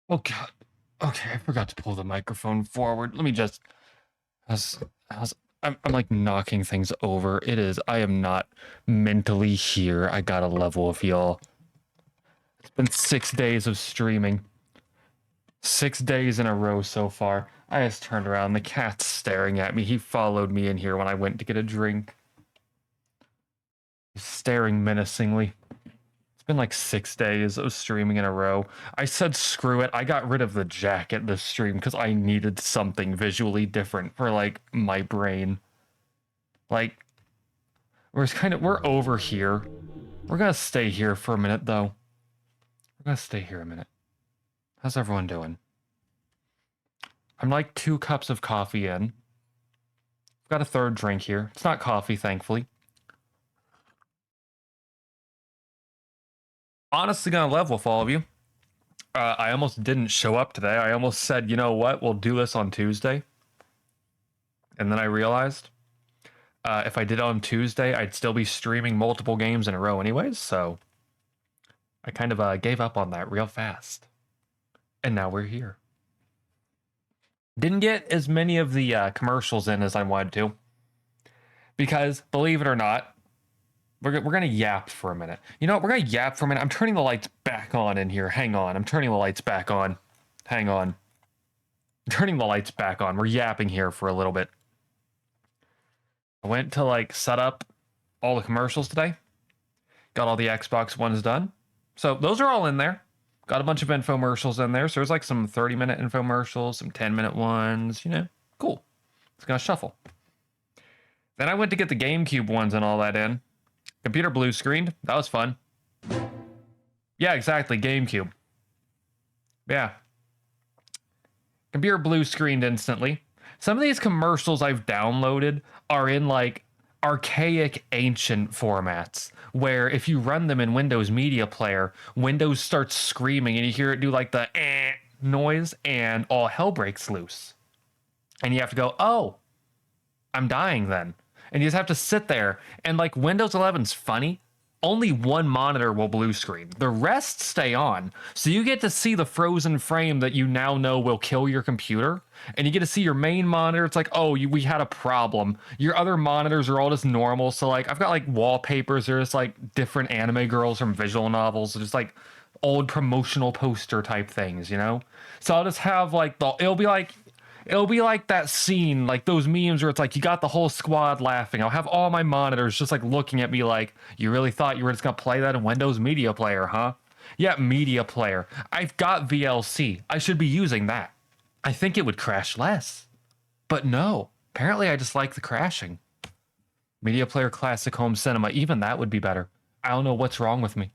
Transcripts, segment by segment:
Oh God. Okay, I forgot to pull the microphone forward. Let me just. How's, how's, I'm like knocking things over. It is. I am not mentally here. I got a level with y'all. It's been 6 days of streaming. 6 days in a row so far. I just turned around. The cat's staring at me. He followed me in here when I went to get a drink. He's staring menacingly. It's been like 6 days of streaming in a row. I said screw it. I got rid of the jacket this stream because I needed something visually different for like my brain. Like we're over here. We're gonna stay here for a minute though. We're gonna stay here a minute. How's everyone doing? I'm like 2 cups of coffee in. I've got a third drink here. It's not coffee, thankfully. Honestly gonna level with all of you. I almost didn't show up today. I almost said, you know what, we'll do this on Tuesday. And then I realized if I did it on Tuesday, I'd still be streaming multiple games in a row anyways, so I kind of gave up on that real fast. And now we're here. Didn't get as many of the commercials in as I wanted to. Because, believe it or not, we're going to yap for a minute. You know what? We're going to yap for a minute. I'm turning the lights back on in here. Hang on. I'm turning the lights back on. Hang on. I'm turning the lights back on. We're yapping here for a little bit. I went to like set up all the commercials today. Got all the Xbox Ones done. So those are all in there. Got a bunch of infomercials in there. So there's like some 30-minute infomercials, some 10-minute ones, you know. Cool. It's going to shuffle. Then I went to get the GameCube ones and all that in. Computer blue screened. That was fun. Yeah, exactly. GameCube. Yeah. Computer blue screened instantly. Some of these commercials I've downloaded are in like archaic ancient formats where if you run them in Windows Media Player, Windows starts screaming and you hear it do like the noise and all hell breaks loose. And you have to go, oh, I'm dying then. And you just have to sit there. And like Windows 11's funny. Only one monitor will blue screen. The rest stay on. So you get to see the frozen frame that you now know will kill your computer. And you get to see your main monitor. It's like, oh, we had a problem. Your other monitors are all just normal. So like I've got like wallpapers. There's like different anime girls from visual novels. Just like old promotional poster type things, you know? So I'll just have like it'll be like that scene, like those memes where it's like you got the whole squad laughing. I'll have all my monitors just like looking at me like, you really thought you were just gonna play that in Windows Media Player, huh? Yeah, Media Player. I've got VLC. I should be using that. I think it would crash less. But no, apparently I just like the crashing. Media Player Classic Home Cinema, even that would be better. I don't know what's wrong with me.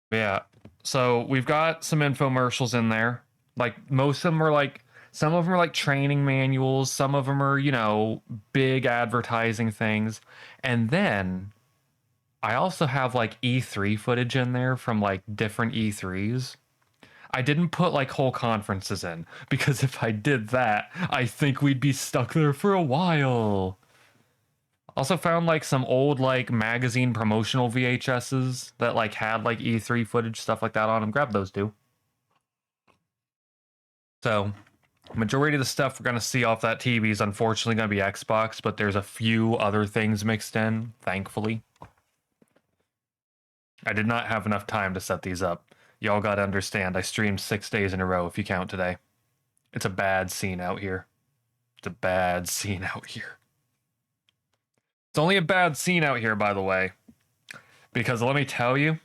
But yeah, so we've got some infomercials in there. Like most of them are like some of them are like training manuals, some of them are, you know, big advertising things. And then I also have like E3 footage in there from like different E3s. I didn't put like whole conferences in because if I did that, I think we'd be stuck there for a while. Also found like some old like magazine promotional VHSs that like had like E3 footage stuff like that on them. Grab those too. So, majority of the stuff we're going to see off that TV is unfortunately going to be Xbox, but there's a few other things mixed in, thankfully. I did not have enough time to set these up. Y'all got to understand, I streamed 6 days in a row if you count today. It's a bad scene out here. It's a bad scene out here. It's only a bad scene out here, by the way. Because let me tell you,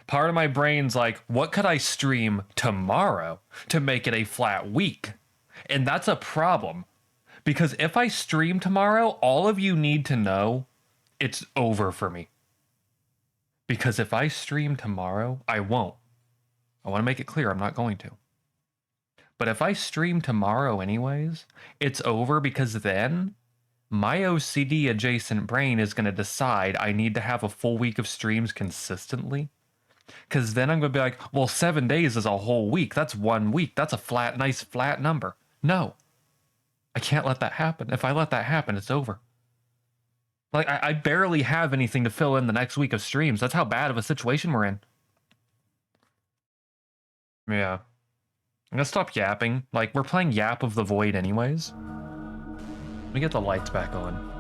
part of my brain's like, what could I stream tomorrow to make it a flat week? And that's a problem. Because if I stream tomorrow, all of you need to know it's over for me. Because if I stream tomorrow, I won't. I want to make it clear I'm not going to. But if I stream tomorrow anyways, it's over because then my OCD adjacent brain is going to decide I need to have a full week of streams consistently. Because then I'm going to be like, well, 7 days is a whole week. That's 1 week. That's a flat, nice flat number. No, I can't let that happen. If I let that happen, it's over. Like, I barely have anything to fill in the next week of streams. That's how bad of a situation we're in. Yeah. I'm gonna stop yapping. Like, we're playing Yap of the Void anyways. Let me get the lights back on.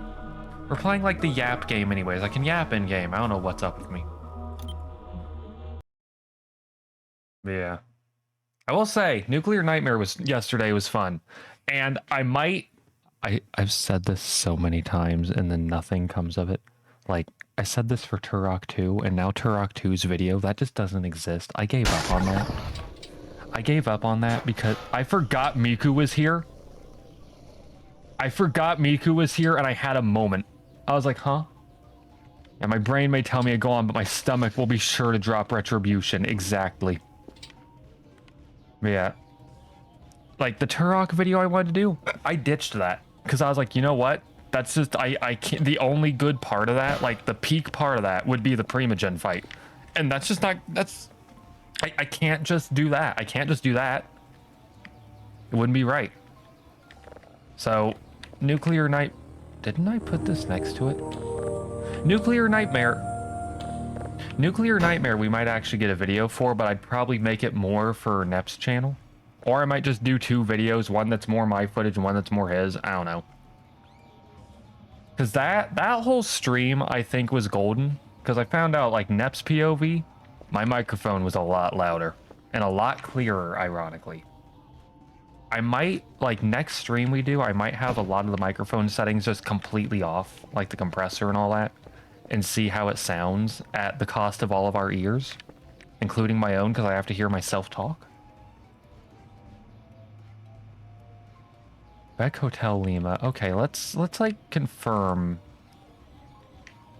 We're playing, like, the Yap game anyways. I can yap in-game. I don't know what's up with me. Yeah. I will say, Nuclear Nightmare yesterday was fun. And I've said this so many times and then nothing comes of it. Like, I said this for Turok 2, and now Turok 2's video, that just doesn't exist. I gave up on that. I gave up on that because I forgot Miku was here. I forgot Miku was here, and I had a moment. I was like, huh? And my brain may tell me to go on, but my stomach will be sure to drop Retribution. Exactly. Yeah. Like, the Turok video I wanted to do, I ditched that. Because I was like, you know what? That's just, I can't, the only good part of that, like, the peak part of that would be the Primogen fight. And that's just not, that's, I can't just do that. I can't just do that. It wouldn't be right. So, Nuclear Night... Didn't I put this next to it? Nuclear Nightmare. Nuclear Nightmare we might actually get a video for, but I'd probably make it more for Nep's channel. Or I might just do 2 videos, one that's more my footage and one that's more his. I don't know. Because that whole stream, I think, was golden. Because I found out, like, Nep's POV, my microphone was a lot louder. And a lot clearer, ironically. I might, like, next stream we do, I might have a lot of the microphone settings just completely off. Like the compressor and all that. And see how it sounds at the cost of all of our ears. Including my own, because I have to hear myself talk. Beck Hotel Lima. Okay, let's like confirm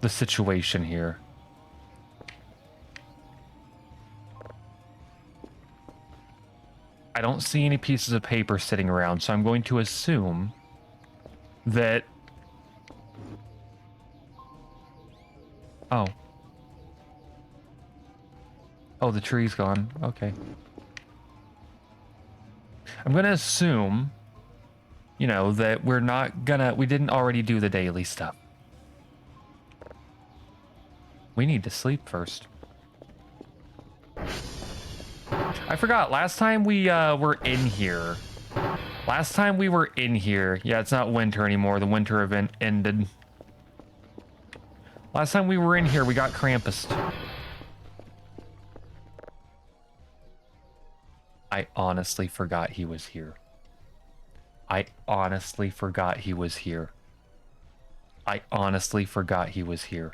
the situation here. I don't see any pieces of paper sitting around, so I'm going to assume that... Oh. Oh, the tree's gone. Okay. I'm going to assume, you know, that we're not gonna... We didn't already do the daily stuff. We need to sleep first. I forgot, last time we were in here. Last time we were in here. Yeah, it's not winter anymore. The winter event ended. Last time we were in here, we got Krampus. I honestly forgot he was here. I honestly forgot he was here. I honestly forgot he was here.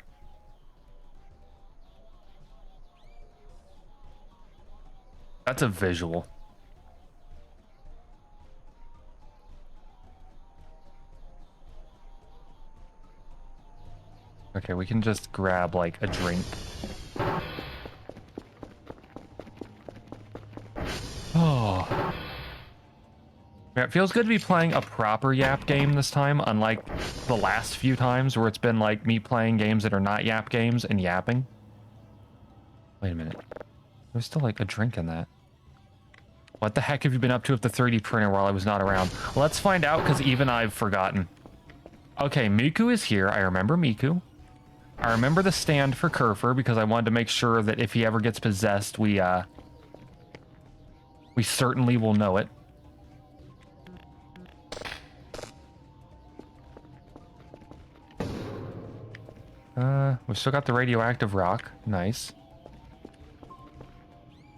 That's a visual. Okay, we can just grab, like, a drink. Oh. Yeah, it feels good to be playing a proper Yap game this time, unlike the last few times where it's been, like, me playing games that are not Yap games and yapping. Wait a minute. There's still, like, a drink in that. What the heck have you been up to with the 3D printer while I was not around? Let's find out, because even I've forgotten. Okay, Miku is here. I remember Miku. I remember the stand for Kerfur, because I wanted to make sure that if he ever gets possessed, we certainly will know it. We've still got the radioactive rock. Nice.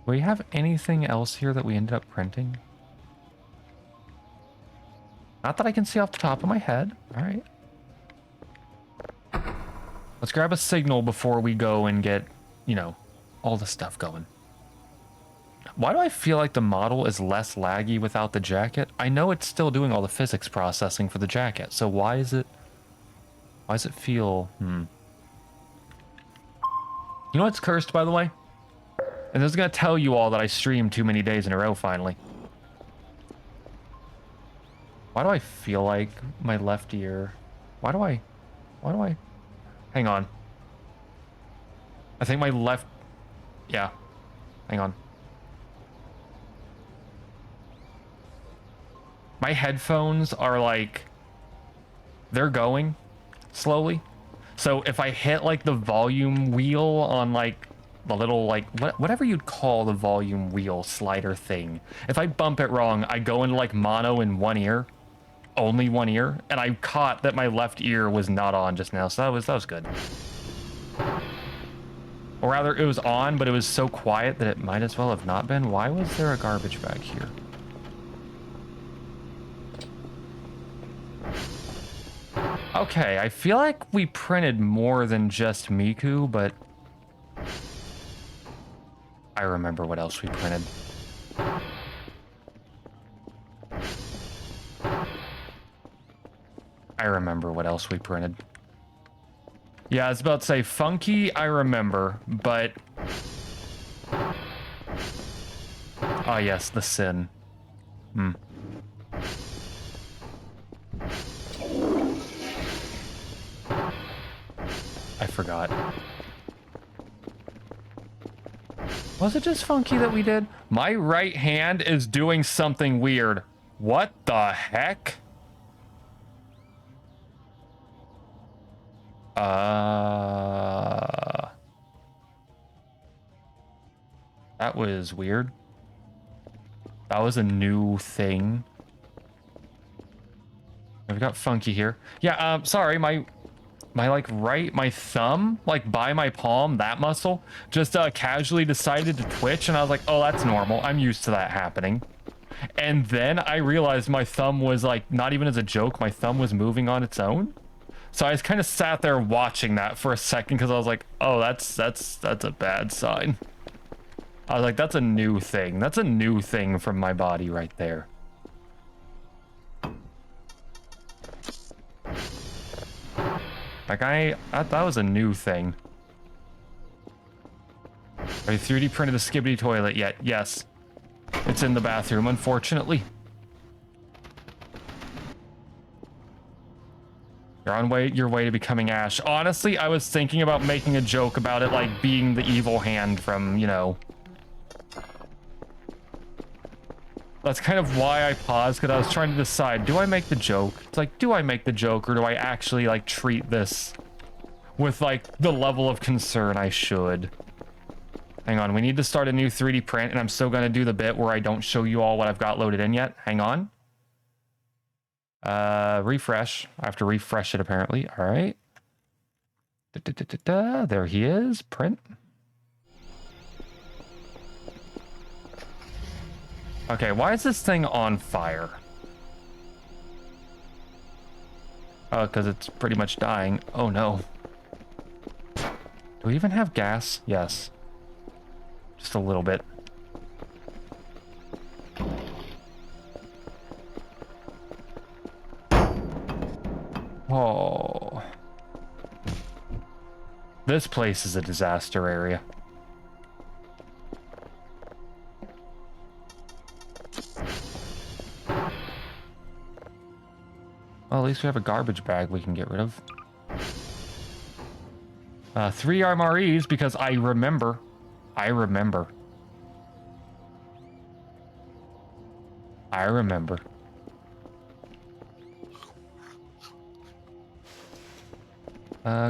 Do we have anything else here that we ended up printing? Not that I can see off the top of my head. All right. Let's grab a signal before we go and get, you know, all the stuff going. Why do I feel like the model is less laggy without the jacket? I know it's still doing all the physics processing for the jacket, so why does it feel, You know what's cursed, by the way? And this is going to tell you all that I streamed too many days in a row, finally. Why do I feel like my left ear... Why do I... Hang on. I think my left... Yeah. Hang on. My headphones are like... They're going slowly. So if I hit like the volume wheel on like the little, like, whatever you'd call the volume wheel slider thing. If I bump it wrong, I go into, like, mono in one ear. Only one ear. And I caught that my left ear was not on just now, so that was good. Or rather, it was on, but it was so quiet that it might as well have not been. Why was there a garbage bag here? Okay, I feel like we printed more than just Miku, but I remember what else we printed. I remember what else we printed. Yeah, I was about to say Funky, I remember, but... Oh yes, the Sin. I forgot. Was it just Funky that we did? My right hand is doing something weird. What the heck? That was weird. That was a new thing. We've got Funky here. Yeah, sorry, my my thumb, like by my palm, that muscle, just casually decided to twitch, and I was like, oh, that's normal. I'm used to that happening. And then I realized my thumb was like, not even as a joke, my thumb was moving on its own. So I just kind of sat there watching that for a second because I was like, oh, that's a bad sign. I was like, that's a new thing. That's a new thing from my body right there. Like, that was a new thing. Have you 3D printed the Skibbity toilet yet? Yes. It's in the bathroom, unfortunately. You're on your way to becoming Ash. Honestly, I was thinking about making a joke about it, like, being the evil hand from, you know... That's kind of why I paused, because I was trying to decide, do I make the joke? It's like, do I make the joke, or do I actually, like, treat this with, like, the level of concern I should? Hang on, we need to start a new 3D print, and I'm still going to do the bit where I don't show you all what I've got loaded in yet. Hang on. Refresh. I have to refresh it, apparently. All right. There he is. Print. Okay, why is this thing on fire? Oh, because it's pretty much dying. Oh, no. Do we even have gas? Yes. Just a little bit. Oh. This place is a disaster area. Well, at least we have a garbage bag we can get rid of. 3 MREs because I remember. I remember.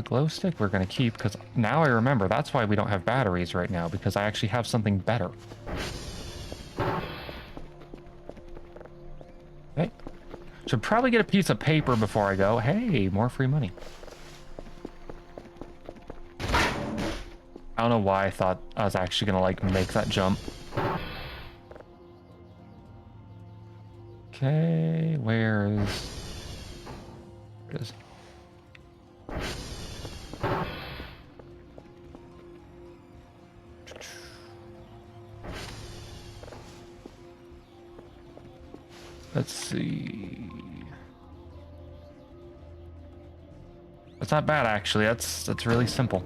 Glow stick we're gonna keep because now I remember. That's why we don't have batteries right now, because I actually have something better. Okay. Should probably get a piece of paper before I go. Hey, more free money. I don't know why I thought I was actually gonna, like, make that jump. Okay, where it is. Let's see. That's not bad, actually. That's really simple.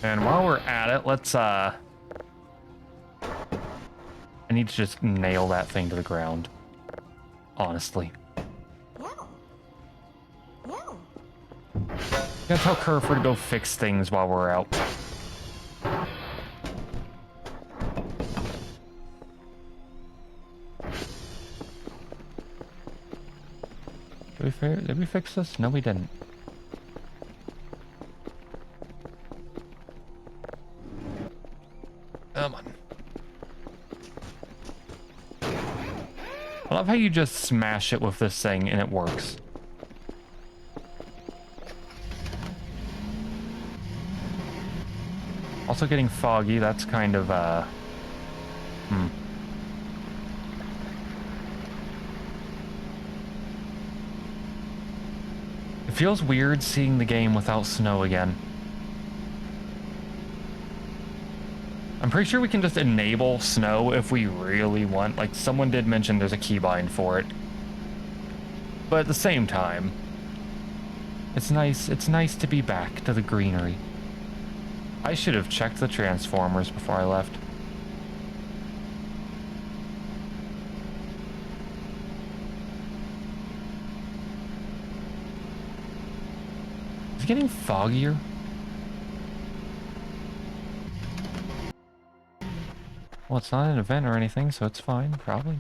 And while we're at it, let's I need to just nail that thing to the ground. Honestly. I'm gonna tell Kerfur to go fix things while we're out. Did we fix this? No, we didn't. Come on. I love how you just smash it with this thing and it works. Also getting foggy, that's kind of, It feels weird seeing the game without snow again. I'm pretty sure we can just enable snow if we really want. Like, someone did mention there's a keybind for it. But at the same time, it's nice to be back to the greenery. I should have checked the transformers before I left. It's getting foggier. Well, it's not an event or anything, so it's fine, probably.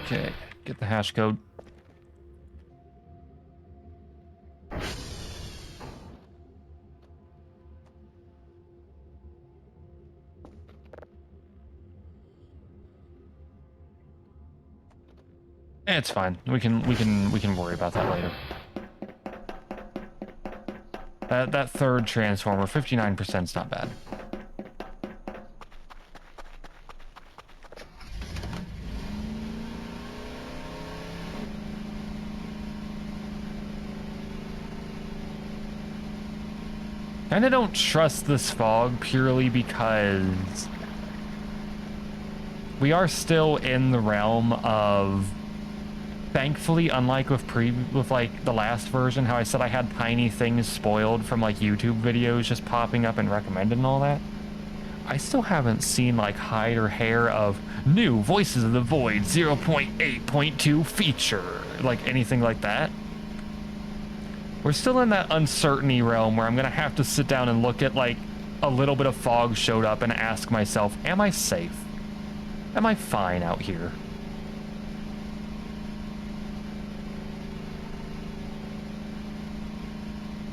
Okay, get the hash code. It's fine. We can worry about that later. That third transformer, 59% is not bad. Kinda don't trust this fog purely because we are still in the realm of, thankfully, unlike with like the last version, how I said I had tiny things spoiled from like YouTube videos just popping up and recommended and all that. I still haven't seen like hide or hair of new Voices of the Void 0.8.2 feature, like anything like that. We're still in that uncertainty realm where I'm gonna have to sit down and look at like a little bit of fog showed up and ask myself, am I safe? Am I fine out here?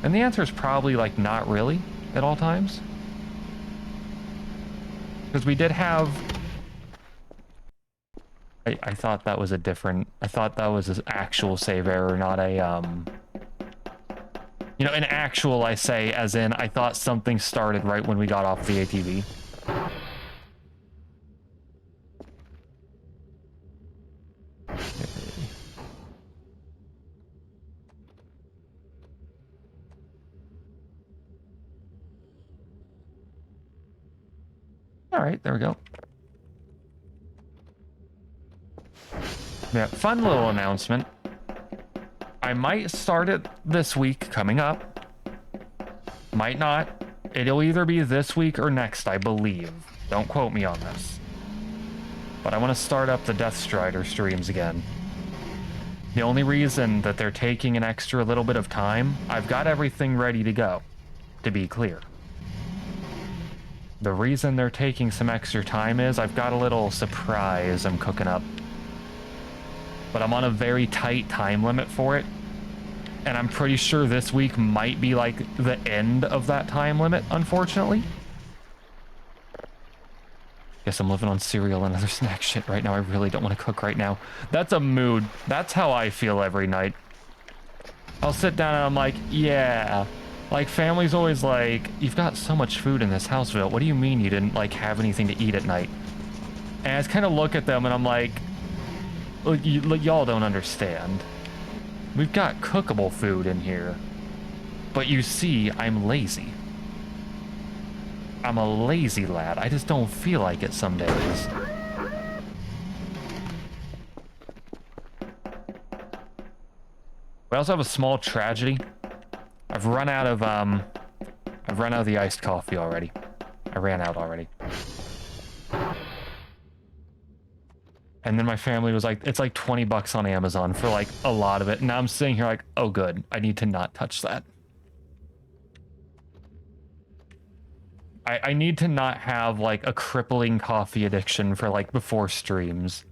And the answer is probably like not really at all times. Because we did have... I thought that was a different... I thought that was an actual save error, not a, You know, an actual, I say, as in, I thought something started right when we got off the ATV. All right, there we go. Yeah, fun little announcement. I might start it this week coming up. Might not. It'll either be this week or next, I believe. Don't quote me on this. But I want to start up the Death Strider streams again. The only reason that they're taking an extra little bit of time, I've got everything ready to go, to be clear. The reason they're taking some extra time is I've got a little surprise I'm cooking up. But I'm on a very tight time limit for it. And I'm pretty sure this week might be like the end of that time limit, unfortunately. Guess I'm living on cereal and other snack shit right now. I really don't want to cook right now. That's a mood. That's how I feel every night. I'll sit down and I'm like, yeah. Like, family's always like, you've got so much food in this house, Vilte. What do you mean you didn't, like, have anything to eat at night? And I just kind of look at them and I'm like, y'all don't understand. We've got cookable food in here. But you see, I'm lazy. I'm a lazy lad. I just don't feel like it some days. We also have a small tragedy. I've run out of the iced coffee already. I ran out already. And then my family was like, it's like 20 bucks on Amazon for like a lot of it. And now I'm sitting here like, oh good, I need to not touch that. I need to not have like a crippling coffee addiction for like before streams.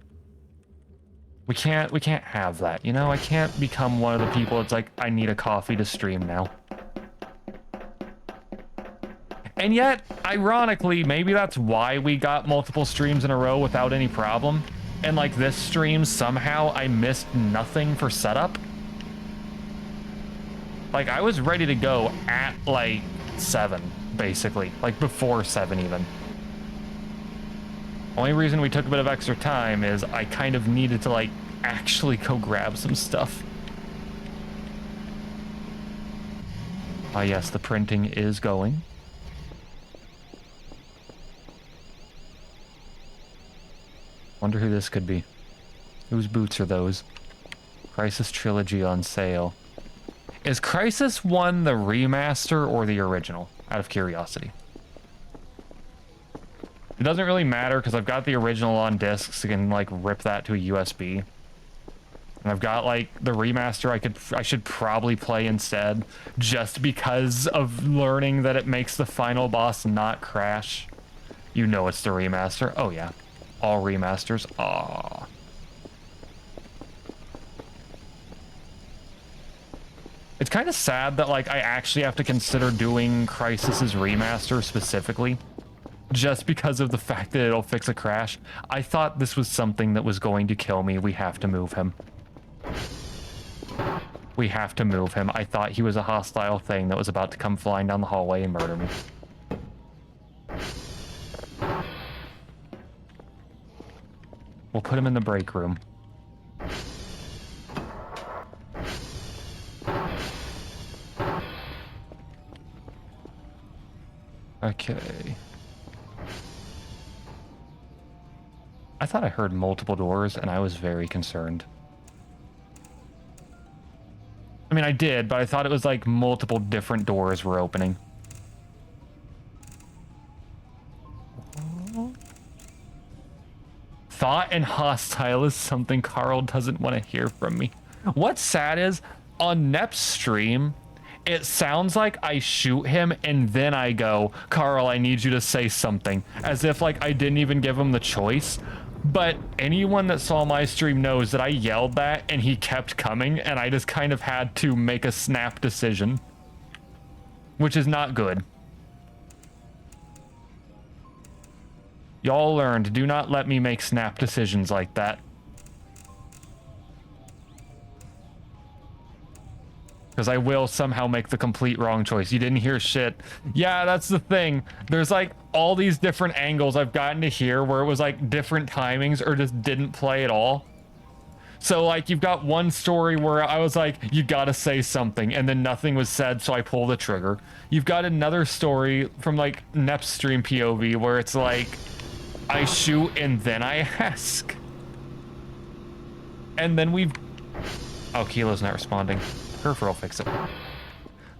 We can't have that, you know? I can't become one of the people that's like, I need a coffee to stream now. And yet, ironically, maybe that's why we got multiple streams in a row without any problem. And like this stream, somehow I missed nothing for setup. Like I was ready to go at like 7, basically. Like before 7 even. Only reason we took a bit of extra time is I kind of needed to like actually go grab some stuff. Ah yes, the printing is going. Wonder who this could be. Whose boots are those? Crisis Trilogy on sale. Is Crisis 1 the remaster or the original? Out of curiosity. It doesn't really matter because I've got the original on disc, so I can like rip that to a USB. And I've got like the remaster I should probably play instead, just because of learning that it makes the final boss not crash. You know it's the remaster. Oh yeah. All remasters. Aww. It's kind of sad that like I actually have to consider doing Crysis's remaster specifically, just because of the fact that it'll fix a crash. I thought this was something that was going to kill me. We have to move him. We have to move him. I thought he was a hostile thing that was about to come flying down the hallway and murder me. We'll put him in the break room. Okay. I thought I heard multiple doors, and I was very concerned. I mean, I did, but I thought it was like multiple different doors were opening. Thought and hostile is something Carl doesn't want to hear from me. What's sad is, on Nep's stream, it sounds like I shoot him and then I go, Carl, I need you to say something. As if like I didn't even give him the choice. But anyone that saw my stream knows that I yelled that and he kept coming and I just kind of had to make a snap decision. Which is not good. Y'all learned, do not let me make snap decisions like that. Because I will somehow make the complete wrong choice. You didn't hear shit. Yeah, that's the thing. There's like all these different angles I've gotten to hear where it was like different timings or just didn't play at all. So like you've got one story where I was like, you gotta say something, and then nothing was said, so I pull the trigger. You've got another story from like Nep's stream POV where it's like, I shoot and then I ask. And then we've... Oh, Kilo's not responding. Kerfur will fix it.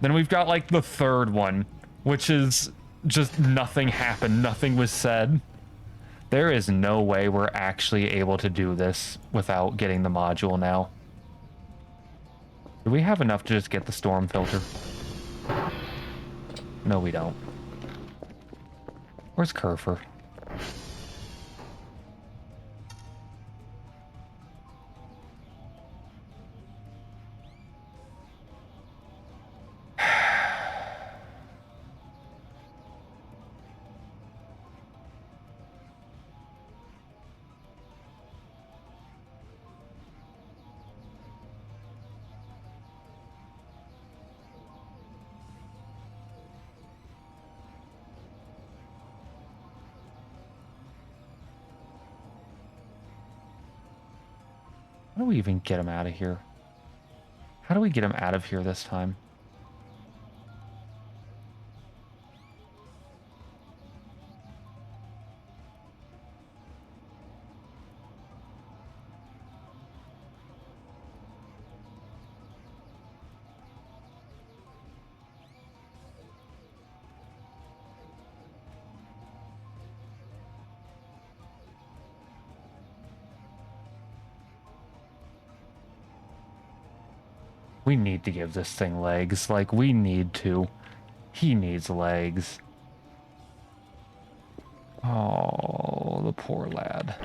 Then we've got like the third one, which is just nothing happened, nothing was said. There is no way we're actually able to do this without getting the module now. Do we have enough to just get the storm filter? No, we don't. Where's Kerfur? How do we even get him out of here? How do we get him out of here this time? We need to give this thing legs. Like, we need to. He needs legs. Oh, the poor lad.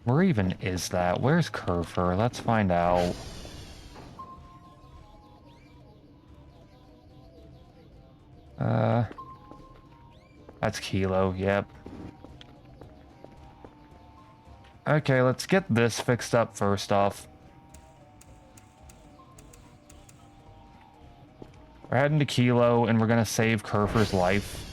Where even is that? Where's Kerfur? Let's find out. That's Kilo, yep. Okay, let's get this fixed up first off. We're heading to Kilo, and we're gonna save Kerfur's life.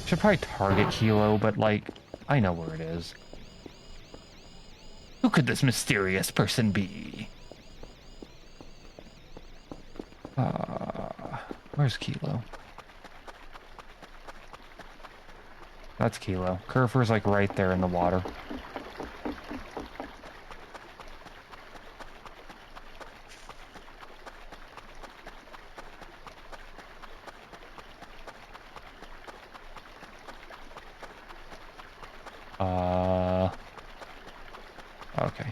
Should probably target Kilo, but, like, I know where it is. Who could this mysterious person be? Where's Kilo? That's Kilo. Kerfur's, like, right there in the water. Okay.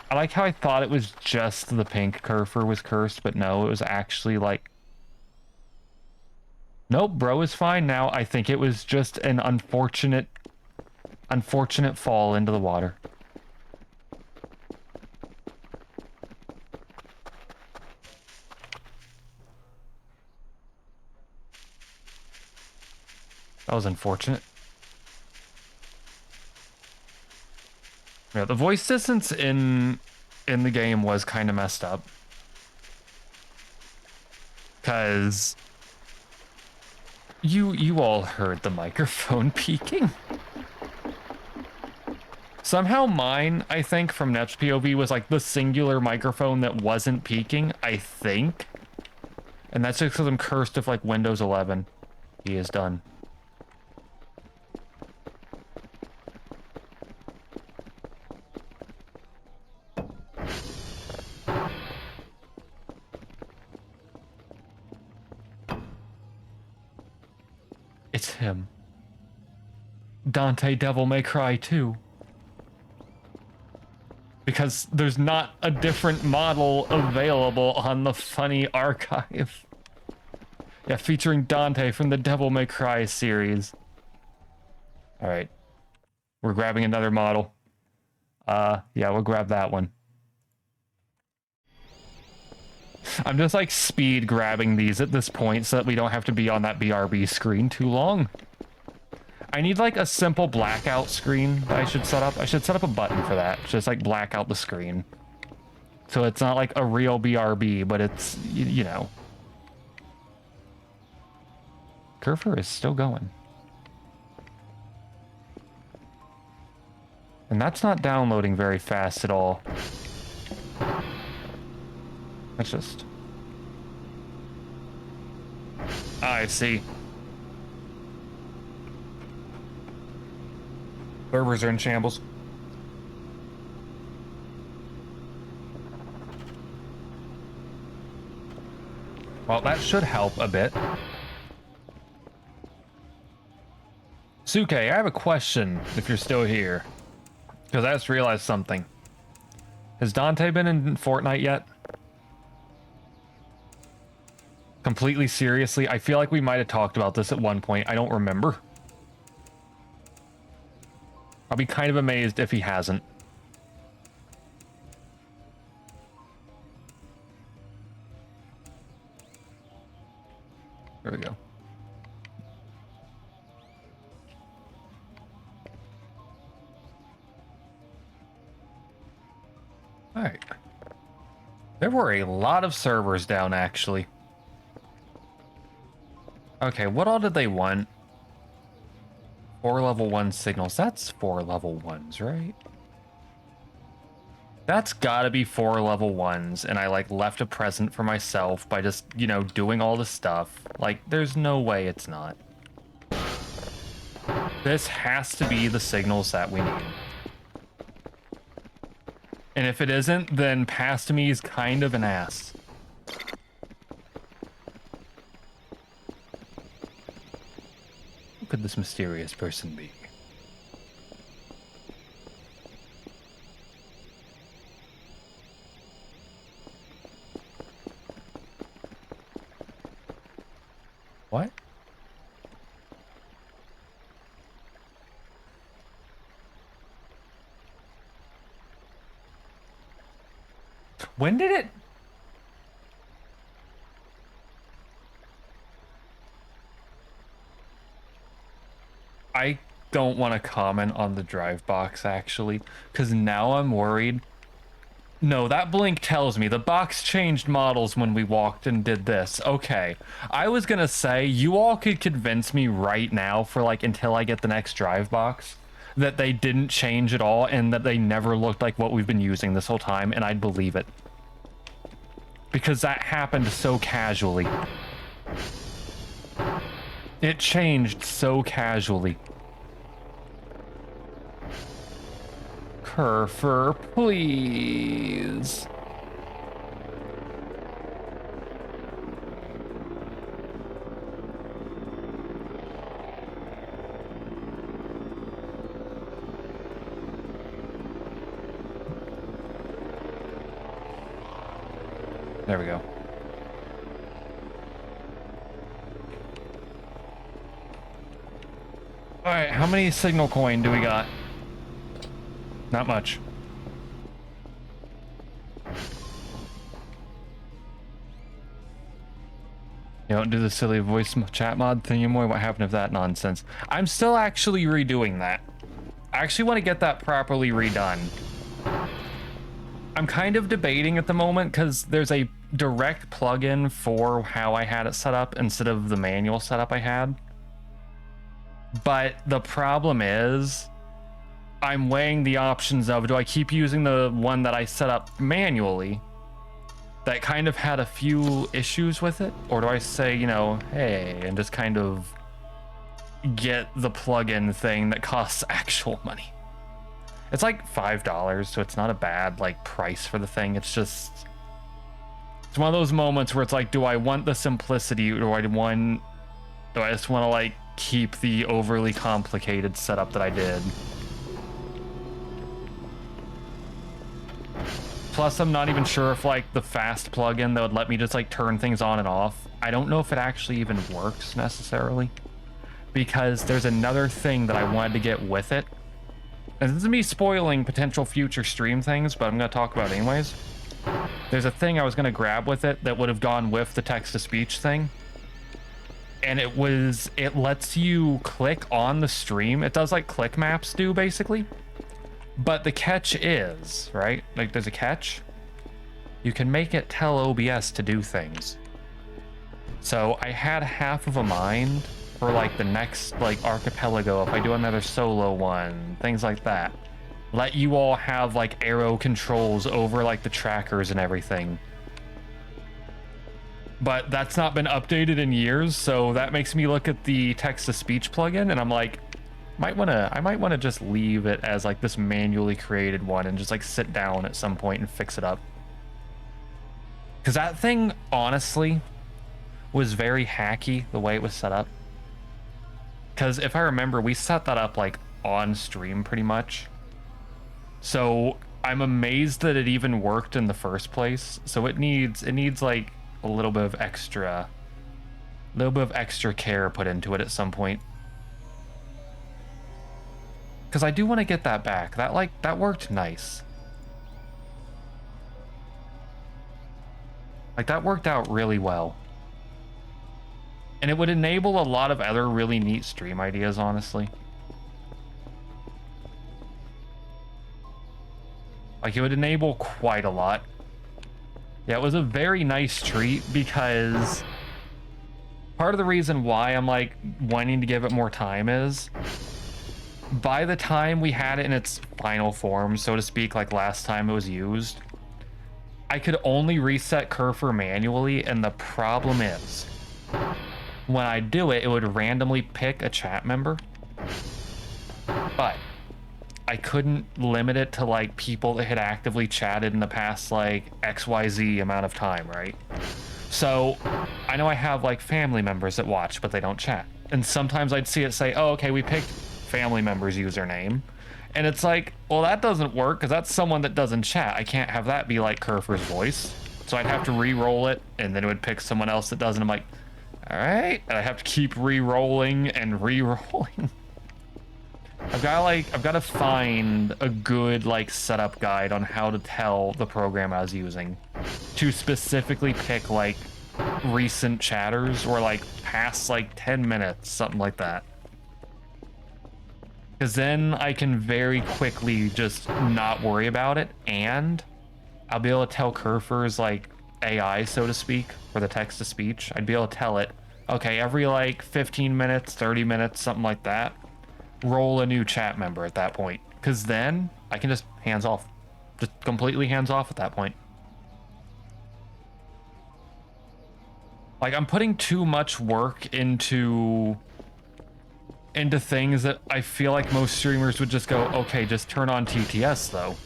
I like how I thought it was just the pink Kerfur was cursed, but no, it was actually like... Nope, bro is fine now. I think it was just an unfortunate fall into the water. That was unfortunate. Yeah, the voice distance in the game was kind of messed up. Cause you all heard the microphone peaking. Somehow mine, I think, from Nep's POV was like the singular microphone that wasn't peaking, I think. And that's just because I'm cursed with like Windows 11. He is done. It's him. Dante Devil May Cry 2. Because there's not a different model available on the Funny Archive. Yeah, featuring Dante from the Devil May Cry series. Alright. We're grabbing another model. Yeah, we'll grab that one. I'm just like speed grabbing these at this point so that we don't have to be on that BRB screen too long. I need like a simple blackout screen that I should set up. I should set up a button for that. Just like black out the screen. So it's not like a real BRB, but it's, you know. Kerfur is still going. And that's not downloading very fast at all. That's just... I see. Servers are in shambles. Well, that should help a bit. Suke, I have a question, if you're still here. Because I just realized something. Has Dante been in Fortnite yet? Completely seriously, I feel like we might have talked about this at one point. I don't remember. I'll be kind of amazed if he hasn't. There we go. All right. There were a lot of servers down, actually. Okay, what all did they want? 4 level 1 signals. That's 4 level 1s, right? That's gotta be 4 level 1s, and I, like, left a present for myself by just, you know, doing all the stuff. Like, there's no way it's not. This has to be the signals that we need. And if it isn't, then Past Me is kind of an ass. Who could this mysterious person be? What? When did it? I don't want to comment on the drive box actually, because now I'm worried. No, that blink tells me the box changed models when we walked and did this. Okay. I was gonna say, you all could convince me right now for like until I get the next drive box that they didn't change at all and that they never looked like what we've been using this whole time, and I'd believe it. Because that happened so casually. It changed so casually. Kerfur, please. There we go. All right, how many signal coin do we got? Not much. You don't do the silly voice chat mod thing anymore? What happened to that nonsense? I'm still actually redoing that. I actually want to get that properly redone. I'm kind of debating at the moment because there's a direct plugin for how I had it set up instead of the manual setup I had. But the problem is I'm weighing the options of, do I keep using the one that I set up manually that kind of had a few issues with it? Or do I say, you know, hey, and just kind of get the plugin thing that costs actual money? It's like $5, so it's not a bad like price for the thing. It's just, it's one of those moments where it's like, do I want the simplicity, or do I just want to like keep the overly complicated setup that I did? Plus, I'm not even sure if like the fast plugin that would let me just like turn things on and off, I don't know if it actually even works necessarily, because there's another thing that I wanted to get with it. And this is me spoiling potential future stream things, but I'm going to talk about it anyways. There's a thing I was going to grab with it that would have gone with the text-to-speech thing. And it lets you click on the stream. It does like click maps do, basically. But the catch is, right? Like, there's a catch. You can make it tell OBS to do things. So I had half of a mind for like the next like archipelago, if I do another solo one, things like that. Let you all have like arrow controls over like the trackers and everything. But that's not been updated in years, so that makes me look at the text-to-speech plugin and I'm like, I might wanna just leave it as like this manually created one and just like sit down at some point and fix it up. Because that thing honestly was very hacky the way it was set up. Because if I remember, we set that up like on stream pretty much. So I'm amazed that it even worked in the first place. So it needs like a little bit of extra care put into it at some point. Because I do want to get that back. That worked nice. Like that worked out really well. And it would enable a lot of other really neat stream ideas, honestly. Like, it would enable quite a lot. Yeah, it was a very nice treat because part of the reason why I'm, like, wanting to give it more time is by the time we had it in its final form, so to speak, like last time it was used, I could only reset kerfur manually, and the problem is, when I do it, it would randomly pick a chat member, but I couldn't limit it to like people that had actively chatted in the past like XYZ amount of time, right? So I know I have like family members that watch, but they don't chat. And sometimes I'd see it say, oh, okay, we picked family member's username. And it's like, well, that doesn't work because that's someone that doesn't chat. I can't have that be like kerfur's voice. So I'd have to re-roll it and then it would pick someone else that doesn't. I'm like, All right, and I have to keep re-rolling and re-rolling. I've got to find a good like setup guide on how to tell the program I was using to specifically pick like recent chatters or like past like 10 minutes, something like that. Because then I can very quickly just not worry about it, and I'll be able to tell Kerfur's like AI, so to speak, for the text to speech. I'd be able to tell it, okay, every like 15 minutes, 30 minutes, something like that, roll a new chat member at that point. Because then I can just hands off. Just completely hands off at that point. Like, I'm putting too much work into things that I feel like most streamers would just go, okay, just turn on TTS though.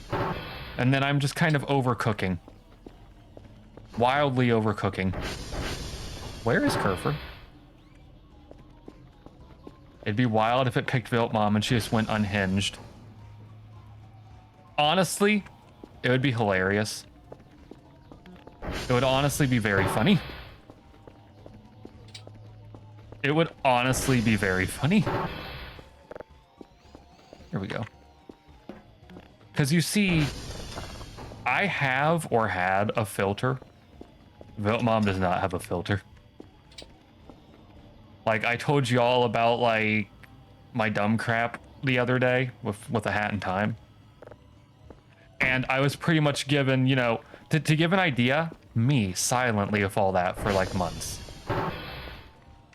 And then I'm just kind of overcooking. Wildly overcooking. Where is Kerfur? It'd be wild if it picked Vilte Mom and she just went unhinged. Honestly, it would be hilarious. It would honestly be very funny. It would honestly be very funny. Here we go. Because you see, I have or had a filter. Vilte Mom does not have a filter. Like, I told you all about, like, my dumb crap the other day with a hat and time. And I was pretty much given, you know, to give an idea, me silently of all that for, like, months.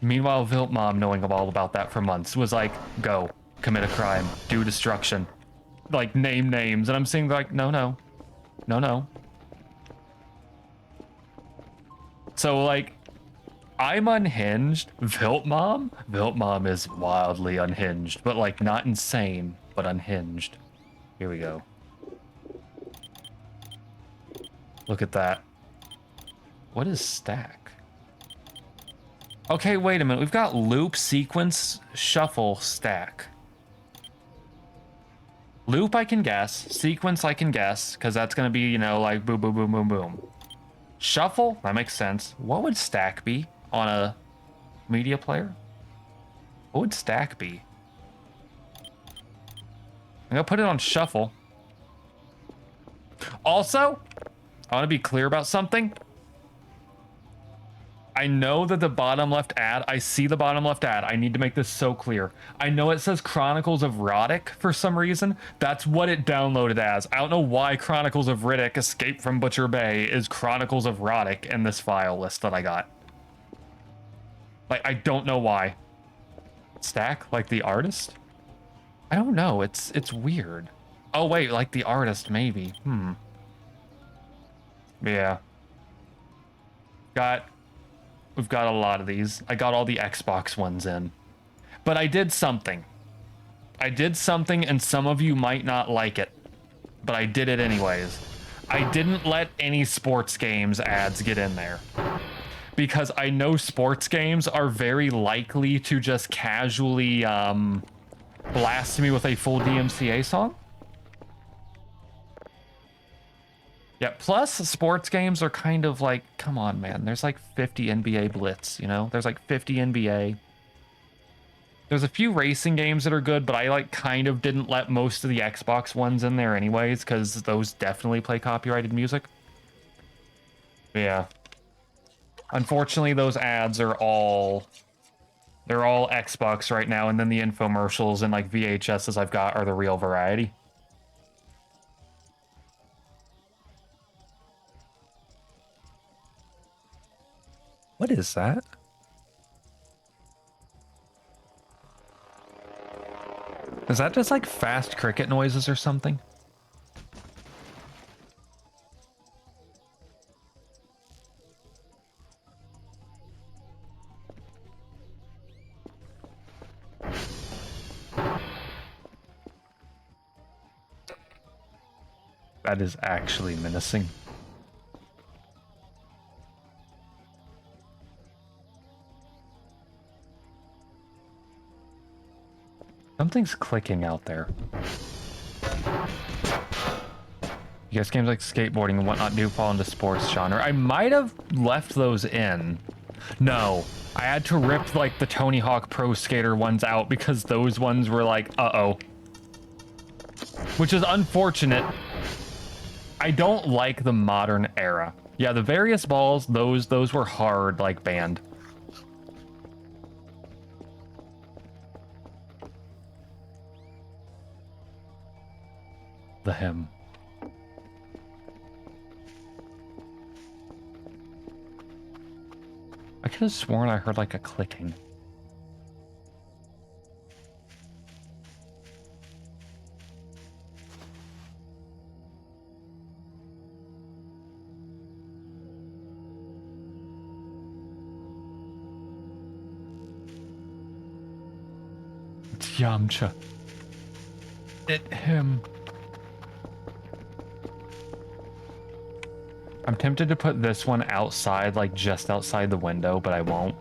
Meanwhile, Vilte Mom, knowing all about that for months, was like, go, commit a crime, do destruction, like, name names. And I'm seeing, like, no, no, no, no. So, like, I'm unhinged. Vilte Mom is wildly unhinged, but, like, not insane, but unhinged. Here we go. Look at that. What is stack? Okay, wait a minute. We've got loop, sequence, shuffle, stack. Loop I can guess. Sequence I can guess, because that's going to be, you know, like boom, boom, boom, boom, boom. Shuffle? That makes sense. What would stack be on a media player? What would stack be? I'm going to put it on shuffle. Also, I want to be clear about something. I know that the bottom left ad, I see the bottom left ad. I need to make this so clear. I know it says Chronicles of Roddick for some reason. That's what it downloaded as. I don't know why Chronicles of Riddick Escape from Butcher Bay is Chronicles of Roddick in this file list that I got. Like, I don't know why. Stack, like the artist? I don't know. It's weird. Oh, wait, like the artist, maybe. Yeah. We've got a lot of these. I got all the Xbox ones in. But I did something. I did something, and some of you might not like it. But I did it anyways. I didn't let any sports games ads get in there. Because I know sports games are very likely to just casually blast me with a full DMCA song. Yeah, plus sports games are kind of like, come on, man. There's like 50 NBA Blitz, you know? There's like 50 NBA. There's a few racing games that are good, but I like kind of didn't let most of the Xbox ones in there anyways, because those definitely play copyrighted music. Yeah. Unfortunately, those ads are all... They're all Xbox right now, and then the infomercials and like VHSs I've got are the real variety. What is that? Is that just like fast cricket noises or something? That is actually menacing. Something's clicking out there. You guess games like skateboarding and whatnot do fall into sports genre. I might have left those in. No, I had to rip like the Tony Hawk Pro Skater ones out because those ones were like, uh-oh. Which is unfortunate. I don't like the modern era. Yeah, the various balls, those were hard, like, banned. The hymn. I could have sworn I heard, like, a clicking. It's Yamcha. Him. I'm tempted to put this one outside, like just outside the window, but I won't.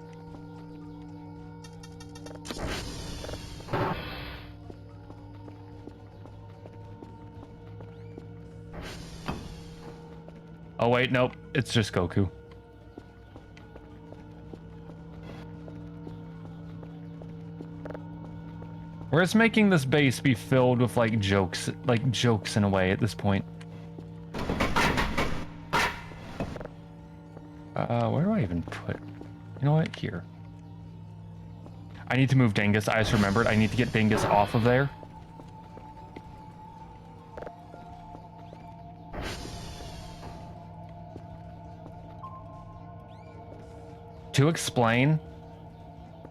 Oh wait, nope. It's just Goku. We're just making this base be filled with like jokes in a way at this point. Where do I even put? You know what? Here. I need to move Dingus. I just remembered. I need to get Dingus off of there. To explain,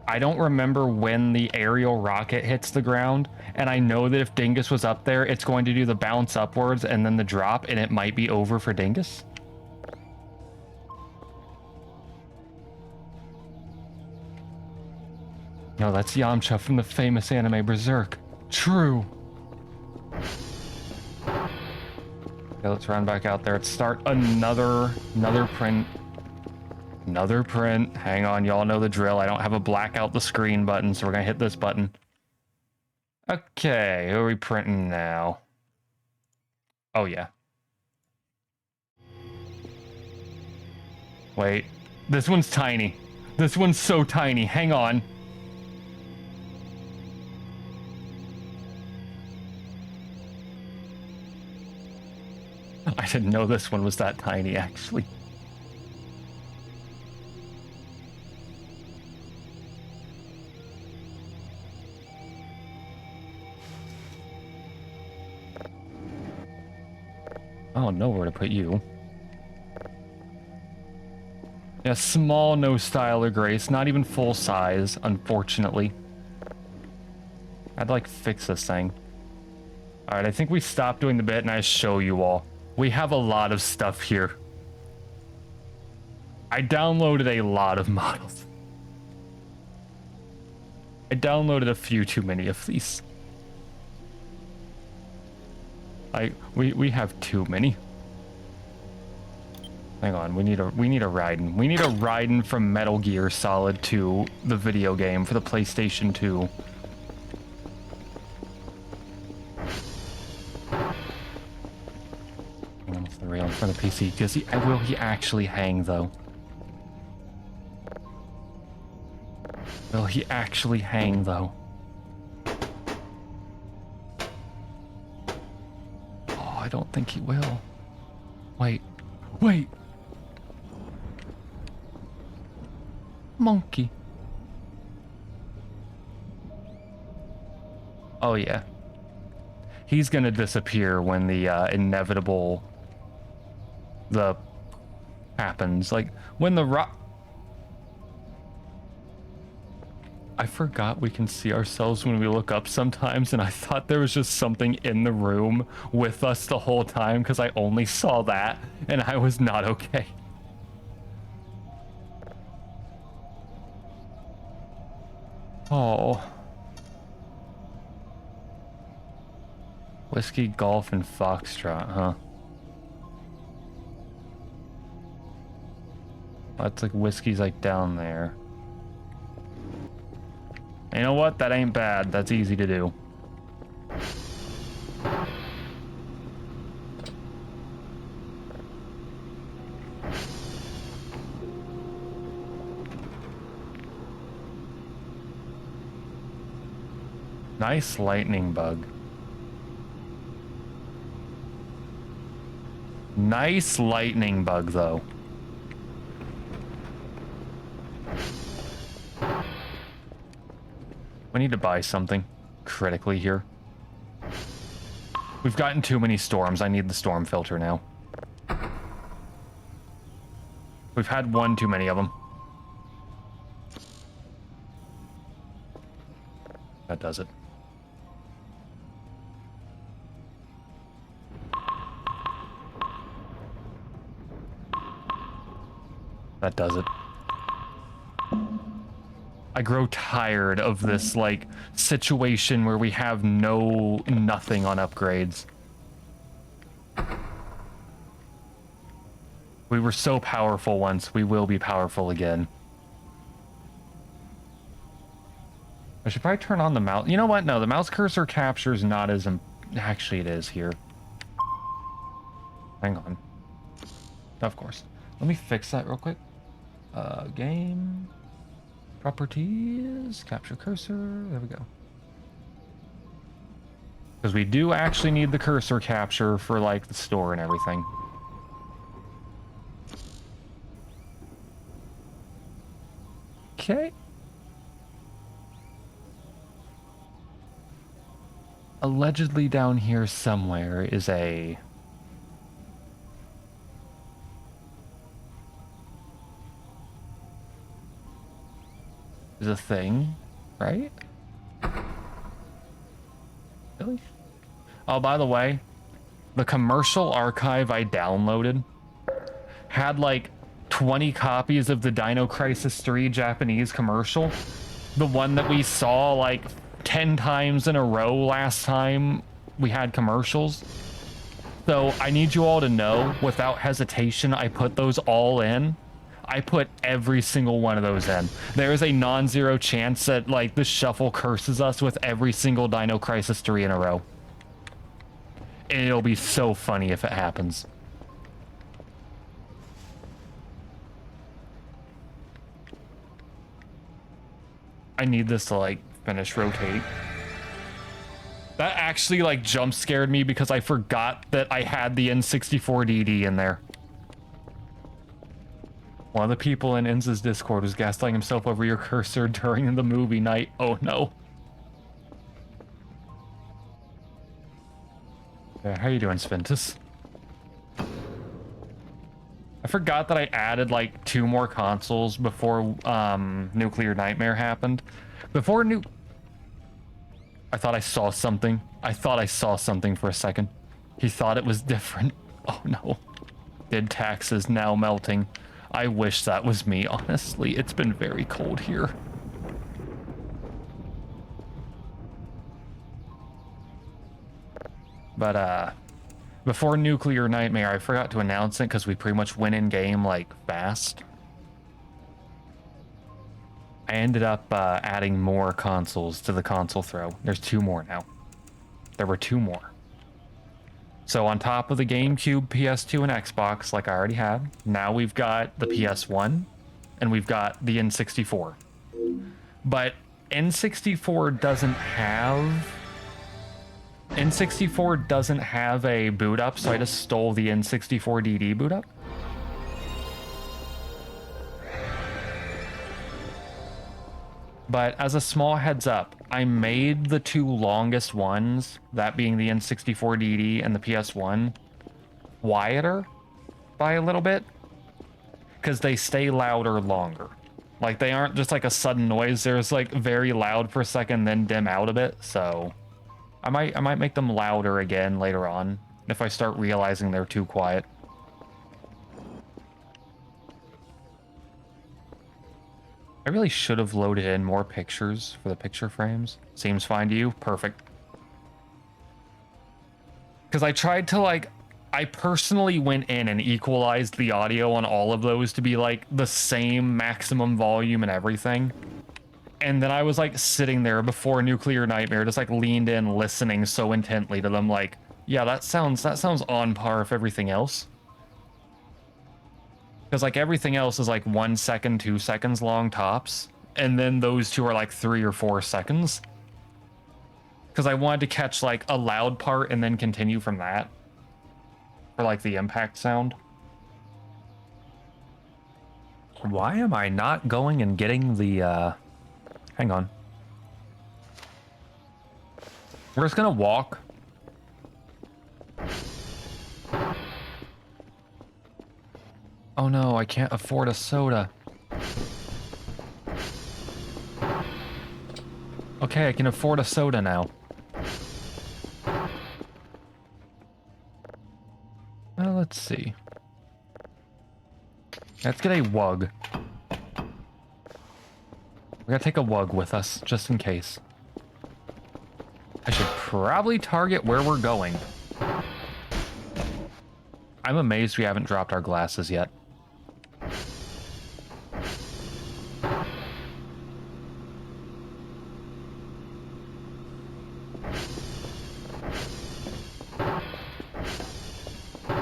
I don't remember when the aerial rocket hits the ground, and I know that if Dingus was up there, it's going to do the bounce upwards and then the drop, and it might be over for Dingus. No, that's Yamcha from the famous anime Berserk. True. Okay, let's run back out there. Let's start another print. Another print. Hang on, y'all know the drill. I don't have a black out the screen button, so we're gonna hit this button. Okay, who are we printing now? Oh, yeah. Wait, this one's tiny. This one's so tiny. Hang on. I didn't know this one was that tiny, actually. I don't know where to put you. Yeah, small, no style or grace. Not even full size, unfortunately. I'd like fix this thing. Alright, I think we stopped doing the bit and I show you all. We have a lot of stuff here. I downloaded a lot of models. I downloaded a few too many of these. We have too many. Hang on, we need a Raiden. We need a Raiden from Metal Gear Solid 2, the video game for the PlayStation 2. Off the rail in front of the PC. Will he actually hang though? Will he actually hang though? I don't think he will. Wait. Monkey. Oh yeah. He's gonna disappear when the inevitable happens. Like when the rock. I forgot we can see ourselves when we look up sometimes, and I thought there was just something in the room with us the whole time because I only saw that, and I was not okay. Oh. Whiskey, golf, and foxtrot, huh? That's like whiskey's like down there. You know what? That ain't bad. That's easy to do. Nice lightning bug. Nice lightning bug, though. We need to buy something critically here. We've gotten too many storms. I need the storm filter now. We've had one too many of them. That does it. That does it. I grow tired of this, like, situation where we have nothing on upgrades. We were so powerful once, we will be powerful again. I should probably turn on the mouse. You know what? No, the mouse cursor capture is not as... Actually, it is here. Hang on. Of course. Let me fix that real quick. Game... Properties, capture cursor, there we go. Because we do actually need the cursor capture for, like, the store and everything. Okay. Allegedly down here somewhere is a... a thing, right? Really? Oh, by the way, the commercial archive I downloaded had like 20 copies of the Dino Crisis 3 Japanese commercial. The one that we saw like 10 times in a row last time we had commercials. So I need you all to know, without hesitation, I put those all in. I put every single one of those in. There is a non-zero chance that, like, the shuffle curses us with every single Dino Crisis 3 in a row. It'll be so funny if it happens. I need this to, like, finish rotating. That actually, like, jump scared me because I forgot that I had the N64DD in there. One of the people in Enza's Discord was gaslighting himself over your cursor during the movie night. Oh no. Yeah, how you doing, Sventus? I forgot that I added like 2 more consoles before Nuclear Nightmare happened. I thought I saw something. I thought I saw something for a second. He thought it was different. Oh no. Did taxes now melting. I wish that was me, honestly. It's been very cold here. But, before Nuclear Nightmare, I forgot to announce it because we pretty much went in game, like, fast. I ended up adding more consoles to the console throw. There's 2 more now. There were 2 more. So on top of the GameCube, PS2, and Xbox, like I already had, now we've got the PS1, and we've got the N64. But N64 doesn't have a boot up, so I just stole the N64DD boot up. But as a small heads up, I made the 2 longest ones, that being the N64DD and the PS1, quieter by a little bit, because they stay louder longer. Like, they aren't just like a sudden noise. There's like very loud for a second, then dim out a bit. So I might make them louder again later on if I start realizing they're too quiet. I really should have loaded in more pictures for the picture frames. Seems fine to you? Perfect. Because I tried to, like, I personally went in and equalized the audio on all of those to be, like, the same maximum volume and everything. And then I was, like, sitting there before Nuclear Nightmare, just, like, leaned in, listening so intently to them, like, yeah, that sounds on par with everything else. Because, like, everything else is, like, 1 second, 2 seconds long tops. And then those 2 are, like, 3 or 4 seconds. because I wanted to catch like a loud part and then continue from that for like the impact sound. Why am I not going and getting the, hang on. We're just gonna walk. Oh no, I can't afford a soda. Okay, I can afford a soda now. Well, let's see. Let's get a wug. We're gonna take a wug with us, just in case. I should probably target where we're going. I'm amazed we haven't dropped our glasses yet.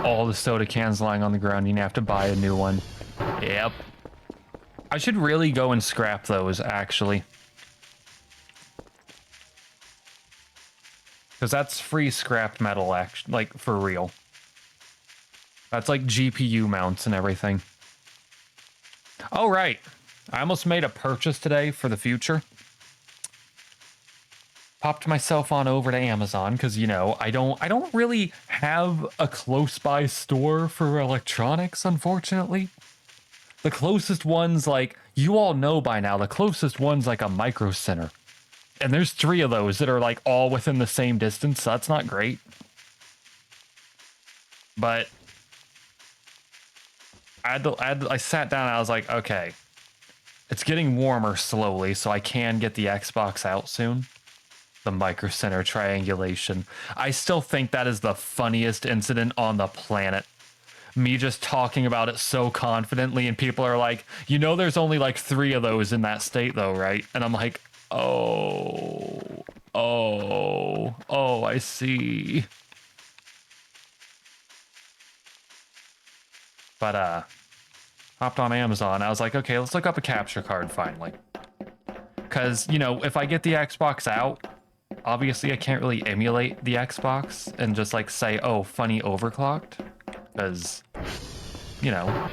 All the soda cans lying on the ground, you have to buy a new one. Yep. I should really go and scrap those, actually. Because that's free scrapped metal, like, for real. That's like GPU mounts and everything. Oh, right. I almost made a purchase today for the future. Popped myself on over to Amazon because, you know, I don't really have a close by store for electronics, unfortunately. The closest one's like, you all know by now, the closest one's like a Micro Center. And there's 3 of those that are like all within the same distance, so that's not great. But I sat down and I was like, okay, it's getting warmer slowly, so I can get the Xbox out soon. The Micro Center triangulation. I still think that is the funniest incident on the planet. Me just talking about it so confidently, and people are like, you know, there's only like 3 of those in that state though, right? And I'm like, oh, I see. But hopped on Amazon. I was like, okay, let's look up a capture card finally. Because, you know, if I get the Xbox out, obviously I can't really emulate the Xbox and just like say, oh, funny overclocked. Because, you know,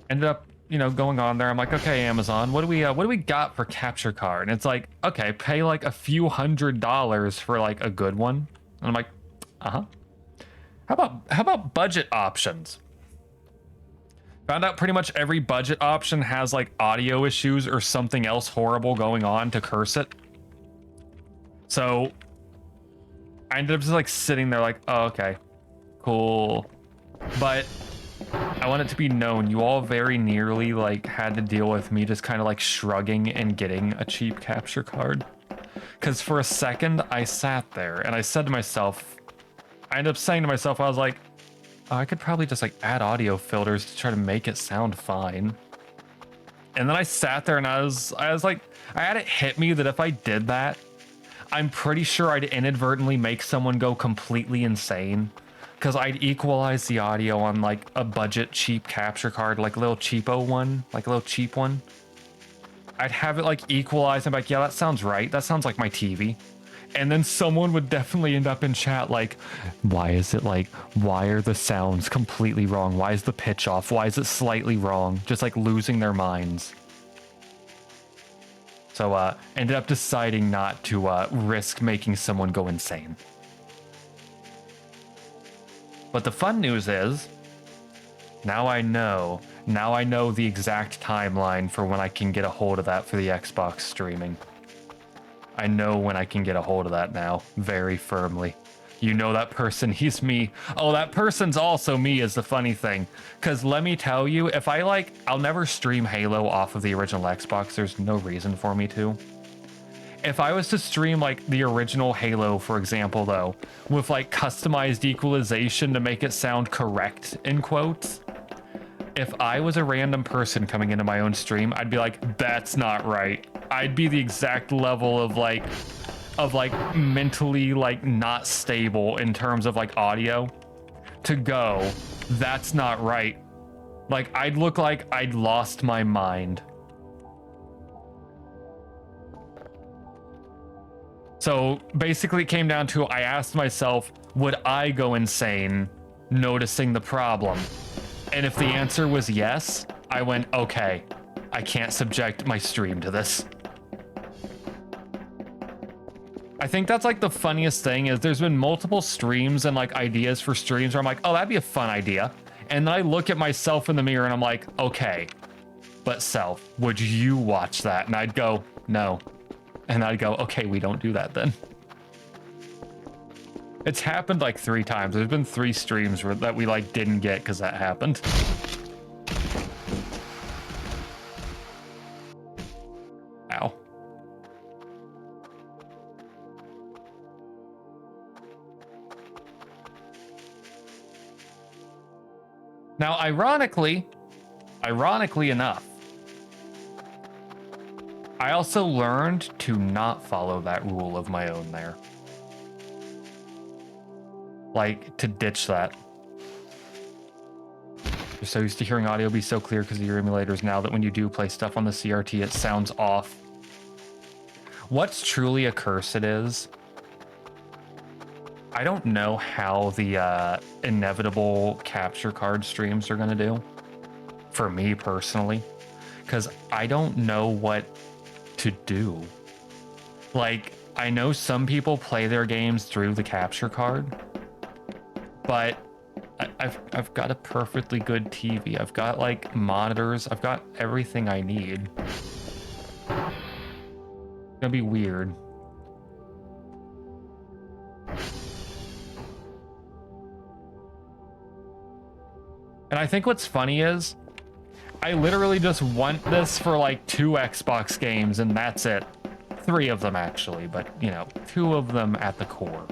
ended up, you know, going on there. I'm like, okay, Amazon, what do we got for capture card? And it's like, okay, pay like a few $100s for like a good one. And I'm like, uh-huh. How about budget options? Found out pretty much every budget option has like audio issues or something else horrible going on to curse it. So I ended up just like sitting there like, oh, okay, cool. But I want it to be known, you all very nearly like had to deal with me just kind of like shrugging and getting a cheap capture card. Because for a second I sat there and I said to myself, I ended up saying to myself, I was like, oh, I could probably just like add audio filters to try to make it sound fine. And then I sat there and I was like, I had it hit me that if I did that, I'm pretty sure I'd inadvertently make someone go completely insane. Because I'd equalize the audio on like a budget cheap capture card, like a little cheapo one, like a little cheap one. I'd have it like equalize and be like, yeah, that sounds right. That sounds like my TV. And then someone would definitely end up in chat like, why is it like, why are the sounds completely wrong? Why is the pitch off? Why is it slightly wrong? Just like losing their minds. So ended up deciding not to risk making someone go insane. But the fun news is, now I know the exact timeline for when I can get a hold of that for the Xbox streaming. I know when I can get a hold of that now, very firmly. You know that person, he's me. Oh, that person's also me is the funny thing. Because let me tell you, if I like, I'll never stream Halo off of the original Xbox. There's no reason for me to. If I was to stream like the original Halo, for example, though, with like customized equalization to make it sound correct, in quotes, if I was a random person coming into my own stream, I'd be like, that's not right. I'd be the exact level of like mentally like not stable in terms of like audio to go, that's not right. Like I'd look like I'd lost my mind. So basically it came down to, I asked myself, would I go insane noticing the problem? And if the answer was yes, I went, okay, I can't subject my stream to this. I think that's like the funniest thing is there's been multiple streams and like ideas for streams where I'm like, oh, that'd be a fun idea. And then I look at myself in the mirror and I'm like, okay, but self, would you watch that? And I'd go, no. And I'd go, okay, we don't do that then. It's happened like 3 times. There's been 3 streams that we like didn't get because that happened. Ow. Now, ironically enough, I also learned to not follow that rule of my own there. Like, to ditch that. You're so used to hearing audio be so clear because of your emulators now that when you do play stuff on the CRT, it sounds off. What's truly a curse it is, I don't know how the inevitable capture card streams are going to do. For me personally. Because I don't know what to do. Like, I know some people play their games through the capture card. But I've got a perfectly good TV. I've got like monitors. I've got everything I need. It's gonna be weird. And I think what's funny is I literally just want this for like 2 Xbox games and that's it. 3 of them actually, but you know, 2 of them at the core.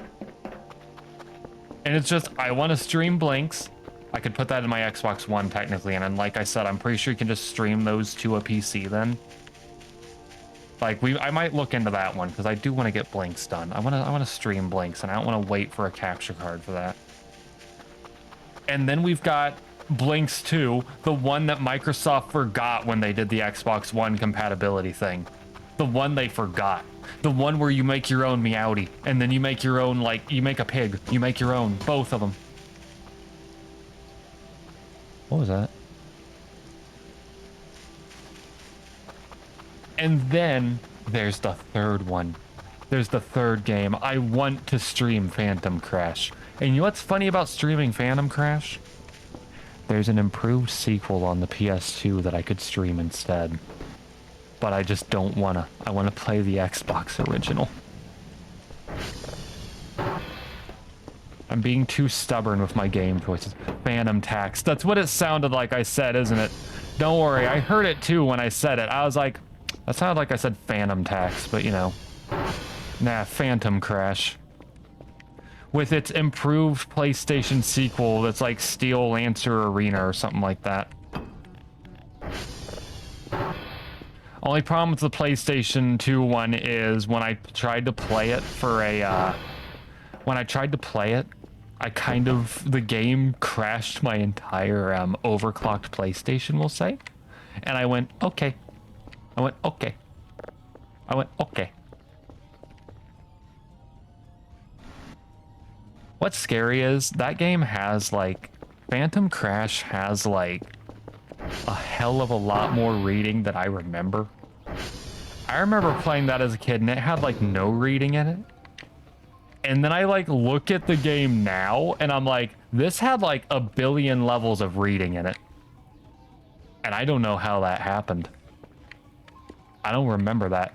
And it's just, I want to stream Blinks. I could put that in my Xbox One technically, and then like I said, I'm pretty sure you can just stream those to a PC then. Like I might look into that one because I do want to get Blinks done. I want to stream Blinks, and I don't want to wait for a capture card for that. And then we've got Blinks 2, the one that Microsoft forgot when they did the Xbox One compatibility thing. The one they forgot. The one where you make your own Meowdy, and then you make your own, like, you make a pig. You make your own. Both of them. What was that? And then there's the third one. There's the third game. I want to stream Phantom Crash. And you know what's funny about streaming Phantom Crash? There's an improved sequel on the PS2 that I could stream instead. But I just don't wanna. I wanna play the Xbox original. I'm being too stubborn with my game choices. Phantom Tax. That's what it sounded like I said, isn't it? Don't worry, I heard it too when I said it. I was like, that sounded like I said Phantom Tax, but you know. Nah, Phantom Crash. With its improved PlayStation sequel that's like Steel Lancer Arena or something like that. Only problem with the PlayStation 2 one is when I tried to play it for a, the game crashed my entire overclocked PlayStation, we'll say. And I went, okay. I went, okay. What's scary is that game has like, Phantom Crash has like, a hell of a lot more reading than I remember. I remember playing that as a kid and it had like no reading in it. And then I like look at the game now and I'm like, this had like 1 billion levels of reading in it. And I don't know how that happened. I don't remember that.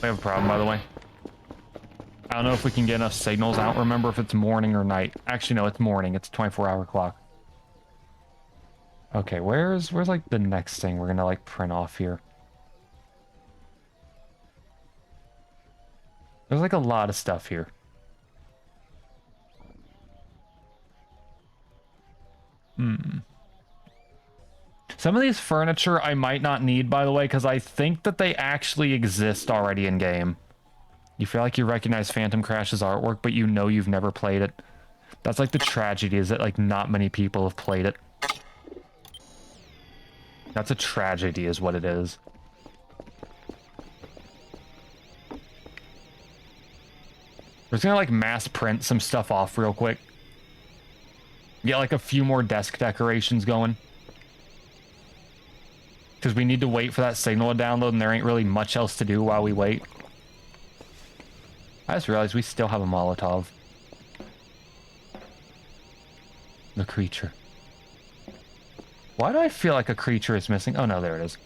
We have a problem, by the way. I don't know if we can get enough signals. I don't remember if it's morning or night. Actually, no, it's morning. It's a 24-hour clock. Okay, where's like the next thing we're gonna like print off here? There's like a lot of stuff here. Some of these furniture I might not need, by the way, because I think that they actually exist already in game. You feel like you recognize Phantom Crash's artwork, but you know you've never played it. That's like the tragedy, is that like not many people have played it. That's a tragedy is what it is. We're just gonna like mass print some stuff off real quick. Get like a few more desk decorations going. Because we need to wait for that signal to download and there ain't really much else to do while we wait. I just realized we still have a Molotov. The creature. Why do I feel like a creature is missing? Oh no, there it is.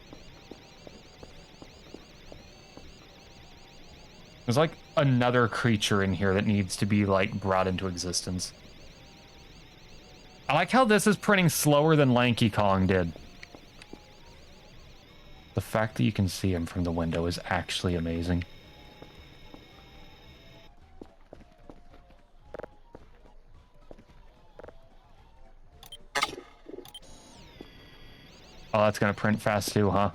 There's like another creature in here that needs to be like brought into existence. I like how this is printing slower than Lanky Kong did. The fact that you can see him from the window is actually amazing. Oh, that's gonna print fast too, huh?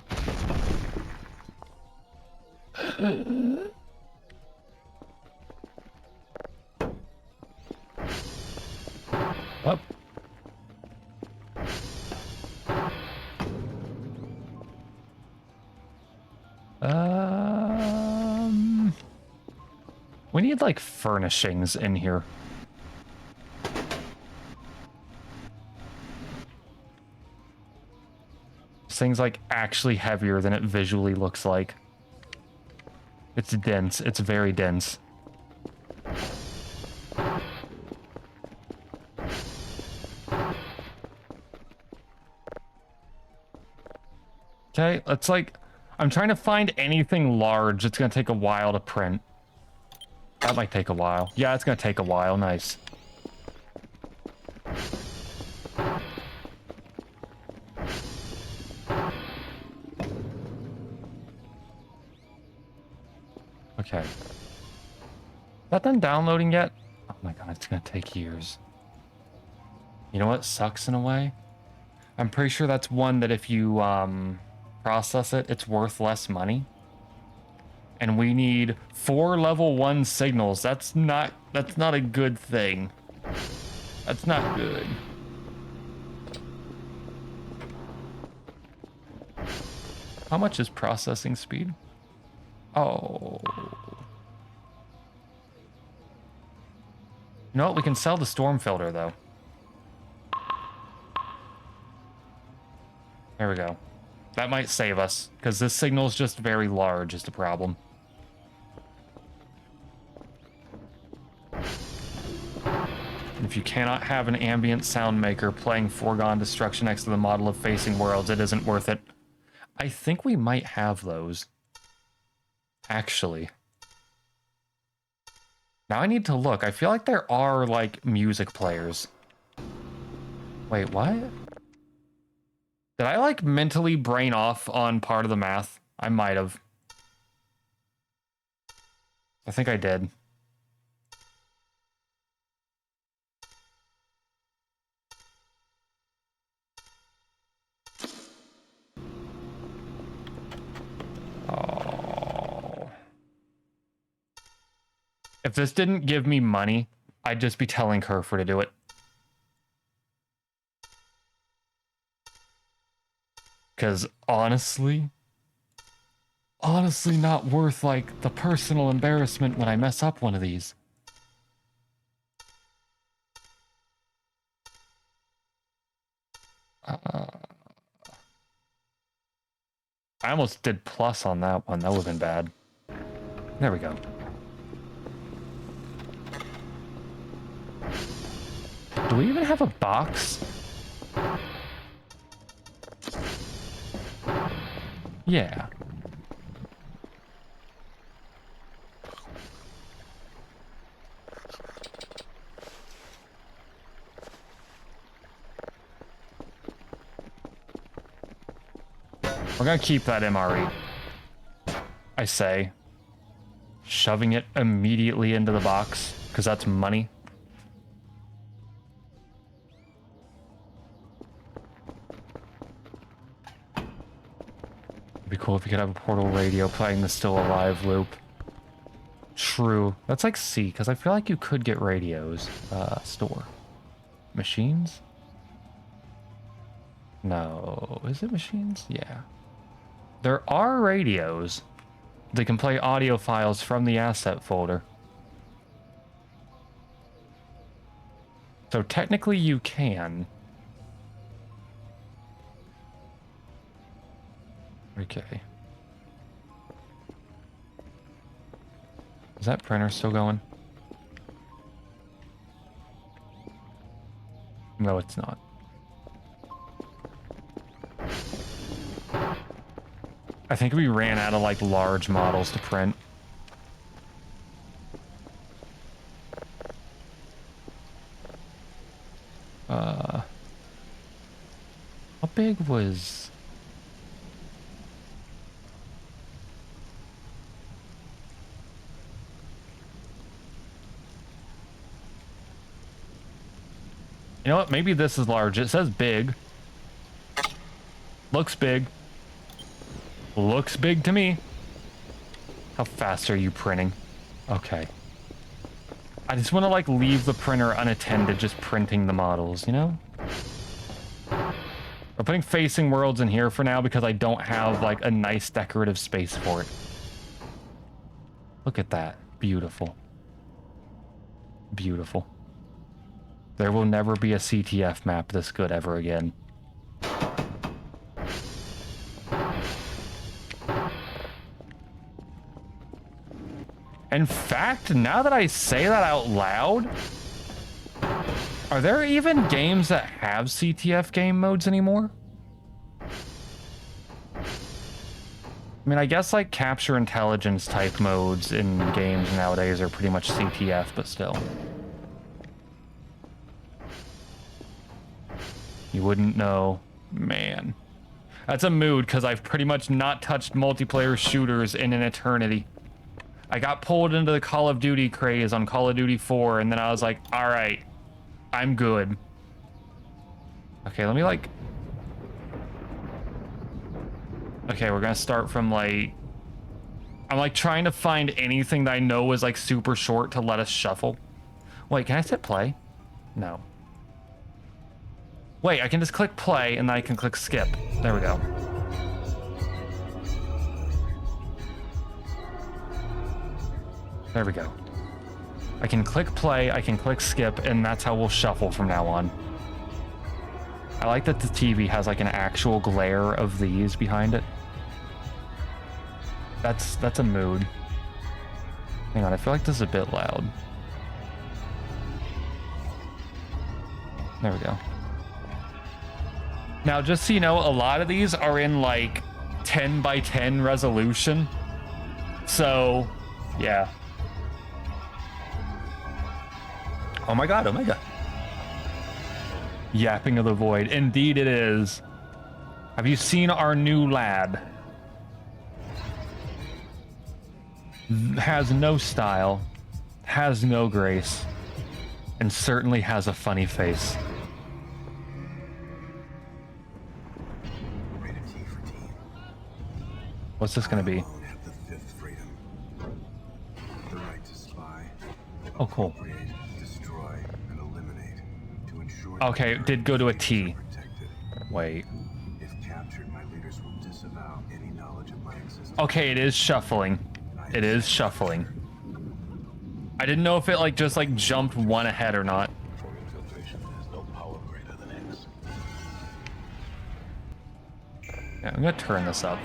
Up. We need like furnishings in here. This thing's like actually heavier than it visually looks like. It's dense. It's very dense. Okay, let's like... I'm trying to find anything large. It's gonna take a while to print. That might take a while. Yeah, it's gonna take a while. Nice. Okay. Is that done downloading yet? Oh my god, it's gonna take years. You know what sucks in a way? I'm pretty sure that's one that if you process it, it's worth less money. And we need 4 level 1 signals. That's not a good thing. That's not good. How much is processing speed? Oh. You know what? We can sell the storm filter though. There we go. That might save us, because this signal is just very large is the problem. If you cannot have an ambient sound maker playing Foregone Destruction next to the model of Facing Worlds, it isn't worth it. I think we might have those. Actually. Now I need to look. I feel like there are, like, music players. Wait, what? Did I, like, mentally brain off on part of the math? I might have. I think I did. Oh. If this didn't give me money, I'd just be telling Kerfur to do it. Because honestly not worth, like, the personal embarrassment when I mess up one of these. I almost did plus on that one. That would have been bad. There we go. Do we even have a box? Yeah. We're gonna keep that MRE. I say. Shoving it immediately into the box, because that's money. It'd be cool if you could have a portal radio playing the Still Alive loop. True. That's like C, because I feel like you could get radios. Store. Machines? No, is it machines? Yeah. There are radios. They can play audio files from the asset folder. So technically you can. Okay. Is that printer still going? No, it's not. I think we ran out of like large models to print. How big was... You know what? Maybe this is large. It says big. Looks big. Looks big to me. How fast are you printing? Okay. I just want to like leave the printer unattended, just printing the models, you know? We're putting facing worlds in here for now because I don't have like a nice decorative space for it. Look at that. Beautiful. Beautiful. There will never be a CTF map this good ever again. In fact, now that I say that out loud, are there even games that have CTF game modes anymore? I mean, I guess like capture intelligence type modes in games nowadays are pretty much CTF, but still. You wouldn't know. Man. That's a mood, because I've pretty much not touched multiplayer shooters in an eternity. I got pulled into the Call of Duty craze on Call of Duty 4, and then I was like, alright, I'm good. Okay, let me like... Okay, we're gonna start from like... I'm like trying to find anything that I know is like super short to let us shuffle. Wait, can I hit play? No. Wait, I can just click play and then I can click skip. There we go. There we go. I can click play, I can click skip, and that's how we'll shuffle from now on. I like that the TV has like an actual glare of these behind it. That's a mood. Hang on, I feel like this is a bit loud. There we go. Now, just so you know, a lot of these are in like 10 by 10 resolution. So, yeah. Oh my god, oh my god. Yapping of the Void. Indeed it is. Have you seen our new lad? Has no style, has no grace, and certainly has a funny face. What's this gonna be? Oh, cool. Okay, it did go to a T. Wait. Okay, it is shuffling. It is shuffling. I didn't know if it like just like jumped one ahead or not. Yeah, I'm gonna turn this up.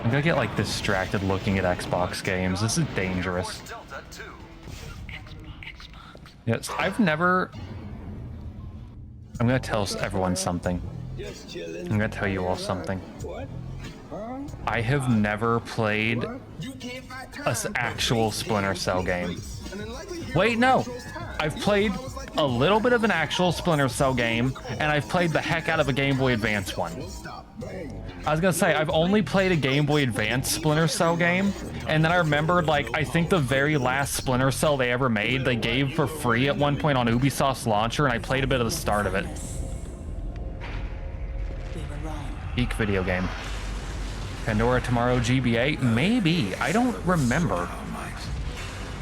I'm gonna get like distracted looking at Xbox games. This is dangerous. Yes, I've never... I'm gonna tell everyone something. I'm gonna tell you all something. I have never played an actual Splinter Cell game. Wait, no! I've played a little bit of an actual Splinter Cell game, and I've played the heck out of a Game Boy Advance one. I was gonna say, I've only played a Game Boy Advance Splinter Cell game, and then I remembered, like, I think the very last Splinter Cell they ever made, they gave for free at one point on Ubisoft's launcher, and I played a bit of the start of it. Peak video game. Pandora tomorrow GBA? Maybe. I don't remember.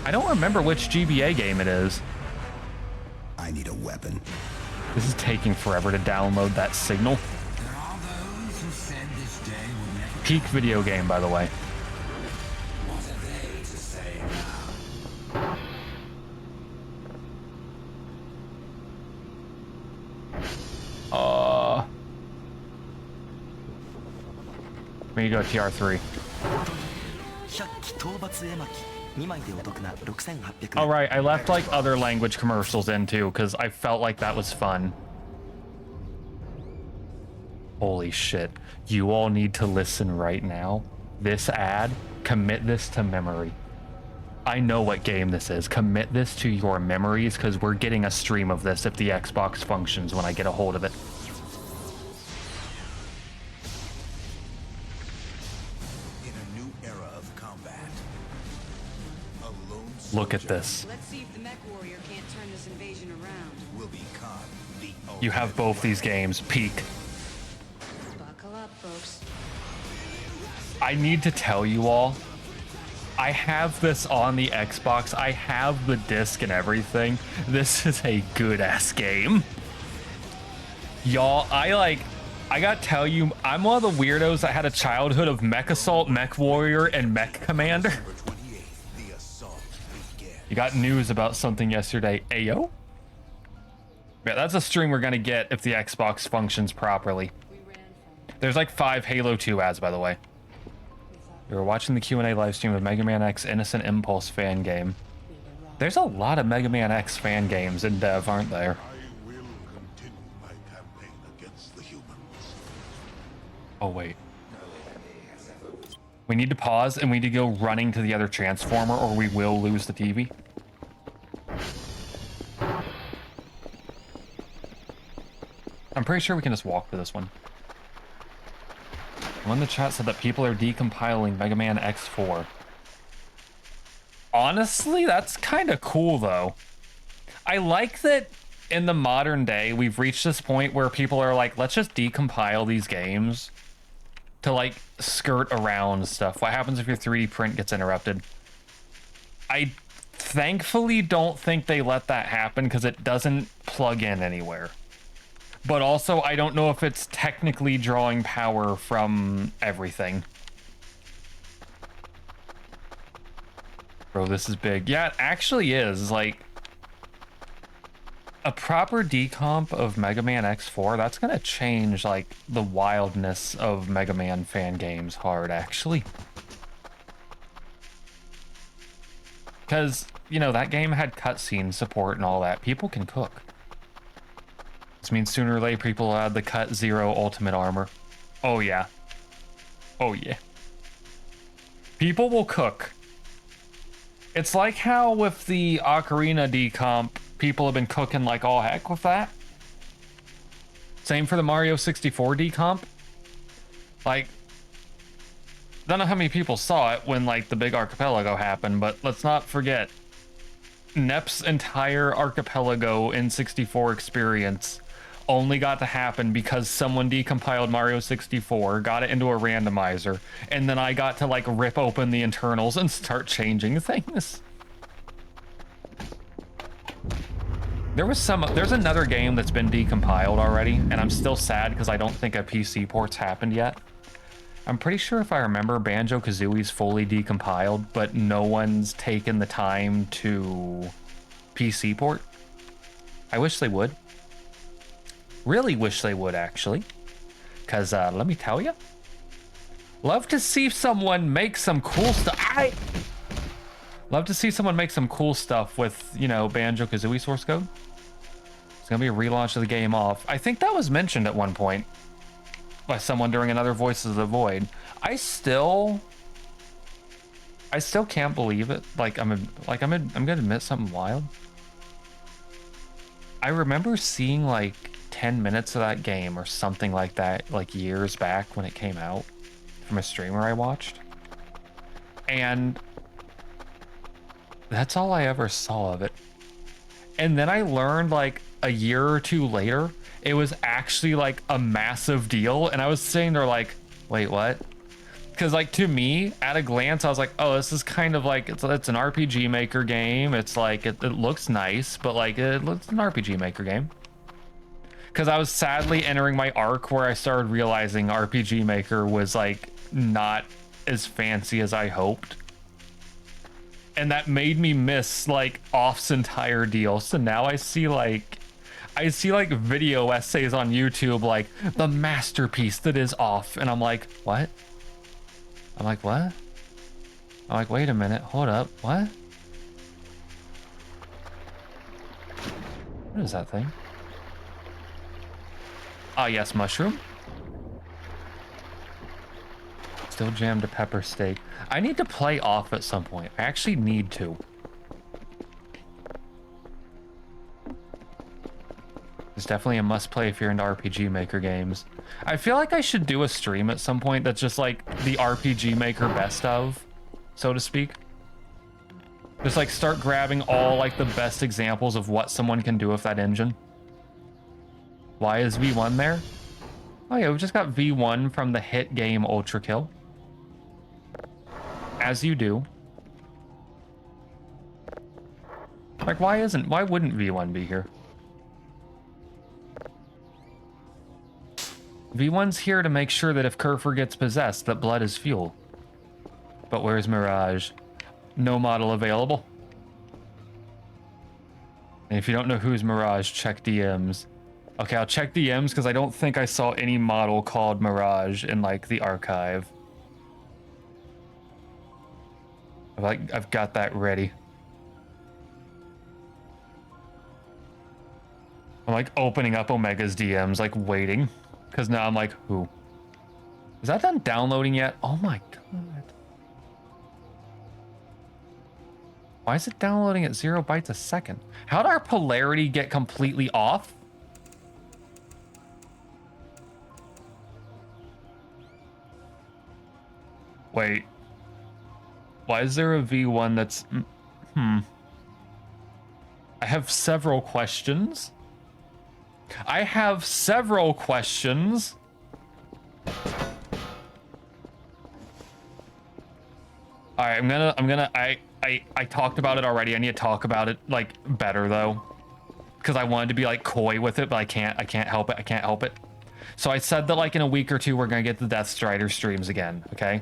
I don't remember which GBA game it is. I need a weapon. This is taking forever to download that signal. There are those who said this day would never. Peak video game, by the way. What are they to say now? We need to go TR3. All right, I left like other language commercials in too because I felt like that was fun. Holy shit. You all need to listen right now. This ad, commit this to memory. I know what game this is. Commit this to your memories because we're getting a stream of this if the Xbox functions when I get a hold of it. Look at this. Let's see if the mech warrior can't turn this invasion around. Will be caught. You have both these games. Peak. Buckle up, folks. I need to tell you all, I have this on the Xbox. I have the disc and everything. This is a good ass game. Y'all, I gotta tell you, I'm one of the weirdos that had a childhood of Mech Assault, Mech Warrior, and Mech Commander. You got news about something yesterday. Ayo? Yeah, that's a stream we're gonna get if the Xbox functions properly. There's like 5 Halo 2 ads, by the way. We were watching the Q&A live stream of Mega Man X Innocent Impulse fan game. There's a lot of Mega Man X fan games in dev, aren't there? I will continue my campaign against the humans. Oh, wait. We need to pause and we need to go running to the other transformer or we will lose the TV. I'm pretty sure we can just walk to this one. One in the chat said that people are decompiling Mega Man X4. Honestly, that's kind of cool though. I like that in the modern day, we've reached this point where people are like, let's just decompile these games to like skirt around stuff. What happens if your 3D print gets interrupted? I thankfully don't think they let that happen because it doesn't plug in anywhere. But also, I don't know if it's technically drawing power from everything. Bro, this is big. Yeah, it actually is. Like, a proper decomp of Mega Man X4, that's gonna change, like, the wildness of Mega Man fan games hard, actually. Because, you know, that game had cutscene support and all that. People can cook. This means sooner or later people will add the Cut Zero Ultimate Armor. Oh, yeah. Oh, yeah. People will cook. It's like how with the Ocarina decomp, people have been cooking like all heck with that. Same for the Mario 64 decomp. Like, don't know how many people saw it when like the big archipelago happened, but let's not forget Nep's entire archipelago in 64 experience only got to happen because someone decompiled Mario 64, got it into a randomizer, and then I got to like rip open the internals and start changing things. There's another game that's been decompiled already, and I'm still sad because I don't think a PC port's happened yet. I'm pretty sure if I remember, Banjo-Kazooie's fully decompiled, but no one's taken the time to PC port. I wish they would. Really wish they would, actually. Because, let me tell you. Love to see someone make some cool stuff. Love to see someone make some cool stuff with, you know, Banjo-Kazooie source code. It's going to be a relaunch of the game off. I think that was mentioned at one point by someone during another Voices of the Void. I still can't believe it. I'm gonna admit something wild. I remember seeing like 10 minutes of that game or something like that, like years back when it came out from a streamer I watched. And that's all I ever saw of it. And then I learned like a year or two later, it was actually like a massive deal. And I was sitting there like, wait, what? Because like to me, at a glance, I was like, oh, this is kind of like it's an RPG Maker game. It's like it looks nice, but like it looks an RPG Maker game. Because I was sadly entering my arc where I started realizing RPG Maker was like not as fancy as I hoped. And that made me miss like Off's entire deal. So now I see like video essays on YouTube like the masterpiece that is Off. And I'm like, what? I'm like, what? I'm like, wait a minute, hold up, what? What is that thing? Ah, yes, mushroom. Still jammed to pepper steak. I need to play Off at some point. I actually need to. It's definitely a must play if you're into RPG Maker games. I feel like I should do a stream at some point that's just like the RPG Maker best of, so to speak. Just like start grabbing all like the best examples of what someone can do with that engine. Why is V1 there? Oh yeah, we just got V1 from the hit game Ultra Kill. As you do. Like why wouldn't V1 be here? V1's here to make sure that if Kerfur gets possessed, that blood is fuel. But where's Mirage? No model available. And if you don't know who's Mirage, check DMs. Okay, I'll check DMs because I don't think I saw any model called Mirage in like the archive. I've got that ready. I'm like opening up Omega's DMs, like waiting. Because now I'm like, who? Is that done downloading yet? Oh my god. Why is it downloading at 0 bytes a second? How did our polarity get completely off? Wait. Why is there a V1 that's... I have several questions. I have several questions. All right, I talked about it already. I need to talk about it like better though, because I wanted to be like coy with it, but I can't help it. I can't help it. So I said that like in a week or two we're gonna get the Death Strider streams again, okay?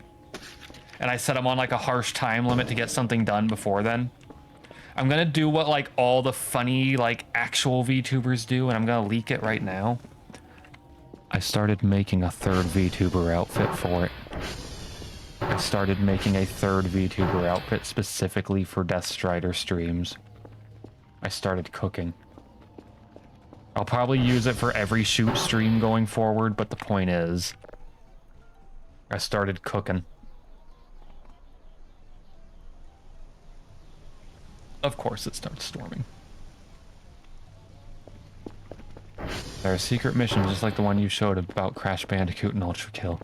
And I said I'm on like a harsh time limit to get something done before then. I'm gonna do what like all the funny like actual VTubers do, and I'm gonna leak it right now. I started making a third VTuber outfit for it. I started making a third VTuber outfit specifically for Death Strider streams. I started cooking. I'll probably use it for every shoot stream going forward, but the point is, I started cooking. Of course it starts storming. There are secret missions just like the one you showed about Crash Bandicoot and Ultra Kill.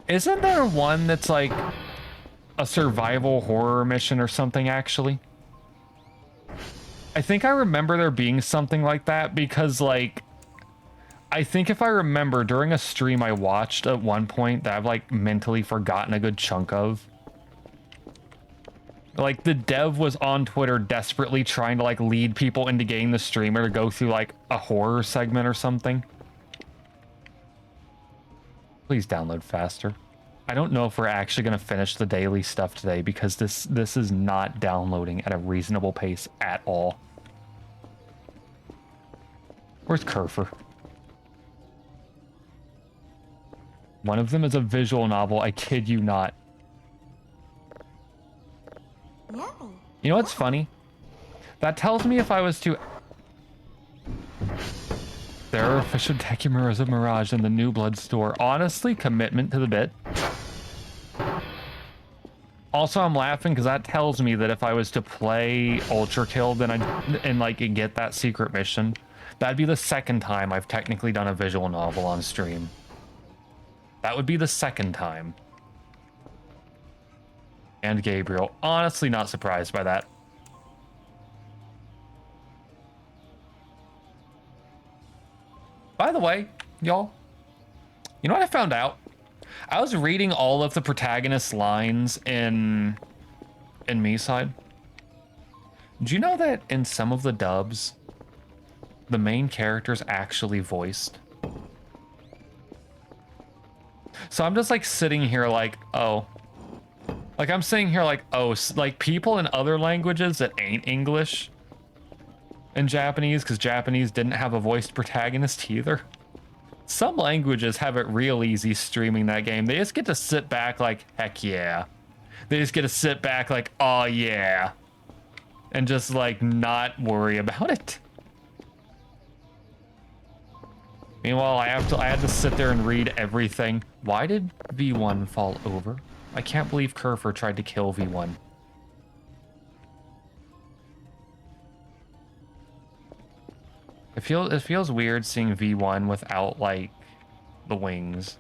Isn't there one that's like a survival horror mission or something actually? I think I remember there being something like that because like I think if I remember during a stream I watched at one point that I've like mentally forgotten a good chunk of. Like the dev was on Twitter desperately trying to like lead people into getting the streamer to go through like a horror segment or something. Please download faster. I don't know if we're actually going to finish the daily stuff today because this is not downloading at a reasonable pace at all. Where's Kerfur? One of them is a visual novel, I kid you not. You know what's funny? That tells me if I was to... There are official Decumaras of Mirage in the New Blood store. Honestly, commitment to the bit. Also, I'm laughing because that tells me that if I was to play Ultra Kill and like get that secret mission, that'd be the second time I've technically done a visual novel on stream. That would be the second time. And Gabriel. Honestly, not surprised by that. By the way, y'all, you know what I found out? I was reading all of the protagonist's lines in Me Side. Do you know that in some of the dubs, the main character's actually voiced? So I'm just like sitting here like, oh. Like I'm sitting here like, oh, like people in other languages that ain't English and Japanese, because Japanese didn't have a voiced protagonist either. Some languages have it real easy streaming that game. They just get to sit back like, heck yeah. They just get to sit back like, oh yeah. And just like not worry about it. Meanwhile, I had to sit there and read everything. Why did V1 fall over? I can't believe Kerfur tried to kill V1. It feels weird seeing V1 without like the wings.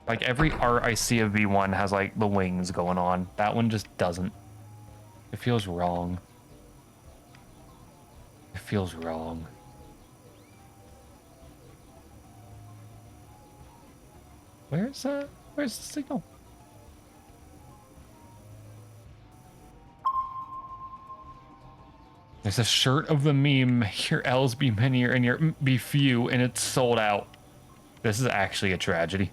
Like every art I see of V1 has like the wings going on. That one just doesn't. It feels wrong. It feels wrong. Where's the signal? There's a shirt of the meme, your L's be many and your be few, and it's sold out. This is actually a tragedy.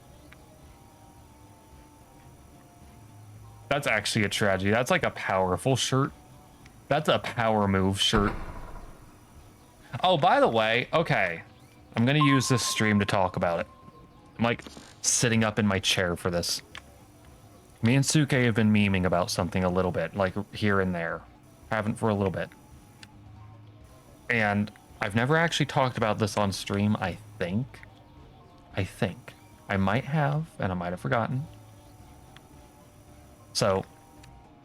That's actually a tragedy. That's like a powerful shirt. That's a power move shirt. Oh, by the way, okay. I'm gonna use this stream to talk about it. I'm like sitting up in my chair for this. Me and Suke have been memeing about something a little bit, like here and there. Haven't for a little bit. And I've never actually talked about this on stream, I think. I might have, and I might have forgotten. So,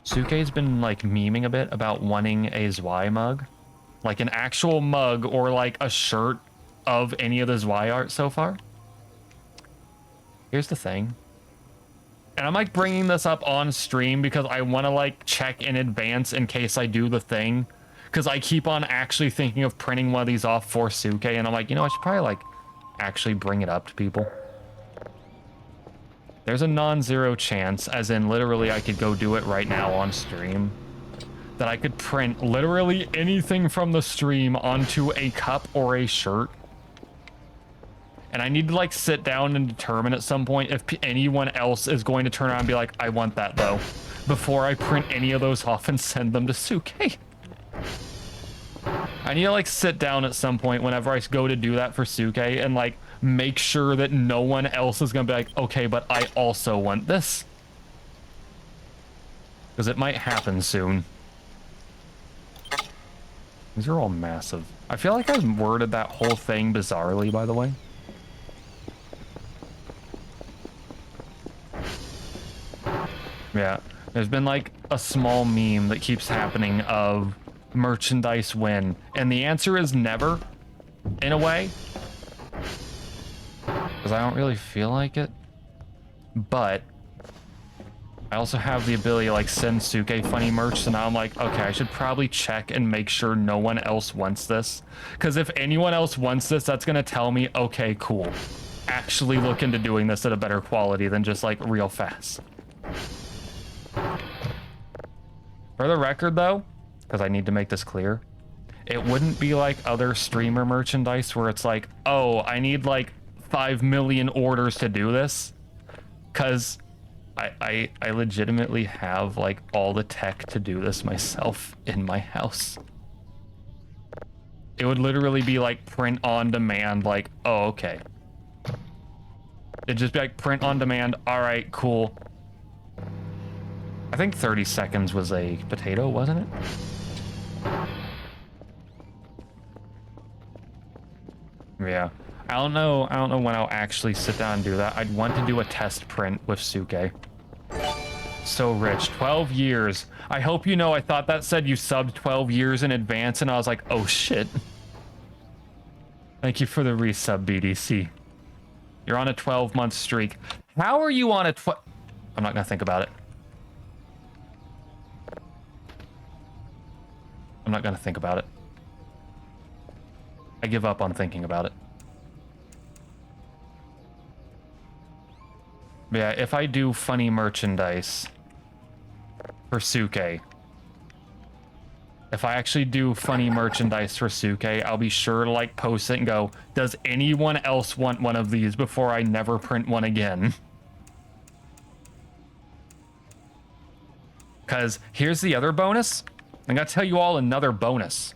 Suke's been like memeing a bit about wanting a Zwei mug. Like an actual mug or like a shirt of any of the Zwei art so far. Here's the thing. And I'm like bringing this up on stream because I want to like check in advance in case I do the thing. Because I keep on actually thinking of printing one of these off for Suke, and I'm like, you know, I should probably like actually bring it up to people. There's a non-zero chance, as in literally I could go do it right now on stream, that I could print literally anything from the stream onto a cup or a shirt. And I need to like sit down and determine at some point if anyone else is going to turn around and be like, I want that though, before I print any of those off and send them to Suke. I need to like sit down at some point whenever I go to do that for Suke and like make sure that no one else is gonna be like, okay, but I also want this. Because it might happen soon. These are all massive. I feel like I worded that whole thing bizarrely, by the way. Yeah, there's been like a small meme that keeps happening of merchandise win, and the answer is never, in a way, because I don't really feel like it, but I also have the ability to like send Suke funny merch, so now I'm like, okay, I should probably check and make sure no one else wants this, because if anyone else wants this, that's gonna tell me, okay, cool, actually look into doing this at a better quality than just like real fast. For the record though, because I need to make this clear, it wouldn't be like other streamer merchandise where it's like, oh, I need like 5 million orders to do this, because I legitimately have like all the tech to do this myself in my house. It would literally be like print on demand, like, oh, okay. It'd just be like print on demand, all right, cool. I think 30 seconds was a potato, wasn't it? Yeah. I don't know when I'll actually sit down and do that. I'd want to do a test print with Suke. So rich. 12 years. I hope you know I thought that said you subbed 12 years in advance, and I was like, oh shit. Thank you for the resub, BDC. You're on a 12-month streak. How are you on a I'm not gonna think about it. I'm not gonna think about it. I give up on thinking about it. Yeah, if I do funny merchandise for Suke, if I actually do funny merchandise for Suke, I'll be sure to like post it and go, does anyone else want one of these before I never print one again? Because here's the other bonus. I'm going to tell you all another bonus.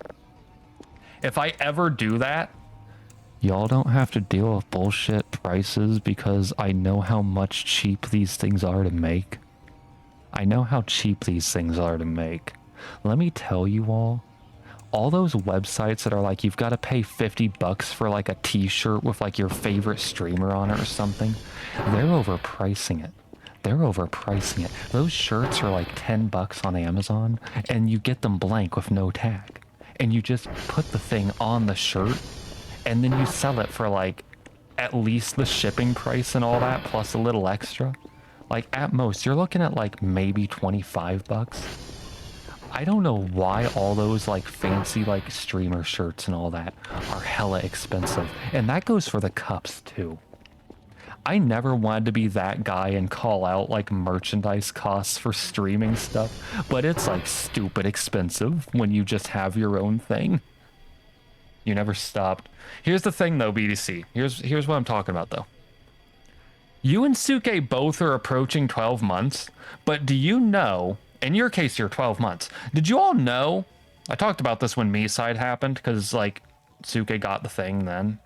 If I ever do that, y'all don't have to deal with bullshit prices because I know how much cheap these things are to make. I know how cheap these things are to make. Let me tell you all those websites that are like, you've got to pay $50 for like a t-shirt with like your favorite streamer on it or something, they're overpricing it. They're overpricing it. Those shirts are like $10 on Amazon and you get them blank with no tag. And you just put the thing on the shirt and then you sell it for like at least the shipping price and all that plus a little extra. Like at most you're looking at like maybe $25. I don't know why all those like fancy like streamer shirts and all that are hella expensive. And that goes for the cups too. I never wanted to be that guy and call out like merchandise costs for streaming stuff, but it's like stupid expensive when you just have your own thing. You never stopped. Here's the thing though, BDC. Here's what I'm talking about though. You and Suke both are approaching 12 months, but do you know, in your case you're 12 months, did you all know, I talked about this when Me-Side happened, because like Suke got the thing then.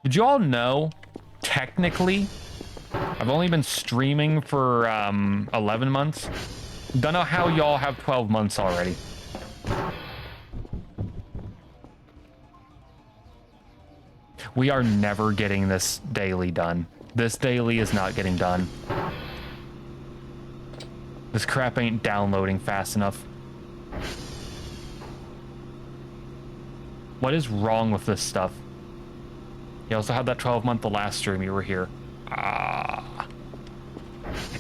Did you all know, technically, I've only been streaming for 11 months. Don't know how y'all have 12 months already. We are never getting this daily done. This daily is not getting done. This crap ain't downloading fast enough. What is wrong with this stuff? You also had that 12-month the last stream you were here.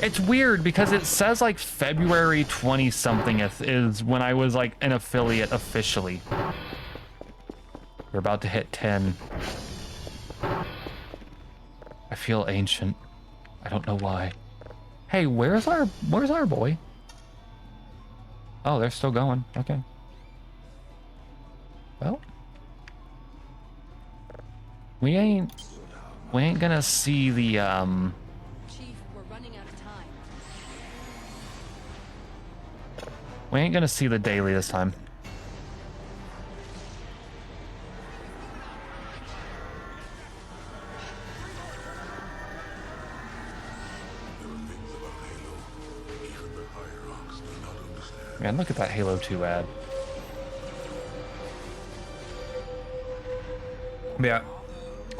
It's weird because it says like February 20-something is when I was like an affiliate officially. We're about to hit 10. I feel ancient. I don't know why. Hey, where's our boy? Oh, they're still going. Okay. Well, we ain't gonna see the Chief, we're running out of time. we ain't gonna see the daily this time. Man, look at that Halo 2 ad. Yeah.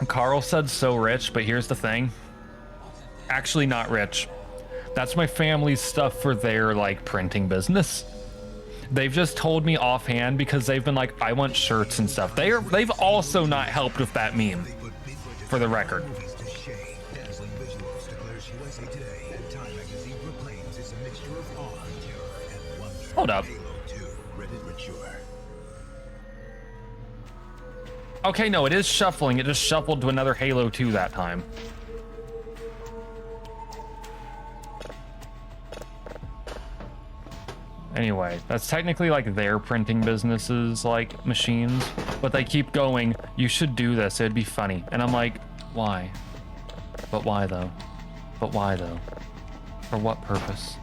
Carl said so rich, but here's the thing. Actually not rich. That's my family's stuff for their, like, printing business. They've just told me offhand because they've been like, I want shirts and stuff. They've also not helped with that meme, for the record. Hold up. Okay, no, it is shuffling. It just shuffled to another Halo 2 that time. Anyway, that's technically like their printing businesses, like machines, but they keep going, you should do this, it'd be funny. And I'm like, why? But why though? But why though? For what purpose?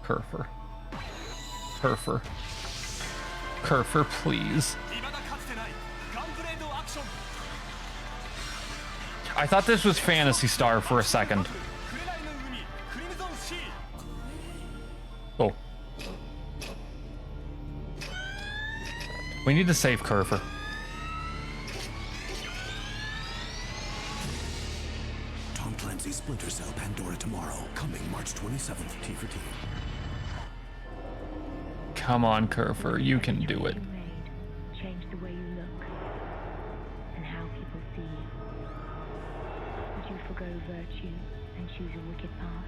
Kerfur. Kerfur. Kerfur, please. I thought this was Phantasy Star for a second. Oh. We need to save Kerfur. Tom Clancy's Splinter Cell Pandora tomorrow, coming March 27th, T for T. Come on, Kerfur, you can do it. Change the way you look and how people see you. Would you forgo virtue and choose a wicked path?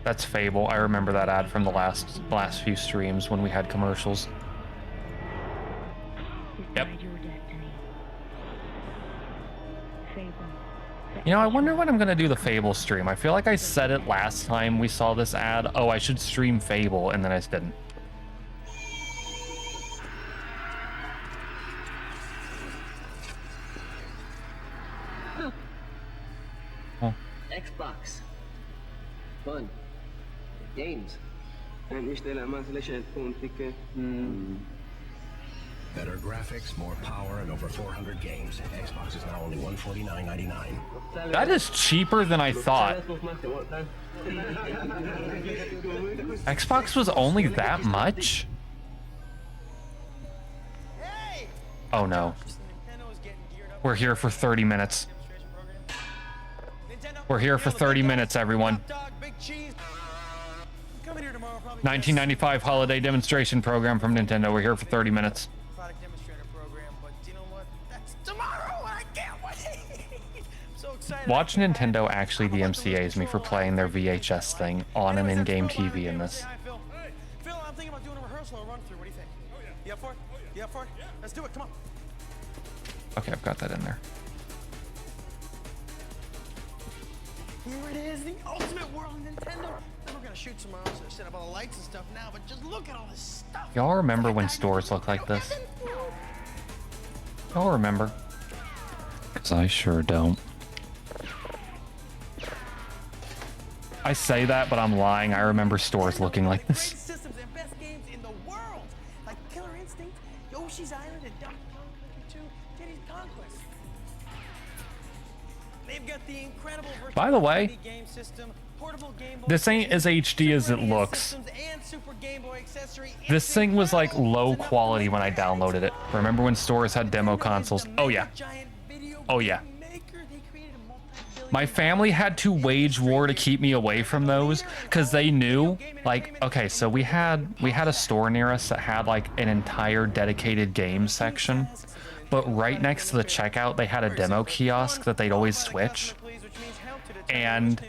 That's Fable. I remember that ad from the last few streams when we had commercials. Yep. Fable. For You know, I every wonder child. when I'm gonna do the Fable stream. I feel like I said it last time we saw this ad. Oh, I should stream Fable, and then I just didn't. Oh. Xbox. Fun. Games. Better graphics, more power, and over 400 games. Xbox is now only $149.99. That is cheaper than I thought. Xbox was only that much? Oh no. We're here for 30 minutes. We're here for 30 minutes, everyone. 1995 holiday demonstration program from Nintendo. We're here for 30 minutes. Product demonstrator program, but you know what? That's tomorrow. I can't wait. I'm so excited. Watch Nintendo actually DMCA's me for playing their VHS thing on an in-game TV in this. Phil, I'm thinking about doing a rehearsal or run through. What do you think? Oh yeah. You up for it? You up for it? Let's do it. Come on. Okay, I've got that in there. Here it is, the ultimate world of Nintendo. Then we're gonna shoot tomorrow, so set up all the lights and stuff now. But just look at all this stuff. Y'all remember when stores looked like this? Y'all remember? 'Cause I sure don't. I say that, but I'm lying. I remember stores looking like this. Greatest systems and best games in the world, like Killer Instinct, Yoshi's Island, and Donkey Kong Country 2, Diddy's Conquest. They've got the incredible virtual By the way, 3D game system, portable Game Boy this ain't as HD as it Super NES looks. systems, and Super Game Boy accessory. This It's thing was like incredible. low It's enough quality to when I make your head downloaded it. explode. Remember when stores had demo Nintendo is consoles? the Oh mega yeah. giant video Oh yeah. game maker. They created a multi-billion My family had to wage war to keep me away from those because they knew, like, okay, so we had a store near us that had like an entire dedicated game section, but right next to the checkout they had a demo kiosk that they'd always switch. And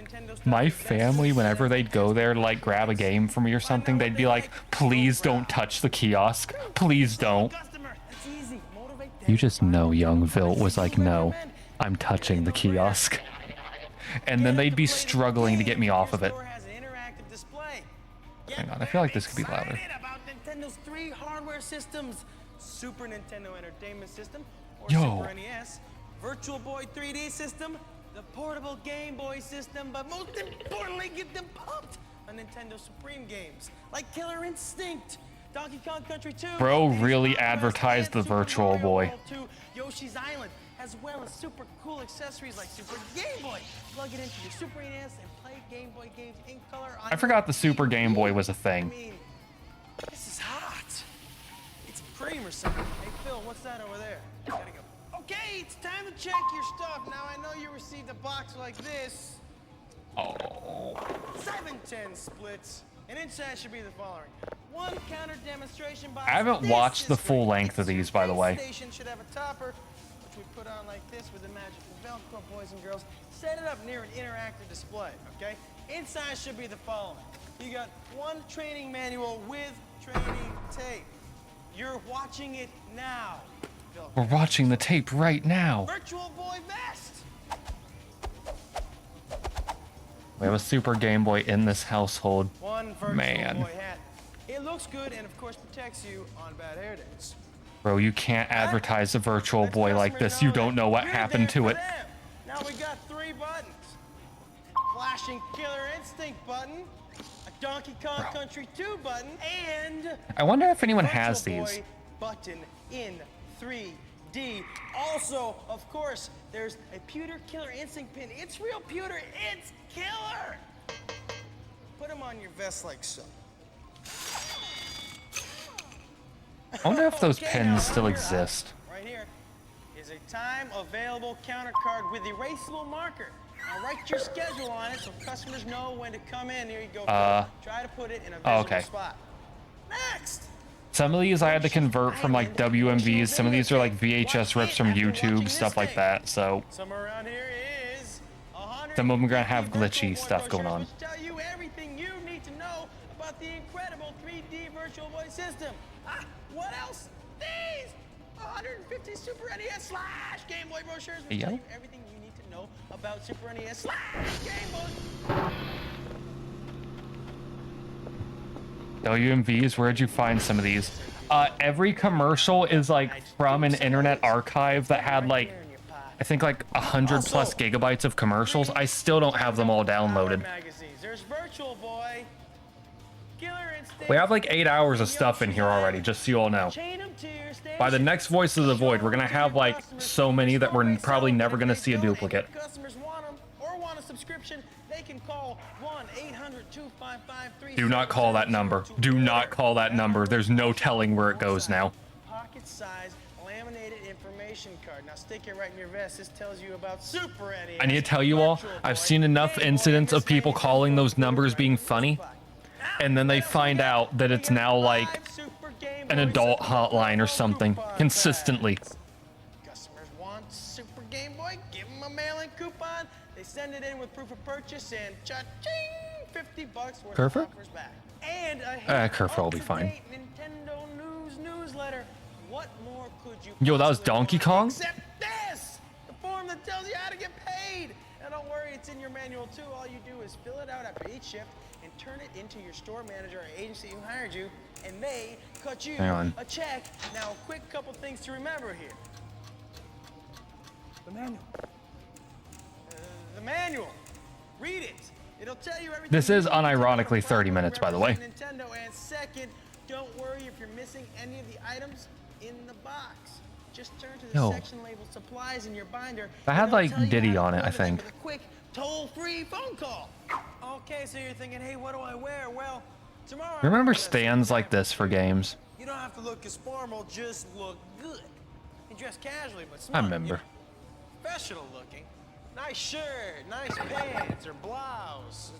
my family, whenever they'd go there to like grab a game from me or something, they'd be like, please don't touch the kiosk, please don't. You just know young Vilt was like, no, I'm touching the kiosk. And then they'd be struggling to get me off of it. Hang on, I feel like this could be louder. Excited about Nintendo's 3 hardware systems: Super Nintendo Entertainment System, or Yo. Super NES, Virtual Boy 3D System, the portable Game Boy system, but most importantly, get them pumped on Nintendo Supreme games like Killer Instinct, Donkey Kong Country 2, Bro Diddy's really Conquest, advertised and the Super Virtual Mario Boy. World 2, Yoshi's Island, as well as super cool accessories like Super Game Boy. Plug it into your Super NES and play Game Boy games in color on I forgot the Super Game Boy was a thing. I mean, this is hot. It's cream or something. Hey, Phil, what's that over there? Gotta go. Okay, it's time to check your stuff. Now, I know you received a box like this. Oh. 710 splits. And inside should be the following. One counter demonstration box. I haven't This watched is the for full you. length of these, by the way. Station should have a topper, which we put on like this with the magical Velcro, boys and girls. Set it up near an interactive display, okay? Inside should be the following. You got one training manual with training tape. You're watching it now. We're watching the tape right now. Virtual Boy Vest. We have a Super Game Boy in this household. One Virtual Man. Boy hat. It looks good and of course protects you on bad hair days. Bro, you can't advertise a Virtual Let Boy like customers this. You don't know what you're happened there to for it. them. Now we got 3 buttons. Flashing Killer Instinct button, a Donkey Kong Country 2 button, and I wonder if anyone Virtual has these. Boy button in 3D. Also, of course, there's a pewter Killer Instinct pin. It's real pewter. It's killer. Put them on your vest like so. I wonder if those Okay, now pins still here, exist. Right here is a time available counter card with erasable marker. Now write your schedule on it so customers know when to come in. Here you go. Try to put it in a visible okay. spot. Next. Some of these I had to convert from like WMVs. Some of these are like VHS rips from YouTube, stuff like that. So Somewhere around here is some of them are gonna have 150 glitchy Virtual Boy stuff going brochures, on. which tell you everything you need to know about the incredible 3D Virtual Boy system. Ah, what else? These 150 Super NES / Game Boy brochures will Yeah. tell you everything you need know about Super NES Game Boy. WMVs, where'd you find some of these? Every commercial is like from an internet archive that had like, I think like 100 plus gigabytes of commercials. I still don't have them all downloaded. There's Virtual Boy, Killer Instinct. We have like 8 hours of stuff in here already, just so you all know. Chain 'em to your station. By the next Voice of the Void, we're gonna have like so many that we're probably never gonna see a duplicate. Customers want them or want a subscription, they can call 1-800-255-3702. Do not call that number. Do not call that number. There's no telling where it goes now. Pocket size laminated information card. Now stick it right in your vest. This tells you about Super NES. I need to tell you all, I've seen enough incidents of people calling those numbers being funny, and then they find out that it's now like an adult hotline or something, consistently. Customers want Super Game Boy, give them a mail-in coupon. They send it in with proof of purchase and cha-ching, $50 worth Kerfur? of offers back. And a Kerfur will be fine. Nintendo News newsletter. What more could you Yo, that was possibly Donkey want Kong? except this? The form that tells you how to get paid. And don't worry, it's in your manual too. All you do is fill it out after each shift and turn it into your store manager or agency who hired you, and they cut you a check. Now, a quick couple things to remember here. The manual. The manual. Read it. It'll tell you everything. This is you need to know unironically to 30 minutes, by the way. Nintendo. And second, don't worry if you're missing any of the items in the box. Just turn to the Yo. section labeled supplies in your binder. That had and they'll like tell you Diddy how to on it, I order them think. with a quick toll-free phone call. Okay, so you're thinking, hey, what do I wear? Well, tomorrow. Remember stands like this for games? You don't have to look as formal, just look good. You dress casually, but I smart. remember. Professional looking. Nice shirt, nice pants, or blouse.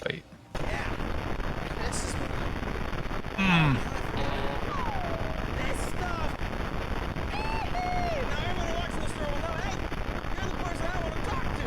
Wait. Yeah. This is this stuff. Now everyone watching the store will know, hey, you're the person I want to talk to.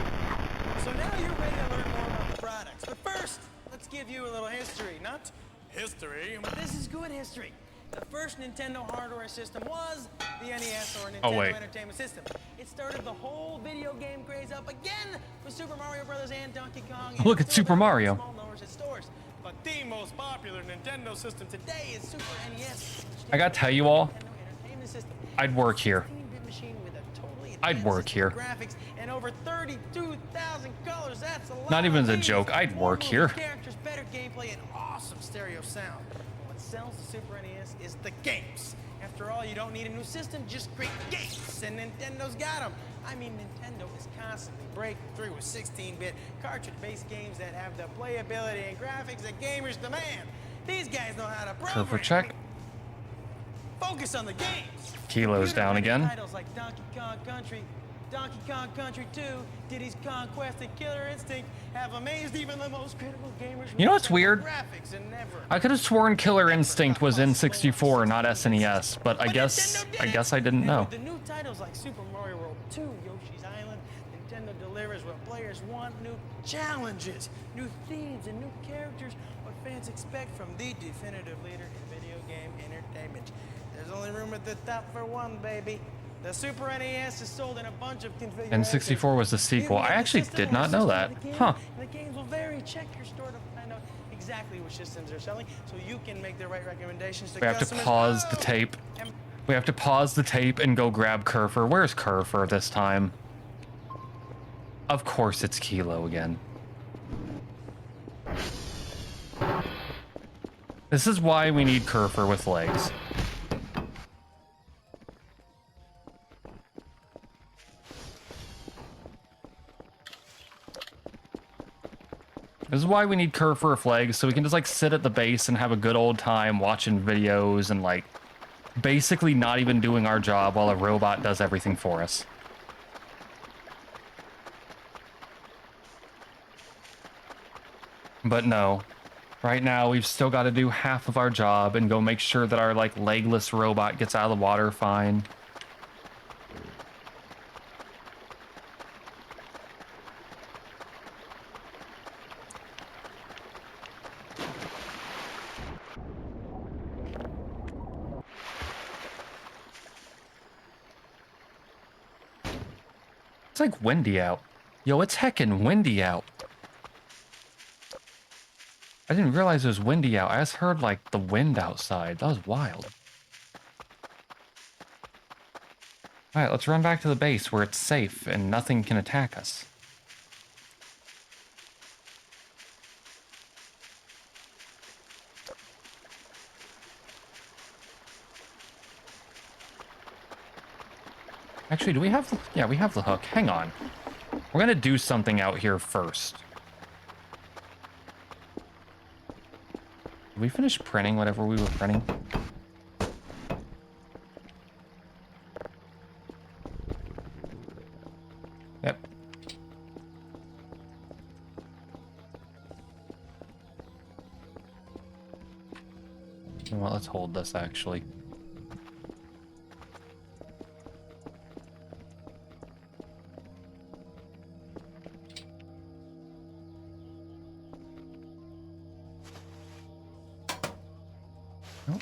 So now you're ready to learn more about the products. But first, let's give you a little history. Not history, but this is good history. The first Nintendo hardware system was the NES, or Nintendo Entertainment System. It started the whole video game craze up again with Super Mario Brothers and Donkey Kong. Look at Super Mario. Small numbers at stores. But the most popular Nintendo system today is Super NES. I gotta tell you all, Nintendo Entertainment System. I'd work here. 16-bit machine with a totally I'd advanced work system here. of graphics and over 32,000 colors. That's a lot. Not even as a of joke, I'd more work moving here. Characters, better gameplay, and awesome stereo sound. What sells the Super NES is the games. After all, you don't need a new system, just great games, and Nintendo's got them. I mean, Nintendo is constantly breaking through with 16-bit cartridge-based games that have the playability and graphics that gamers demand. These guys know how to program. Kerfur check. Focus on the games. Kilo's down again. Titles like Donkey Kong Country, Donkey Kong Country 2, Diddy's Conquest, and Killer Instinct have amazed even the most critical gamers. You know what's weird? Graphics and never. I could have sworn Killer Instinct was N64, not SNES, but I guess I didn't know. With the new titles like Super Mario World 2, Yoshi's Island, Nintendo delivers what players want: new challenges, new themes, and new characters. What fans expect from the definitive leader in video game entertainment. There's only room at the top for one, baby. The Super NES is sold in a bunch of configurations. N64 was the sequel. I actually did not know that. Huh. The games will vary. Check your store to find out exactly which systems are selling, so you can make the right recommendations to We have to customers. pause the tape. We have to pause the tape and go grab Kerfur. Where's Kerfur this time? Of course it's Kilo again. This is why we need Kerfur with legs. This is why we need Kerfur with legs, so we can just like sit at the base and have a good old time watching videos and like basically not even doing our job while a robot does everything for us. But no, right now we've still got to do half of our job and go make sure that our like legless robot gets out of the water fine. It's like windy out. Yo, it's heckin' windy out. I didn't realize it was windy out. I just heard, like, the wind outside. That was wild. Alright, let's run back to the base where it's safe and nothing can attack us. Actually, do we have the... Yeah, we have the hook. Hang on. We're gonna do something out here first. Did we finish printing whatever we were printing? Yep. Well, let's hold this, actually. Nope.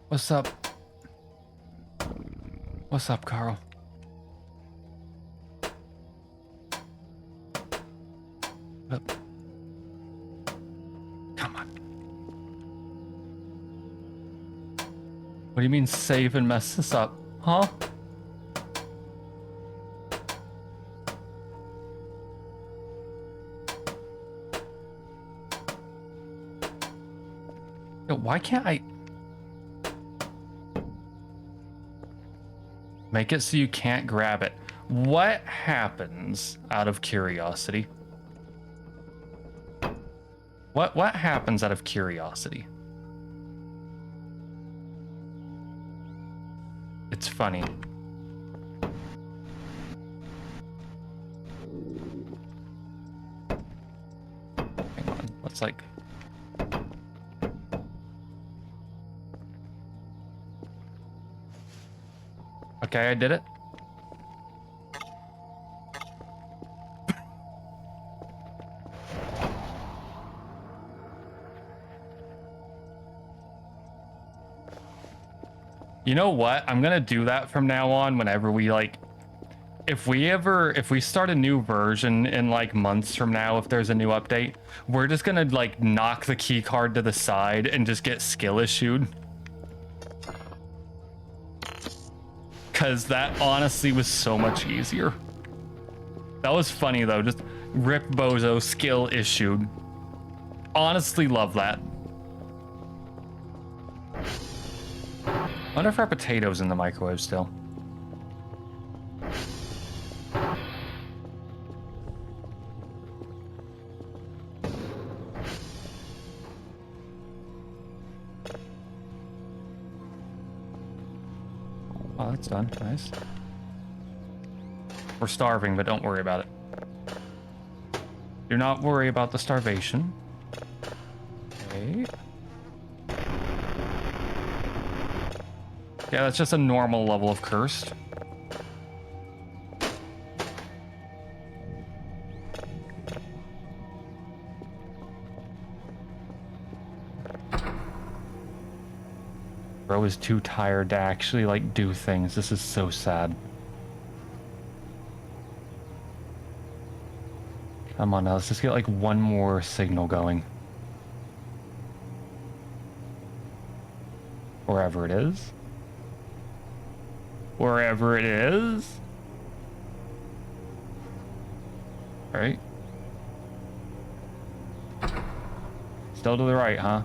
What's up? What's up, Carl? Up. Come on. What do you mean save and mess this up? Huh? Yo, why can't I... Make it so you can't grab it. What happens out of curiosity? What happens out of curiosity? It's funny. Hang on, let's like... Okay, I did it. You know what? I'm gonna do that from now on whenever we like... If we start a new version in like months from now, if there's a new update, we're just gonna like knock the key card to the side and just get skill issued. Because that honestly was so much easier. That was funny though, just rip bozo skill issued. Honestly love that. Wonder if our potatoes in the microwave still. Oh, that's done. Nice. We're starving, but don't worry about it. Do not worry about the starvation. Okay. Yeah, that's just a normal level of cursed. Bro is too tired to actually like do things. This is so sad. Come on now, let's just get like one more signal going. Wherever it is. Wherever it is. Right. Still to the right, huh?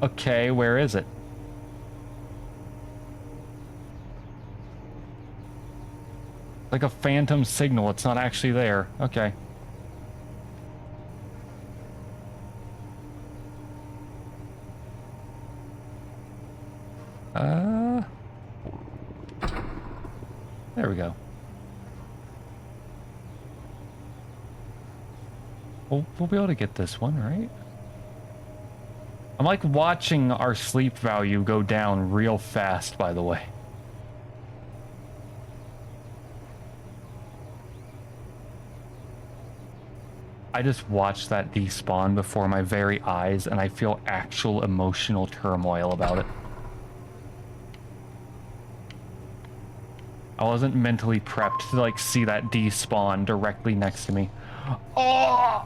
Okay, where is it? Like a phantom signal, it's not actually there. Okay. There we go. We'll be able to get this one, right? I'm like watching our sleep value go down real fast, by the way. I just watched that despawn before my very eyes, and I feel actual emotional turmoil about it. I wasn't mentally prepped to, like, see that despawn directly next to me. Oh!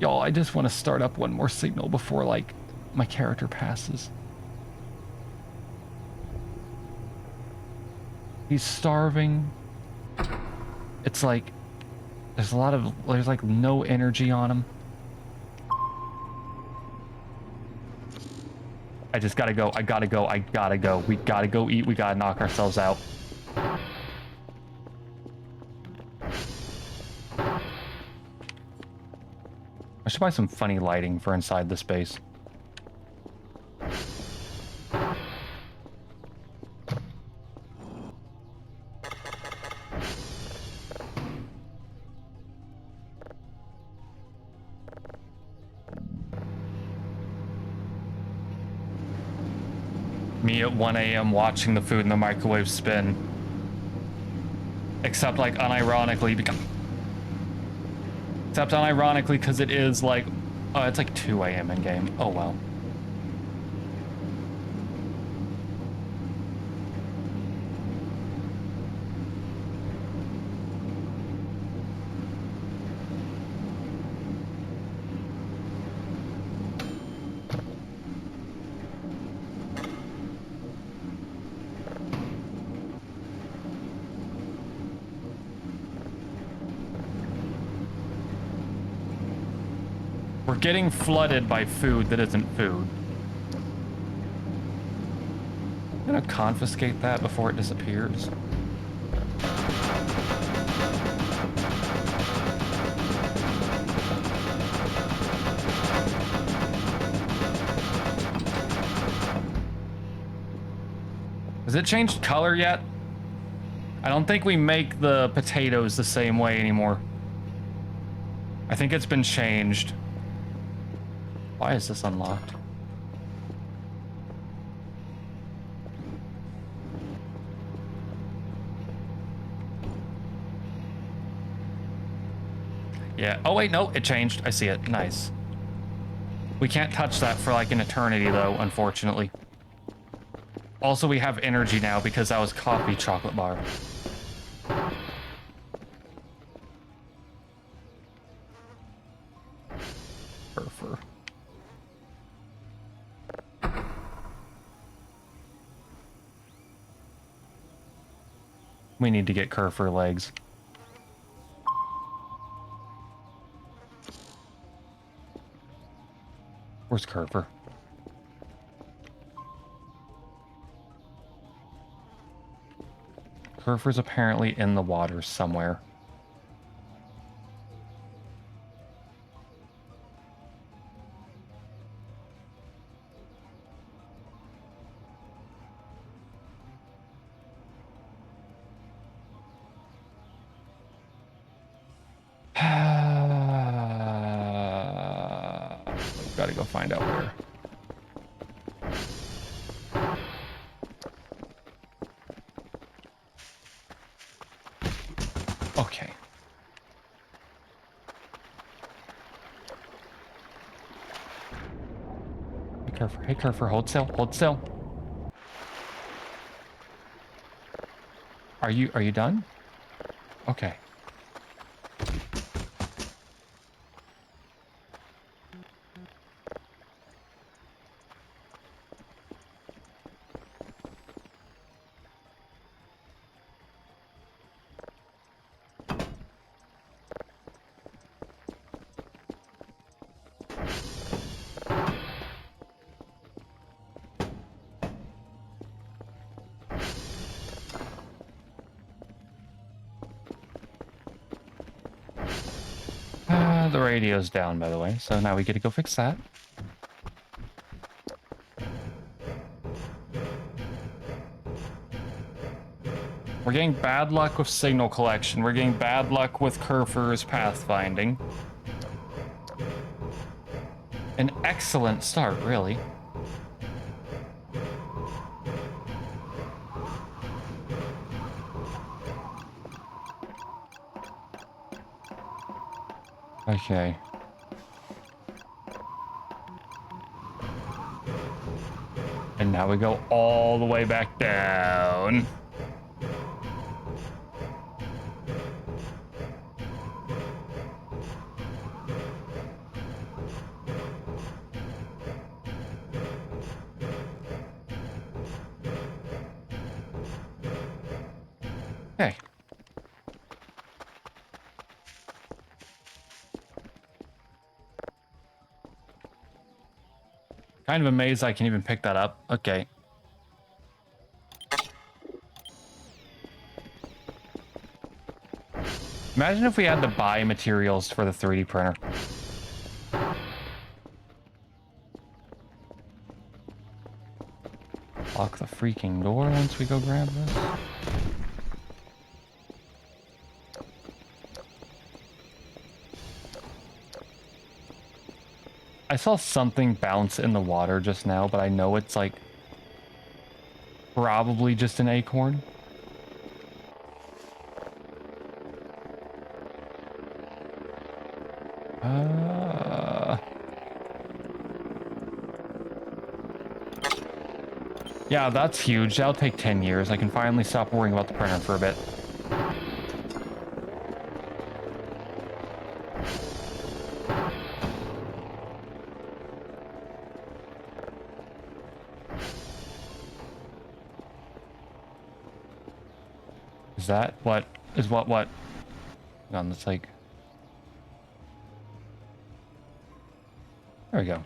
Y'all, I just want to start up one more signal before, like, my character passes. He's starving. It's like, there's like no energy on him. I just gotta go. I gotta go. We gotta go eat. We gotta knock ourselves out. I should buy some funny lighting for inside the space. Me at 1 a.m. watching the food in the microwave spin. Except, like, unironically because it is like, it's like 2 a.m. in game. Oh well. We're getting flooded by food that isn't food. I'm gonna confiscate that before it disappears. Has it changed color yet? I don't think we make the potatoes the same way anymore. I think it's been changed. Why is this unlocked? Yeah. Oh, wait, no, it changed. I see it. Nice. We can't touch that for like an eternity, though, unfortunately. Also, we have energy now because that was coffee chocolate bar. Kerfur. We need to get Kerfur legs. Where's Kerfur? Kerfur's apparently in the water somewhere. We've got to go find out where. Okay. Hey, Kerfur, hold still, hold still. Are you done? Okay. The radio's down, by the way, so now we get to go fix that. We're getting bad luck with signal collection. We're getting bad luck with Kerfur's pathfinding. An excellent start, really. Okay. And now we go all the way back down. Okay. Kind of amazed I can even pick that up. Okay. Imagine if we had to buy materials for the 3D printer. Lock the freaking door once we go grab this. I saw something bounce in the water just now, but I know it's like probably just an acorn. Yeah, that's huge. That'll take 10 years. I can finally stop worrying about the printer for a bit. Is that what? Is what? Hang on, that's like... There we go.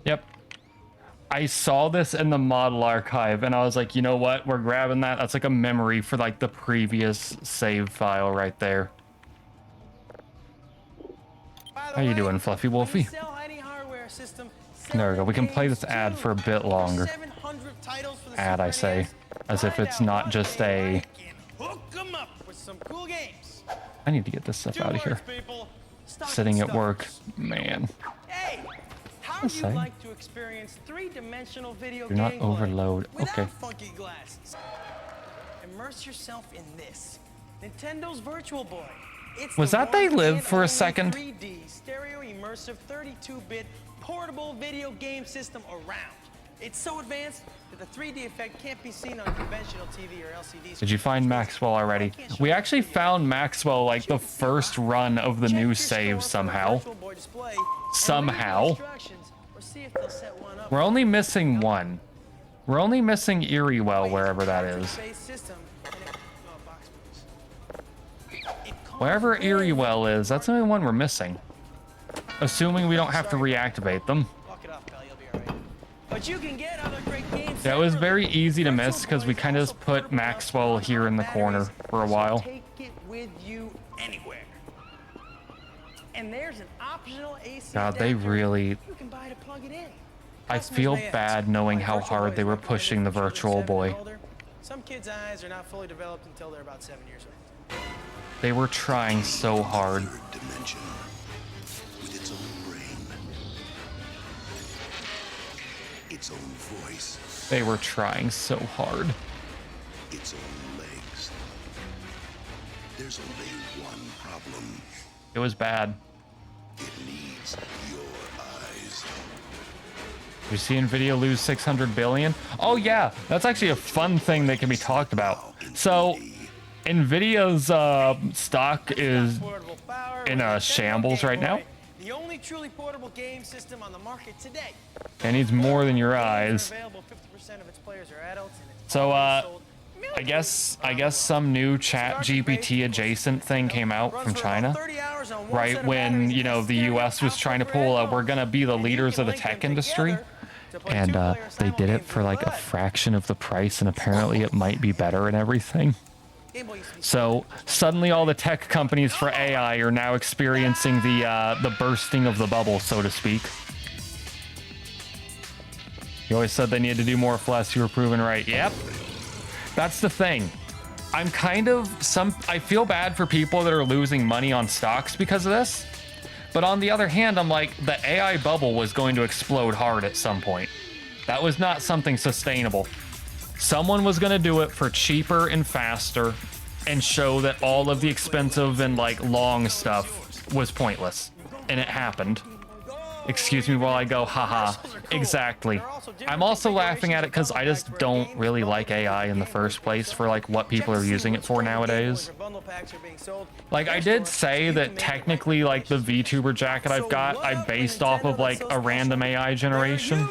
Yep. I saw this in the model archive and I was like, you know what? We're grabbing that. That's like a memory for like the previous save file right there. How you doing, Fluffy Wolfie? There we go. We can play this ad for a bit longer. Ad, I say, as if it's not just a... I need to get this stuff out of here. Sitting at work, man. How would you like to experience three-dimensional video Do not overload. Okay. funky glasses? Immerse yourself in this. Nintendo's Virtual Boy. It's Was that they live for a second? 3D stereo immersive 32-bit portable video game system around. It's so advanced that the 3D effect can't be seen on conventional TV or LCD. Did you find Maxwell already? We actually found Maxwell like the first run of the new save somehow. Somehow. We're only missing one. We're only missing Eriewell, wherever that is. Wherever Eriewell is, that's the only one we're missing. Assuming we don't have to reactivate them. That was very easy to miss because we kind of just put Maxwell here in the corner for a while. God, they really... I feel bad knowing how hard they were pushing the Virtual Boy. Some kids' eyes are not fully developed until they're about 7 years old. They were trying so hard. Dimension with its own brain, its own voice, They were trying so hard. its own legs. There's only one problem. It was bad. It needs your eyes. You see Nvidia lose 600 billion? Oh yeah, that's actually a fun thing that can be talked about. So Nvidia's stock is in a shambles right now. The only truly portable game system on the market today. It needs more than your eyes. So I guess some new chat GPT adjacent thing came out from China. Right when, you know, the US was trying to pull we're gonna be the leaders of the tech industry. And they did it for like a fraction of the price, and apparently it might be better and everything. So suddenly all the tech companies for AI are now experiencing the bursting of the bubble, so to speak. You always said they needed to do more with less. You were proven right. Yep. That's the thing. I'm kind of I feel bad for people that are losing money on stocks because of this. But on the other hand, I'm like, the AI bubble was going to explode hard at some point. That was not something sustainable. Someone was going to do it for cheaper and faster and show that all of the expensive and like long stuff was pointless. And it happened. Excuse me while I go, haha. Exactly. I'm also laughing at it because I just don't really like AI in the first place for like what people are using it for nowadays. Like I did say that technically like the VTuber jacket I've got, I based off of like a random AI generation.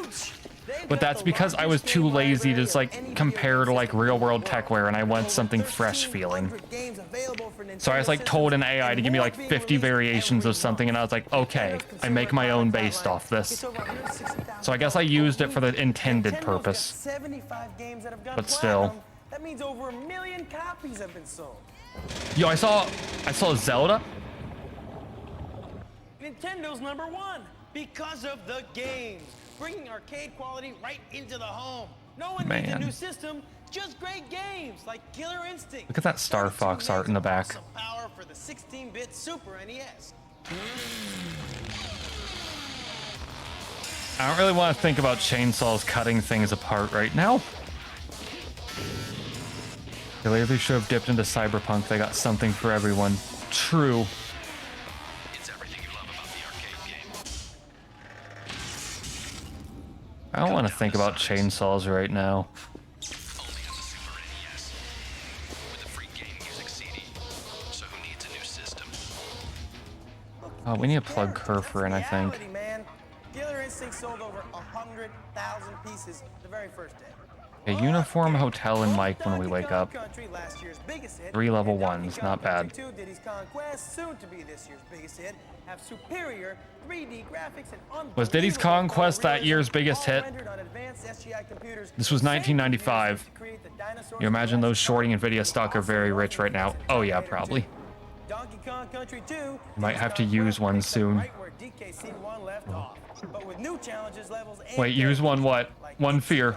But that's because I was too lazy to just like compare to like real world techwear and I want something fresh feeling. So I just like told an AI to give me like 50 variations of something and I was like, okay, I make my own based off this. So I guess I used it for the intended purpose. But still. That means over 1 million copies have been sold. Yo, I saw Zelda. Nintendo's #1 because of the games. Bringing arcade quality right into the home. No one needs a new system, just great games like Killer Instinct. Look at that Star Fox art in the back. Some power for the 16-bit Super NES. I don't really want to think about chainsaws cutting things apart right now. They literally should have dipped into Cyberpunk. They got something for everyone. True. I don't want to think about chainsaws right now. Oh, we need to plug Kerfur in, I think. Killer Instinct sold over 100,000 pieces the very first day. A uniform, hotel, and mic when we wake up. 3 level 1s, not bad. Was Diddy's Conquest that year's biggest hit? This was 1995. You imagine those shorting Nvidia stock are very rich right now. Oh yeah, probably. Might have to use one soon. Wait, use one what? One fear.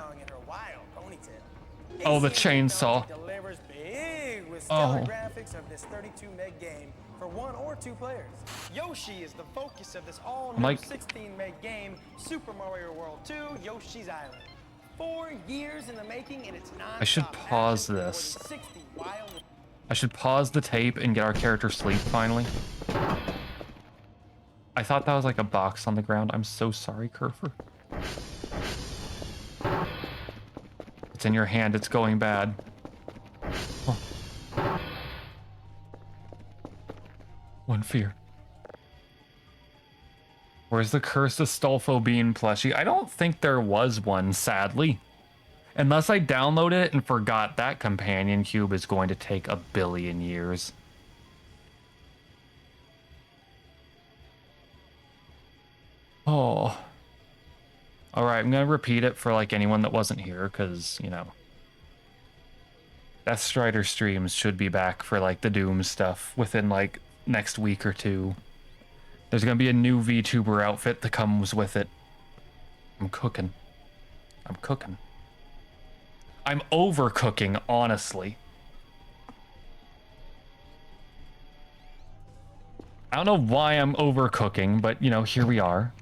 Oh, the chainsaw. Oh. For 1 or 2 players. Yoshi is the focus of this all-new 16-meg game, Super Mario World 2, Yoshi's Island. 4 years in the making, and it's non-stop. I should pause this. I should pause the tape and get our character sleep finally. I thought that was like a box on the ground. I'm so sorry, Kerfur. It's in your hand. It's going bad. Oh. One fear. Where's the Curse of Stolfo Bean plushie? I don't think there was one, sadly. Unless I downloaded it and forgot that companion cube is going to take 1 billion years. Oh. Alright, I'm gonna repeat it for like anyone that wasn't here, because, you know. Death Strider streams should be back for like the Doom stuff within like next week or 2. There's gonna be a new VTuber outfit that comes with it. I'm cooking. I'm cooking. I'm overcooking, honestly. I don't know why I'm overcooking, but you know, here we are.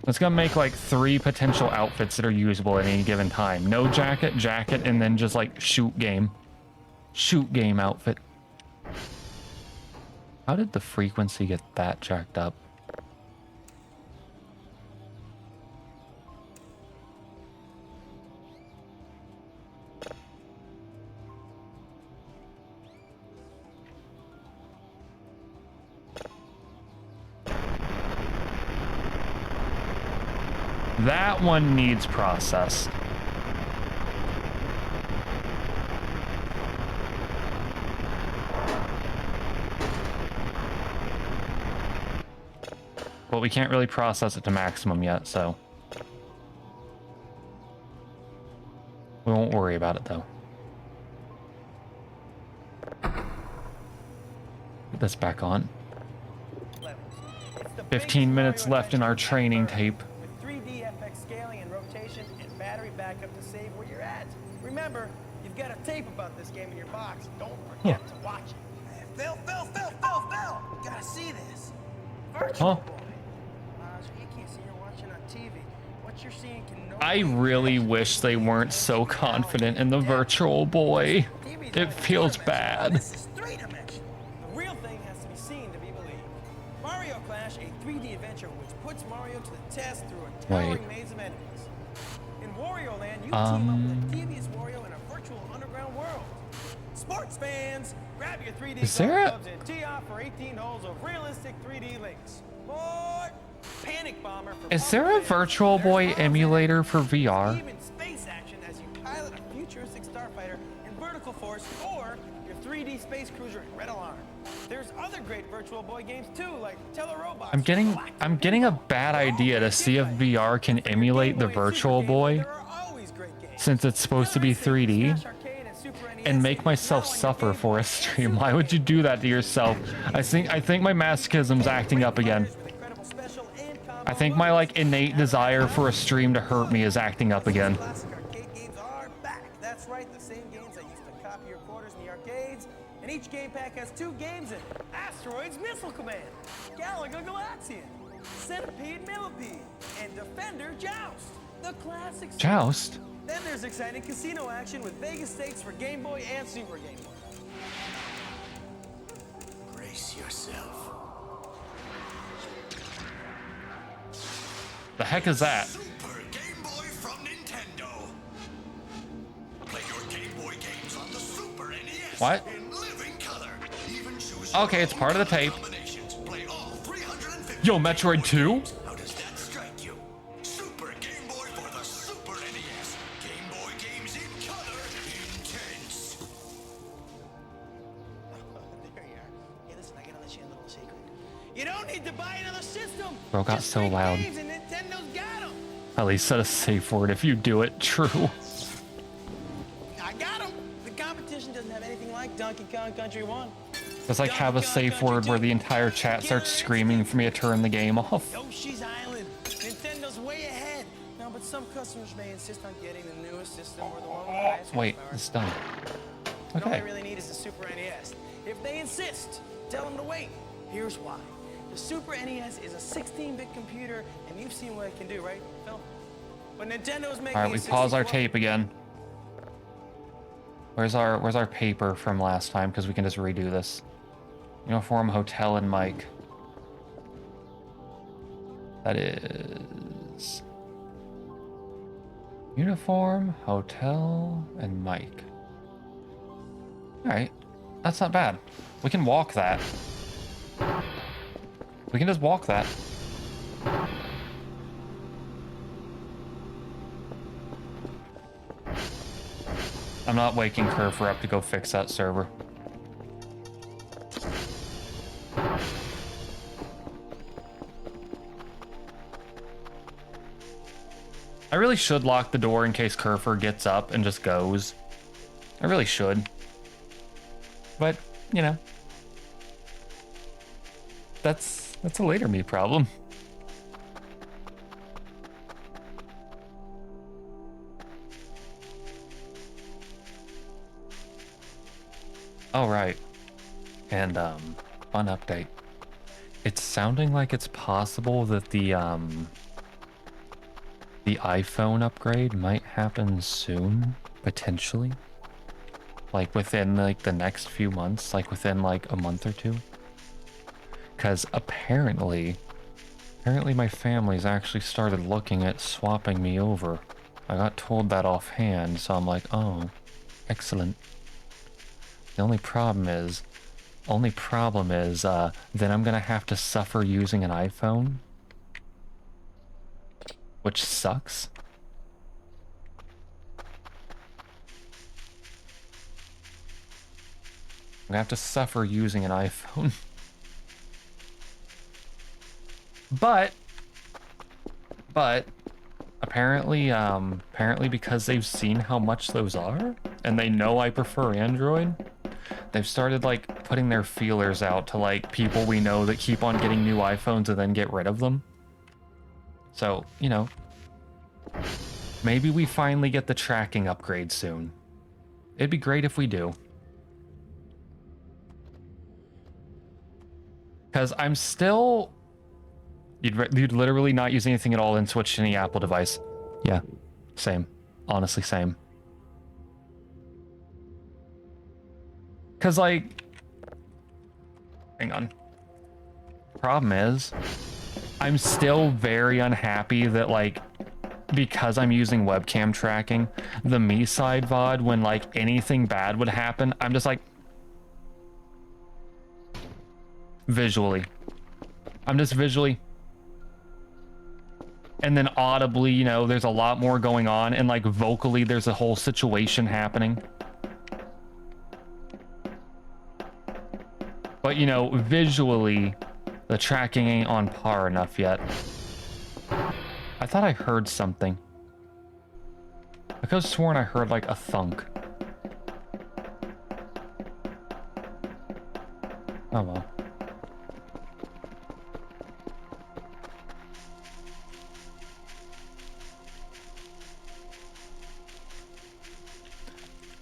It's gonna make like 3 potential outfits that are usable at any given time. No jacket, jacket, and then just like shoot game. Shoot game outfit. How did the frequency get that jacked up? That one needs processed. But we can't really process it to maximum yet, so we won't worry about it though. Put this back on. 15 minutes left in our training tape. Backup to save where you're at. Remember, you've got a tape about this game in your box. Don't forget to watch it. Phil! see this. Virtual Huh? Boy. So you can't see you're watching on TV. What you're seeing can no I way really match wish they weren't so reality confident in the depth. Virtual Boy. TV's It only feels 4-dimensional. bad. This is 3-dimensional. The real thing has to be seen to be believed. Mario Clash, a 3D adventure which puts Mario to the test through a towering maze of enemies. In Wario Land, you team up with a devious Wario in a virtual underground world. Sports fans, grab your 3D Is there a- clubs and tee off for 18 holes of realistic 3D links. Sport! Panic Bomber for Is there a fans. Virtual There's Boy bombs emulator for VR? even space action as you pilot a futuristic starfighter in vertical force or your 3D space cruiser in Red Alarm. There's other great Virtual Boy games too, like Telerobots. I'm getting a bad idea to see if VR can emulate the Virtual Boy since it's supposed to be 3D and make myself suffer for a stream. Why would you do that to yourself? I think my masochism's acting up again. I think my like innate desire for a stream to hurt me is acting up again. Classic arcade games are back. That's right, the same games that used to copy your quarters in the arcades. And each game pack has 2 games in it. Asteroids Missile Command, Galaga Galaxian, Centipede Millipede, and Defender Joust. The classics. Joust? Then there's exciting casino action with Vegas stakes for Game Boy and Super Game Boy. Brace yourself. The heck is that? Super Game Boy from Nintendo. Play your Game Boy games on the Super NES. What? In living color. Even choose Okay, it's part of the tape. combinations. Play all 350 Yo, Metroid 2? How does that strike you? Super Game Boy for the Super NES. Game Boy games in color. Intense. There you are. Hey, listen, I gotta let you in a little secret. You don't need to buy another system. Bro got Just so make loud. games and Nintendo's got 'em. At least set a safe word if you do it. True. I got 'em. The competition doesn't have anything like Donkey Kong Country 1. Just like have a safe word where the entire chat starts screaming for me to turn the game off. Yoshi's Island. Nintendo's way ahead. No, but some customers may insist on getting the newest system or the one with the highest Wait, horsepower. it's done. All they Okay. really need is the Super NES. If they insist, tell them to wait. Here's why. The Super NES is a 16-bit computer, and you've seen what it can do, right, Phil? But Nintendo's making All right, we pause our tape again. Where's our paper from last time? Because we can just redo this. Uniform, hotel, and mic. That is uniform, hotel, and mic. All right, that's not bad. We can walk that. We can just walk that. I'm not waking Kerfur up to go fix that server. I really should lock the door in case Kerfur gets up and just goes. I really should. But, you know. That's a later me problem. All right. And fun update. It's sounding like it's possible that the iPhone upgrade might happen soon, potentially. Like within like the next few months, like within like a month or two. Because apparently my family's actually started looking at swapping me over. I got told that offhand, so I'm like, oh, excellent. The only problem is then I'm gonna have to suffer using an iPhone, which sucks. I'm gonna have to suffer using an iPhone. But apparently because they've seen how much those are and they know I prefer Android, they've started like putting their feelers out to like people we know that keep on getting new iPhones and then get rid of them. So, you know, maybe we finally get the tracking upgrade soon. It'd be great if we do. Because I'm still... You'd literally not use anything at all and switch to any Apple device. Yeah, same. Honestly, same. Because, like... Hang on. Problem is, I'm still very unhappy that, like, because I'm using webcam tracking, the me side VOD, when, like, anything bad would happen, I'm just like... Visually. I'm just visually... And then audibly, you know, there's a lot more going on, and, like, vocally, there's a whole situation happening. But, you know, visually, the tracking ain't on par enough yet. I thought I heard something. I could have sworn I heard, like, a thunk. Oh, well.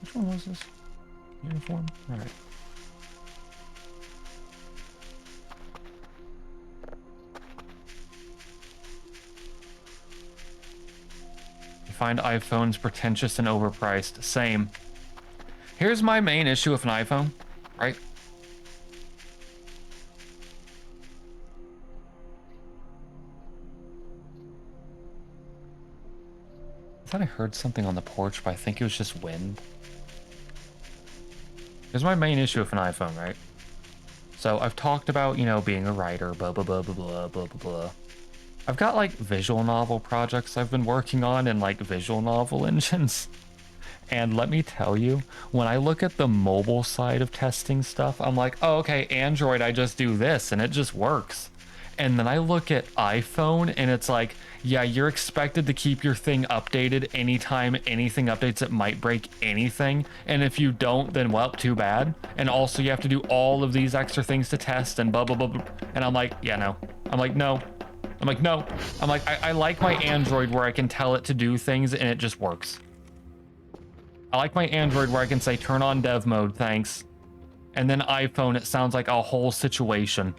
Which one was this? Uniform? Alright. Find iPhones pretentious and overpriced. Same. Here's my main issue with an iPhone, right? I thought I heard something on the porch, but I think it was just wind. Here's my main issue with an iPhone, right? So I've talked about, you know, being a writer, blah, blah, blah, blah, blah, blah, blah, blah. I've got, like, visual novel projects I've been working on in, like, visual novel engines. And let me tell you, when I look at the mobile side of testing stuff, I'm like, oh, okay, Android, I just do this, and it just works. And then I look at iPhone, and it's like, yeah, you're expected to keep your thing updated anytime anything updates, it might break anything. And if you don't, then, well, too bad. And also, you have to do all of these extra things to test, and blah, blah, blah, blah. And I'm like, yeah, no. I'm like, no. I'm like, no. I'm like, I like my Android where I can tell it to do things and it just works. I like my Android where I can say, turn on dev mode, thanks. And then iPhone, it sounds like a whole situation.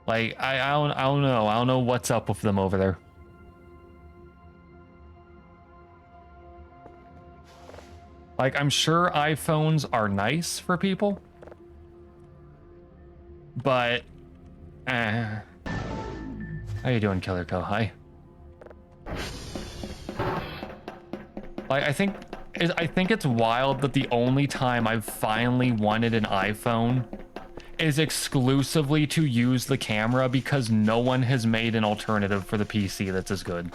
Like, I don't know. I don't know what's up with them over there. Like, I'm sure iPhones are nice for people. But, how you doing, Killer Co? Hi. Like, I think it's wild that the only time I've finally wanted an iPhone is exclusively to use the camera because no one has made an alternative for the PC that's as good.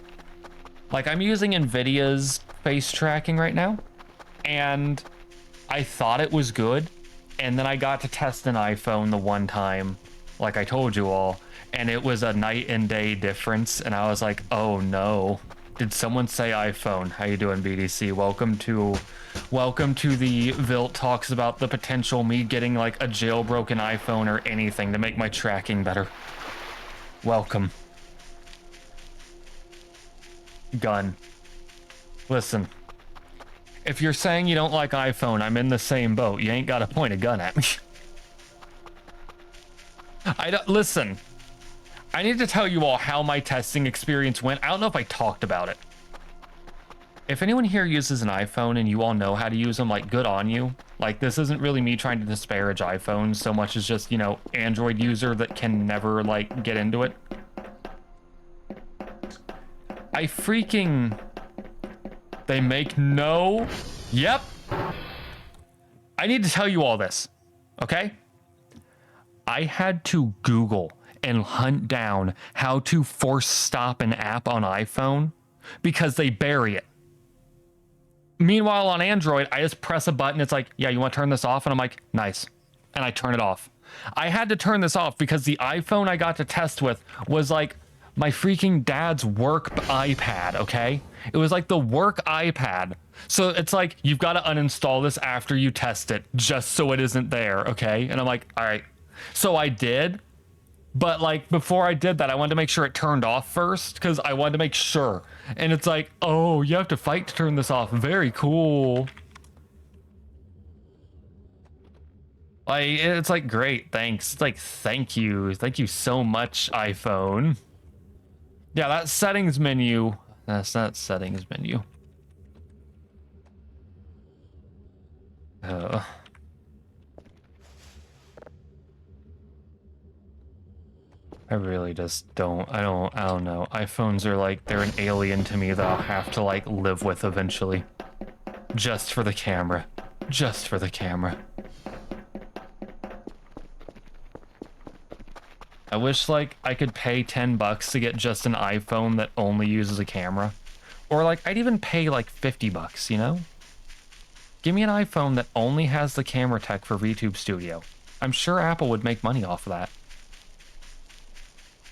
Like, I'm using Nvidia's face tracking right now, and I thought it was good. And then I got to test an iPhone the one time, like I told you all, and it was a night and day difference. And I was like, oh no, did someone say iPhone? How you doing, BDC? Welcome to the Vilte talks about the potential me getting like a jailbroken iPhone or anything to make my tracking better. Welcome. Gun. Listen. If you're saying you don't like iPhone, I'm in the same boat. You ain't got to point a gun at me. Listen, I need to tell you all how my testing experience went. I don't know if I talked about it. If anyone here uses an iPhone and you all know how to use them, like, good on you. Like, this isn't really me trying to disparage iPhones so much as just, you know, Android user that can never, like, get into it. They make no... Yep. I need to tell you all this, okay? I had to Google and hunt down how to force stop an app on iPhone because they bury it. Meanwhile, on Android, I just press a button. It's like, yeah, you want to turn this off? And I'm like, nice. And I turn it off. I had to turn this off because the iPhone I got to test with was like my freaking dad's work iPad, okay? It was like the work iPad. So it's like, you've got to uninstall this after you test it just so it isn't there, okay? And I'm like, all right. So I did. But like, before I did that, I wanted to make sure it turned off first because I wanted to make sure. And it's like, oh, you have to fight to turn this off. Very cool. Like, it's like, great, thanks. It's like, thank you so much, iPhone. Yeah, that settings menu. That's not settings menu. I really just don't. I don't know. iPhones are like, they're an alien to me that I'll have to like live with eventually. Just for the camera. Just for the camera. I wish like I could pay $10 to get just an iPhone that only uses a camera. Or like I'd even pay like $50, you know? Give me an iPhone that only has the camera tech for VTube Studio. I'm sure Apple would make money off of that.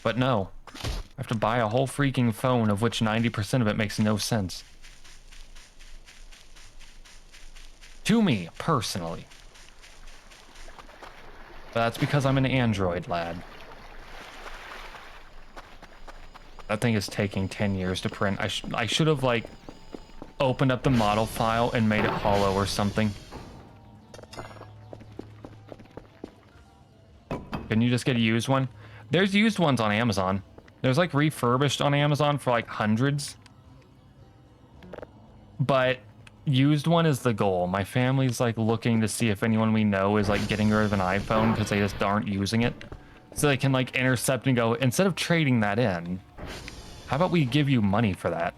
But no. I have to buy a whole freaking phone of which 90% of it makes no sense. To me, personally. But that's because I'm an Android lad. That thing is taking 10 years to print. I should have, like, opened up the model file and made it hollow or something. Can you just get a used one? There's used ones on Amazon. There's, like, refurbished on Amazon for, like, hundreds. But used one is the goal. My family's, like, looking to see if anyone we know is, like, getting rid of an iPhone because they just aren't using it. So they can, like, intercept and go, instead of trading that in, how about we give you money for that?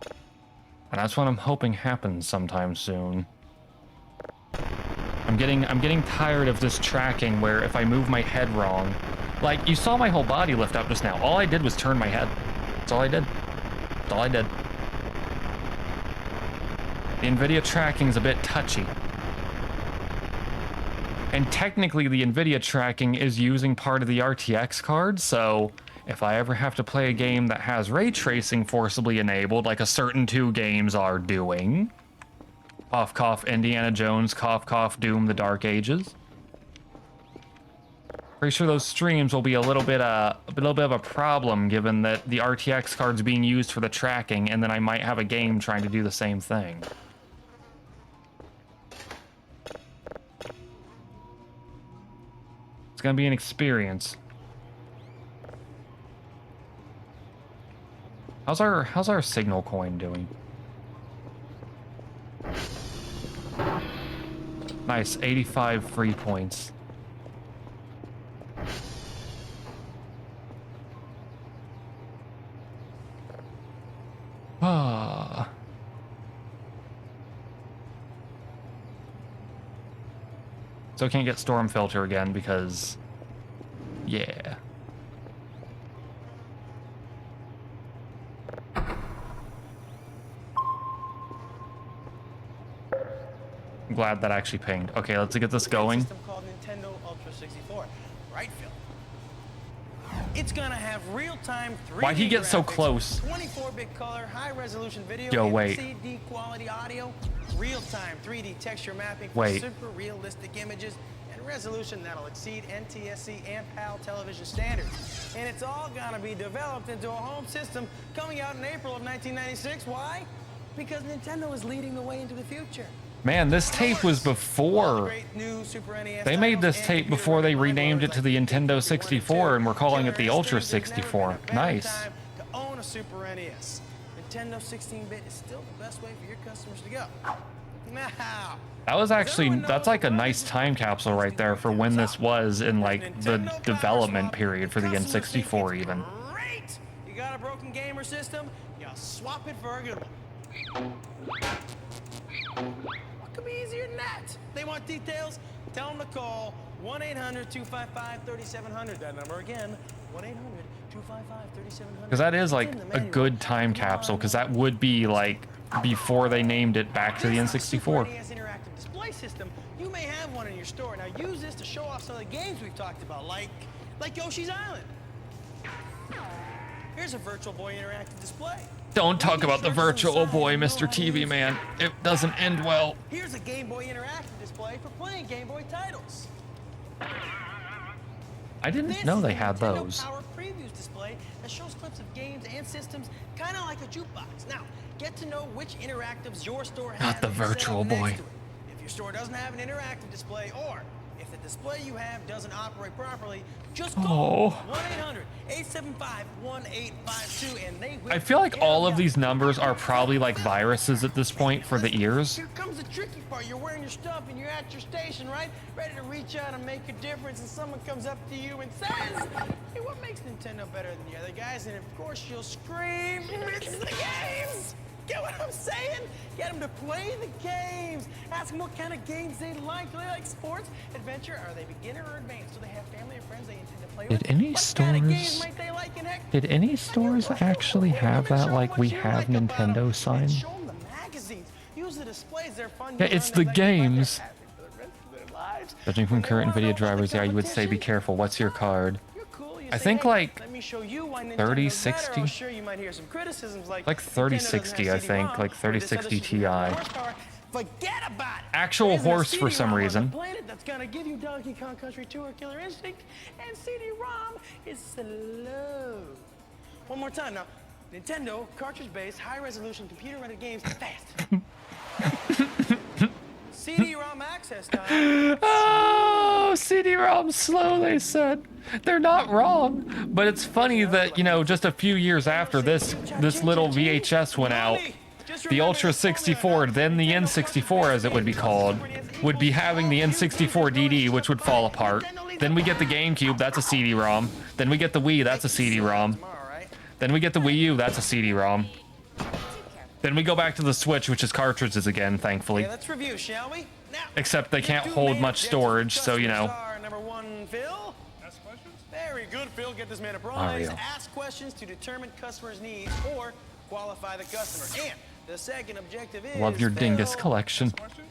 And that's what I'm hoping happens sometime soon. I'm getting tired of this tracking where if I move my head wrong, like you saw my whole body lift up just now. All I did was turn my head. That's all I did. That's all I did. The NVIDIA tracking's a bit touchy. And technically the NVIDIA tracking is using part of the RTX card, so if I ever have to play a game that has ray tracing forcibly enabled, like a certain 2 games are doing, cough cough Indiana Jones, cough cough Doom the Dark Ages, pretty sure those streams will be a little bit of a problem given that the RTX card's being used for the tracking, and then I might have a game trying to do the same thing. It's gonna be an experience. How's our signal coin doing? Nice, 85 free points. Ah. So I can't get Storm Filter again because, yeah. I'm glad that actually pinged. Okay, let's get this going. System called Nintendo Ultra 64, right, Phil? It's gonna have real-time 3D Why'd he get so graphics, close? 24-bit color, high-resolution video, Yo, and wait. CD quality audio, real-time 3D texture mapping for Wait. super realistic images, and resolution that'll exceed NTSC and PAL television standards. And it's all gonna be developed into a home system coming out in April of 1996. Why? Because Nintendo is leading the way into the future. Man, this tape was before. They made this tape before they renamed it to the Nintendo 64 and we're calling it the Ultra 64. Nice. To own a Super NES. Nintendo 16-bit is still the best way for your customers to go. Now, That was actually, that's like a nice time capsule right there for when this was in like the development period for the N64 even. Great! You got a broken gamer system, you swap it for a good one. What could be easier than that? They want details? Tell them to call 1-800-255-3700. That number again, 1-800-255-3700. Because that is like a good time capsule, because that would be like before they named it back to the N64. Super NES interactive display system. You may have one in your store. Now use this to show off some of the games we've talked about, like Yoshi's Island. Here's a Virtual Boy interactive display. Don't talk about the Virtual Boy, Mr. TV Man. It doesn't end well. Here's a Game Boy interactive display for playing Game Boy titles. I didn't know they had Nintendo those. Power Previews display that shows clips of games and systems, kind of like a jukebox. Now, get to know which interactives your store has. Not the and set up Virtual next Boy. to it. If you're your store doesn't have an interactive display, or if the display you have doesn't operate properly, just call 1-800-875-1852 and they will I feel like help all you of out. these numbers are probably like viruses at this point for the ears. Here comes the tricky part. You're wearing your stuff and you're at your station, right? Ready to reach out and make a difference, and someone comes up to you and says, hey, what makes Nintendo better than the other guys? And of course you'll scream, it's the games! Get what I'm saying? Get them to play the games. Ask them what kind of games they like. Do they like sports, adventure? Are they beginner or advanced? Do they have family or friends they intend to play with? Did any What kind of games stores- might they like? And heck, Did any stores actually have that, like we have Nintendo sign? Show them the magazines. Use the displays. They're fun. Yeah, it's the games. Judging from When they current wanna NVIDIA know about the drivers, yeah, you would say be competition, careful. What's your card? you're cool. You I say, think hey, like let me show you why Nintendo's 3060. better. Sure, you might hear some criticisms like Like 3060, Nintendo I doesn't have think, CD-ROM, like or this 3060 other superior Ti. horsepower. Forget about it. Actual There isn't a horse for some CD-ROM on the reason. planet that's gonna give you Donkey Kong Country 2 or Killer Instinct, and CD-ROM is slow. One more time now. Nintendo cartridge-based, high-resolution, computer-rendered games fast. CD-ROM access time. Oh, CD-ROM slow, they said. They're not wrong. But it's funny that, you know, just a few years after this little VHS went out, the Ultra 64, then the N64 as it would be called, would be having the N64 DD, which would fall apart. Then we get the GameCube, that's a CD-ROM. Then we get the Wii, that's a CD-ROM. Then we get the Wii U, that's a CD-ROM. Then we go back to the Switch, which is cartridges again, thankfully. Okay, let's review, shall we? Now, Except they can't hold much storage, so you know. Number one, Phil. Ask questions? Very good, Phil. Get this man a prize. Mario. Ask questions to determine customers' needs or qualify the customer. And the second objective is Love your Dingus Phil, collection. Questions?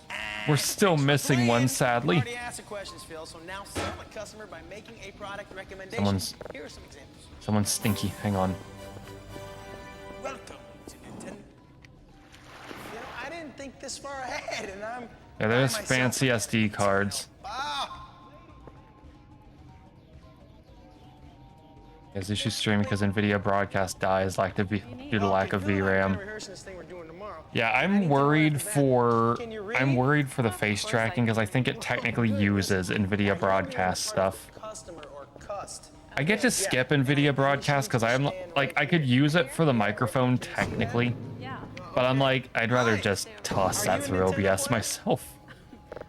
We're still missing one, You sadly. already asked the questions, Phil. So now sell the customer by making a product recommendation. Someone's- Here are some examples. Someone's stinky. Hang on. Welcome to Nintendo. You know, I didn't think this far ahead, and I'm. Yeah, there's by myself. fancy SD cards. Ah. There's issues streaming because NVIDIA broadcast dies like due to lack of Okay, Phil and I are VRAM. kinda rehearsing this thing we're doing tomorrow. Yeah, I need I'm to worried learn that. for Can you I'm read? worried for the face tracking because I think it technically uses NVIDIA broadcast stuff. Customer or cust. I get to skip NVIDIA broadcast because I'm like I could use it for the microphone technically, Yeah. but I'm like I'd rather just toss that through OBS myself.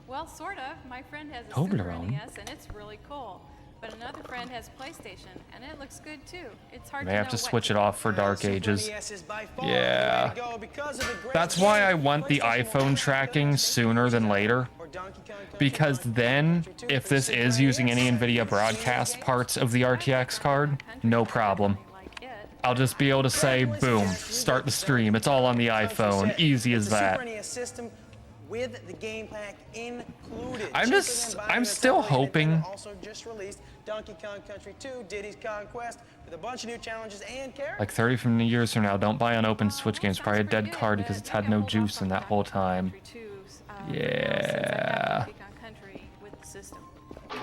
Well, sort of. My friend has a Toblerone. Super NES, and it's really cool. But another friend has PlayStation, and it looks good too. It's hard May to have know to what switch it off for Dark Super Ages. NES is by far Yeah. the way to go because of the great That's why I games. want the PlayStation iPhone 1, tracking sooner than later. or Donkey Kong Country Because 1, then, Country 2, if this Super is using any NES, NVIDIA broadcast parts of the RTX card, no problem. like it. I'll just be able to say, boom, start the stream. It's all on the iPhone. Easy as It's a that. Super NES system with the game pack included. I'm Cheaper just- than buying I'm the still assembly. hoping- Nintendo also just released Donkey Kong Country 2, Diddy's Conquest, with a bunch of new challenges and characters. Like 30 from years from now, don't buy unopened Switch games. Probably a dead card because it's had no juice in that whole time. Yeah. Okay, then.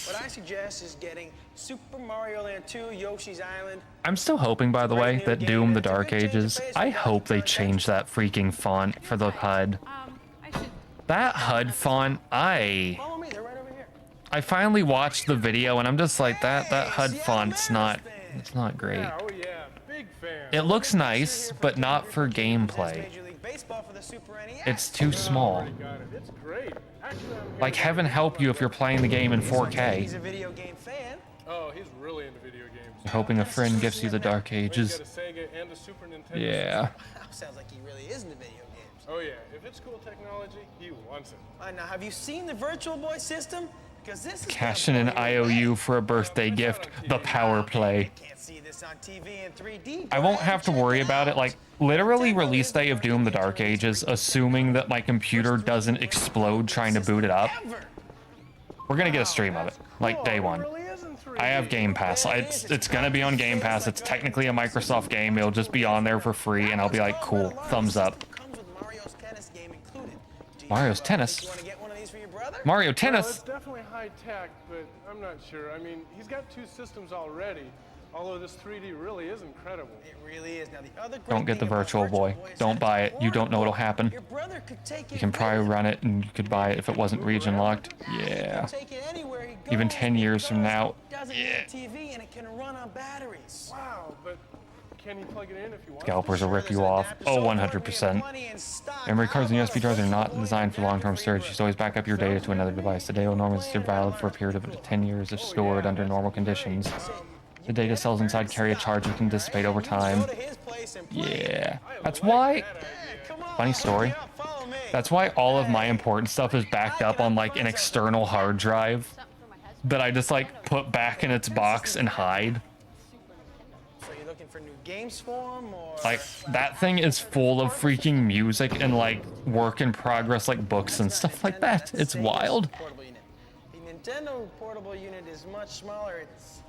What I suggest is getting Super Mario Land 2, Yoshi's Island. I'm still hoping, by the way, that Doom the Dark Ages, I hope they change that freaking font for the HUD. That HUD font, Follow me, they're right over here. I finally watched the video and I'm just like, that HUD font's not, it's not great. Yeah, oh yeah, big fan. It looks nice, but not for gameplay. Major League Baseball for the Super NES. It's too small. Already got it. It's great. Actually, I'm here Like, to- heaven help you if you're playing the game in He's 4K. a video game fan. Oh, he's really into video games. You're hoping a friend gives you the Dark He's Ages. got a Sega and a Super Nintendo. Yeah. Sounds like he really is into video games. Oh yeah, if it's cool technology, he wants it. Now, have you seen the Virtual Boy system? Because this is Cash in an IOU for a birthday gift. The power play. Can't see this on TV in 3D. I won't have to worry about it. Like, literally release day of Doom the Dark Ages, assuming that my computer doesn't explode trying to boot it up. We're gonna get a stream of it, like day one. It really is in 3D. I have Game Pass. It's gonna be on Game Pass. It's technically a Microsoft game. It'll just be on there for free, and I'll be like, cool, thumbs up. Comes with Mario's Tennis game included. Do you, Mario's Tennis? You want to get one of these for your brother? Mario Well, Tennis. it's definitely high tech, but I'm not sure. I mean, he's got two systems already. Although this 3D really is incredible. It really is. Now the other great Don't get the thing about Virtual Boy. is Don't that buy it's it. You don't know what'll happen. Your brother could take You it can probably with him. run it and you could buy it if it wasn't region locked. He Yeah. can take it anywhere he Even goes 10 years from because now. it doesn't need a TV and it can run on batteries. Wow, but can he plug it in if you want? Scalpers will rip you off. Oh, 100%. Memory cards and USB drives are not designed for long-term storage. You should always back up your data to another device. The data will normally stay valid for a period of up to 10 years if stored under normal conditions. The data cells inside carry a charge that can dissipate over time. Yeah. That's why... Funny story. That's why all of my important stuff is backed up on like an external hard drive that I just like put back in its box and hide. So you're looking for new games for him, or Like, that thing is full of freaking music and like work in progress, like books and stuff like that. It's wild. portable unit. The Nintendo portable unit is much smaller. It's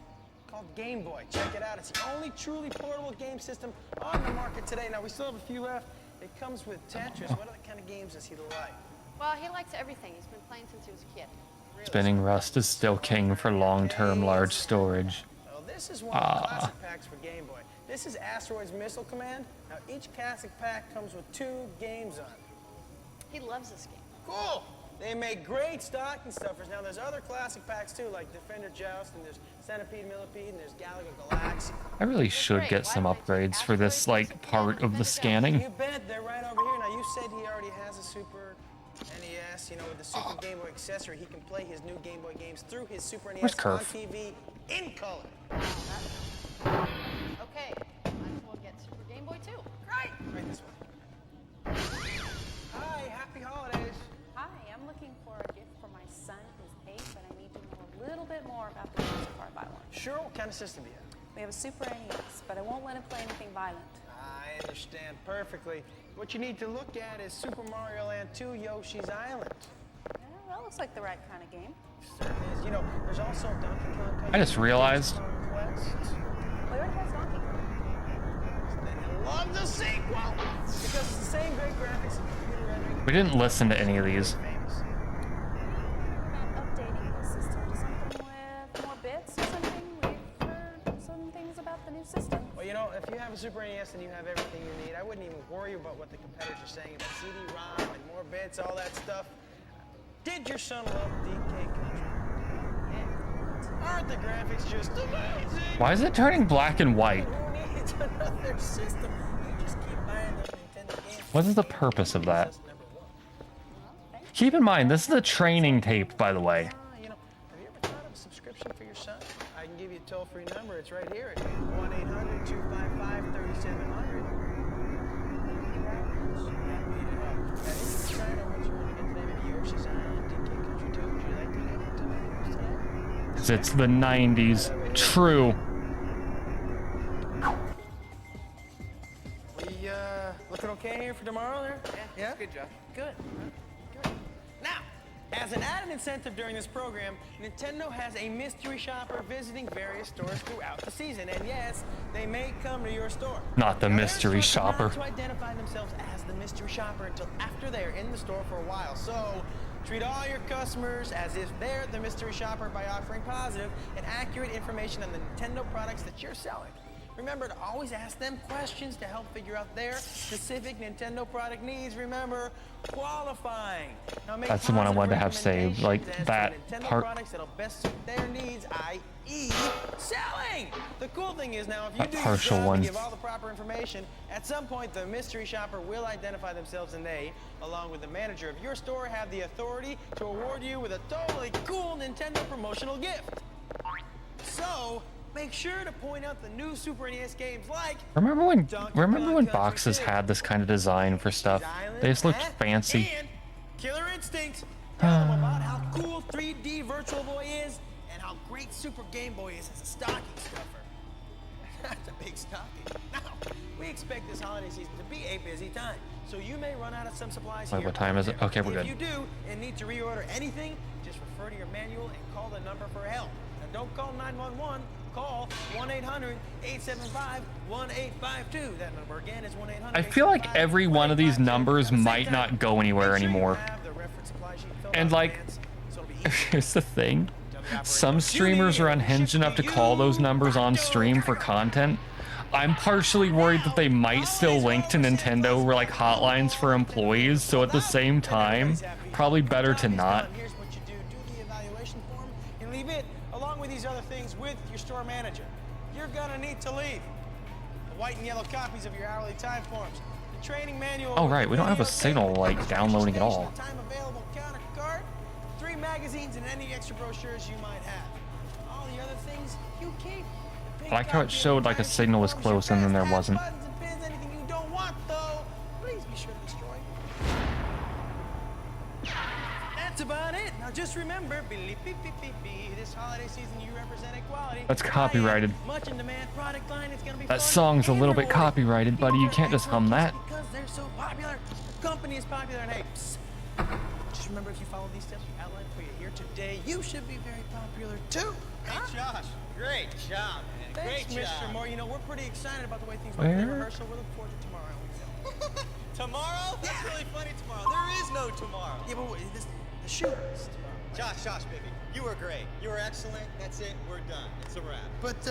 called Game Boy. Check it out. It's the only truly portable game system on the market today. Now we still have a few left. It comes with Tetris. What other kind of games does he like? Well, he likes everything. He's been playing since he was a kid. Spinning Rust is still king for long-term large storage. Well, this is one of the classic packs for Game Boy. This is Asteroid's Missile Command. Now each classic pack comes with 2 games on it. He loves this game. Cool! They make great stocking stuffers. Now there's other classic packs too, like Defender Joust, and there's Centipede Millipede, and there's Galaga Galaxy. I really should get some upgrades for this like part of the scanning. You bet, they're right over here. Now you said he already has a Super NES, you know, with the Super Game Boy accessory, he can play his new Game Boy games through his Super NES Where's on Kerf? TV in color. Okay, might as well get Super Game Boy too. Right this way. Hi, happy holidays. Hi, I'm looking for a gift for my son who's 8, but I need to know a little bit more about the games before I buy one. Sure, what kind of system do you have? We have a Super NES, but I won't let him play anything violent. I understand perfectly. What you need to look at is Super Mario Land 2 Yoshi's Island. Yeah, that looks like the right kind of game. Certainly is. You know, there's also Donkey Kong Country. I just realized. Quest. We already has Donkey Kong. Then you'll love the sequel because it's the same great graphics and computer rendering. We didn't listen to any of these. Famous. About updating the system to something with more bits or something. We've heard some things about the new system. Well, you know, if you have a Super NES and you have everything you need, I wouldn't even worry about what the competitors are saying about CD-ROM and more bits, all that stuff. Did your son love DK Country? Yeah. Aren't the graphics just amazing? Why is it turning black and white? Who needs another system? You just keep buying those Nintendo games. What is the purpose of that? That's number 1. Keep in mind, this is a training tape, by the way. You know, have you ever thought of a subscription for your son? I can give you a toll-free number. It's right here at 1-800-255-3700. Happy to help. Now, if you decide on what you want to get today, maybe Yoshi's Island, DK Country 2, would you like to get into it today? 'Cause it's the 90s. True. We, looking okay here for tomorrow there? Yeah? Good job. Good. Good. Now, as an added incentive during this program, Nintendo has a mystery shopper visiting various stores throughout the season. And yes, they may come to your store. Not the Now, they're mystery instructed shopper. not to identify themselves as the mystery shopper until after they're in the store for a while. So, treat all your customers as if they're the mystery shopper by offering positive and accurate information on the Nintendo products that you're selling. Remember to always ask them questions to help figure out their specific Nintendo product needs. Remember, qualifying. Now, make That's the one I wanted to have saved, like recommendations as to that Nintendo part. products that'll best suit their needs, i.e., selling. The cool thing is now, if you That do your partial job one. and give all the proper information, at some point the mystery shopper will identify themselves, and they, along with the manager of your store, have the authority to award you with a totally cool Nintendo promotional gift. So, make sure to point out the new Super NES games like Remember when Donkey Kong Country boxes 2, had this kind of design for stuff? Island, They just looked and fancy. Killer Instinct. Tell them about how cool 3D Virtual Boy is and how great Super Game Boy is as a stocking stuffer. That's a big stocking. Now, we expect this holiday season to be a busy time, so you may run out of some supplies Wait, here. what time is it? Okay, we're good. If you do and need to reorder anything, just refer to your manual and call the number for help. Now, don't call 911. Call 1-800-875-1852. That number again is 1-800. I feel like every one of these numbers might not go anywhere anymore. And like, here's the thing. Some streamers are unhinged enough to call those numbers on stream for content. I'm partially worried that they might still link to Nintendo or like hotlines for employees, so at the same time, probably better to not. Here's what you do. Do the evaluation form and leave it, along with these other things, with your store manager. You're gonna need to leave. The white and yellow copies of your hourly time forms. The training manual. Oh right, we don't have a signal like downloading at all. Time available counter card, 3 magazines, and any extra brochures you might have. All the other things you keep. I like how it showed like a signal was close and then there wasn't. Buttons and pins, anything you don't want, though, please be sure to destroy. That's about it. Now just remember, this holiday season you represent equality. That's copyrighted. Much in demand product line. It's gonna be That fun song's a and little bit rewarding. copyrighted, buddy. You can't just hum that. Because they're so popular. The company is popular, and hey, psst. Just remember, if you follow these steps we outlined for you here today, you should be very popular too. Hey, Josh, great job, man. Thanks, Great Mr. job. Moore. You know, we're pretty excited about the way things went in Where? rehearsal. We're looking forward to tomorrow. Tomorrow? That's really funny tomorrow. There is no tomorrow. Yeah, but wait, the shoot is tomorrow. Josh, baby, you were great. You were excellent. That's it. We're done. It's a wrap. But,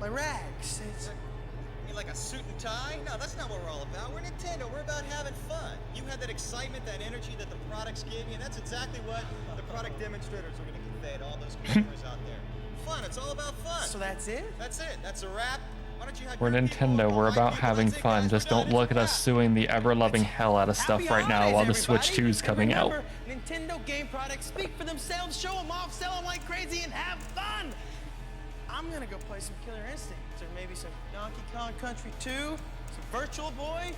my rags, it's... You mean like a suit and tie? No, that's not what we're all about. We're Nintendo. We're about having fun. You had that excitement, that energy that the products gave you, and that's exactly what the product demonstrators are going to convey to all those consumers out there. Fun. It's all about fun. So that's it? That's it. That's a wrap. Why don't you have We're your people Nintendo, call we're my about people having and say, fun. "Guys, Just we're don't done. look at It's a us wrap." suing the ever-loving hell out of stuff Happy right now holidays, while the Switch everybody. 2 is coming And out. remember, Nintendo game products speak for themselves. Show them off, sell them like crazy, and have fun. I'm gonna go play some Killer Instinct, or maybe some Donkey Kong Country 2, some Virtual Boy,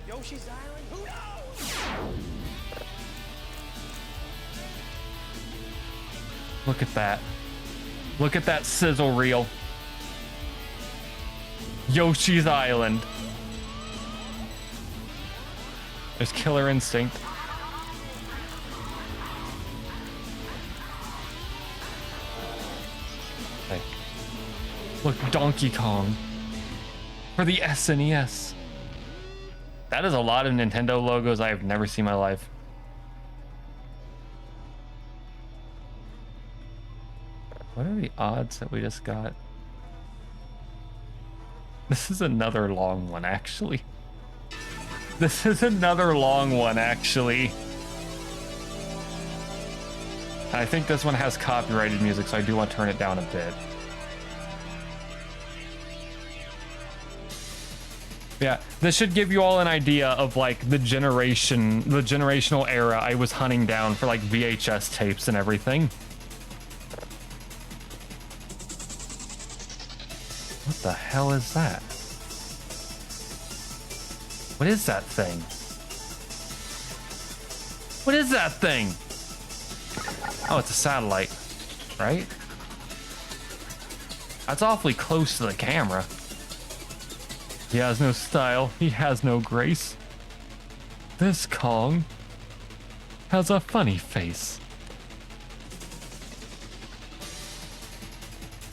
Yoshi's Island. Who knows? Look at that. Look at that sizzle reel. Yoshi's Island. There's Killer Instinct. Hey. Look, Donkey Kong. For the SNES. That is a lot of Nintendo logos I have never seen in my life. What are the odds that we just got? This is another long one, actually. This is another long one, actually. I think this one has copyrighted music, so I do want to turn it down a bit. Yeah, this should give you all an idea of like the generational era I was hunting down for like VHS tapes and everything. What the hell is that? What is that thing? What is that thing? Oh, it's a satellite, right? That's awfully close to the camera. He has no style. He has no grace. This Kong has a funny face.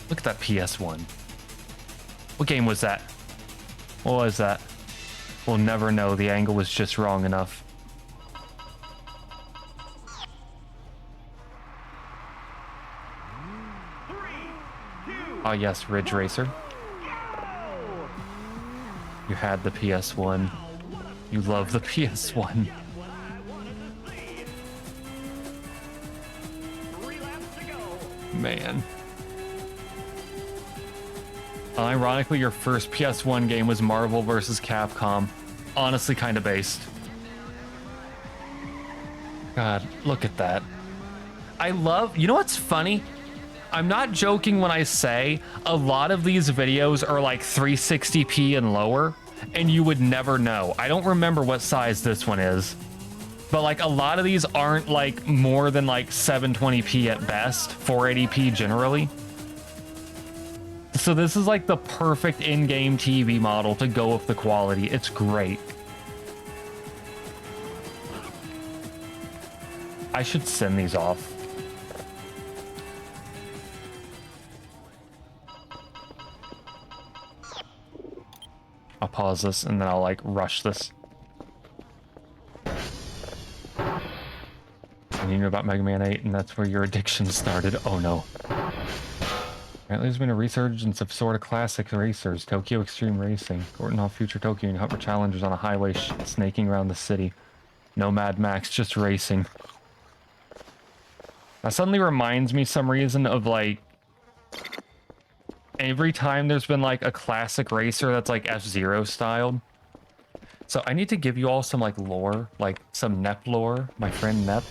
Look at that PS1. What game was that? What was that? We'll never know. The angle was just wrong enough. Oh yes, Ridge Racer. You had the PS1. You love the PS1. Man. Ironically, your first PS1 game was Marvel vs. Capcom. Honestly, kind of based. God, look at that. I love... You know what's funny? I'm not joking when I say a lot of these videos are like 360p and lower, and you would never know. I don't remember what size this one is, but like a lot of these aren't like more than like 720p at best, 480p generally. So this is like the perfect in-game TV model to go with the quality. It's great. I should send these off. I'll pause this and then I'll like rush this. And you knew about Mega Man 8 and that's where your addiction started. Oh no. Apparently there's been a resurgence of sort of classic racers. Tokyo Extreme Racing. Orton off Future Tokyo and Humper Challengers on a highway snaking around the city. No Mad Max, just racing. That suddenly reminds me some reason of like every time there's been like a classic racer that's like F-Zero styled. So I need to give you all some like lore, like some Nep lore, my friend Nep.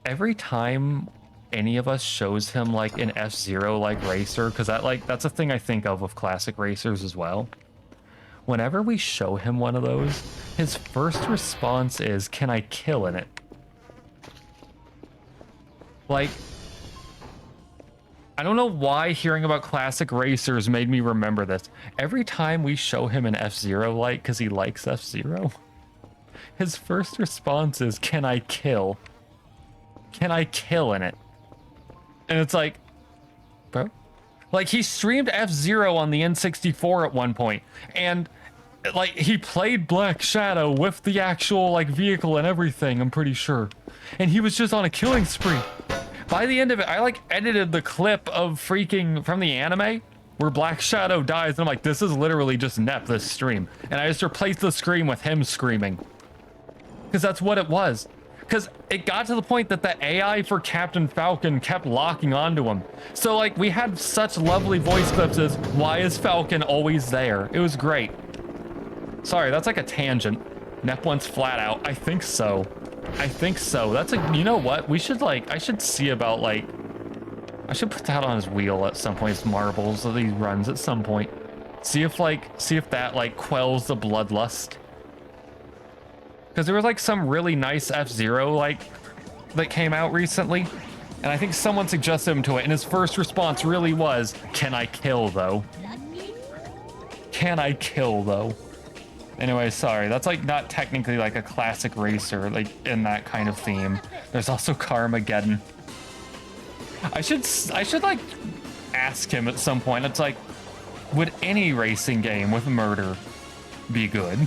Every time any of us shows him like an F-Zero like racer, because that's a thing I think of with classic racers as well. Whenever we show him one of those, his first response is, "Can I kill in it?" Like, I don't know why hearing about classic racers made me remember this. Every time we show him an F-Zero like, because he likes F-Zero, his first response is, "Can I kill? Can I kill in it?" And it's like, bro, like he streamed F-Zero on the N64 at one point, and like he played Black Shadow with the actual like vehicle and everything, I'm pretty sure, and he was just on a killing spree. By the end of it, I like edited the clip of freaking from the anime where Black Shadow dies, and I'm like, this is literally just Nep this stream, and I just replaced the scream with him screaming, because that's what it was. Because it got to the point that the AI for Captain Falcon kept locking onto him. So like we had such lovely voice clips as, "Why is Falcon always there?" It was great. Sorry, that's like a tangent. Nep wants flat out. I think so. I think so. That's a, you know what? We should like, I should see about like, I should put that on his wheel at some point, his marbles that he runs at some point. See if that like quells the bloodlust. Because there was like some really nice F-Zero like that came out recently, and I think someone suggested him to it, and his first response really was, "Can I kill though? Can I kill though?" Anyway, sorry, that's like not technically like a classic racer like in that kind of theme. There's also Carmageddon. I should like ask him at some point. It's like, would any racing game with murder be good?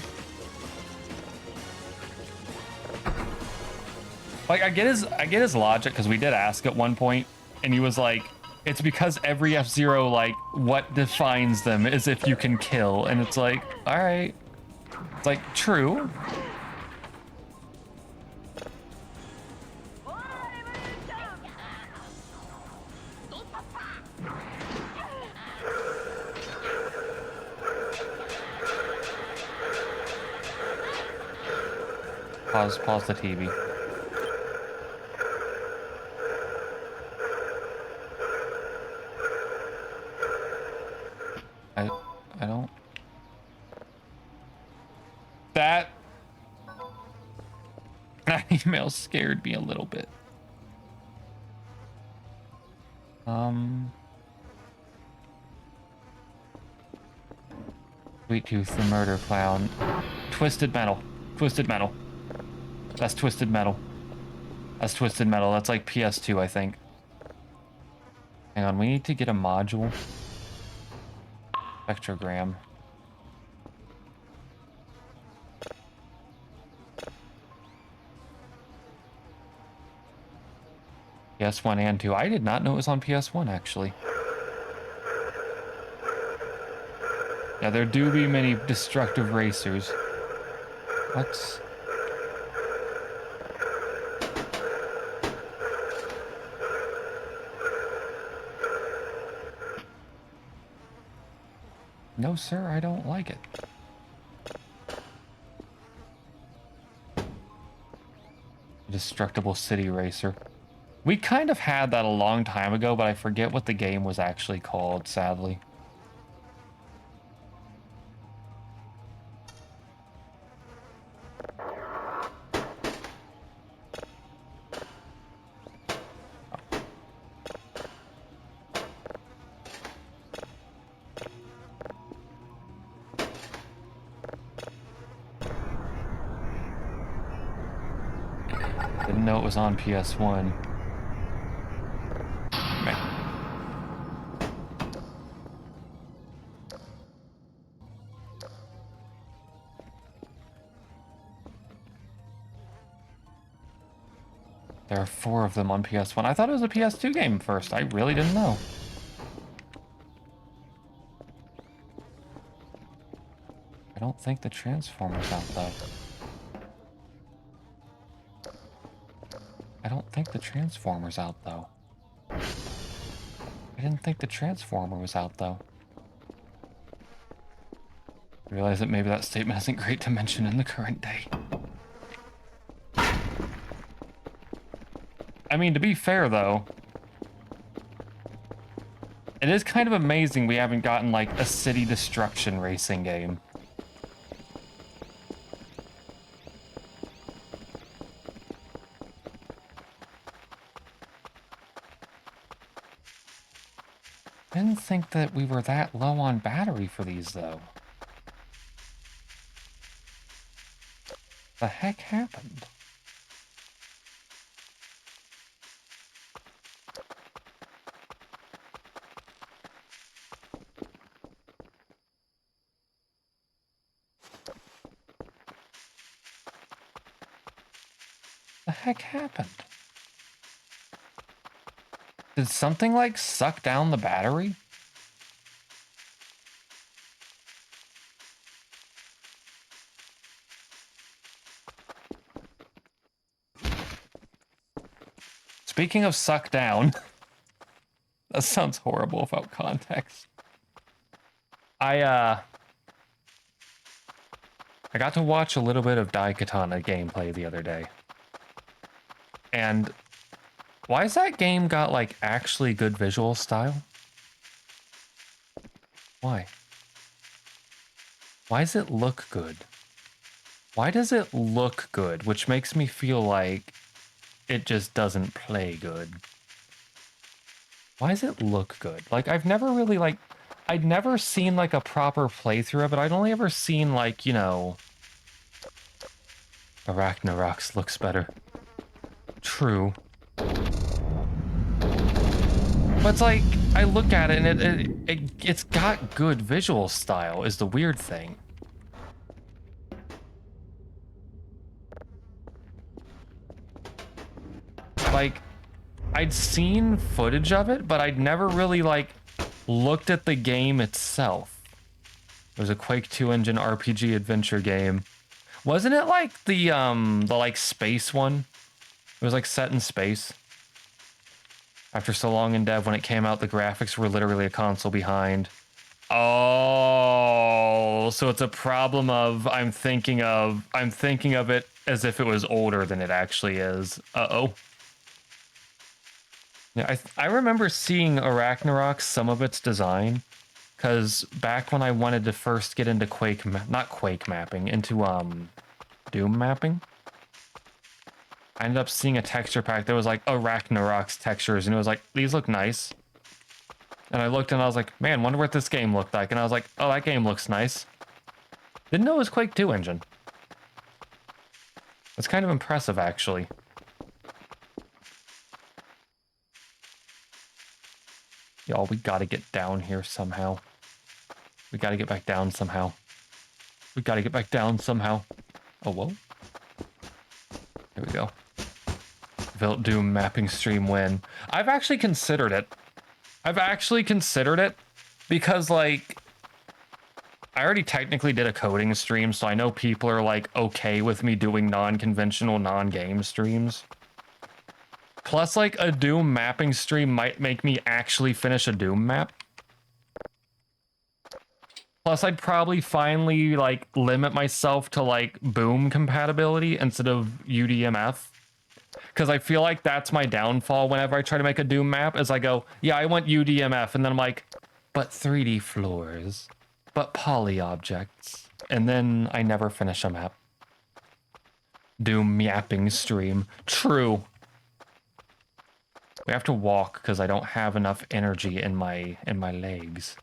Like, I get his logic, because we did ask at one point, and he was like, it's because every F-Zero, like, what defines them is if you can kill. And it's like, all right. It's like, true. Pause the TV. I don't. That email scared me a little bit. Sweet Tooth, the murder clown. Twisted Metal. Twisted Metal. That's Twisted Metal. That's Twisted Metal. That's like PS2, I think. Hang on, we need to get a module. Spectrogram. PS1 and 2. I did not know it was on PS1, actually. Yeah, there do be many destructive racers. What? No, sir, I don't like it. Destructible City Racer. We kind of had that a long time ago, but I forget what the game was actually called, sadly. Didn't know it was on PS1. There are 4 of them on PS1. I thought it was a PS2 game first. I really didn't know. don't think the transformer's out, though. I don't think the transformer's out, though. I didn't think the transformer was out, though. I realize that maybe that statement isn't great to mention in the current day. I mean, to be fair, though, it is kind of amazing we haven't gotten, like, a city destruction racing game. I didn't think that we were that low on battery for these, though. The heck happened? The heck happened? Did something, like, suck down the battery? Speaking of suck down, that sounds horrible without context. I got to watch a little bit of Daikatana gameplay the other day. And why has that game got, like, actually good visual style? Why? Why does it look good? Why does it look good? Which makes me feel like it just doesn't play good. Why does it look good? Like, I've never really, like, I'd never seen, like, a proper playthrough of it. I'd only ever seen, like, you know... Arachnarox looks better. True. But it's like, I look at it and it's got good visual style is the weird thing. Like, I'd seen footage of it, but I'd never really, like, looked at the game itself. It was a Quake 2 engine RPG adventure game. Wasn't it like the like space one? It was like set in space. After so long in dev, when it came out, the graphics were literally a console behind. Oh, so it's a problem of I'm thinking of it as if it was older than it actually is. Uh-oh. Yeah, I remember seeing Arachnarox, some of its design, because back when I wanted to first get into not Quake mapping, into Doom mapping, I ended up seeing a texture pack that was like Arachnarox textures, and it was like, these look nice. And I looked and I was like, man, wonder what this game looked like. And I was like, oh, that game looks nice. Didn't know it was Quake 2 engine. It's kind of impressive, actually. Y'all, we gotta get down here somehow. We gotta get back down somehow. We gotta get back down somehow. Oh, whoa. Here we go. Vilte Doom mapping stream win. I've actually considered it. Because, like, I already technically did a coding stream, so I know people are, like, okay with me doing non-conventional, non-game streams. Plus, like, a Doom mapping stream might make me actually finish a Doom map. Plus, I'd probably finally, like, limit myself to, like, Boom compatibility instead of UDMF. Because I feel like that's my downfall whenever I try to make a Doom map, is I go, yeah, I want UDMF, and then I'm like, but 3D floors, but poly objects, and then I never finish a map. Doom mapping stream. True. We have to walk because I don't have enough energy in my legs.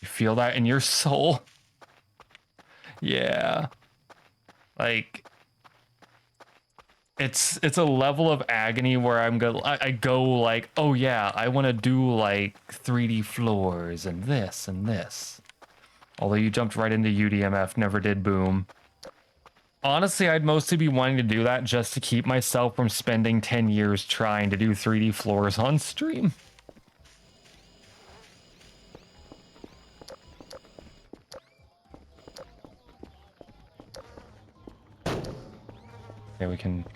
You feel that in your soul? Yeah. Like, it's a level of agony where I go like, oh yeah, I want to do like 3D floors and this and this. Although you jumped right into UDMF, never did Boom. Honestly, I'd mostly be wanting to do that just to keep myself from spending 10 years trying to do 3D floors on stream. Okay, we can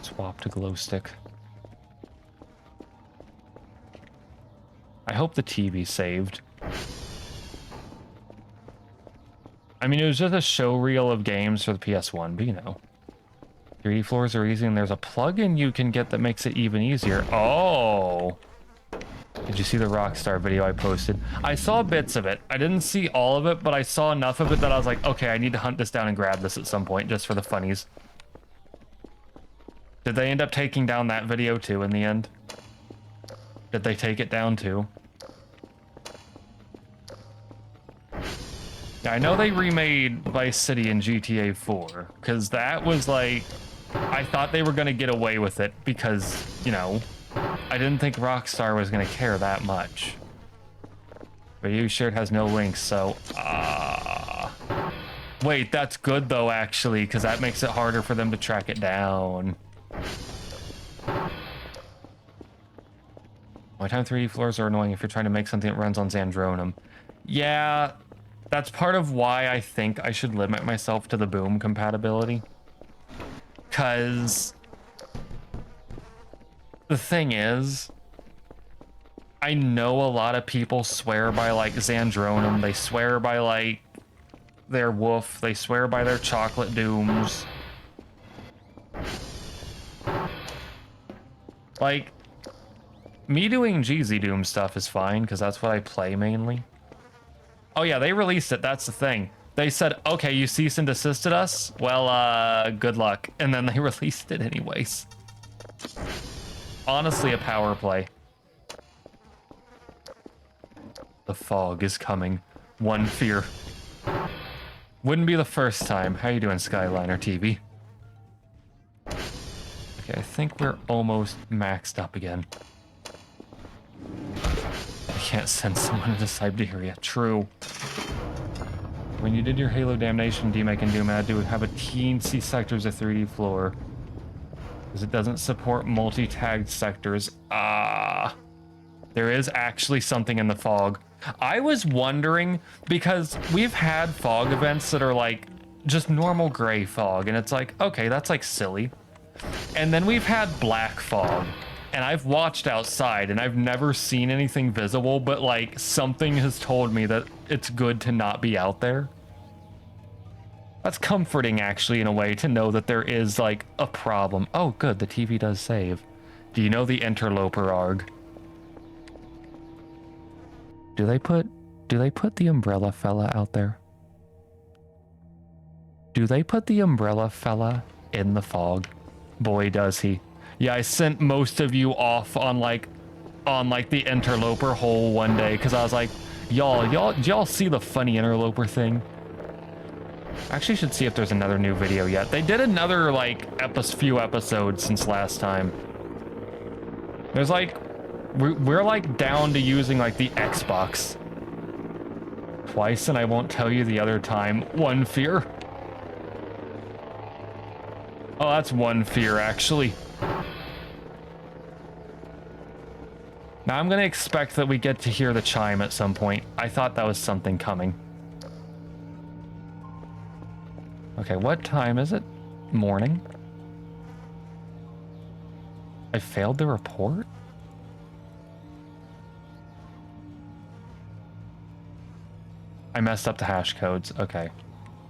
swap to glow stick. I hope the TV saved. I mean, it was just a show reel of games for the PS1, but you know. 3D floors are easy, and there's a plugin you can get that makes it even easier. Oh! Did you see the Rockstar video I posted? I saw bits of it. I didn't see all of it, but I saw enough of it that I was like, okay, I need to hunt this down and grab this at some point, just for the funnies. Did they end up taking down that video too in the end? Did they take it down too? Yeah, I know they remade Vice City and GTA 4, because that was like... I thought they were going to get away with it, because, you know, I didn't think Rockstar was going to care that much. Video shared has no links, so... Wait, that's good though, actually, because that makes it harder for them to track it down. My time 3D floors are annoying if you're trying to make something that runs on Xandronum. Yeah... That's part of why I think I should limit myself to the boom compatibility. Because the thing is, I know a lot of people swear by like Xandronum, they swear by like their Woof, they swear by their chocolate dooms. Like, me doing Jeezy Doom stuff is fine, because that's what I play mainly. Oh yeah, they released it, that's the thing. They said, okay, you cease and desisted us? Well, good luck. And then they released it anyways. Honestly, a power play. The fog is coming. One fear. Wouldn't be the first time. How you doing, Skyliner TV? Okay, I think we're almost maxed up again. I can't send someone into Siberia. True. When you did your Halo Damnation demake and Doom, I had to have a teensy sectors of 3D floor. Because it doesn't support multi-tagged sectors. There is actually something in the fog. I was wondering, because we've had fog events that are like just normal gray fog, and it's like, okay, that's like silly. And then we've had black fog. And I've watched outside and I've never seen anything visible, but like something has told me that it's good to not be out there. That's comforting actually in a way to know that there is like a problem. Oh good, the TV does save. Do you know the interloper arg? Do they put the umbrella fella out there? Do they put the umbrella fella in the fog? Boy does he. Yeah, I sent most of you off on like the interloper hole one day because I was like, y'all see the funny interloper thing? Actually, should see if there's another new video yet. They did another like few episodes since last time. There's like we're like down to using like the Xbox twice, and I won't tell you the other time. One fear. Oh, that's one fear actually. Now I'm gonna expect that we get to hear the chime at some point. I thought that was something coming. Okay, what time is it? Morning? I failed the report? I messed up the hash codes. Okay.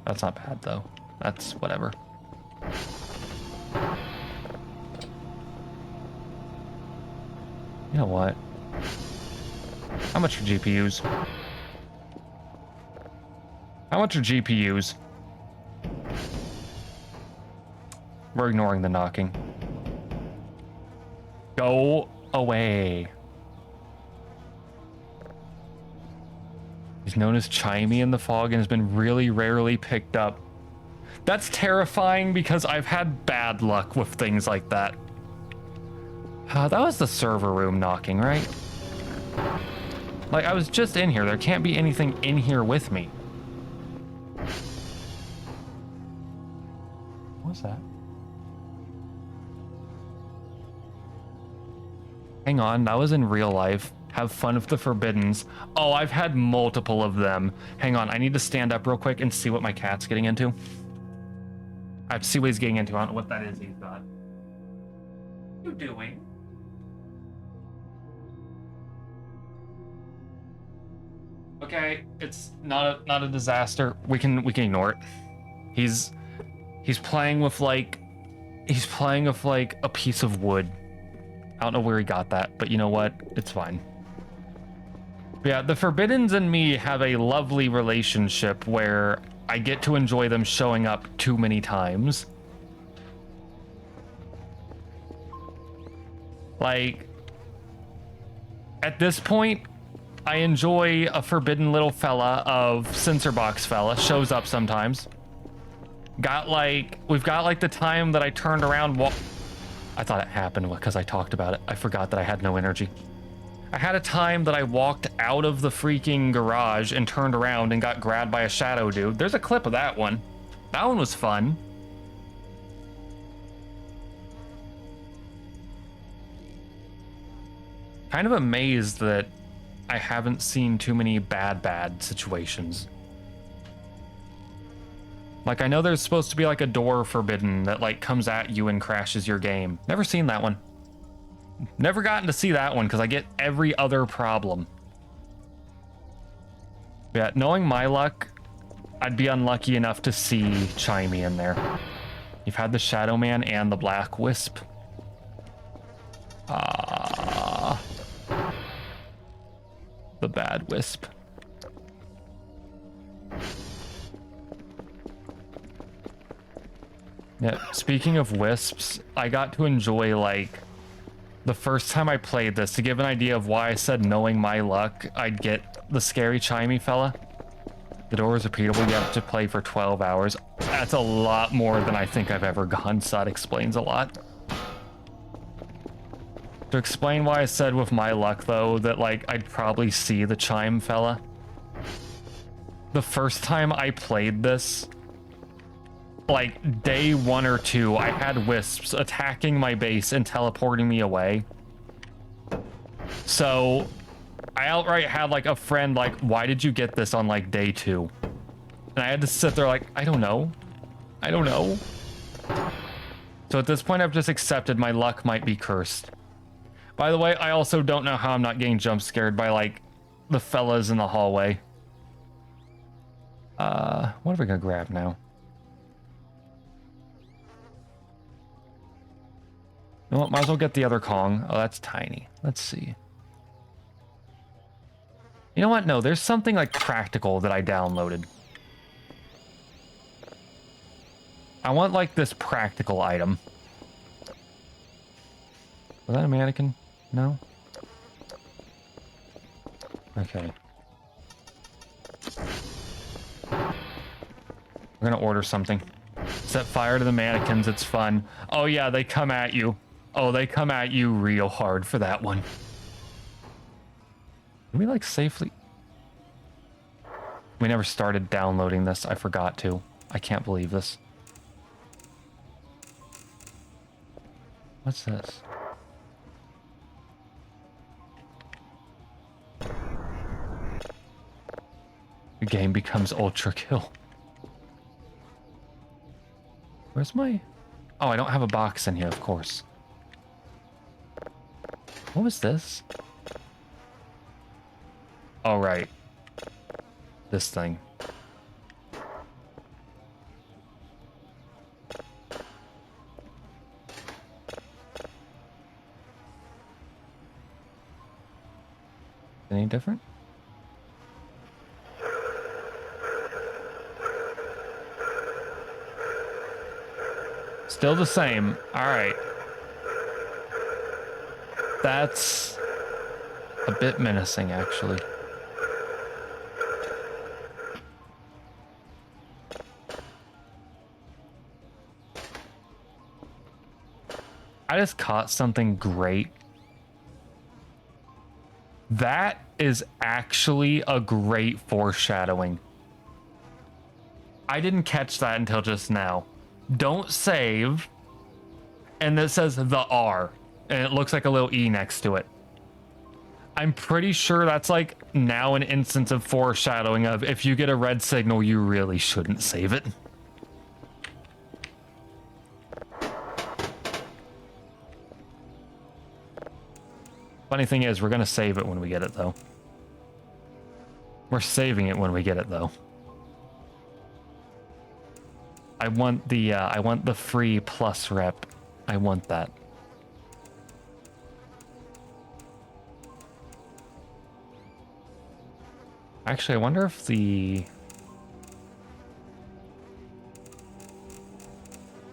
That's not bad though. That's whatever. You know what? How much are GPUs? How much are GPUs? We're ignoring the knocking. Go away. He's known as Chimey in the fog and has been really rarely picked up. That's terrifying because I've had bad luck with things like that. That was the server room knocking, right? Like, I was just in here. There can't be anything in here with me. What's that? Hang on, that was in real life. Have fun with the Forbiddens. Oh, I've had multiple of them. Hang on, I need to stand up real quick and see what my cat's getting into. I have to see what he's getting into. I don't know what that is he's got. What are you doing? Okay, it's not a disaster. We can ignore it. He's playing with like a piece of wood. I don't know where he got that, but you know what? It's fine. Yeah, the Forbiddens and me have a lovely relationship where I get to enjoy them showing up too many times. Like, at this point, I enjoy a forbidden little fella of censor box fella. Shows up sometimes. We've got like the time that I turned around. I thought it happened because I talked about it. I forgot that I had no energy. I had a time that I walked out of the freaking garage and turned around and got grabbed by a shadow dude. There's a clip of that one. That one was fun. Kind of amazed that I haven't seen too many bad situations. Like, I know there's supposed to be like a door forbidden that like comes at you and crashes your game. Never seen that one. Never gotten to see that one because I get every other problem. Yeah, knowing my luck, I'd be unlucky enough to see Chimey in there. You've had the Shadow Man and the Black Wisp. The bad Wisp. Yeah, speaking of wisps, I got to enjoy like the first time I played this, to give an idea of why I said knowing my luck, I'd get the scary chimey fella. The door is repeatable. You have to play for 12 hours. That's a lot more than I think I've ever gone, so that explains a lot. To explain why I said with my luck, though, that like I'd probably see the chime fella. The first time I played this, like day 1 or 2, I had wisps attacking my base and teleporting me away. So I outright had like a friend like, why did you get this on like day 2? And I had to sit there like, I don't know. So at this point, I've just accepted my luck might be cursed. By the way, I also don't know how I'm not getting jump scared by like the fellas in the hallway. What are we gonna grab now? You know what, might as well get the other Kong. Oh, that's tiny. Let's see. You know what? No, there's something like practical that I downloaded. I want like this practical item. Was that a mannequin? No? Okay. We're gonna order something. Set fire to the mannequins, it's fun. Oh yeah, they come at you. Oh, they come at you real hard for that one. Can we like safely... We never started downloading this. I forgot to. I can't believe this. What's this? The game becomes ultra kill. Where's my... Oh, I don't have a box in here, of course. What was this? Oh, right. This thing. Any different? Still the same. All right. That's a bit menacing, actually. I just caught something great. That is actually a great foreshadowing. I didn't catch that until just now. Don't save. And it says the R. And it looks like a little E next to it. I'm pretty sure that's like now an instance of foreshadowing of if you get a red signal, you really shouldn't save it. Funny thing is, we're gonna save it when we get it, though. We're saving it when we get it, though. I want the free plus rep. I want that. Actually, I wonder if the...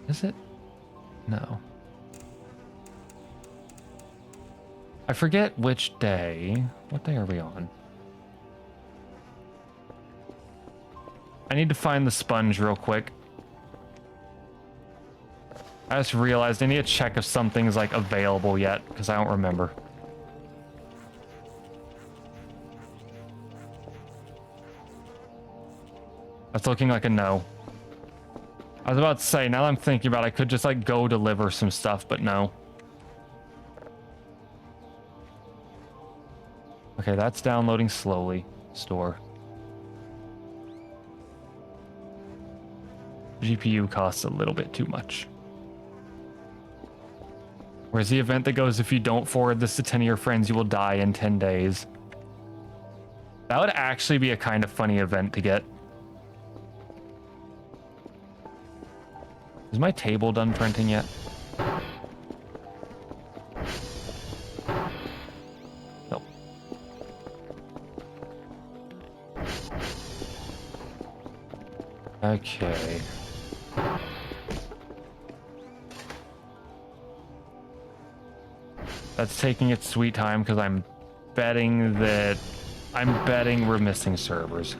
Is it? No. I forget which day. What day are we on? I need to find the sponge real quick. I just realized I need to check if something's like available yet, because I don't remember. That's looking like a no. I was about to say, now that I'm thinking about it, I could just like go deliver some stuff, but no. Okay, that's downloading slowly. Store. GPU costs a little bit too much. Where's the event that goes, if you don't forward this to 10 of your friends, you will die in 10 days? That would actually be a kind of funny event to get. Is my table done printing yet? Nope. Okay. That's taking its sweet time because I'm betting we're missing servers.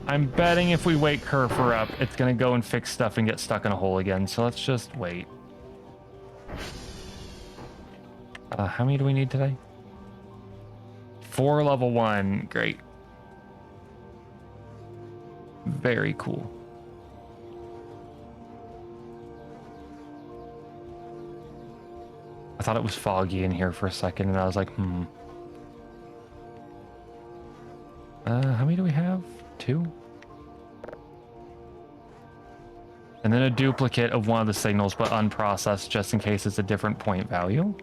I'm betting if we wake Kerfur up, it's gonna go and fix stuff and get stuck in a hole again. So let's just wait. How many do we need today? 4 level 1. Great. Very cool. I thought it was foggy in here for a second, and I was like, how many do we have? 2? And then a duplicate of one of the signals, but unprocessed, just in case it's a different point value.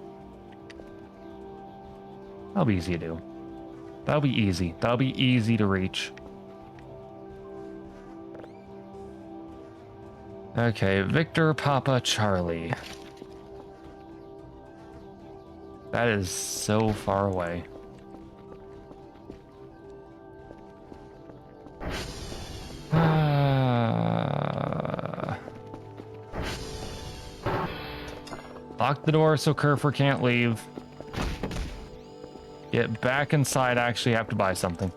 That'll be easy to do. That'll be easy. That'll be easy to reach. Okay, Victor, Papa, Charlie. That is so far away. Lock the door so Kerfur can't leave. Get back inside. I actually have to buy something.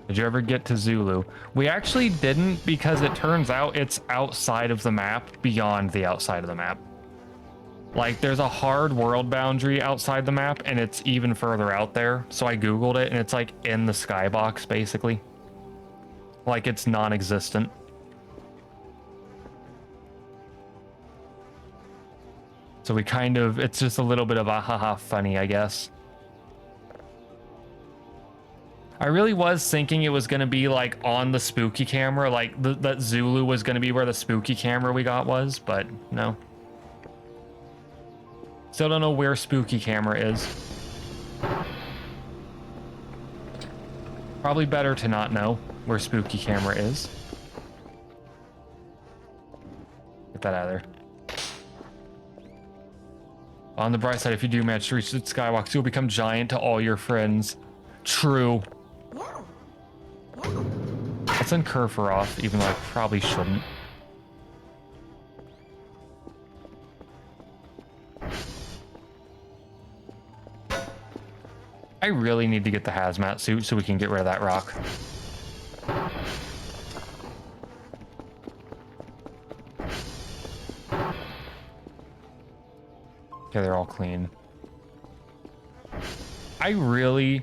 Did you ever get to Zulu? We actually didn't, because it turns out it's outside of the map, beyond the outside of the map. Like, there's a hard world boundary outside the map, and it's even further out there. So I Googled it, and it's like in the skybox, basically. Like, it's non-existent. So we kind of, it's just a little bit of a haha funny, I guess. I really was thinking it was going to be like on the spooky camera, like that Zulu was going to be where the spooky camera we got was, but no. Still don't know where spooky camera is. Probably better to not know where spooky camera is. Get that out of there. On the bright side, if you do manage to reach the skywalks, you'll become giant to all your friends. True. Let's send Kerfur off, even though I probably shouldn't. I really need to get the hazmat suit so we can get rid of that rock. Okay, they're all clean. I really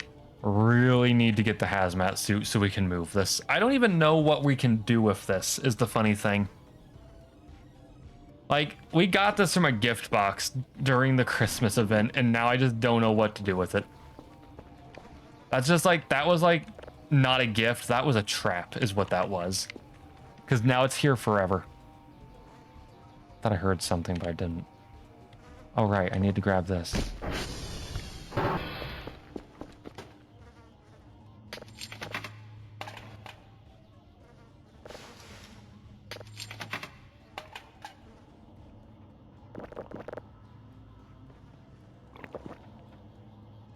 need to get the hazmat suit so we can move this. I don't even know what we can do with this, is the funny thing. Like, we got this from a gift box during the Christmas event, and now I just don't know what to do with it. That's just like, that was like not a gift, that was a trap, is what that was. Because now it's here forever. Thought I heard something, but I didn't. Oh, right. I need to grab this.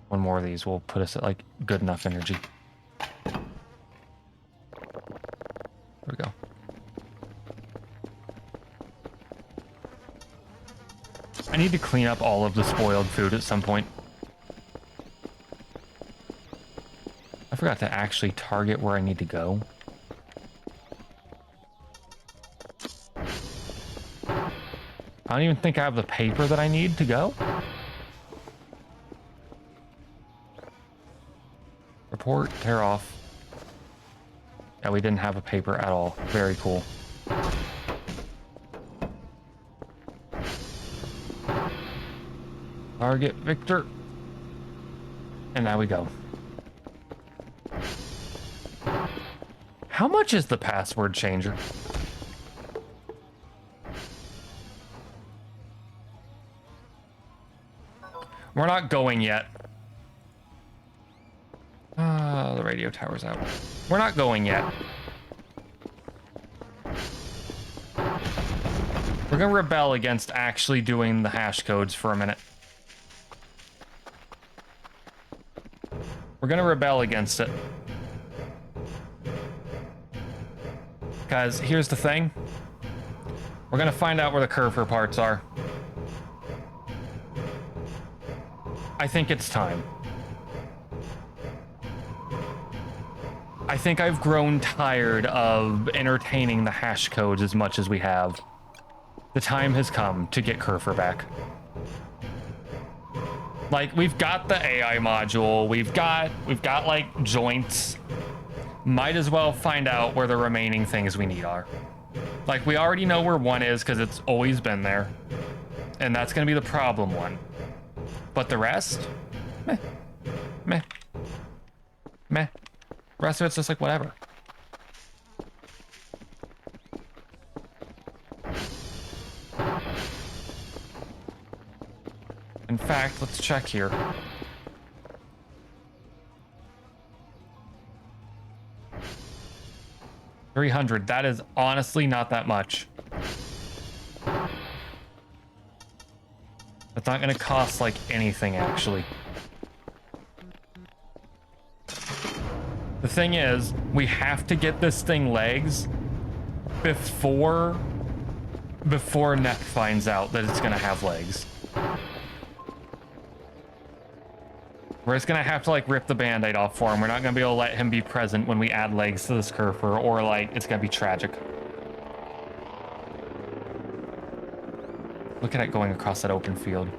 One more of these will put us at, like, good enough energy. There we go. I need to clean up all of the spoiled food at some point. I forgot to actually target where I need to go. I don't even think I have the paper that I need to go. Report, tear off. Yeah, we didn't have a paper at all. Very cool. Target Victor. And now we go. How much is the password changer? We're not going yet. The radio tower's out. We're not going yet. We're gonna rebel against actually doing the hash codes for a minute. We're gonna rebel against it. Guys, here's the thing. We're gonna find out where the kerfur parts are. I think it's time. I think I've grown tired of entertaining the hash codes as much as we have. The time has come to get kerfur back. Like, we've got the AI module, we've got like joints. Might as well find out where the remaining things we need are. Like, we already know where one is because it's always been there. And that's gonna be the problem one. But the rest? Meh. Meh. Meh. The rest of it's just like whatever. In fact, let's check here. $300. That is honestly not that much. That's not going to cost like anything, actually. The thing is, we have to get this thing legs before Neck finds out that it's going to have legs. We're just gonna have to like rip the band-aid off for him. We're not gonna be able to let him be present when we add legs to this kerfur, or like it's gonna be tragic. Look at it going across that open field.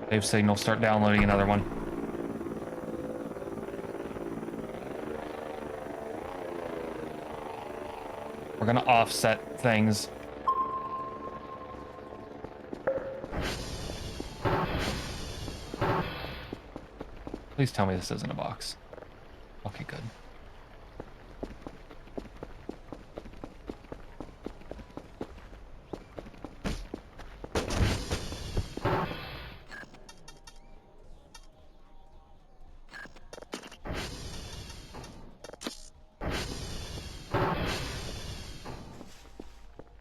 Save signal, start downloading another one. We're gonna offset things. Please tell me this isn't a box. Okay, good.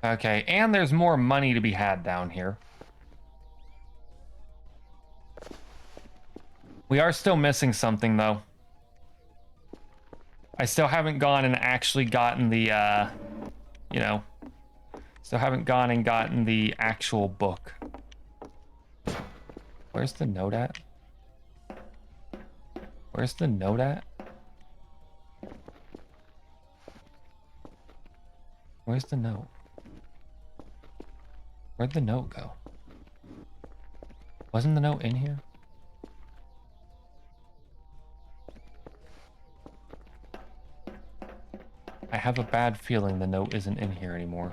Okay, and there's more money to be had down here. We are still missing something, though. I still haven't gone and actually gotten the, you know, still haven't gone and gotten the actual book. Where's the note at? Where's the note at? Where's the note? Where'd the note go? Wasn't the note in here? I have a bad feeling the note isn't in here anymore.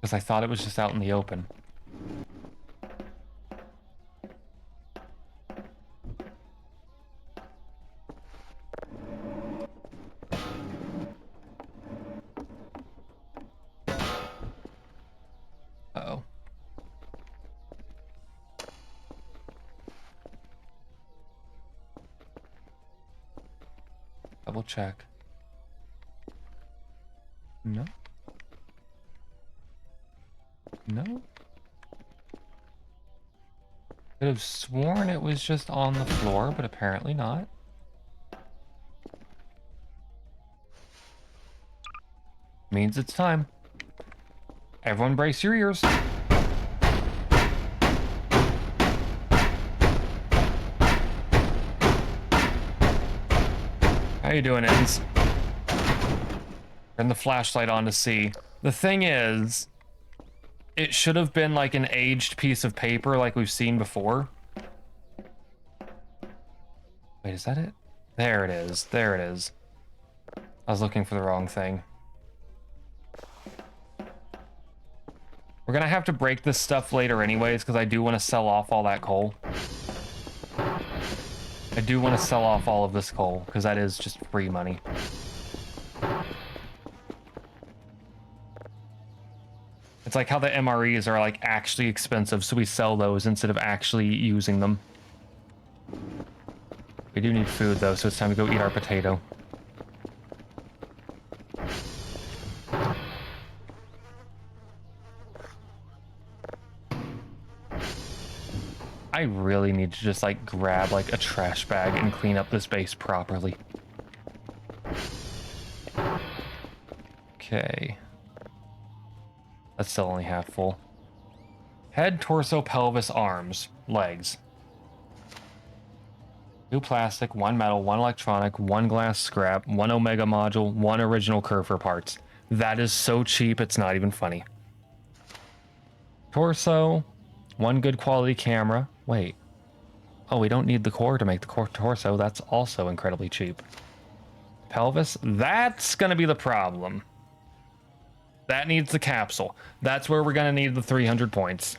Because I thought it was just out in the open. Double check. No. No. Could have sworn it was just on the floor, but apparently not. Means it's time. Everyone brace your ears. How you doing, Ins? Turn the flashlight on to see. The thing is, it should have been like an aged piece of paper like we've seen before. Wait, is that it? There it is. There it is. I was looking for the wrong thing. We're gonna have to break this stuff later anyways, because I do want to sell off all that coal. I do want to sell off all of this coal, because that is just free money. It's like how the MREs are like actually expensive, so we sell those instead of actually using them. We do need food though, so it's time to go eat our potato. I really need to just like grab like a trash bag and clean up this base properly. Okay. That's still only half full. Head, torso, pelvis, arms, legs. 2 plastic, 1 metal, 1 electronic, 1 glass scrap, 1 Omega module, 1 original kerfur parts. That is so cheap, it's not even funny. Torso, 1 good quality camera. Wait. Oh, we don't need the core to make the core torso. That's also incredibly cheap. Pelvis, that's gonna be the problem. That needs the capsule. That's where we're gonna need the 300 points.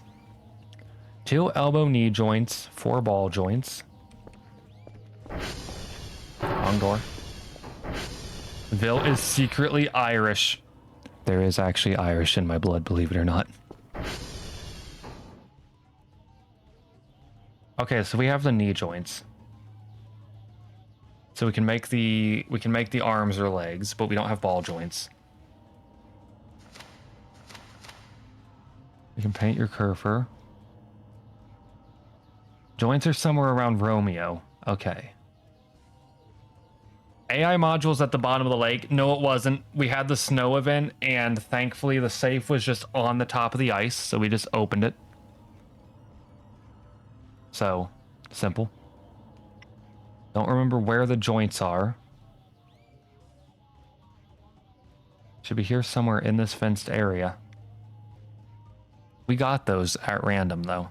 2 elbow knee joints, 4 ball joints. Wrong door. Vilte is secretly Irish. There is actually Irish in my blood, believe it or not. Okay, so we have the knee joints. So we can make the arms or legs, but we don't have ball joints. You can paint your kerfur. Joints are somewhere around Romeo. Okay. AI modules at the bottom of the lake. No, it wasn't. We had the snow event, and thankfully the safe was just on the top of the ice, so we just opened it. So, simple. Don't remember where the joints are. Should be here somewhere in this fenced area. We got those at random, though.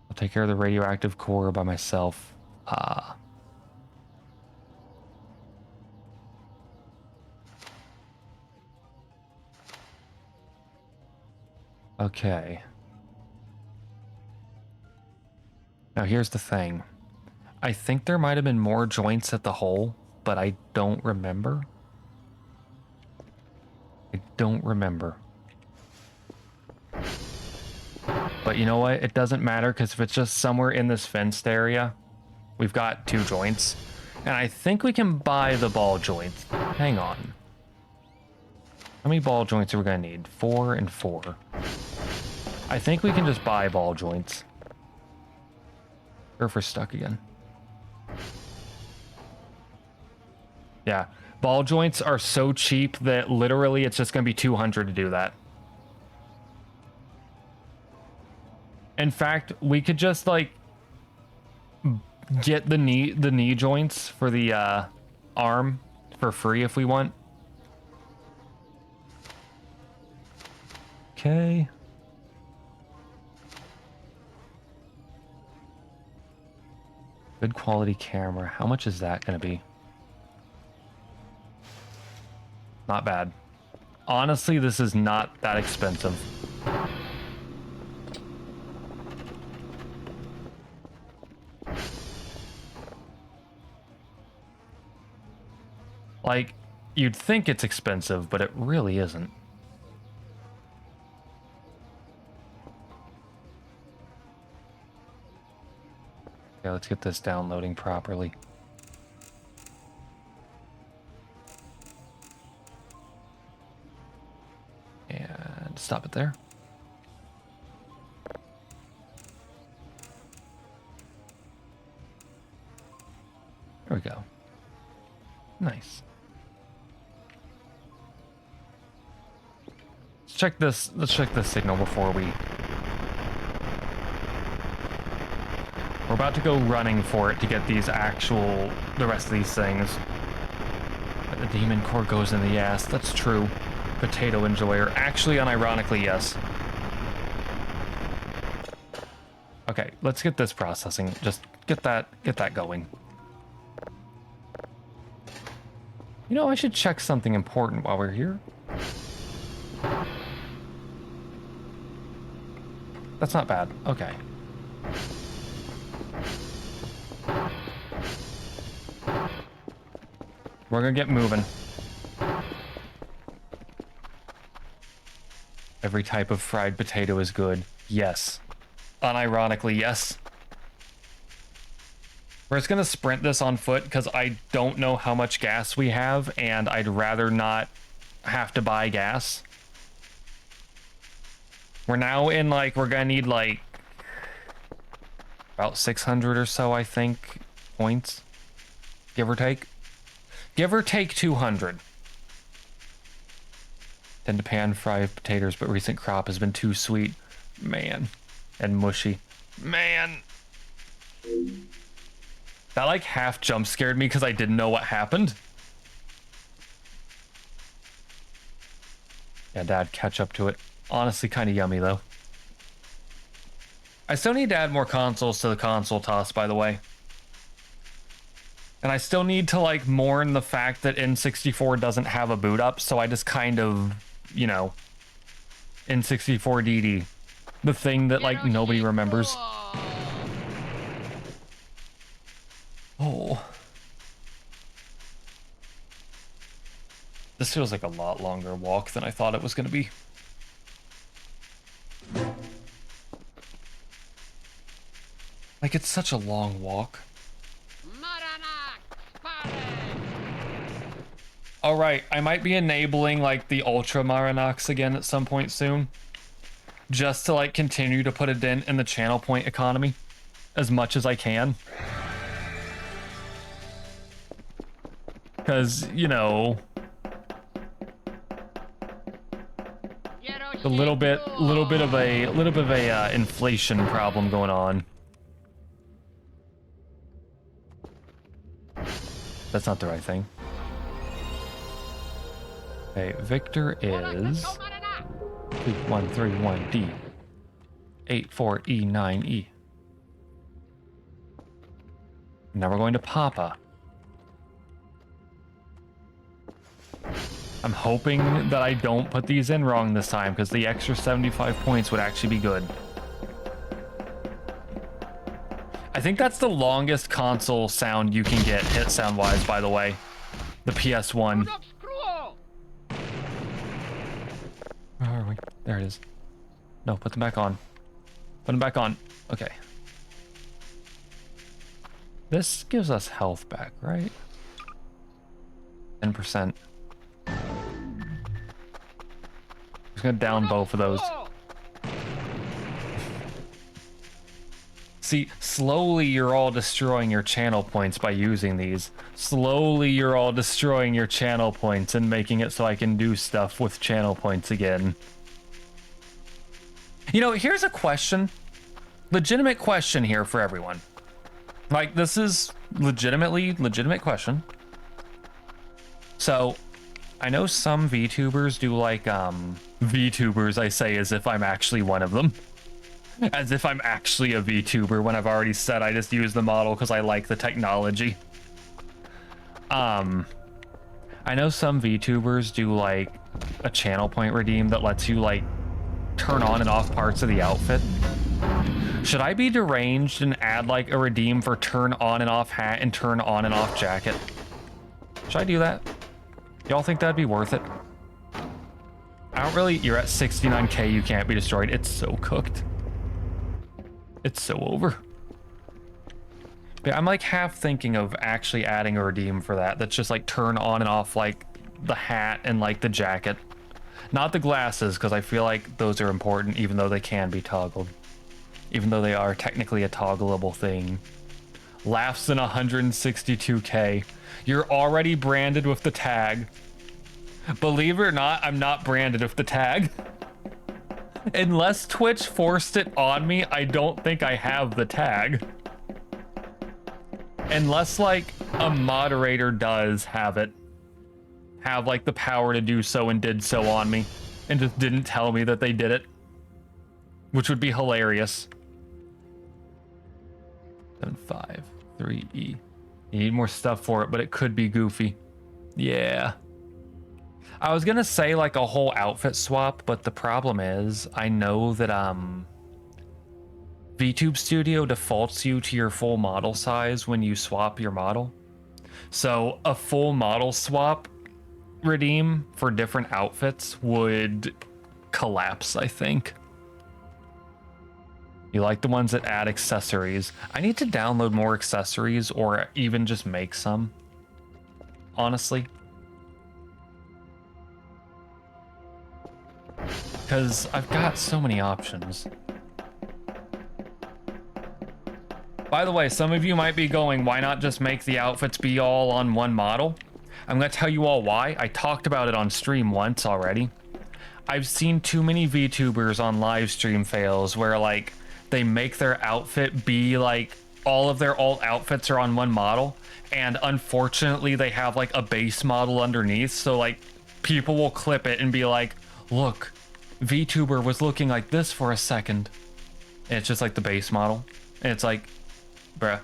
I'll take care of the radioactive core by myself. Okay. Now here's the thing. I think there might have been more joints at the hole, but I don't remember. I don't remember. But you know what? It doesn't matter, because if it's just somewhere in this fenced area, we've got 2 joints. And I think we can buy the ball joints. Hang on. How many ball joints are we going to need? 4 and 4. I think we can just buy ball joints. Or if we're stuck again. Yeah. Ball joints are so cheap that literally it's just going to be 200 to do that. In fact, we could just like get the knee joints for the arm for free if we want. Okay. Good quality camera. How much is that going to be? Not bad. Honestly, this is not that expensive. Like, you'd think it's expensive, but it really isn't. Okay, let's get this downloading properly. stop it there. There we go. Nice. Let's check this. Let's check this signal before we. We're about to go running for it to get these the rest of these things. But the demon core goes in the ass. That's true. Potato enjoyer. Actually, unironically, yes. Okay, let's get this processing. Just get that going. You know, I should check something important while we're here. That's not bad. Okay. We're gonna get moving. Every type of fried potato is good. Yes. Unironically, yes. We're just gonna sprint this on foot because I don't know how much gas we have, and I'd rather not have to buy gas. We're now in, like, we're gonna need, like, about 600 or so, I think, points. Give or take. Give or take 200. Tend to pan fried potatoes, but recent crop has been too sweet. Man. And mushy. Man. That, like, half jump scared me because I didn't know what happened. Yeah, Dad, catch up to it. Honestly, kind of yummy, though. I still need to add more consoles to the console toss, by the way. And I still need to, like, mourn the fact that N64 doesn't have a boot up, so I just kind of, you know, N64 DD. The thing that, like, nobody remembers. Oh. This feels like a lot longer walk than I thought it was going to be. Like, it's such a long walk. All right, I might be enabling, like, the Ultra Marinox again at some point soon. Just to, like, continue to put a dent in the channel point economy as much as I can. Because, you know, a little bit of a inflation problem going on. That's not the right thing. Okay, Victor is 2131D 84E9E. Now we're going to Papa. I'm hoping that I don't put these in wrong this time, because the extra 75 points would actually be good. I think that's the longest console sound you can get, hit sound-wise, by the way. The PS1. Where are we? There it is. No, put them back on. Put them back on. Okay. This gives us health back, right? 10%. Just gonna down both of those. See, slowly you're all destroying your channel points by using these. Slowly you're all destroying your channel points and making it so I can do stuff with channel points again. You know, here's a question. Legitimate question here for everyone. Like, this is legitimate question. So, I know some VTubers do, like, VTubers, I say as if I'm actually one of them. As if I'm actually a VTuber when I've already said I just use the model because I like the technology. I know some VTubers do, like, a channel point redeem that lets you, like, turn on and off parts of the outfit. Should I be deranged and add, like, a redeem for turn on and off hat and turn on and off jacket? Should I do that? Y'all think that'd be worth it? I don't really... You're at 69k, you can't be destroyed. It's so cooked. It's so over. But I'm like half thinking of actually adding a redeem for that. That's just like turn on and off like the hat and like the jacket. Not the glasses, because I feel like those are important, even though they can be toggled. Even though they are technically a toggleable thing. Laughs in 162K. You're already branded with the tag. Believe it or not, I'm not branded with the tag. Unless Twitch forced it on me, I don't think I have the tag. Unless, like, a moderator does have it. Have, like, the power to do so and did so on me. And just didn't tell me that they did it. Which would be hilarious. 753E. You need more stuff for it, but it could be goofy. Yeah. I was gonna say like a whole outfit swap, but the problem is I know that VTube Studio defaults you to your full model size when you swap your model. So a full model swap redeem for different outfits would collapse, I think. You like the ones that add accessories. I need to download more accessories or even just make some, honestly. Because I've got so many options. By the way, some of you might be going, why not just make the outfits be all on one model? I'm going to tell you all why. I talked about it on stream once already. I've seen too many VTubers on live stream fails where like they make their outfit be like all of their alt outfits are on one model, and unfortunately they have like a base model underneath, so like people will clip it and be like, look, VTuber was looking like this for a second. And it's just like the base model. And it's like, bruh,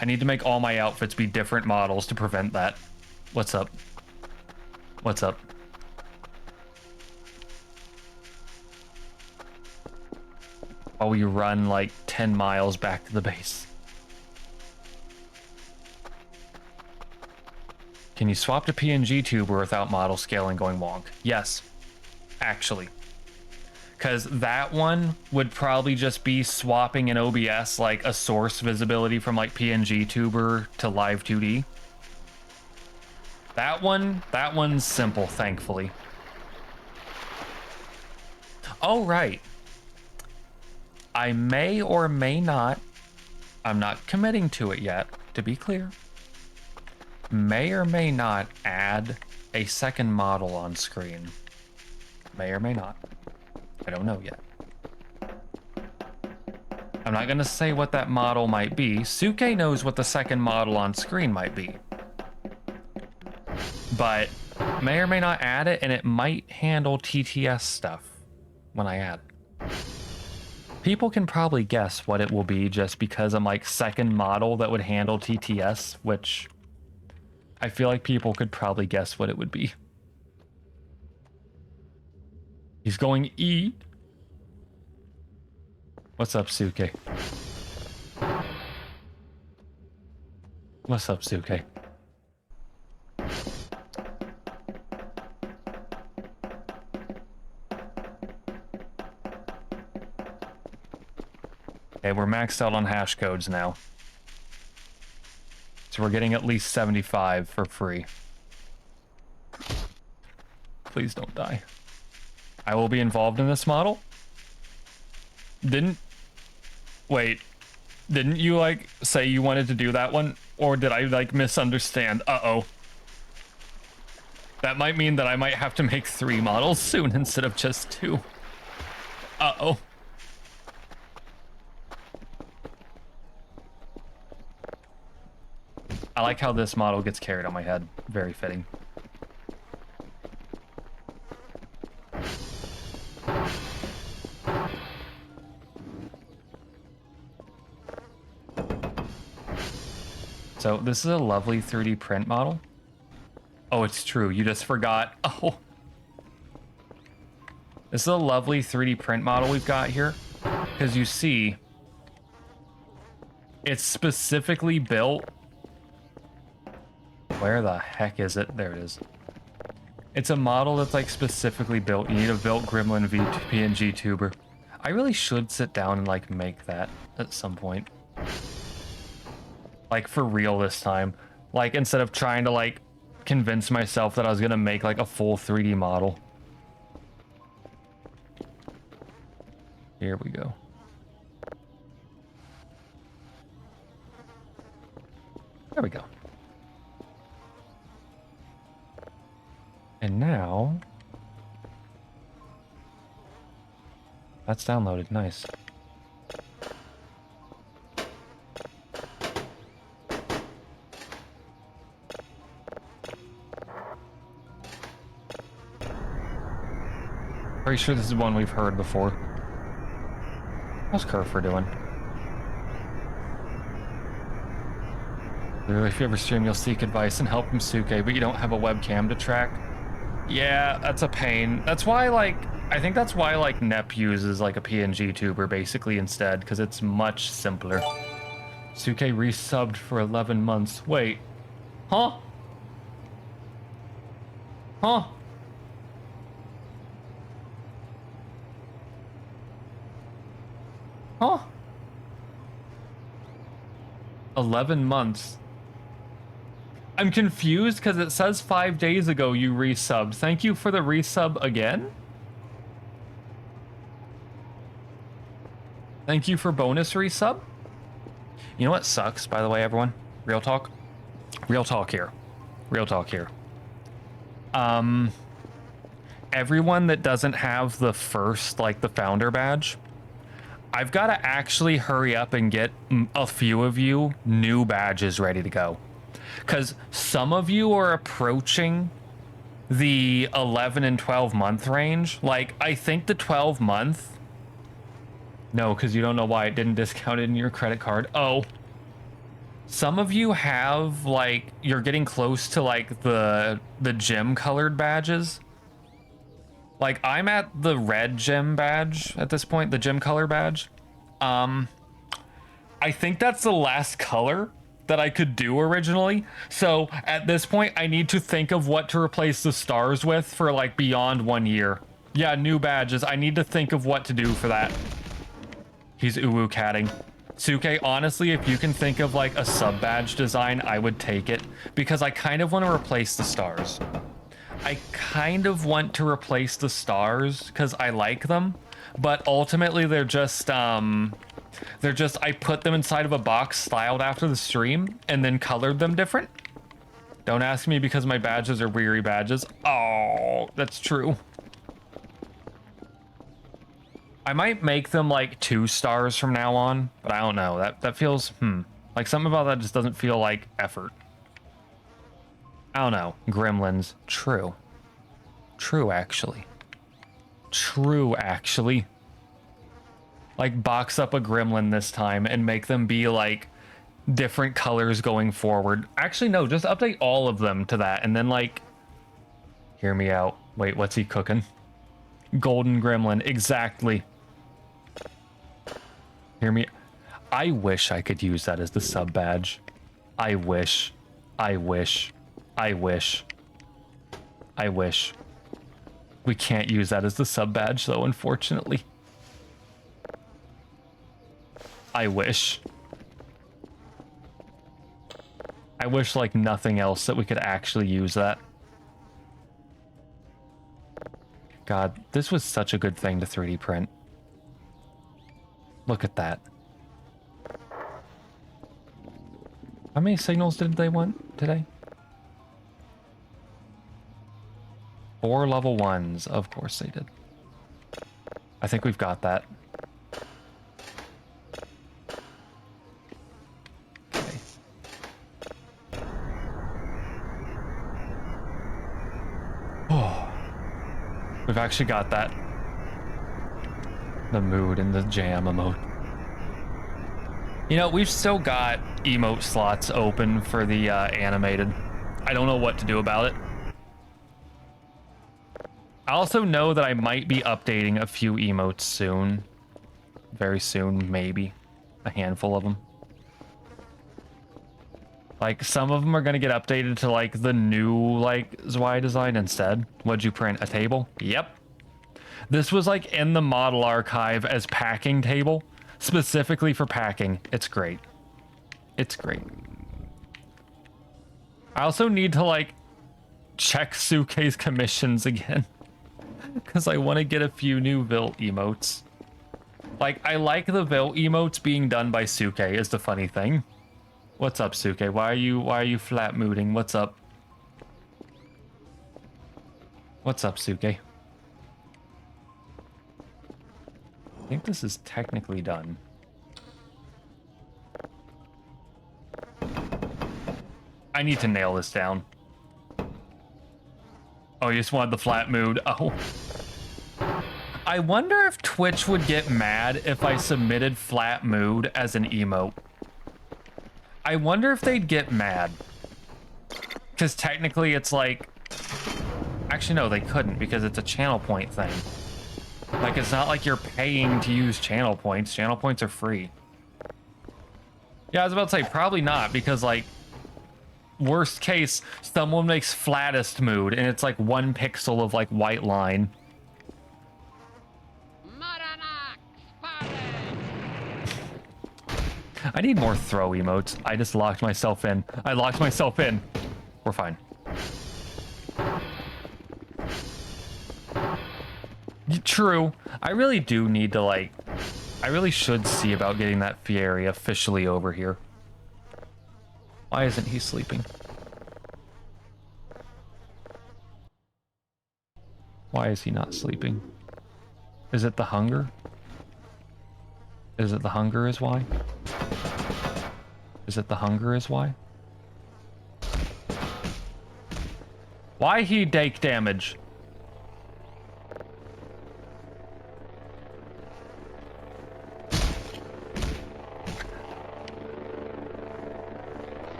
I need to make all my outfits be different models to prevent that. What's up? What's up? While we run like 10 miles back to the base. Can you swap to PNG tuber without model scaling going wonk? Yes, actually. Because that one would probably just be swapping in OBS like a source visibility from like PNG tuber to live 2D. That one's simple, thankfully. Oh, right. I may or may not, I'm not committing to it yet, to be clear, may or may not add a second model on screen. May or may not. I don't know yet. I'm not going to say what that model might be. Suke knows what the second model on screen might be. But may or may not add it, and it might handle TTS stuff when I add it. People can probably guess what it will be just because I'm like second model that would handle TTS, which I feel like people could probably guess what it would be. He's going E. What's up, Suke? What's up, Suke? Okay, we're maxed out on hash codes now. So we're getting at least 75 for free. Please don't die. I will be involved in this model. Wait, didn't you like say you wanted to do that one? Or did I like misunderstand? Uh-oh. That might mean that I might have to make 3 models soon instead of just 2. Uh-oh. I like how this model gets carried on my head. Very fitting. So this is a lovely 3D print model. Oh, it's true. You just forgot. Oh. This is a lovely 3D print model we've got here. Because you see, it's specifically built. Where the heck is it? There it is. It's a model that's like specifically built. You need a built Gremlin PNG tuber. I really should sit down and like make that at some point. Like for real this time. Like instead of trying to like convince myself that I was gonna make like a full 3D model. Here we go. There we go. And now... That's downloaded. Nice. Pretty sure this is one we've heard before. How's Kerfur doing? If you ever stream, you'll seek advice and help from Suke, but you don't have a webcam to track. Yeah, that's a pain. That's why, like, I think that's why, like, Nep uses, like, a PNG tuber, basically, instead, because it's much simpler. Suke resubbed for 11 months. Wait. Huh? Huh? Huh? 11 months. I'm confused because it says 5 days ago you resubbed. Thank you for the resub again? Thank you for bonus resub? You know what sucks, by the way, everyone? Real talk? Real talk here. Real talk here. Everyone that doesn't have the first, like, the founder badge, I've got to actually hurry up and get a few of you new badges ready to go. Because some of you are approaching the 11 and 12 month range. Like, I think the 12 month... No, because you don't know why it didn't discount it in your credit card. Oh. Some of you have, like, you're getting close to, like, the gym colored badges. Like, I'm at the red gym badge at this point, the gym color badge. I think that's the last color that I could do originally. So at this point, I need to think of what to replace the stars with for, like, beyond 1 year. Yeah, new badges. I need to think of what to do for that. He's uwu catting. Suke, honestly, if you can think of, like, a sub badge design, I would take it, because I kind of want to replace the stars. I kind of want to replace the stars because I like them, but ultimately they're just I put them inside of a box styled after the stream and then colored them different. Don't ask me because my badges are weary badges. Oh, that's true. I might make them like 2 stars from now on, but I don't know. That feels like something about that just doesn't feel like effort. I don't know. Gremlins. True. True, actually. True, actually. Like, box up a gremlin this time and make them be, like, different colors going forward. Actually, no, just update all of them to that. And then, like... Hear me out. Wait, what's he cooking? Golden gremlin. Exactly. Hear me... I wish I could use that as the sub badge. I wish. I wish. I wish. I wish. We can't use that as the sub badge, though, unfortunately. I wish. I wish like nothing else that we could actually use that. God, this was such a good thing to 3D print. Look at that. How many signals did they want today? 4 level 1s. Of course they did. I think we've got that. Okay. Oh. We've actually got that. The mood and the jam emote. You know, we've still got emote slots open for the animated. I don't know what to do about it. I also know that I might be updating a few emotes soon. Very soon, maybe. A handful of them. Like, some of them are going to get updated to, like, the new, like, Zwei design instead. What'd you print? A table? Yep. This was, like, in the model archive as packing table. Specifically for packing. It's great. It's great. I also need to, like, check Suke's commissions again. Because I want to get a few new Vilte emotes. Like, I like the Vilte emotes being done by Suke is the funny thing. What's up, Suke? Why are you flat mooting? What's up? What's up, Suke? I think this is technically done. I need to nail this down. Oh, you just wanted the flat mood. Oh. I wonder if Twitch would get mad if I submitted flat mood as an emote. I wonder if they'd get mad. Because technically it's like... Actually, no, they couldn't because it's a channel point thing. Like, it's not like you're paying to use channel points. Channel points are free. Yeah, I was about to say, probably not, because, like, worst case, someone makes flattest mood, and it's like 1 pixel of, like, white line. I need more throw emotes. I just locked myself in. I locked myself in. We're fine. True. I really do need to, like... I really should see about getting that Fieri officially over here. Why isn't he sleeping? Why is he not sleeping? Is it the hunger? Is it the hunger is why? Is it the hunger is why? Why he take damage?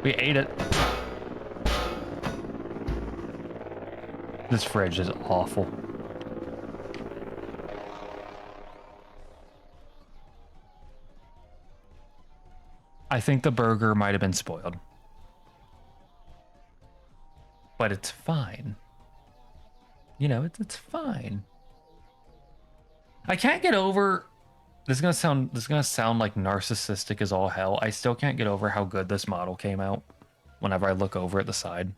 We ate it. This fridge is awful. I think the burger might have been spoiled. But it's fine. You know, it's fine. I can't get over... This is gonna sound like narcissistic as all hell. I still can't get over how good this model came out whenever I look over at the side.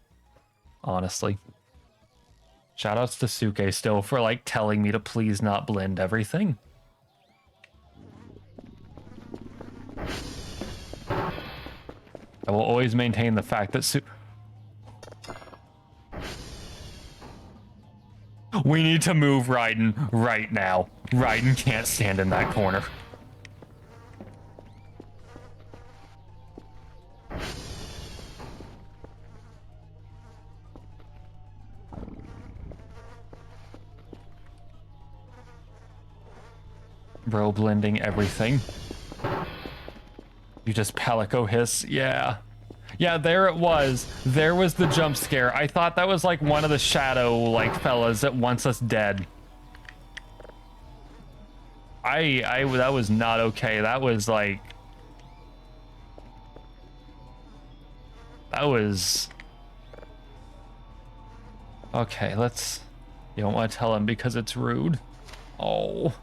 Honestly. Shoutouts to Suke still for like telling me to please not blend everything. I will always maintain the fact that we need to move Raiden right now. Raiden can't stand in that corner. Bro, blending everything. You just pelico hiss. Yeah. Yeah, there it was. There was the jump scare. I thought that was like one of the shadow like fellas that wants us dead. That was not okay. That was like... That was... Okay, let's... You don't want to tell him because it's rude. Oh.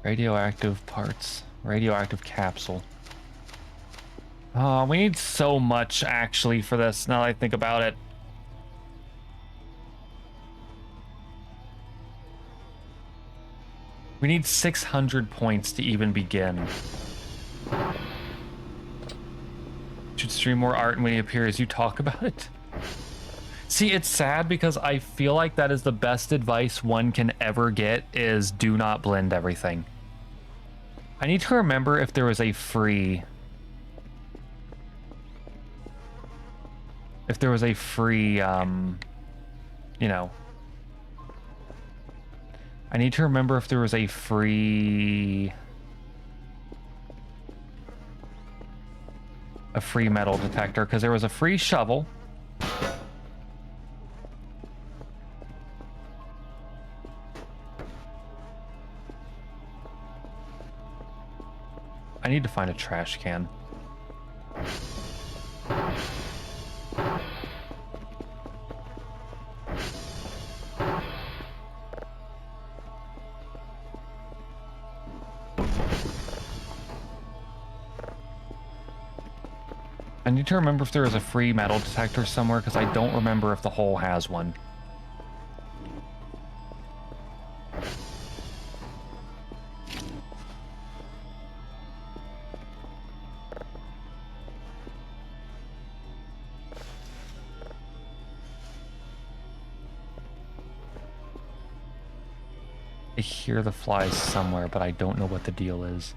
Radioactive parts. Radioactive capsule. Oh, we need so much actually for this now that I think about it. We need 600 points to even begin. Should stream more art and when he appears, you talk about it. See, it's sad because I feel like that is the best advice one can ever get is do not blend everything. I need to remember if there was a free... If there was a free, you know... I need to remember if there was a free... A free metal detector, because there was a free shovel. I need to find a trash can. I need to remember if there is a free metal detector somewhere, because I don't remember if the hole has one. I hear the flies somewhere, but I don't know what the deal is.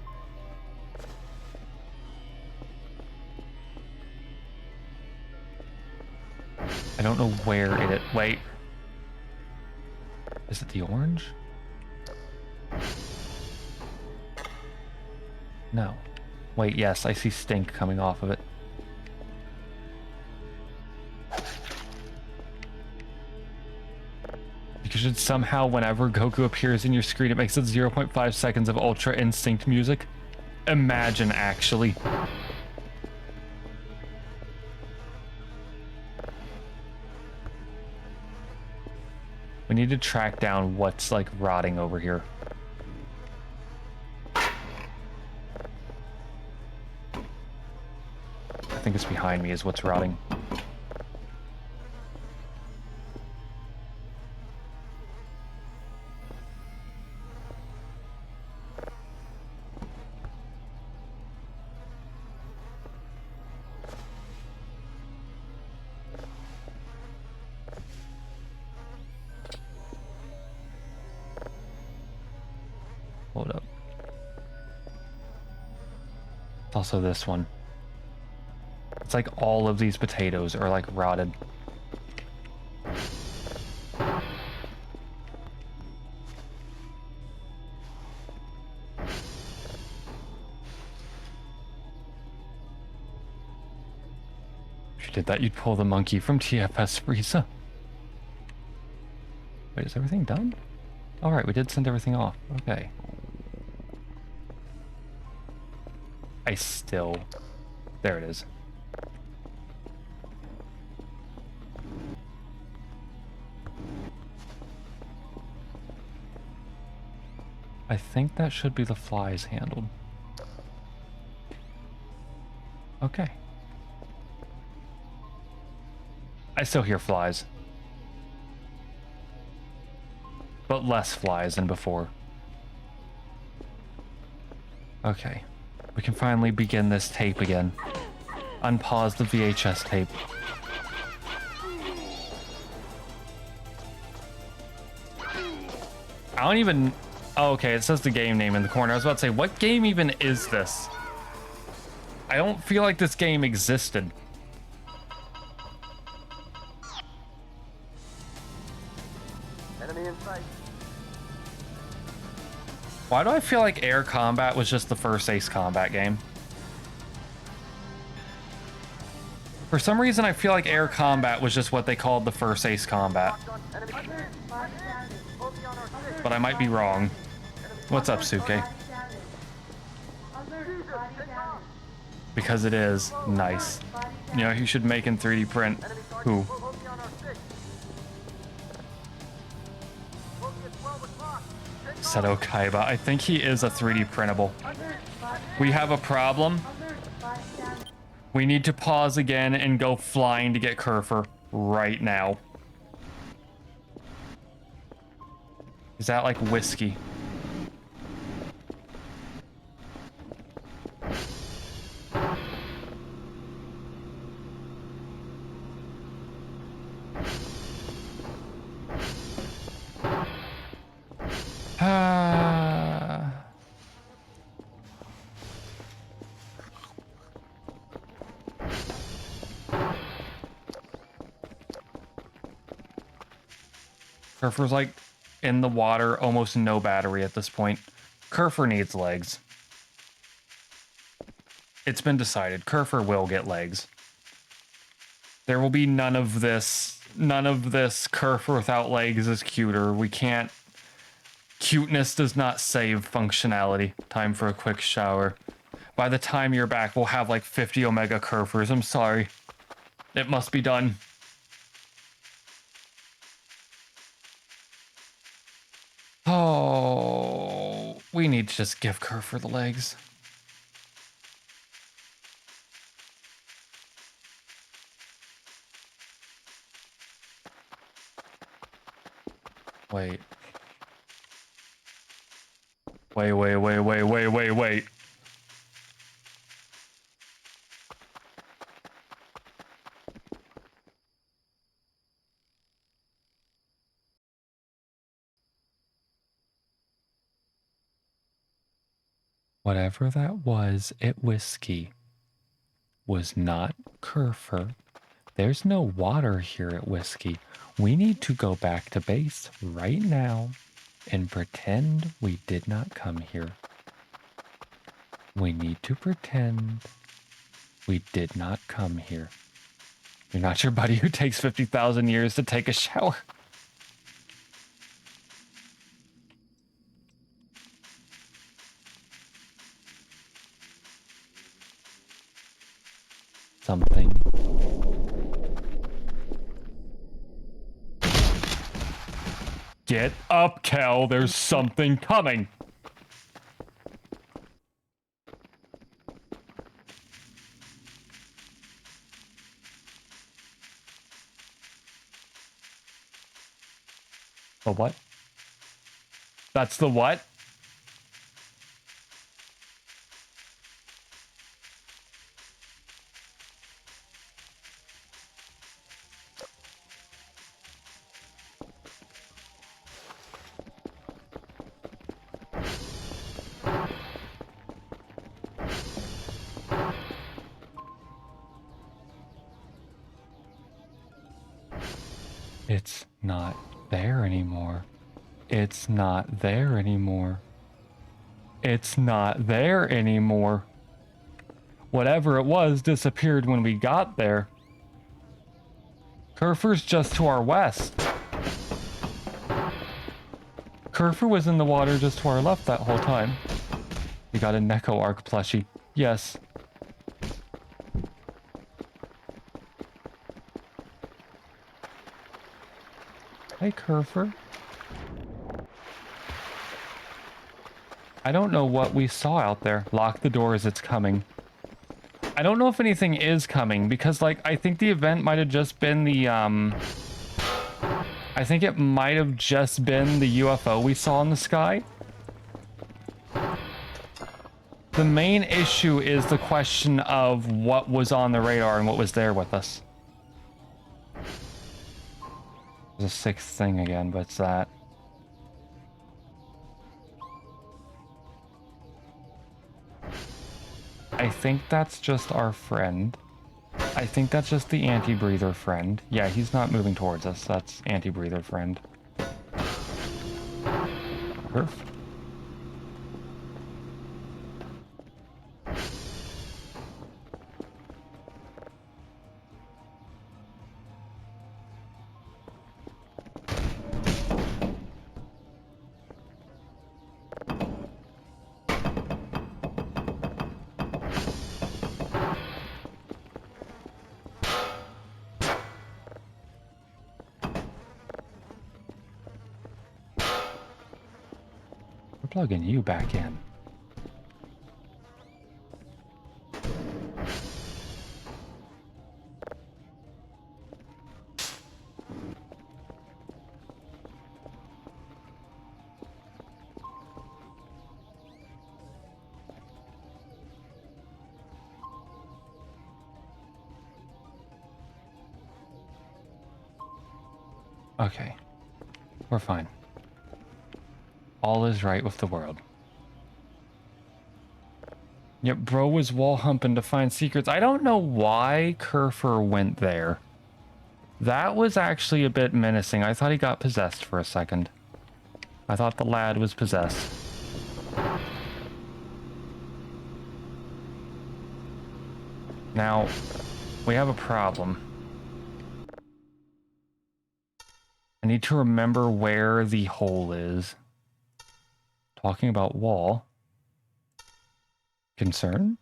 I don't know where it... Wait. Is it the orange? No. Wait, yes, I see stink coming off of it. Because somehow whenever Goku appears in your screen, it makes it 0.5 seconds of Ultra Instinct music. Imagine, actually. We need to track down what's, like, rotting over here. I think it's behind me is what's rotting. Hold up. It's also this one. It's like all of these potatoes are like rotted. If you did that, you'd pull the monkey from TFS Frieza. Wait, is everything done? All right, we did send everything off. Okay. I still... There it is. I think that should be the flies handled. Okay. I still hear flies. But less flies than before. Okay. We can finally begin this tape again. Unpause the VHS tape. I don't even... Oh, okay, it says the game name in the corner. I was about to say, what game even is this? I don't feel like this game existed. Enemy in sight. Why do I feel like Air Combat was just the first Ace Combat game? For some reason, I feel like Air Combat was just what they called the first Ace Combat. But I might be wrong. What's up, Suke? Because it is. Nice. You know, you should make in 3D print. Who? Seto Kaiba. I think he is a 3D printable. We have a problem. We need to pause again and go flying to get Kerfur right now. Is that like whiskey? Kerfur's like in the water, almost no battery at this point. Kerfur needs legs. It's been decided. Kerfur will get legs. There will be none of this Kerfur without legs is cuter. We can't. Cuteness does not save functionality. Time for a quick shower. By the time you're back, we'll have like 50 Omega Kerfurs. I'm sorry. It must be done. Oh, we need to just give Kerfur the legs. Wait. Wait. Whatever that was at Whiskey was not kerfur. There's no water here at Whiskey. We need to go back to base right now and pretend we did not come here. We need to pretend we did not come here. You're not your buddy who takes 50,000 years to take a shower. Something. Get up, Kel. There's something coming. The what? That's the what? It's not there anymore. It's not there anymore. It's not there anymore. Whatever it was disappeared when we got there. Kerfur's just to our west. Kerfur was in the water just to our left that whole time. We got a Neko Arc plushie. Yes. Hey, Kerfur. I don't know what we saw out there. Lock the doors, it's coming. I don't know if anything is coming because, like, I think the event might have just been the, I think it might have just been the UFO we saw in the sky. The main issue is the question of what was on the radar and what was there with us. There's a sixth thing again, but it's that. I think that's just our friend. I think that's just the anti-breather friend. Yeah, he's not moving towards us. That's anti-breather friend. Perf. Plugging you back in. Okay. We're fine. All is right with the world. Yep, bro was wall humping to find secrets. I don't know why Kerfur went there. That was actually a bit menacing. I thought he got possessed for a second. I thought the lad was possessed. Now, we have a problem. I need to remember where the hole is. Talking about wall. Concern?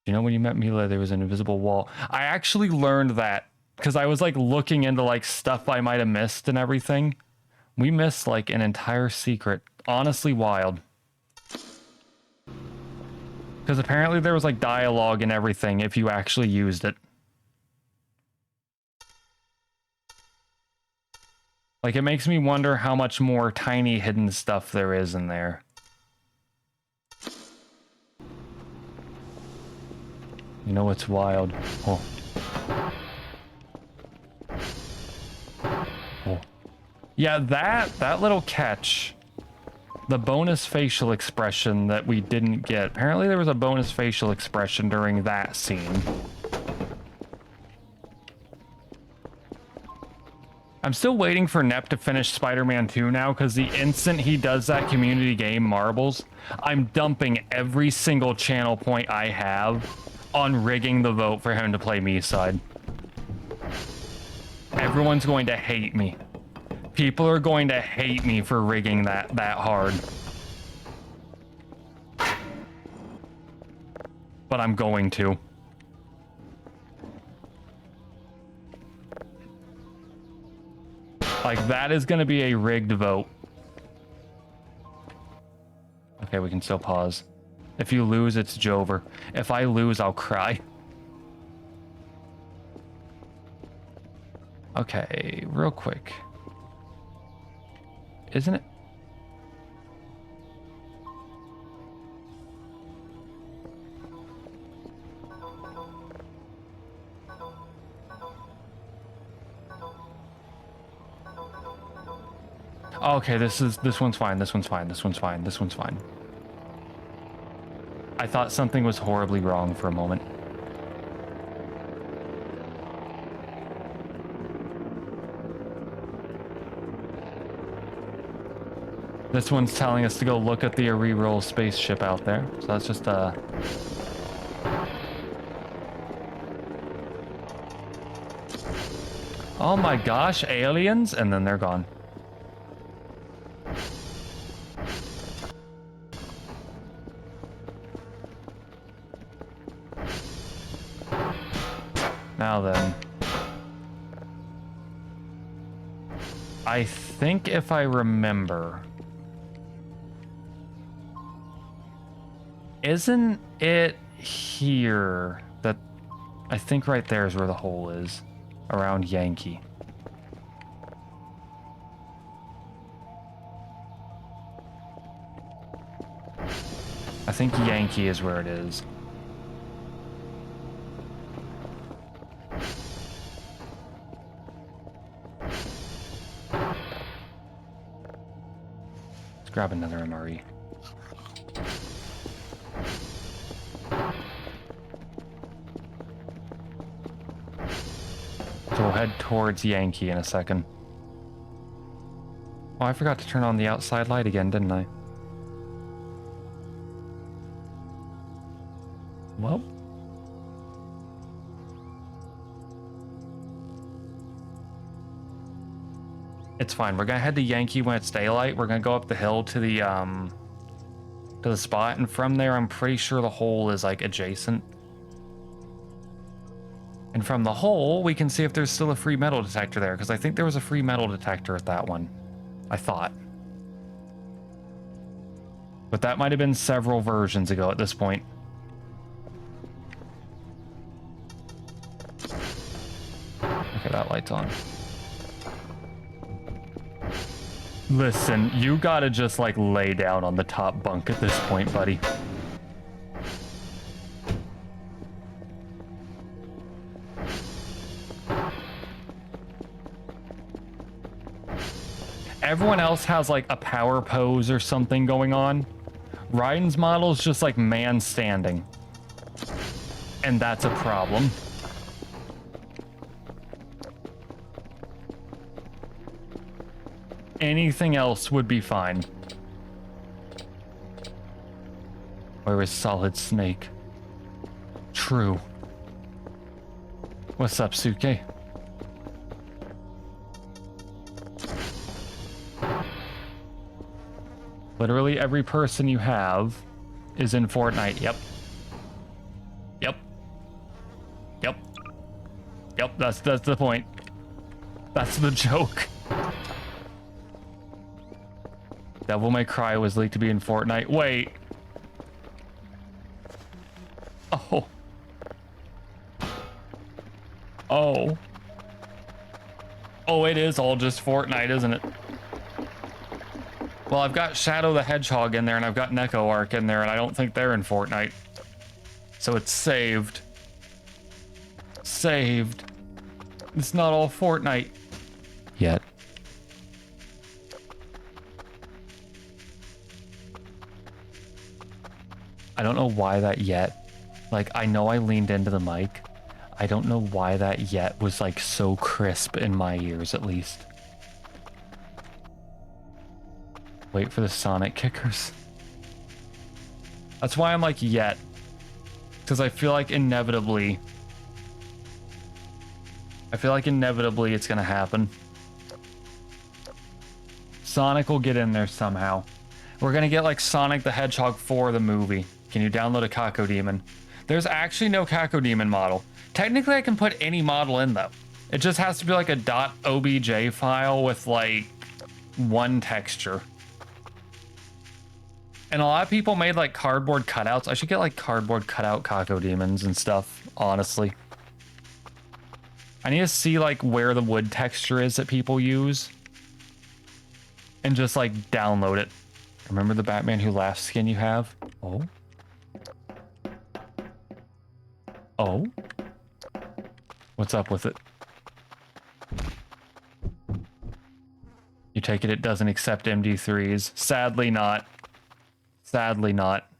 You know, when you met Mila, there was an invisible wall. I actually learned that because I was like looking into like stuff I might have missed and everything. We missed like an entire secret. Honestly wild. Because apparently there was like dialogue and everything if you actually used it. Like, it makes me wonder how much more tiny hidden stuff there is in there. You know what's wild? Oh. Oh. Yeah, that little catch, the bonus facial expression that we didn't get. Apparently there was a bonus facial expression during that scene. I'm still waiting for Nep to finish Spider-Man 2 now, because the instant he does that community game Marbles, I'm dumping every single channel point I have on rigging the vote for him to play me side. Everyone's going to hate me. People are going to hate me for rigging that hard. But I'm going to. Like, that is going to be a rigged vote. Okay, we can still pause. If you lose, it's Jover. If I lose, I'll cry. Okay, real quick. Isn't it? Okay, this one's fine. This one's fine. This one's fine. This one's fine. I thought something was horribly wrong for a moment. This one's telling us to go look at the reroll spaceship out there. So that's just oh my gosh, aliens, and then they're gone. Now then, I think if I remember, isn't it here that, I think right there is where the hole is, around Yankee. I think Yankee is where it is. Grab another MRE. So we'll head towards Yankee in a second. Oh, I forgot to turn on the outside light again, didn't I? Well. It's fine. We're gonna head to Yankee when it's daylight. We're gonna go up the hill to the spot, and from there, I'm pretty sure the hole is like adjacent. And from the hole, we can see if there's still a free metal detector there, because I think there was a free metal detector at that one. I thought. But that might have been several versions ago at this point. Okay, that light's on. Listen, you gotta just, like, lay down on the top bunk at this point, buddy. Everyone else has, like, a power pose or something going on. Ryan's model is just, like, man standing. And that's a problem. Anything else would be fine. Where is Solid Snake? True. What's up, Suke? Literally every person you have is in Fortnite. Yep. Yep. Yep. Yep, that's the point. That's the joke. Devil May Cry was leaked to be in Fortnite. Wait. Oh. Oh. Oh, it is all just Fortnite, isn't it? Well, I've got Shadow the Hedgehog in there, and I've got Neko Arc in there, and I don't think they're in Fortnite. So it's saved. saved. It's not all Fortnite yet. I don't know why that yet. Like, I know I leaned into the mic. I don't know why that yet was like so crisp in my ears, at least. Wait for the Sonic kickers. That's why I'm like yet. Because I feel like inevitably it's gonna happen. Sonic will get in there somehow. We're gonna get like Sonic the Hedgehog 4 the movie. Can you download a Cacodemon? There's actually no Cacodemon model. Technically I can put any model in though. It just has to be like a .obj file with like one texture. And a lot of people made like cardboard cutouts. I should get like cardboard cutout Cacodemons and stuff, honestly. I need to see like where the wood texture is that people use. And just like download it. Remember the Batman Who Laughs skin you have? Oh. Oh. What's up with it? You take it doesn't accept MD3s. Sadly not. Sadly not.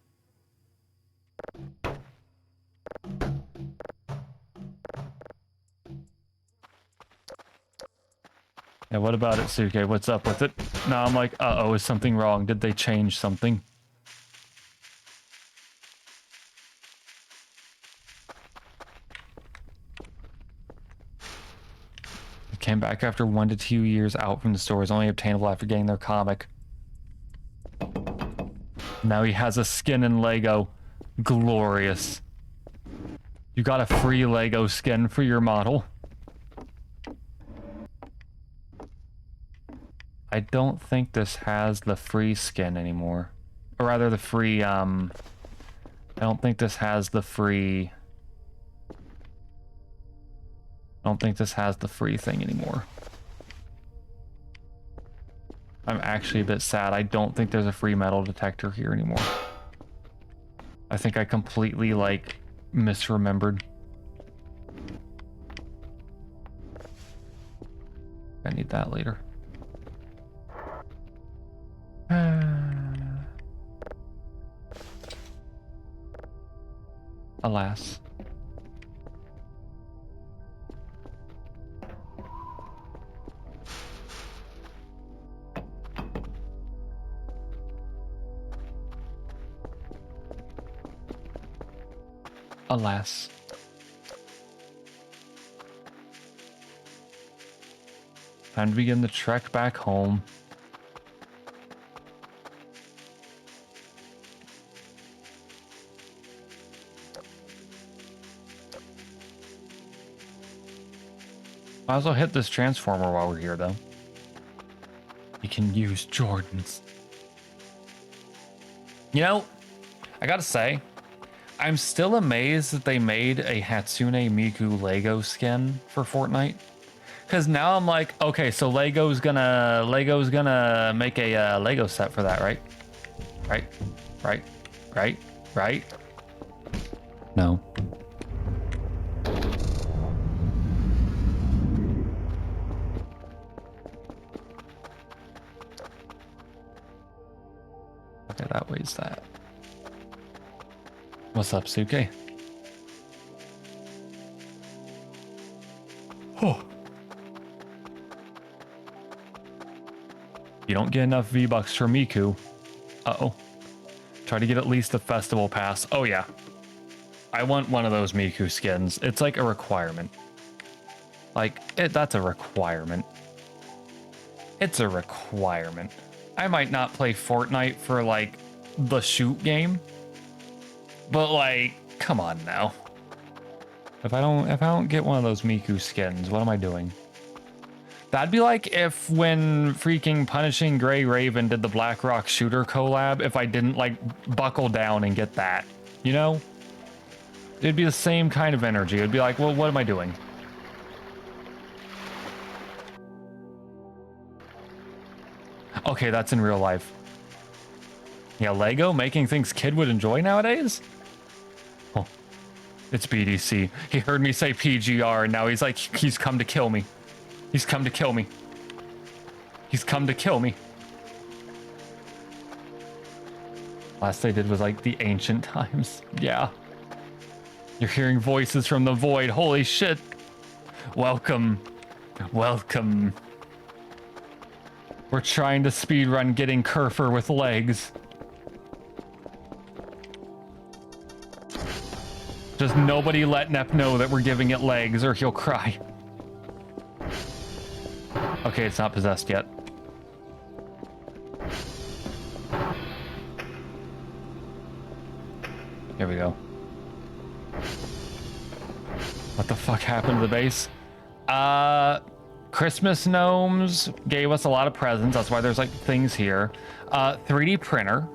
Yeah, what about it, Suke? What's up with it? Now I'm like, uh-oh, is something wrong? Did they change something? It came back after 1 to 2 years out from the stores, only obtainable after getting their comic. Now he has a skin in Lego. Glorious. You got a free Lego skin for your model. I don't think this has the free skin anymore. Or rather the free, I don't think this has the free... I don't think this has the free thing anymore. I'm actually a bit sad. I don't think there's a free metal detector here anymore. I think I completely, like, misremembered. I need that later. Alas. Alas. Time to begin the trek back home. Might as well hit this transformer while we're here, though. You can use Jordans. You know, I gotta say, I'm still amazed that they made a Hatsune Miku Lego skin for Fortnite. Because now I'm like, okay, so Lego's gonna make a Lego set for that, right? Right? No. Okay, that weighs that. What's up, Suke? Oh. You don't get enough V-Bucks for Miku. Uh-oh. Try to get at least a festival pass. Oh, yeah. I want one of those Miku skins. It's like a requirement. Like, that's a requirement. It's a requirement. I might not play Fortnite for, like, the shoot game. But, like, come on now. If I don't get one of those Miku skins, what am I doing? That'd be like if when freaking Punishing Gray Raven did the Black Rock Shooter collab, if I didn't, like, buckle down and get that. You know? It'd be the same kind of energy. It'd be like, well, what am I doing? Okay, that's in real life. Yeah, Lego making things kid would enjoy nowadays? Oh. It's BDC. He heard me say PGR, and now he's like, he's come to kill me. He's come to kill me. He's come to kill me. Last they did was like the ancient times. Yeah. You're hearing voices from the void. Holy shit. Welcome. Welcome. We're trying to speedrun getting Kerfur with legs. Just nobody let Nep know that we're giving it legs or he'll cry. Okay, it's not possessed yet. Here we go. What the fuck happened to the base? Christmas gnomes gave us a lot of presents. That's why there's like things here. 3D printer.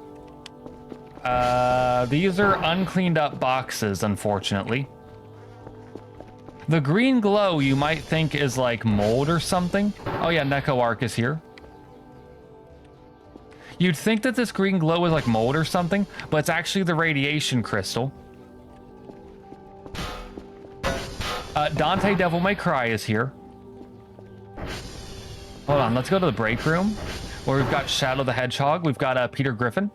These are uncleaned up boxes, unfortunately. The green glow you might think is like mold or something. Oh yeah, Neko Arc is here. You'd think that this green glow is like mold or something, but it's actually the radiation crystal. Dante Devil May Cry is here. Hold on, let's go to the break room where we've got Shadow the Hedgehog. We've got Peter Griffin.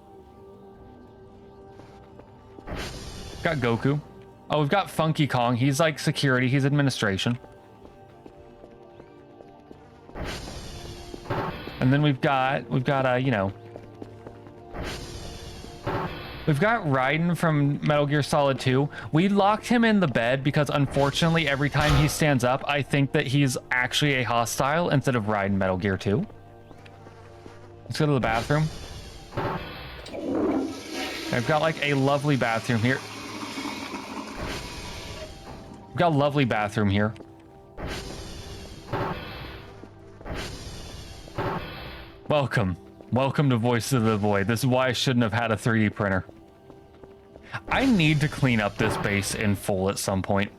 Got Goku. Oh, we've got Funky Kong. He's like security. He's administration. And then we've got you know, we've got Raiden from Metal Gear Solid 2. We locked him in the bed because unfortunately every time he stands up, I think that he's actually a hostile instead of Raiden Metal Gear 2. Let's go to the bathroom. I've got like a lovely bathroom here. We've got a lovely bathroom here. Welcome. Welcome to Voices of the Void. This is why I shouldn't have had a 3D printer. I need to clean up this base in full at some point.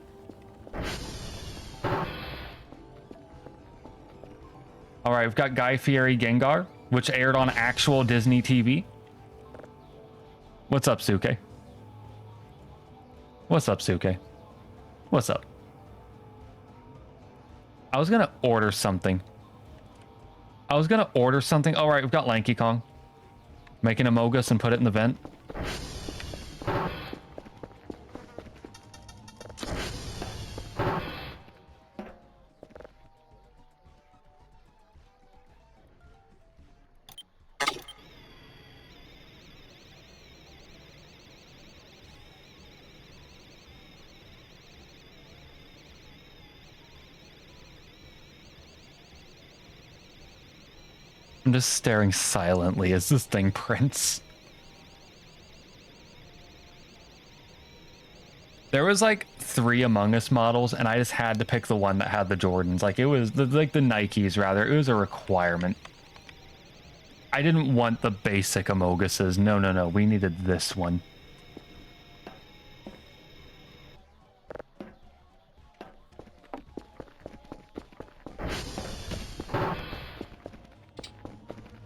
Alright, we've got Guy Fieri Gengar, which aired on actual Disney TV. What's up, Suke? What's up, Suke? What's up? I was gonna order something. All right, we've got Lanky Kong. Make an Amogus and put it in the vent. I'm just staring silently as this thing prints. There was like 3 Among Us models, and I just had to pick the one that had the Jordans. Like it was like the Nikes, rather. It was a requirement. I didn't want the basic Amoguses. No. We needed this one.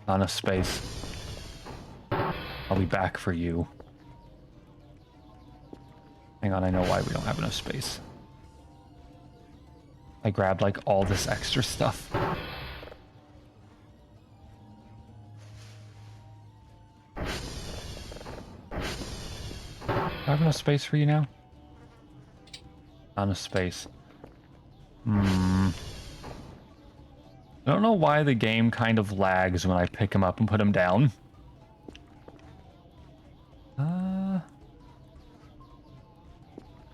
On a space. I'll be back for you. Hang on, I know why we don't have enough space. I grabbed like all this extra stuff. Do I have enough space for you now? Not enough space. I don't know why the game kind of lags when I pick him up and put him down. I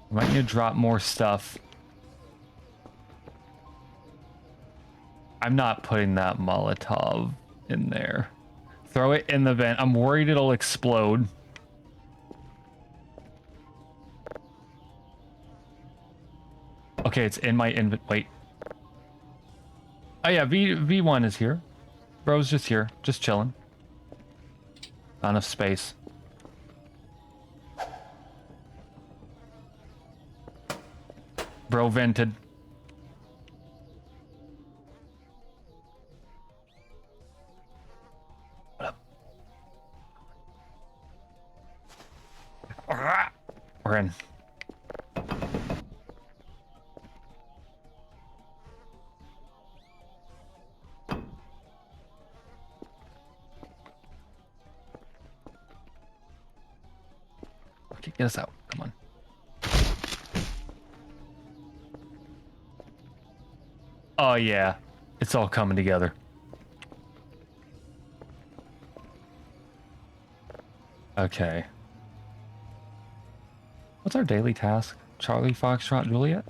might need to drop more stuff. I'm not putting that Molotov in there. Throw it in the vent. I'm worried it'll explode. Okay, it's in my wait. Oh yeah, V1 is here. Bro's just here, just chilling. Not enough space. Bro vented. What up? We're in. Get us out. Come on. Oh, yeah. It's all coming together. Okay. What's our daily task? Charlie, Foxtrot, Juliet?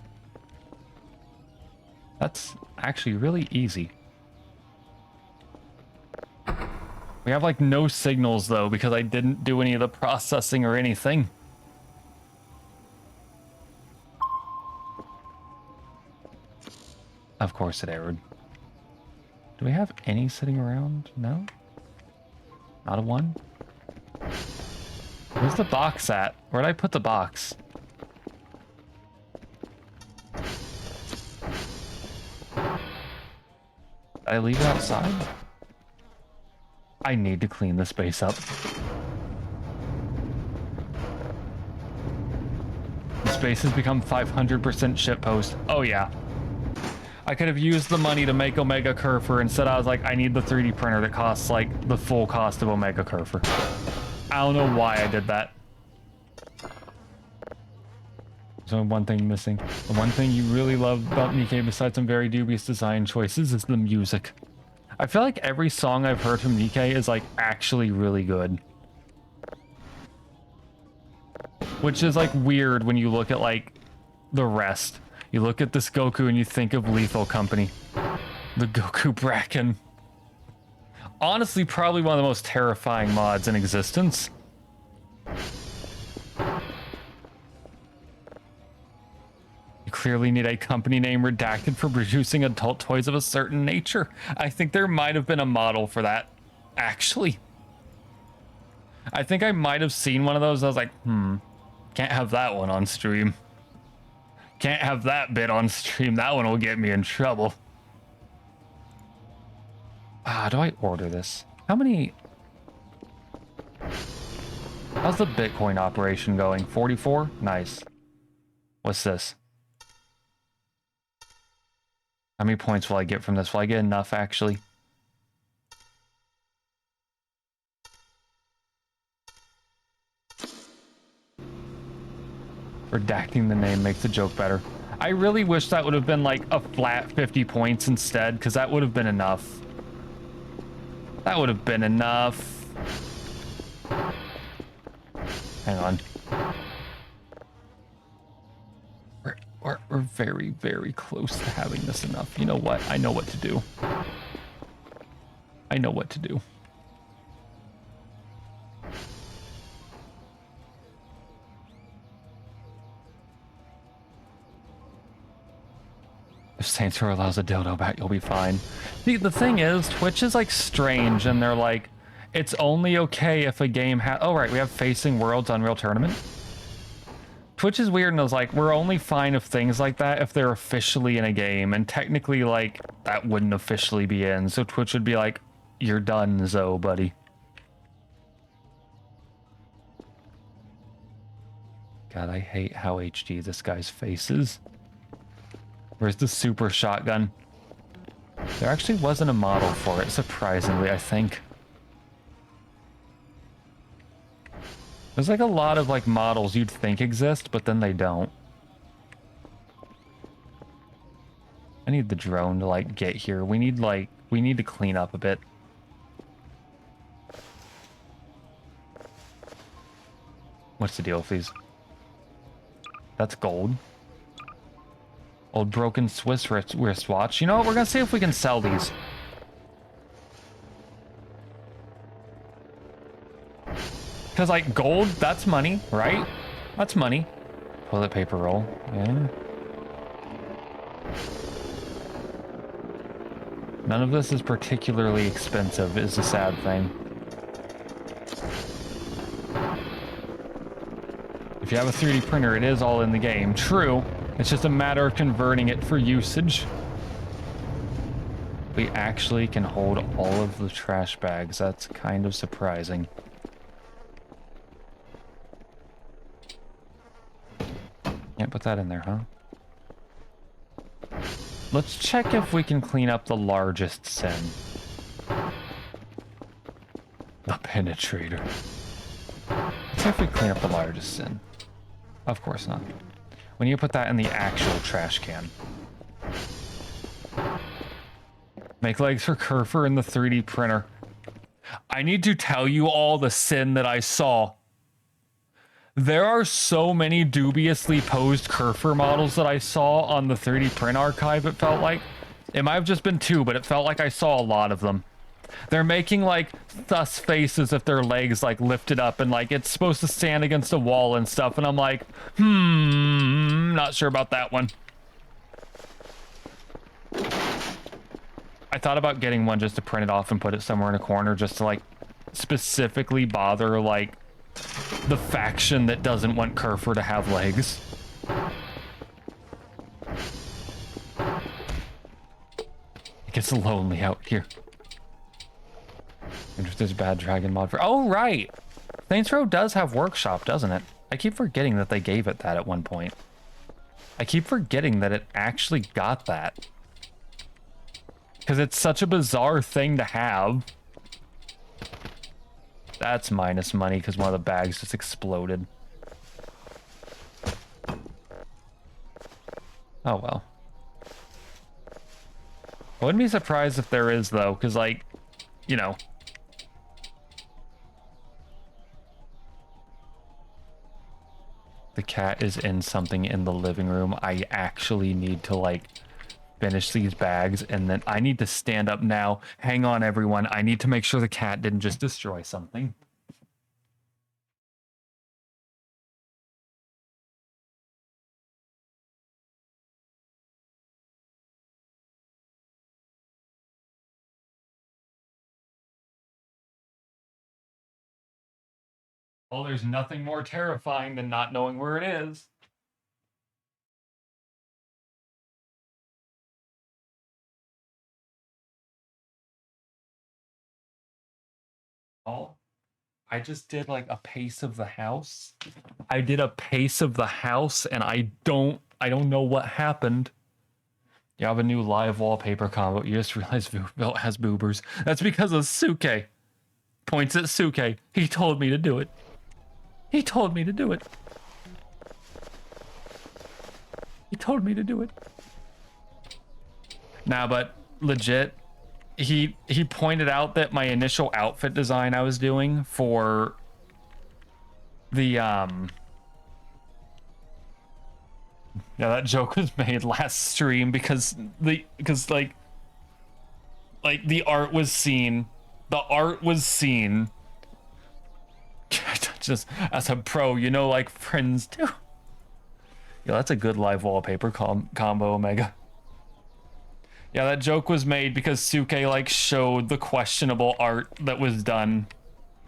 That's actually really easy. We have like no signals though because I didn't do any of the processing or anything. Of course it errored. Do we have any sitting around? No? Not a one? Where's the box at? Where'd I put the box? Did I leave it outside? I need to clean the space up. The space has become 500% shitpost. Oh yeah. I could have used the money to make Omega Kerfur. Instead I was like, I need the 3D printer that costs like the full cost of Omega Kerfur. I don't know why I did that. There's only one thing missing. The one thing you really love about Nikkei besides some very dubious design choices is the music. I feel like every song I've heard from Nikkei is like actually really good. Which is like weird when you look at like the rest. You look at this Goku and you think of Lethal Company. The Goku Bracken. Honestly, probably one of the most terrifying mods in existence. You clearly need a company name redacted for producing adult toys of a certain nature. I think there might have been a model for that, actually. I think I might have seen one of those. I was like, can't have that one on stream. Can't have that bit on stream. That one will get me in trouble. Do I order this? How many... How's the Bitcoin operation going? 44? Nice. What's this? How many points will I get from this? Will I get enough, actually? Redacting the name makes the joke better. I really wish that would have been like a flat 50 points instead, because that would have been enough. That would have been enough. Hang on. We're very, very close to having this enough. You know what? I know what to do. I know what to do. If Saints Row allows a dildo back, you'll be fine. See, the thing is, Twitch is like strange, and they're like, it's only okay if a game has... Oh, right, we have Facing Worlds Unreal Tournament. Twitch is weird, and I was like, we're only fine of things like that if they're officially in a game, and technically, like, that wouldn't officially be in, so Twitch would be like, you're done, Zoe, buddy. God, I hate how HD this guy's face is. Where's the super shotgun? There actually wasn't a model for it, surprisingly, I think. There's like a lot of like models you'd think exist, but then they don't. I need the drone to like get here. We need to clean up a bit. What's the deal with these? That's gold. Old broken Swiss wristwatch. You know what? We're gonna see if we can sell these. Because, like, gold, that's money, right? That's money. Toilet paper roll. Yeah. None of this is particularly expensive, is the sad thing. If you have a 3D printer, it is all in the game. True. It's just a matter of converting it for usage. We actually can hold all of the trash bags. That's kind of surprising. Can't put that in there, huh? Let's check if we can clean up the largest sin. The penetrator. Let's see if we clean up the largest sin. Of course not. We need to put that in the actual trash can. Make legs for Kerfur in the 3D printer. I need to tell you all the sin that I saw. There are so many dubiously posed Kerfur models that I saw on the 3D print archive, it felt like. It might have just been 2, but it felt like I saw a lot of them. They're making, like, thus faces if their legs, like, lifted up and, like, it's supposed to stand against a wall and stuff, and I'm like, not sure about that one. I thought about getting one just to print it off and put it somewhere in a corner just to, like, specifically bother, like, the faction that doesn't want Kerfur to have legs. It gets lonely out here. If there's a bad dragon mod for... Oh, right! Saints Row does have Workshop, doesn't it? I keep forgetting that they gave it that at one point. I keep forgetting that it actually got that. Because it's such a bizarre thing to have. That's minus money because one of the bags just exploded. Oh, well. I wouldn't be surprised if there is, though, because, like, you know... The cat is in something in the living room. I actually need to, like, finish these bags, and then I need to stand up now. Hang on, everyone. I need to make sure the cat didn't just destroy something. Oh, there's nothing more terrifying than not knowing where it is. Oh, I just did like a pace of the house. I did a pace of the house and I don't know what happened. You have a new live wallpaper combo. You just realized Vilte has boobers. That's because of Suke. Points at Suke. He told me to do it. He told me to do it. He told me to do it. Nah, but legit, he pointed out that my initial outfit design I was doing for the yeah, that joke was made last stream because like the art was seen. The art was seen. Just as a pro, you know, like friends do. Yeah, that's a good live wallpaper combo, Omega. Yeah, that joke was made because Suke like showed the questionable art that was done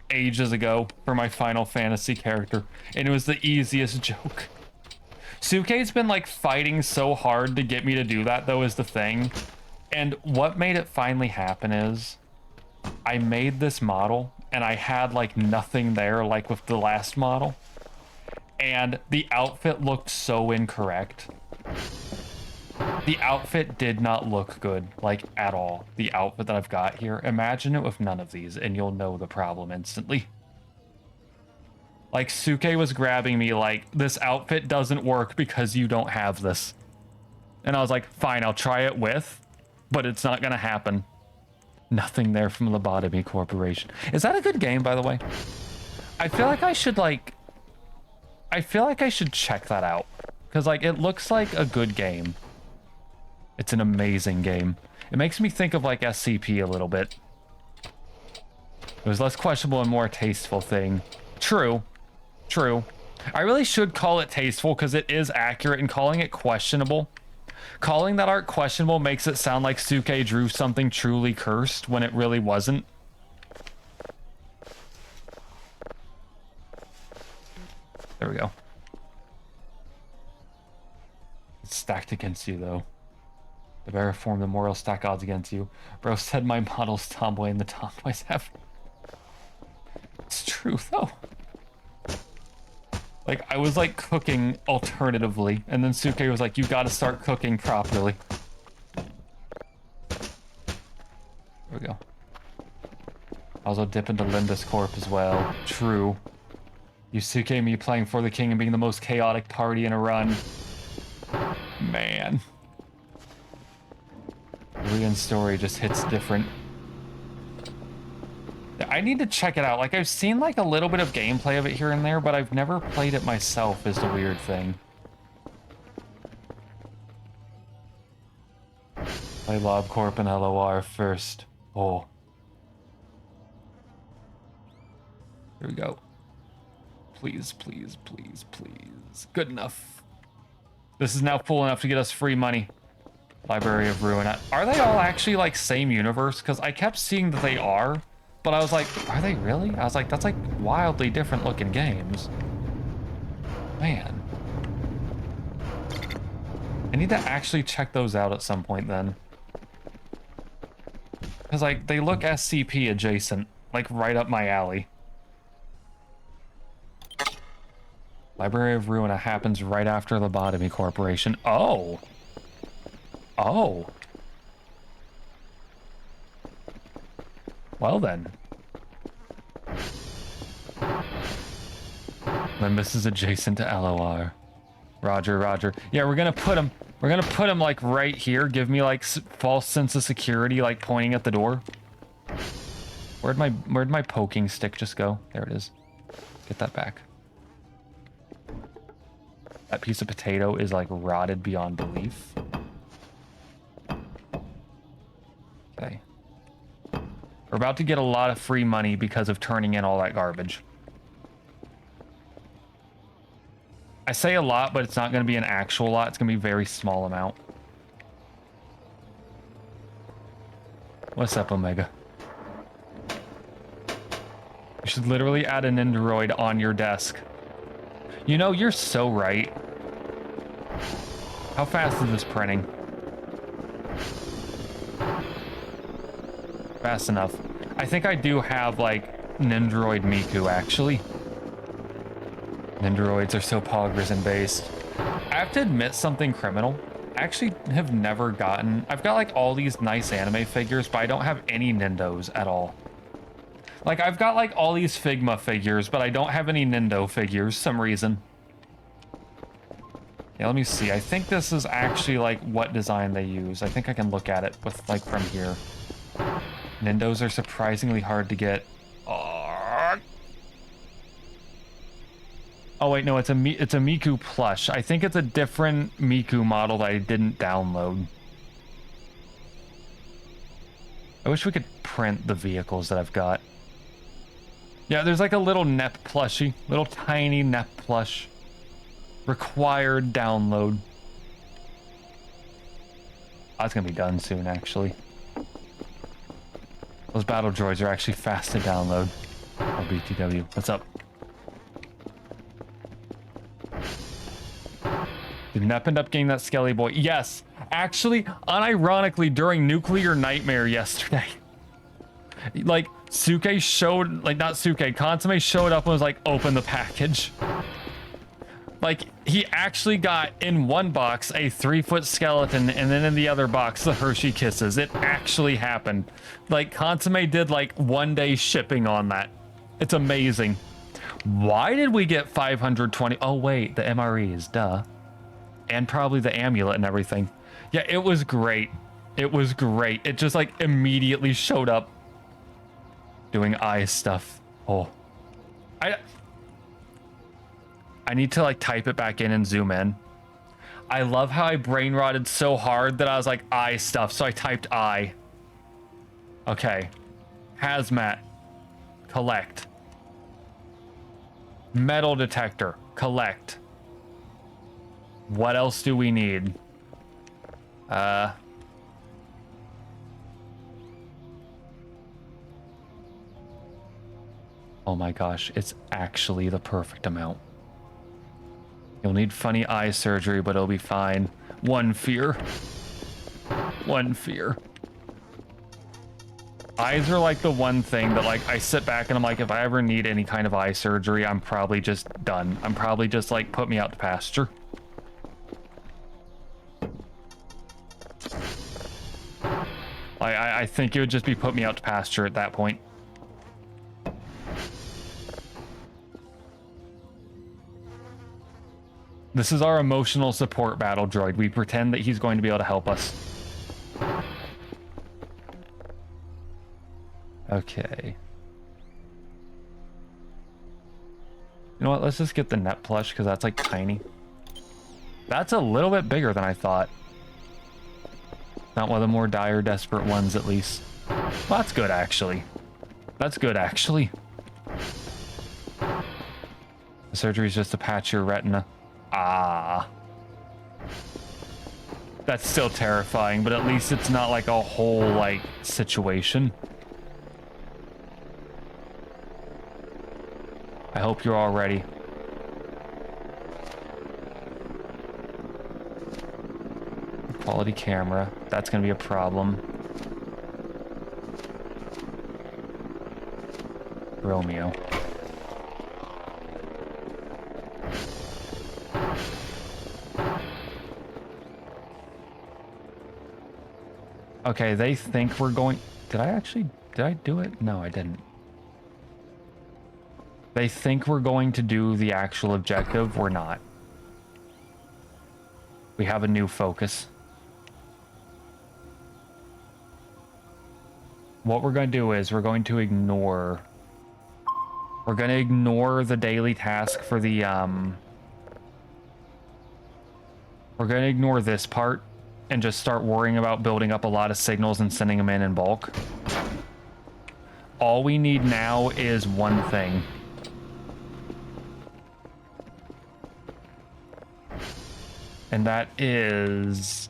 ages ago for my Final Fantasy character, and it was the easiest joke. Suke's been like fighting so hard to get me to do that, though, is the thing. And what made it finally happen is I made this model and I had like nothing there like with the last model, and the outfit looked so incorrect. The outfit did not look good, like, at all. The outfit that I've got here. Imagine it with none of these, and you'll know the problem instantly. Like, Suke was grabbing me like, this outfit doesn't work because you don't have this. And I was like, fine, I'll try it with, but it's not gonna happen. Nothing there from Lobotomy Corporation. Is that a good game, by the way? I feel like I should, like... I feel like I should check that out. Because, like, it looks like a good game. It's an amazing game. It makes me think of, like, SCP a little bit. It was less questionable and more tasteful thing. True. True. I really should call it tasteful because it is accurate, and calling it questionable... Calling that art questionable makes it sound like Suke drew something truly cursed when it really wasn't. There we go. It's stacked against you, though. The better form, the more it'll stack odds against you. Bro said my model's tomboy and the tomboys have... It's true, though. Like, I was, like, cooking alternatively, and then Suke was like, you gotta start cooking properly. There we go. I also dip into Limbus Corp as well. True. Yusuke, me playing for the king and being the most chaotic party in a run. Man. Korean story just hits different. I need to check it out. Like, I've seen like a little bit of gameplay of it here and there, but I've never played it myself is the weird thing. Play LobCorp and LOR first. Oh. Here we go. Please, please, please, please. Good enough. This is now full enough to get us free money. Library of Ruin. Are they all actually like same universe? Because I kept seeing that they are, but I was like, are they really? I was like, that's like wildly different looking games. Man. I need to actually check those out at some point then. Because like they look SCP adjacent, like right up my alley. Library of Ruina happens right after Lobotomy Corporation. Oh. Oh. Well then. When this is adjacent to LOR. Roger, roger. Yeah, we're gonna put him like right here. Give me like false sense of security, like pointing at the door. Where'd my poking stick just go? There it is. Get that back. That piece of potato is like rotted beyond belief. Okay. We're about to get a lot of free money because of turning in all that garbage. I say a lot, but it's not going to be an actual lot. It's going to be a very small amount. What's up, Omega? You should literally add an Android on your desk. You know, you're so right. How fast is this printing? Fast enough. I think I do have, like, Nendroid Miku, actually. Nendroids are so Pogresin based. I have to admit something criminal. I actually have never gotten... I've got, like, all these nice anime figures, but I don't have any Nendos at all. Like, I've got, like, all these Figma figures, but I don't have any Nendo figures, some reason. Yeah, let me see. I think this is actually, like, what design they use. I think I can look at it with, like, from here. Nendos are surprisingly hard to get. Oh, wait, no, it's a Miku plush. I think it's a different Miku model that I didn't download. I wish we could print the vehicles that I've got. Yeah, there's like a little Nep plushie. Little tiny Nep plush. Required download. Oh, that's gonna be done soon, actually. Those battle droids are actually fast to download. Oh, BTW. What's up? Did Nep end up getting that Skelly boy? Yes. Actually, unironically, during Nuclear Nightmare yesterday. Like, Suke showed, like, not Suke, Consomme showed up and was like, open the package. Like, he actually got in one box a 3-foot skeleton, and then in the other box, the Hershey Kisses. It actually happened. Like, Consomme did, like, 1 day shipping on that. It's amazing. Why did we get 520? Oh, wait, the MREs, duh. And probably the amulet and everything. Yeah, it was great. It was great. It just, like, immediately showed up. Doing eye stuff. Oh. I need to like type it back in and zoom in. I love how I brain rotted so hard that I was like eye stuff. So I typed eye. Okay. Hazmat. Collect. Metal detector. Collect. What else do we need? Oh my gosh, it's actually the perfect amount. You'll need funny eye surgery, but it'll be fine. One fear. One fear. Eyes are like the one thing that like I sit back and I'm like, if I ever need any kind of eye surgery, I'm probably just done. I'm probably just like, put me out to pasture. I think it would just be put me out to pasture at that point. This is our emotional support battle droid. We pretend that he's going to be able to help us. Okay. You know what? Let's just get the net plush because that's like tiny. That's a little bit bigger than I thought. Not one of the more dire, desperate ones, at least. Well, that's good, actually. That's good, actually. The surgery is just to patch your retina. Ah. That's still terrifying, but at least it's not like a whole, like, situation. I hope you're all ready. Quality camera. That's going to be a problem. Romeo. Okay, they think we're going... Did I do it? No, I didn't. They think we're going to do the actual objective. We're not. We have a new focus. What we're going to do is we're going to ignore... We're going to ignore the daily task for the... We're going to ignore this part and just start worrying about building up a lot of signals and sending them in bulk. All we need now is one thing. And that is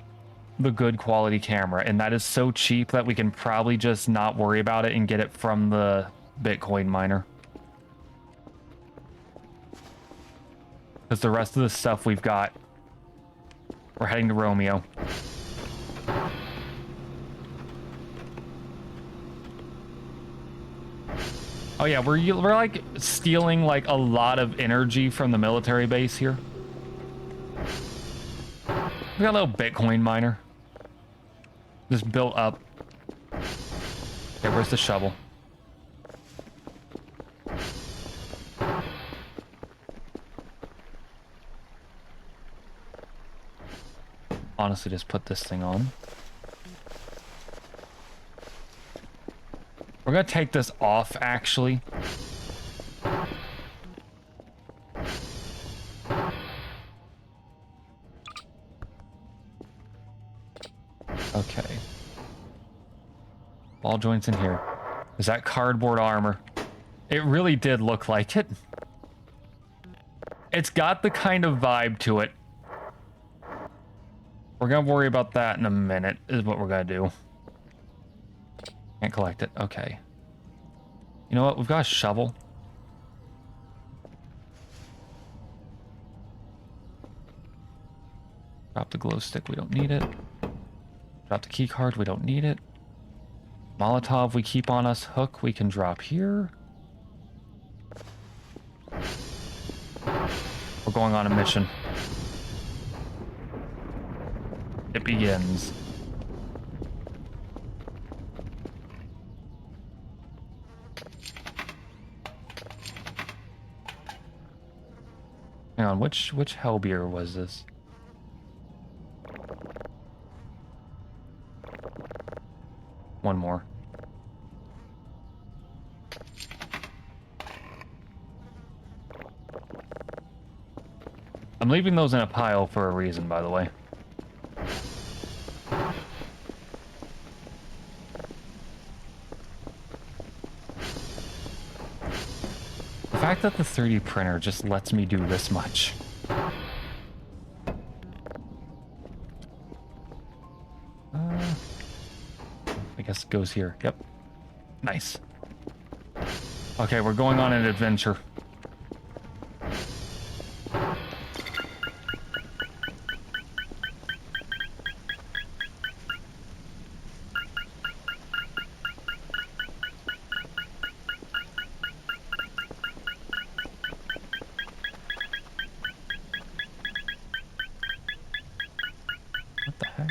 the good quality camera. And that is so cheap that we can probably just not worry about it and get it from the Bitcoin miner. Because the rest of the stuff we've got, we're heading to Romeo. Oh yeah, we're like stealing like a lot of energy from the military base here. We got a little Bitcoin miner. Just built up. Okay, where's the shovel? Honestly, just put this thing on. We're gonna take this off, actually. Okay. Ball joints in here. Is that cardboard armor? It really did look like it. It's got the kind of vibe to it. We're gonna worry about that in a minute, is what we're gonna do. Can't collect it. Okay. You know what? We've got a shovel. Drop the glow stick. We don't need it. Drop the key card. We don't need it. Molotov we keep on us. Hook we can drop here. We're going on a mission. It begins. Hang on, which Hellbeer was this? One more. I'm leaving those in a pile for a reason, by the way. The fact that the 3D printer just lets me do this much. I guess it goes here. Yep. Nice. Okay, we're going on an adventure. What the heck?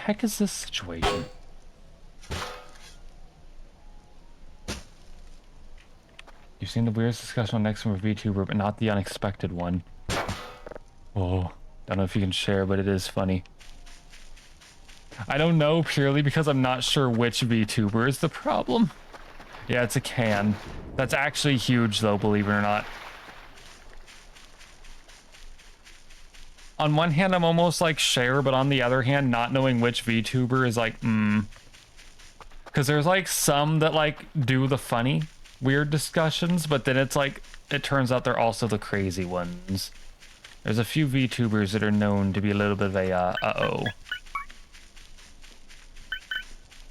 heck is this situation? You've seen the weirdest discussion on next one with VTuber, but not the unexpected one. Oh, don't know if you can share, but it is funny. I don't know purely because I'm not sure which VTuber is the problem. Yeah, it's a can. That's actually huge though, believe it or not. On one hand, I'm almost like share, but on the other hand, not knowing which VTuber is like, Because there's like some that like do the funny, weird discussions, but then it's like, it turns out they're also the crazy ones. There's a few VTubers that are known to be a little bit of a, uh-oh.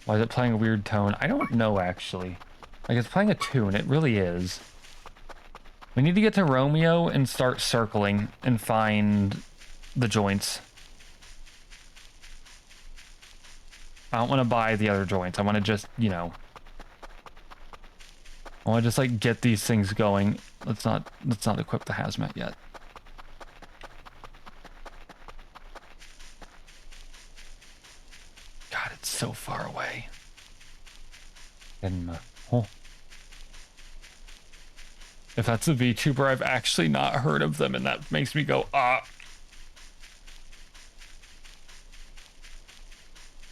Why is it playing a weird tone? I don't know, actually. Like, it's playing a tune. It really is. We need to get to Romeo and start circling and find the joints. I don't want to buy the other joints. I want to just, you know... I want to just, like, get these things going. Let's not equip the hazmat yet. God, it's so far away. And, oh. If that's a VTuber, I've actually not heard of them, and that makes me go, ah.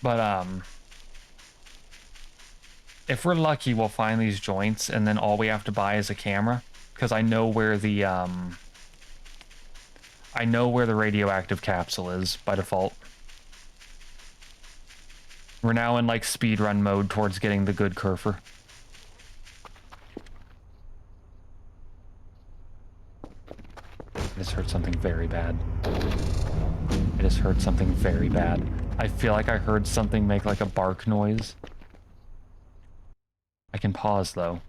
But, if we're lucky, we'll find these joints, and then all we have to buy is a camera, because I know where the, I know where the radioactive capsule is, by default. We're now in, like, speedrun mode towards getting the good kerfur. I just heard something very bad. I just heard something very bad. I feel like I heard something make, like, a bark noise. I can pause, though.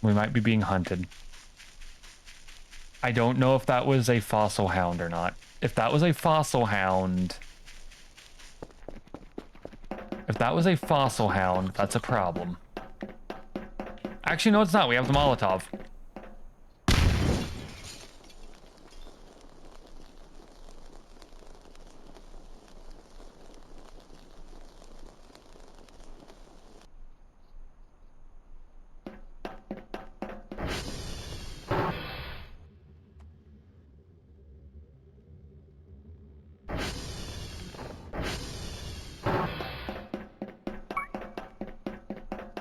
We might be being hunted. I don't know if that was a fossil hound or not. If that was a fossil hound... If that was a fossil hound, that's a problem. Actually, no, it's not. We have the Molotov.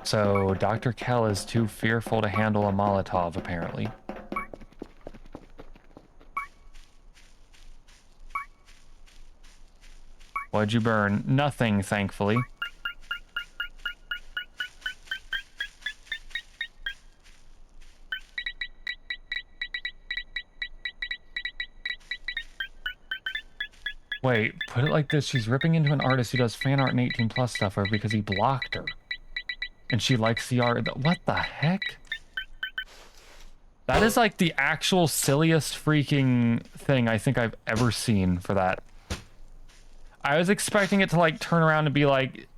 So, Dr. Kell is too fearful to handle a Molotov, apparently. What'd you burn? Nothing, thankfully. Wait, put it like this. She's ripping into an artist who does fan art and 18+ stuff for her because he blocked her. And she likes the art. What the heck? That is like the actual silliest freaking thing I think I've ever seen for that. I was expecting it to like turn around and be like,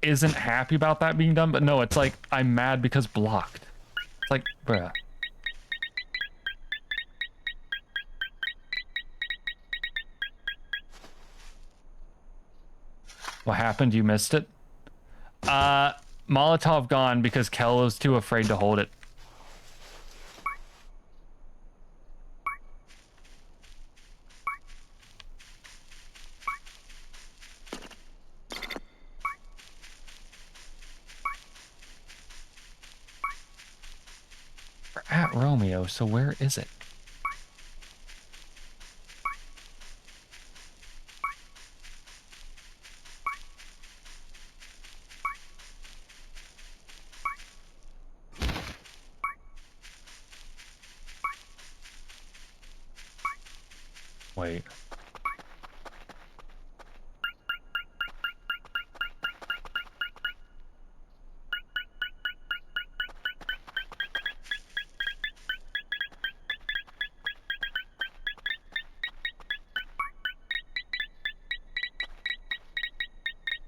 isn't happy about that being done, but no, it's like, I'm mad because blocked. It's like, bruh. What happened? You missed it? Molotov gone because Kel was too afraid to hold it. We're at Romeo, so where is it? Wait.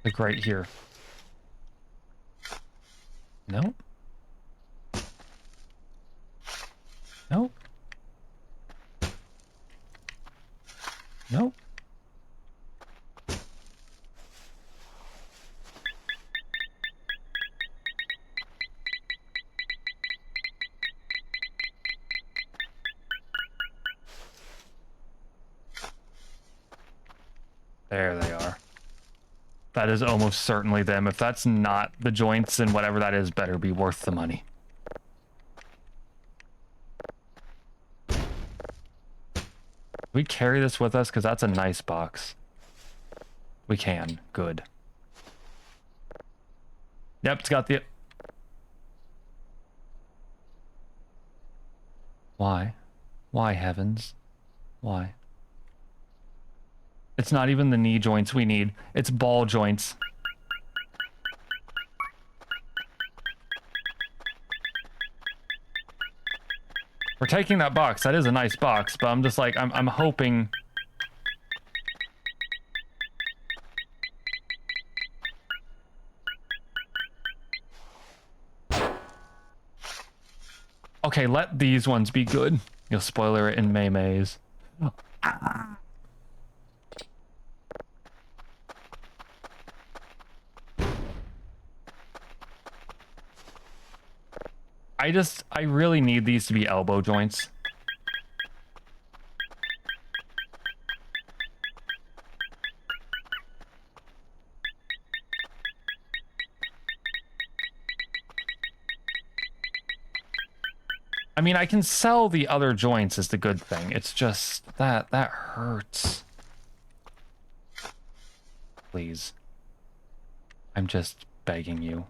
Look right here. No? Nope. There they are. That is almost certainly them. If that's not the joints, then whatever that is better be worth the money. We carry this with us because that's a nice box. We can. Good. Yep, it's got the... Why? Why, heavens? Why? It's not even the knee joints we need. It's ball joints. We're taking that box. That is a nice box, but I'm just like, I'm hoping... Okay, let these ones be good. You'll spoiler it in May's. I really need these to be elbow joints. I mean, I can sell the other joints is the good thing. It's just that hurts. Please. I'm just begging you.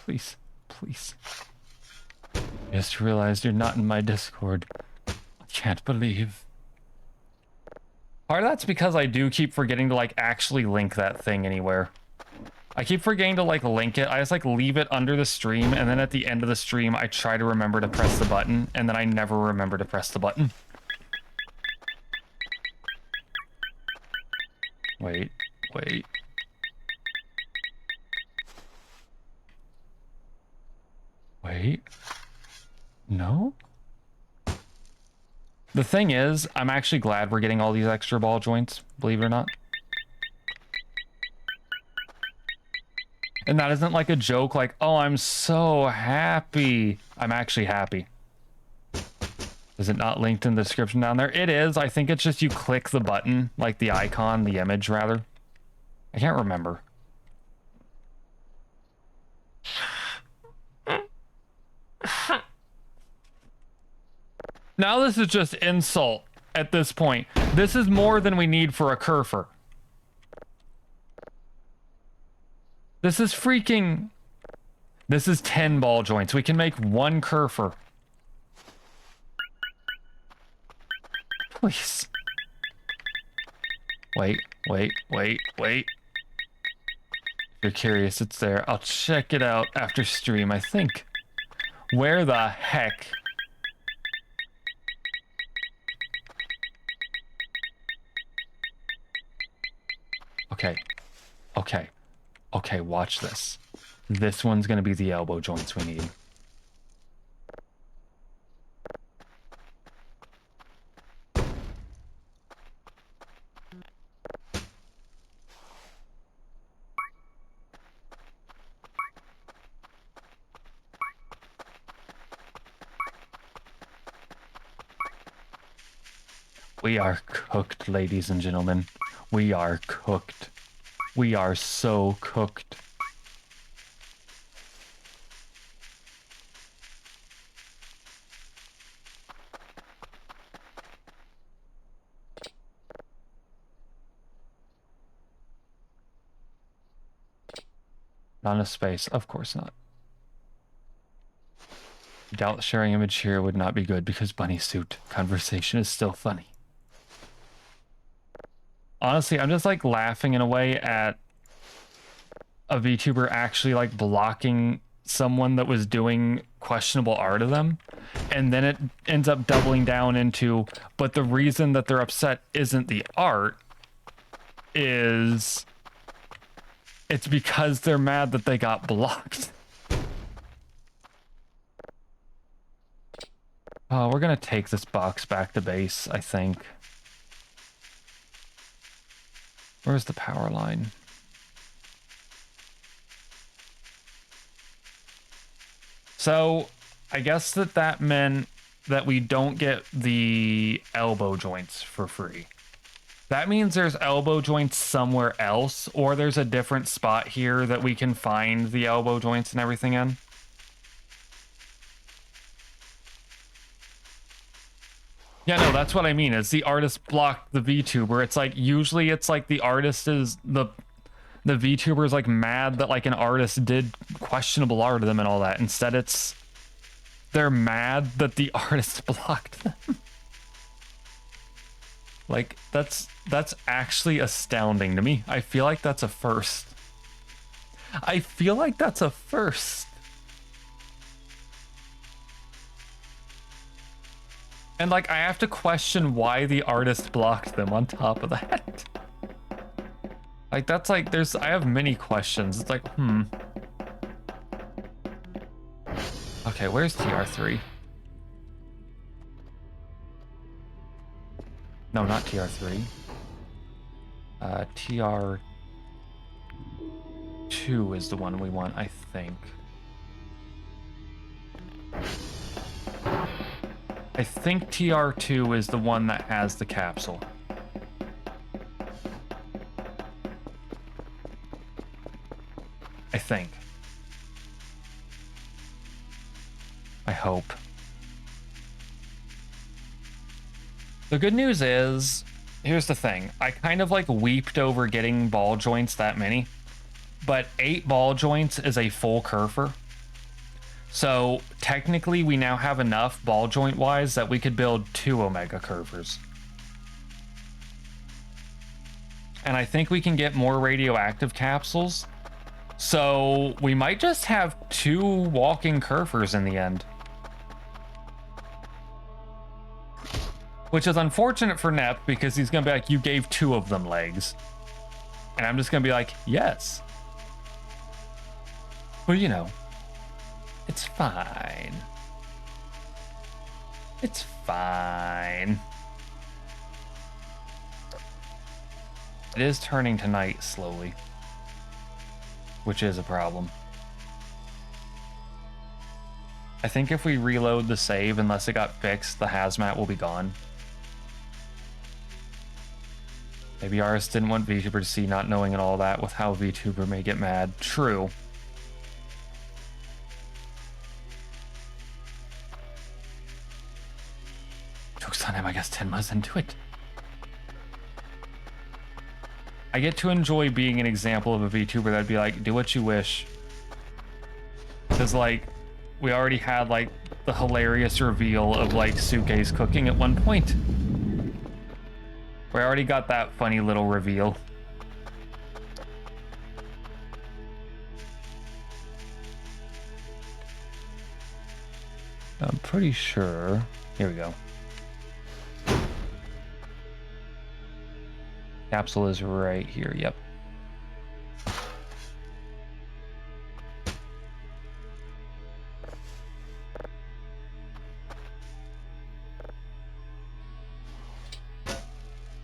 Please, please. Just realized you're not in my Discord. I can't believe. Part of that's because I do keep forgetting to, like, actually link that thing anywhere. I keep forgetting to, like, link it. I just, like, leave it under the stream, and then at the end of the stream, I try to remember to press the button, and then I never remember to press the button. Wait, wait. Wait. No? The thing is, I'm actually glad we're getting all these extra ball joints, believe it or not. And that isn't like a joke like, oh, I'm so happy. I'm actually happy. Is it not linked in the description down there? It is. I think it's just you click the button, like the icon, the image rather. I can't remember. Now this is just insult at this point. This is more than we need for a kerfur. This is freaking... This is 10 ball joints. We can make one kerfur. Please. Wait, wait, wait, wait. If you're curious, it's there. I'll check it out after stream, I think. Where the heck... Okay. Okay. Okay, watch this. This one's gonna be the elbow joints we need. We are cooked, ladies and gentlemen. We are cooked. We are so cooked. Not enough space. Of course not. Doubt sharing image here would not be good because bunny suit conversation is still funny. Honestly, I'm just like laughing in a way at a VTuber actually like blocking someone that was doing questionable art of them. And then it ends up doubling down into, but the reason that they're upset isn't the art, is it's because they're mad that they got blocked. We're gonna take this box back to base, I think. Where's the power line? So I guess that meant that we don't get the elbow joints for free. That means there's elbow joints somewhere else, or there's a different spot here that we can find the elbow joints and everything in. Yeah, no, that's what I mean. Is the artist blocked the VTuber? It's like usually it's like the artist is the VTuber is like mad that like an artist did questionable art of them and all that. Instead, it's they're mad that the artist blocked them. Like that's actually astounding to me. I feel like that's a first. I feel like that's a first. And like I have to question why the artist blocked them on top of that. Like that's like I have many questions. It's like, Okay, where's TR3? No, not TR3. TR2 is the one we want, I think. I think TR2 is the one that has the capsule. I think. I hope. The good news is, here's the thing. I kind of like weeped over getting ball joints that many, but 8 ball joints is a full kerfur. So technically we now have enough ball joint wise that we could build 2 Omega kerfurs. And I think we can get more radioactive capsules. So we might just have 2 walking kerfurs in the end. Which is unfortunate for Nep because he's gonna be like, you gave 2 of them legs. And I'm just gonna be like, yes. Well, you know, it's fine. It's fine. It is turning to night slowly, which is a problem. I think if we reload the save, unless it got fixed, the hazmat will be gone. Maybe Aris didn't want VTuber to see, not knowing and all that with how VTuber may get mad. True. Joke's on him, I guess Tenma's into it. I get to enjoy being an example of a VTuber that'd be like, do what you wish. Because, like, we already had, like, the hilarious reveal of, like, Suke's cooking at one point. We already got that funny little reveal. I'm pretty sure. Here we go. Capsule is right here. Yep.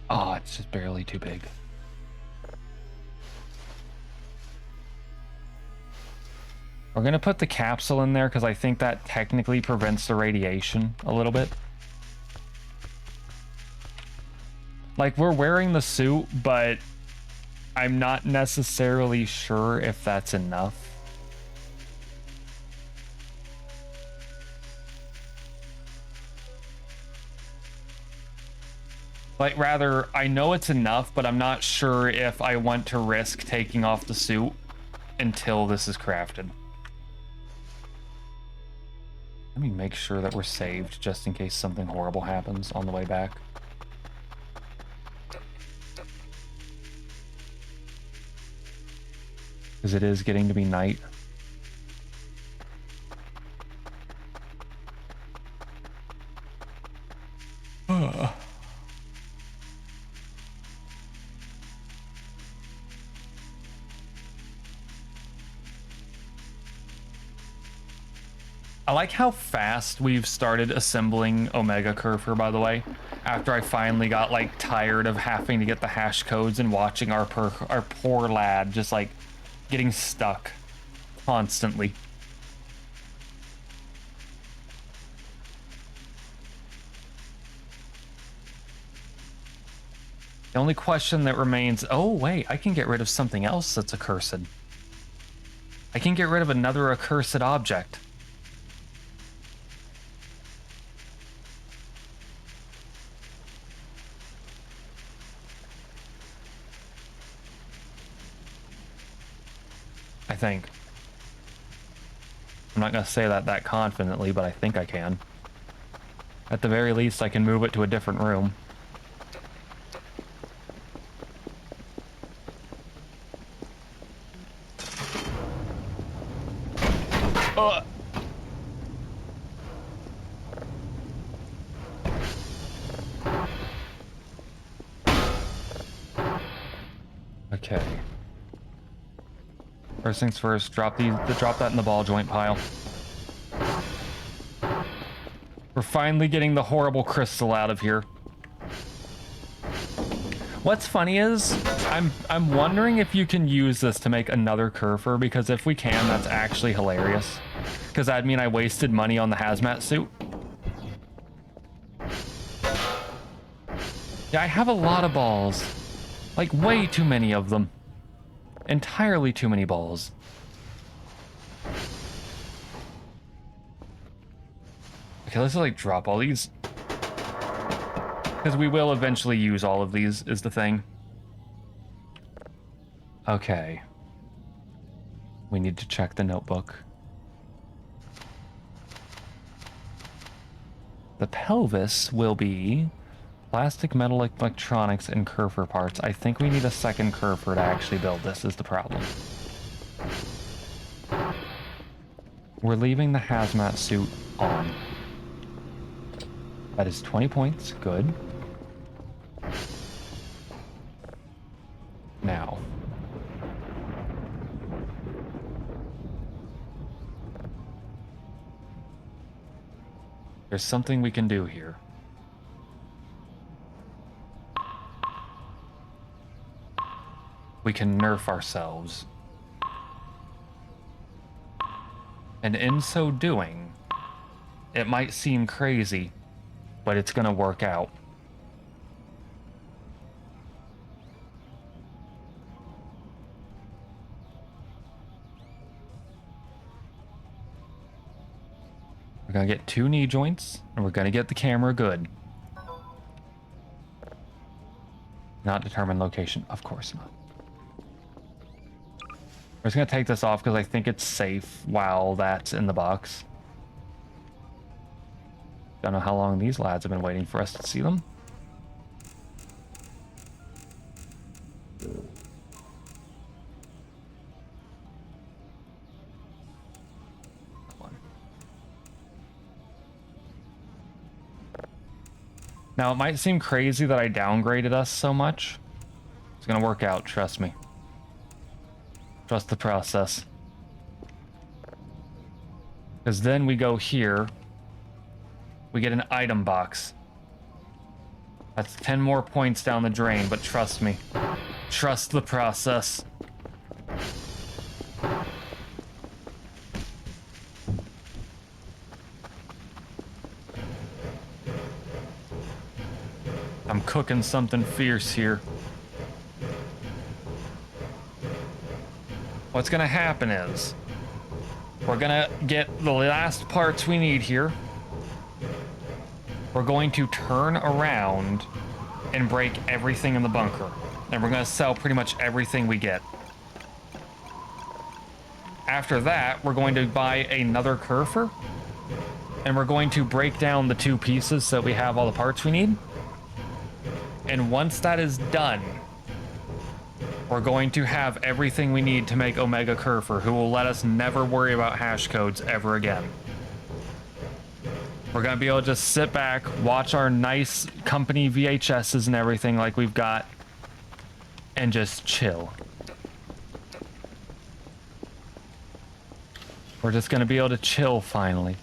Oh, it's just barely too big. We're gonna put the capsule in there because I think that technically prevents the radiation a little bit. Like, we're wearing the suit, but I'm not necessarily sure if that's enough. Like, rather, I know it's enough, but I'm not sure if I want to risk taking off the suit until this is crafted. Let me make sure that we're saved just in case something horrible happens on the way back. Because it is getting to be night. I like how fast we've started assembling Omega Kerfur, by the way. After I finally got like tired of having to get the hash codes and watching our poor lad just like getting stuck constantly. The only question that remains, oh wait, I can get rid of something else that's accursed. I can get rid of another accursed object. I think. I'm not going to say that confidently, but I think I can. At the very least, I can move it to a different room. Okay. First things first, drop that in the ball joint pile. We're finally getting the horrible crystal out of here. What's funny is, I'm wondering if you can use this to make another kerfur, because if we can, that's actually hilarious. Because that'd mean I wasted money on the hazmat suit. Yeah, I have a lot of balls. Like, way too many of them. Entirely too many balls. Okay, let's like drop all these. Because we will eventually use all of these, is the thing. Okay. We need to check the notebook. The pelvis will be plastic, metal, electronics, and kerfur parts. I think we need a second kerfur to actually build this, is the problem. We're leaving the hazmat suit on. That is 20 points. Good. Now. There's something we can do here. We can nerf ourselves. And in so doing, it might seem crazy, but it's gonna work out. We're gonna get 2 knee joints, and we're gonna get the camera good. Not determine location, of course not. We're just gonna take this off because I think it's safe while that's in the box. Don't know how long these lads have been waiting for us to see them. Now, it might seem crazy that I downgraded us so much. It's gonna work out, trust me. Trust the process. Because then we go here. We get an item box. That's 10 more points down the drain, but trust me. Trust the process. I'm cooking something fierce here. What's gonna happen is we're gonna get the last parts we need here. We're going to turn around and break everything in the bunker. And we're gonna sell pretty much everything we get. After that, we're going to buy another kerfur. And we're going to break down the 2 pieces so that we have all the parts we need. And once that is done, we're going to have everything we need to make Omega Kerfur, who will let us never worry about hash codes ever again. We're going to be able to just sit back, watch our nice company VHSs and everything like we've got, and just chill. We're just going to be able to chill finally.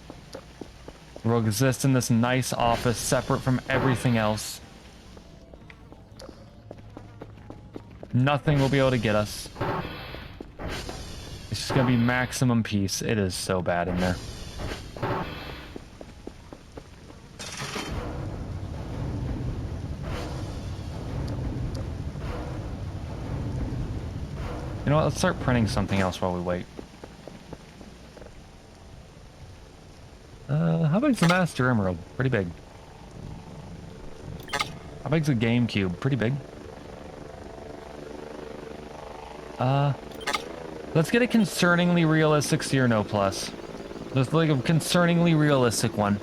We'll exist in this nice office separate from everything else. Nothing will be able to get us. It's just gonna be maximum peace. It is so bad in there. You know what? Let's start printing something else while we wait. How big's the Master Emerald? Pretty big. How big's the GameCube? Pretty big. Let's get a concerningly realistic Cyrano Plus. Just like a concerningly realistic one.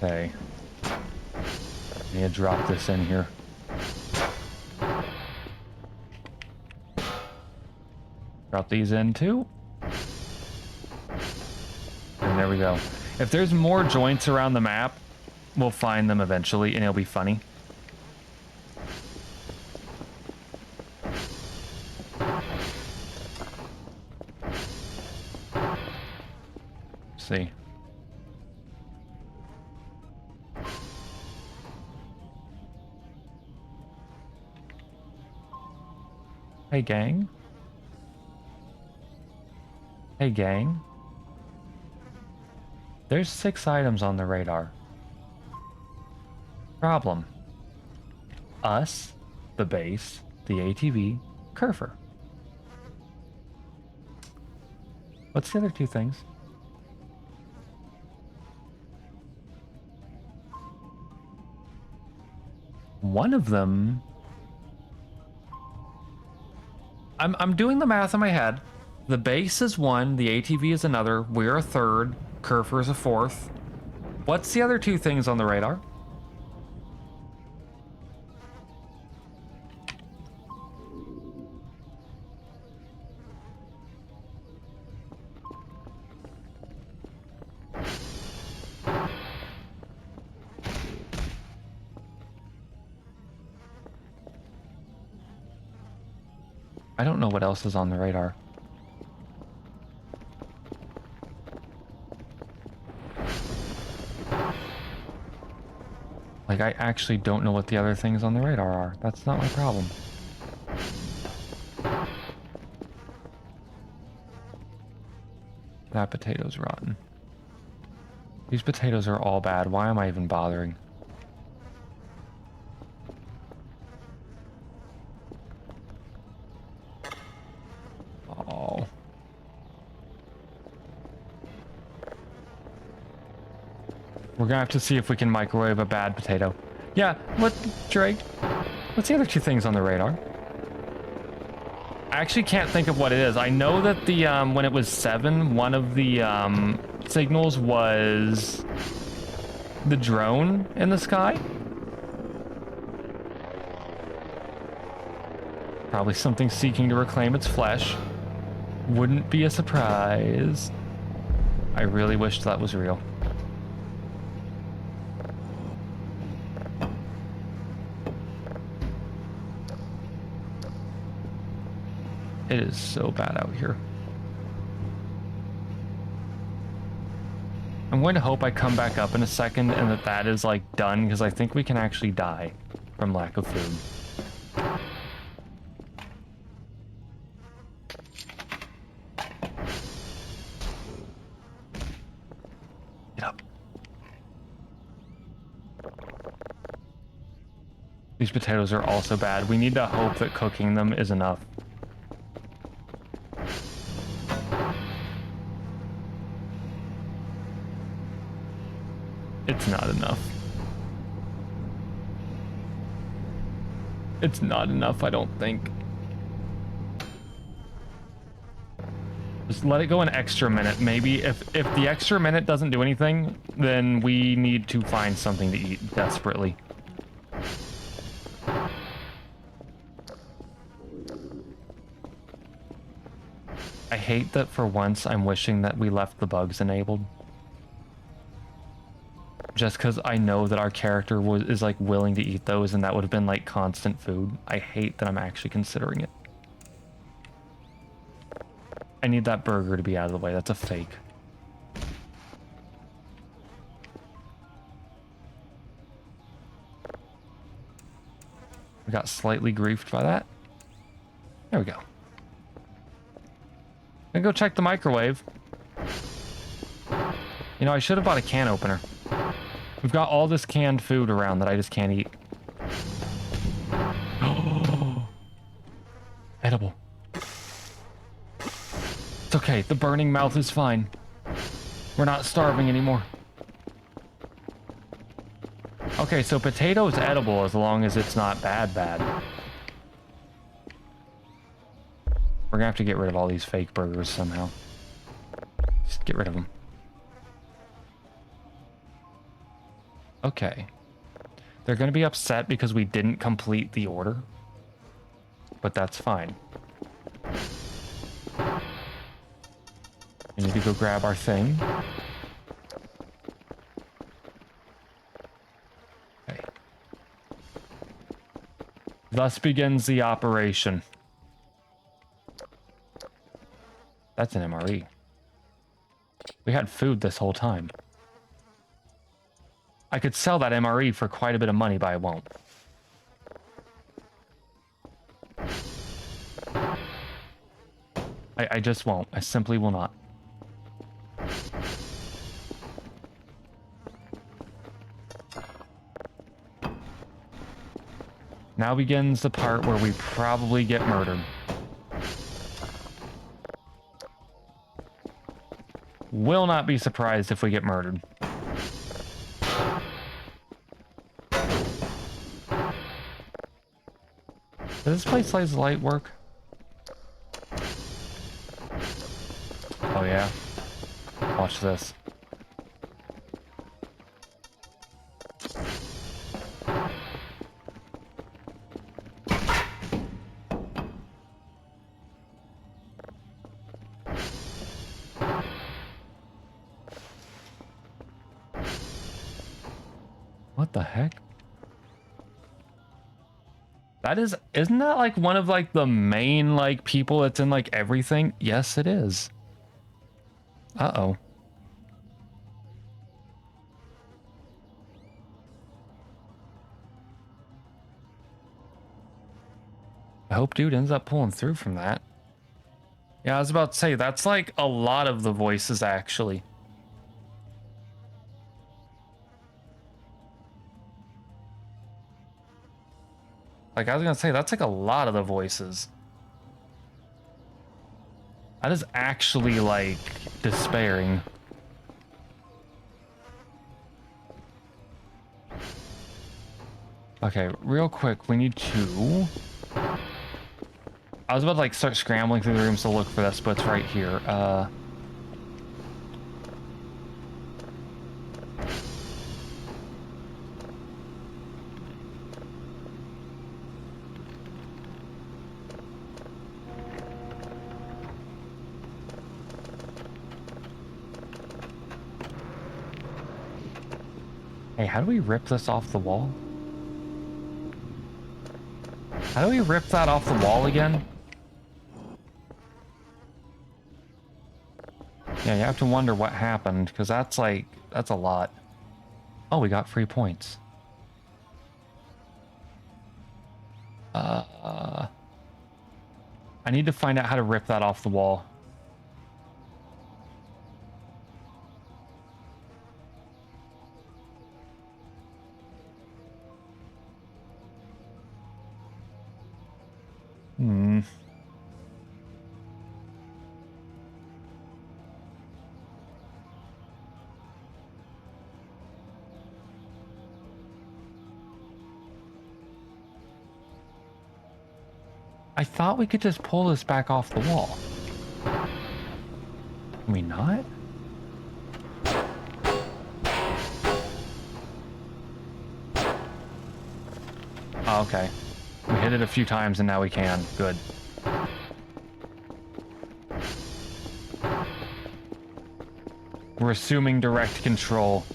Okay. Need to drop this in here. Drop these in too. And there we go. If there's more joints around the map, we'll find them eventually and it'll be funny. Let's see. Hey gang. Hey gang. There's 6 items on the radar. Problem. Us, the base, the ATV, Kerfur. What's the other 2 things? One of them... I'm doing the math in my head. The base is 1, the ATV is another, we're a 3rd, Kerfur is a 4th. What's the other 2 things on the radar? I don't know what else is on the radar. Like, I actually don't know what the other things on the radar are. That's not my problem. That potato's rotten. These potatoes are all bad. Why am I even bothering? Oh. We're gonna have to see if we can microwave a bad potato. Yeah, what, Drake? What's the other 2 things on the radar? I actually can't think of what it is. I know that the, when it was 7, one of the, signals was the drone in the sky. Probably something seeking to reclaim its flesh. Wouldn't be a surprise. I really wish that was real. It is so bad out here. I'm going to hope I come back up in a second and that is like done, because I think we can actually die from lack of food. Get up. These potatoes are also bad. We need to hope that cooking them is enough. It's not enough. It's not enough, I don't think. Just let it go an extra minute. Maybe if the extra minute doesn't do anything, then we need to find something to eat desperately. I hate that for once I'm wishing that we left the bugs enabled. Just because I know that our character is like willing to eat those, and that would have been like constant food. I hate that I'm actually considering it. I need that burger to be out of the way. That's a fake. We got slightly griefed by that. There we go. I'm gonna go check the microwave. You know, I should have bought a can opener. We've got all this canned food around that I just can't eat. Oh, edible. It's okay. The burning mouth is fine. We're not starving anymore. Okay, so potato is edible as long as it's not bad. We're gonna have to get rid of all these fake burgers somehow. Just get rid of them. Okay. They're gonna be upset because we didn't complete the order. But that's fine. We need to go grab our thing. Okay. Thus begins the operation. That's an MRE. We had food this whole time. I could sell that MRE for quite a bit of money, but I won't. I just won't. I simply will not. Now begins the part where we probably get murdered. Will not be surprised if we get murdered. Does this place Slays Light work? Oh yeah. Watch this. What the heck? Isn't that like one of like the main like people that's in like everything? Yes, it is. Uh-oh. I hope dude ends up pulling through from that. Yeah, I was about to say, that's like a lot of the voices actually. Like, I was gonna say, that's like a lot of the voices. That is actually, like, despairing. Okay, real quick, we need to... I was about to, like, start scrambling through the rooms to look for this, but it's right here. Hey, how do we rip this off the wall? How do we rip that off the wall again? Yeah, you have to wonder what happened, because that's like, that's a lot. Oh, we got free points. I need to find out how to rip that off the wall. I thought we could just pull this back off the wall. Can we not? Oh, okay. We hit it a few times and now we can. Good. We're assuming direct control.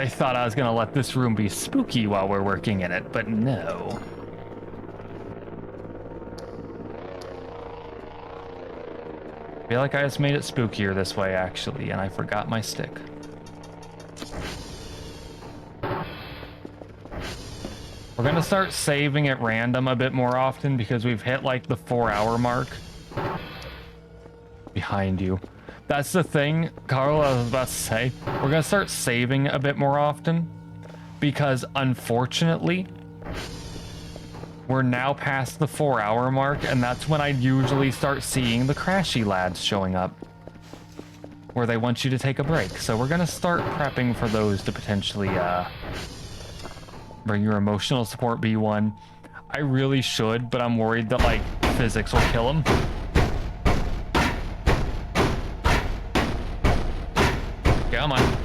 They thought I was gonna let this room be spooky while we're working in it, but no. I feel like I just made it spookier this way, actually, and I forgot my stick. We're gonna start saving at random a bit more often because we've hit like the 4-hour mark. Behind you. That's the thing, Carl, I was about to say. We're gonna start saving a bit more often because unfortunately, we're now past the 4-hour mark, and that's when I usually start seeing the crashy lads showing up, where they want you to take a break. So we're gonna start prepping for those to potentially bring your emotional support B1. I really should, but I'm worried that like physics will kill him. Come on.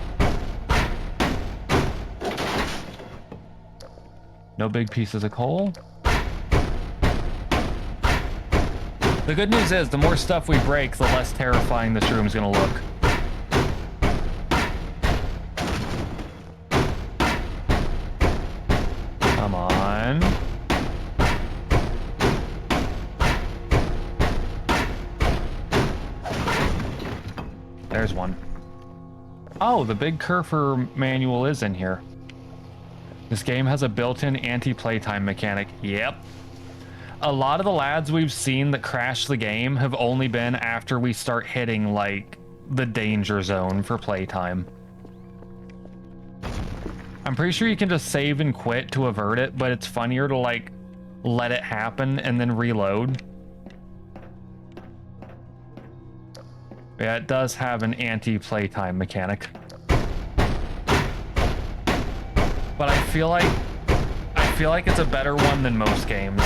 No big pieces of coal. The good news is, the more stuff we break, the less terrifying this room's gonna look. Come on. There's one. Oh, the big kerfur manual is in here. This game has a built-in anti-playtime mechanic. Yep. A lot of the lads we've seen that crash the game have only been after we start hitting, like, the danger zone for playtime. I'm pretty sure you can just save and quit to avert it, but it's funnier to, like, let it happen and then reload. Yeah, it does have an anti-playtime mechanic. But I feel like it's a better one than most games.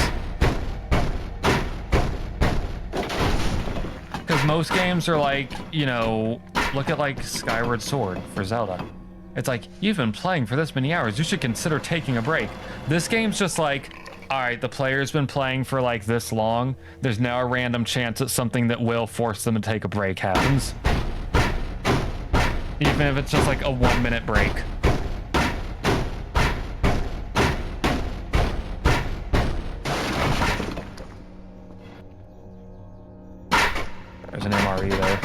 Because most games are like, you know, look at like Skyward Sword for Zelda. It's like, you've been playing for this many hours, you should consider taking a break. This game's just like, all right, the player's been playing for like this long. There's now a random chance that something that will force them to take a break happens. Even if it's just like a 1-minute break. There's an MRE there.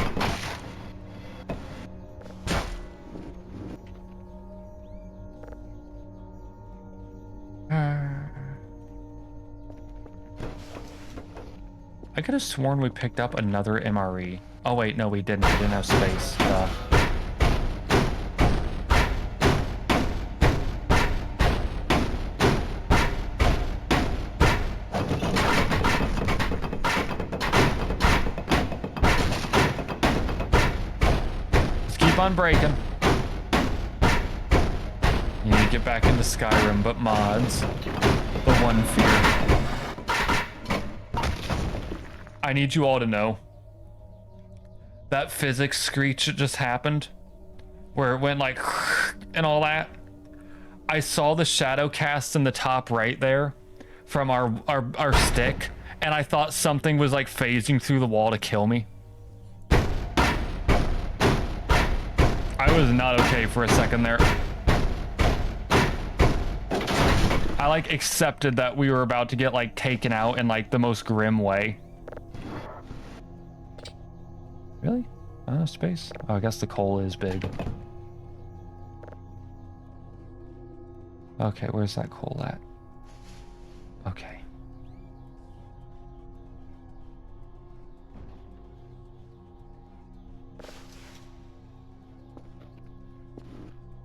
I could have sworn we picked up another MRE. Oh wait, no we didn't. We didn't have space. Let's keep on breaking. You need to get back into Skyrim, but mods. The one fear. I need you all to know that physics screech that just happened, where it went like and all that. I saw the shadow cast in the top right there from our stick, and I thought something was like phasing through the wall to kill me. I was not okay for a second there. I like accepted that we were about to get like taken out in like the most grim way. Really? Not enough space? Oh, I guess the coal is big. Okay, where's that coal at? Okay.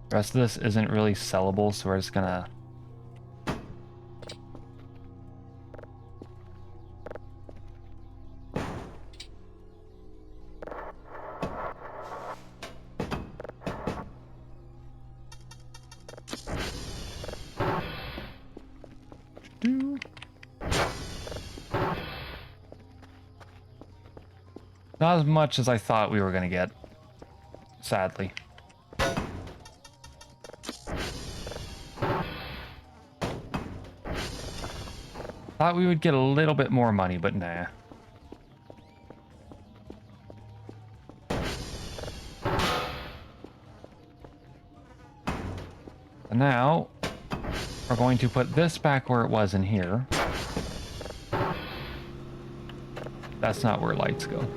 The rest of this isn't really sellable, so we're just gonna... Not as much as I thought we were gonna get, sadly. Thought we would get a little bit more money, but nah. now we're going to put this back where it was in here. That's not where lights go.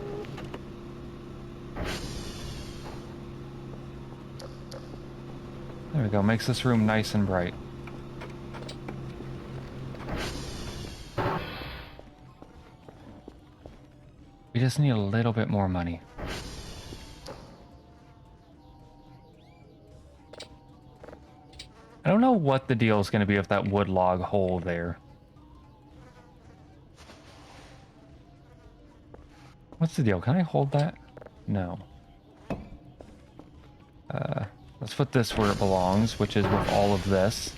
There we go. Makes this room nice and bright. We just need a little bit more money. I don't know what the deal is going to be with that wood log hole there. What's the deal? Can I hold that? No. Let's put this where it belongs, which is with all of this.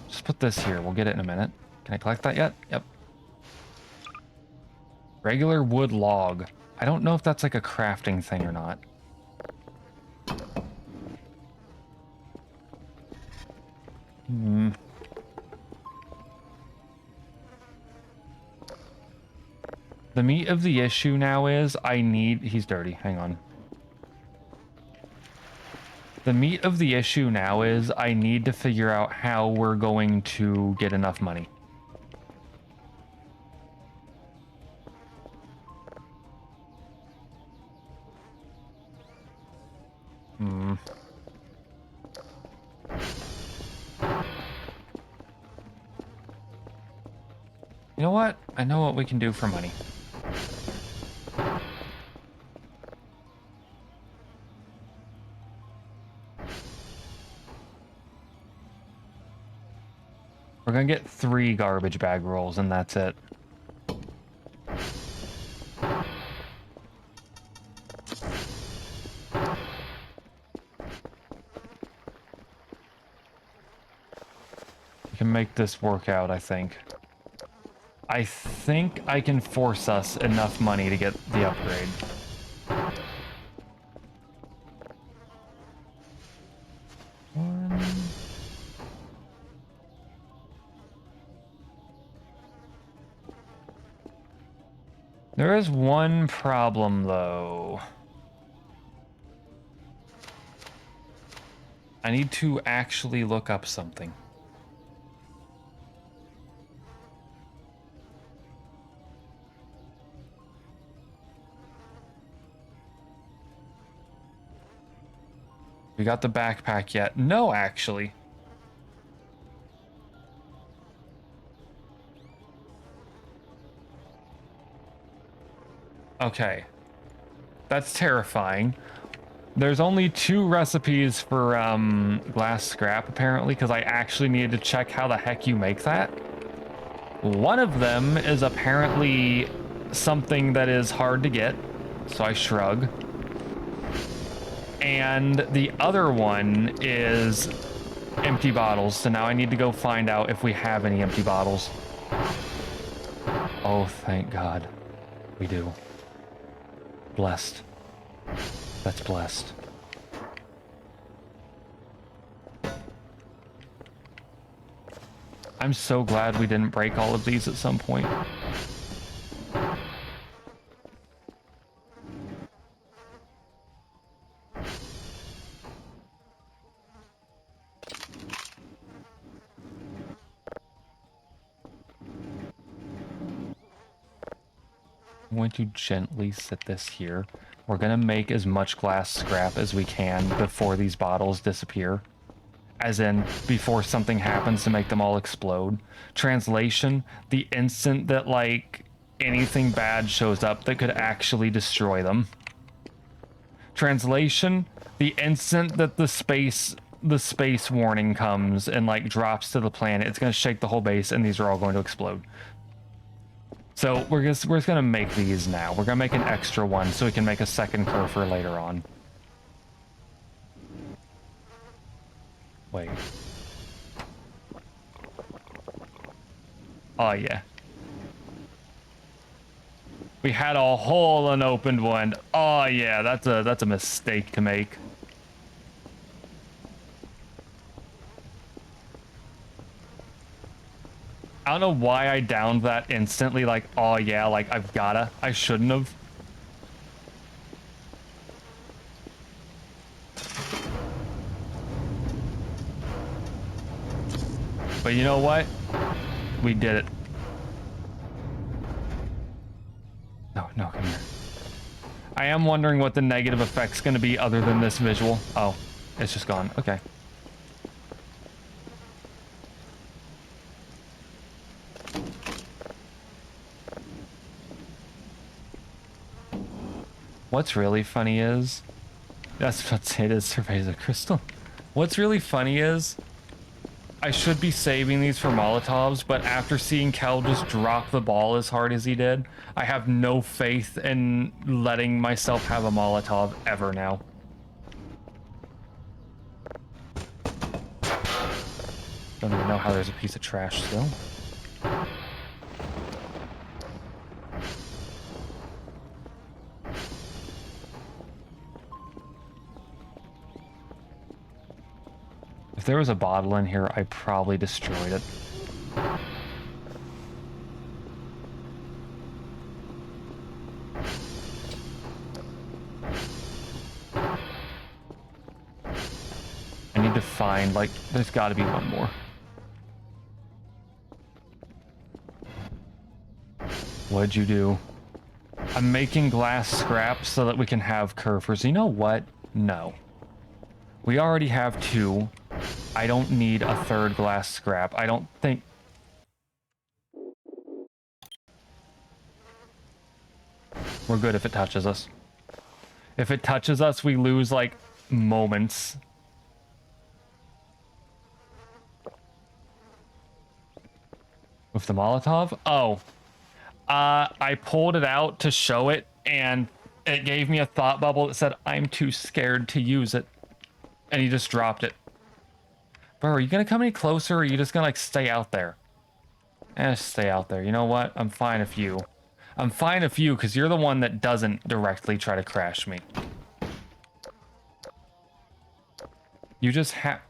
Just put this here. We'll get it in a minute. Can I collect that yet? Yep. Regular wood log. I don't know if that's like a crafting thing or not. The meat of the issue now is I need... He's dirty. Hang on. The meat of the issue now is I need to figure out how we're going to get enough money. You know what? I know what we can do for money. We're gonna get 3 garbage bag rolls and that's it. We can make this work out, I think. I think I can force us enough money to get the upgrade. There is one problem, though. I need to actually look up something. We got the backpack yet? No, actually. Okay. That's terrifying. There's only 2 recipes for glass scrap, apparently, because I actually needed to check how the heck you make that. One of them is apparently something that is hard to get, so I shrug. And the other one is empty bottles, so now I need to go find out if we have any empty bottles. Oh, thank God. We do. Blessed. That's blessed. I'm so glad we didn't break all of these at some point. I'm going to gently set this here. We're going to make as much glass scrap as we can before these bottles disappear. As in, before something happens to make them all explode. Translation, the instant that, like, anything bad shows up that could actually destroy them. Translation, the instant that the space warning comes and, like, drops to the planet, it's going to shake the whole base and these are all going to explode. So we're just gonna make these now. We're gonna make an extra one so we can make a second kerfur later on. Wait. Oh yeah. We had a whole unopened one. Oh yeah, that's a mistake to make. I don't know why I downed that instantly, like, oh yeah, like, I've gotta. I shouldn't have. But you know what? We did it. No, no, come here. I am wondering what the negative effect's going to be other than this visual. Oh, it's just gone. Okay. What's really funny is... That's what it is, surveys a crystal. What's really funny is... I should be saving these for Molotovs, but after seeing Kel just drop the ball as hard as he did, I have no faith in letting myself have a Molotov ever now. Don't even know how there's a piece of trash still. If there was a bottle in here, I probably destroyed it. I need to find, like, there's got to be one more. What'd you do? I'm making glass scraps so that we can have kerfurs. You know what? No. We already have 2. I don't need a 3rd glass scrap. I don't think... We're good if it touches us. If it touches us, we lose, like, moments. With the Molotov? Oh. I pulled it out to show it, and it gave me a thought bubble that said, I'm too scared to use it. And he just dropped it. Bro, are you gonna come any closer, or are you just gonna, like, stay out there? Just stay out there. You know what? I'm fine if you... I'm fine if you, because you're the one that doesn't directly try to crash me. You just have...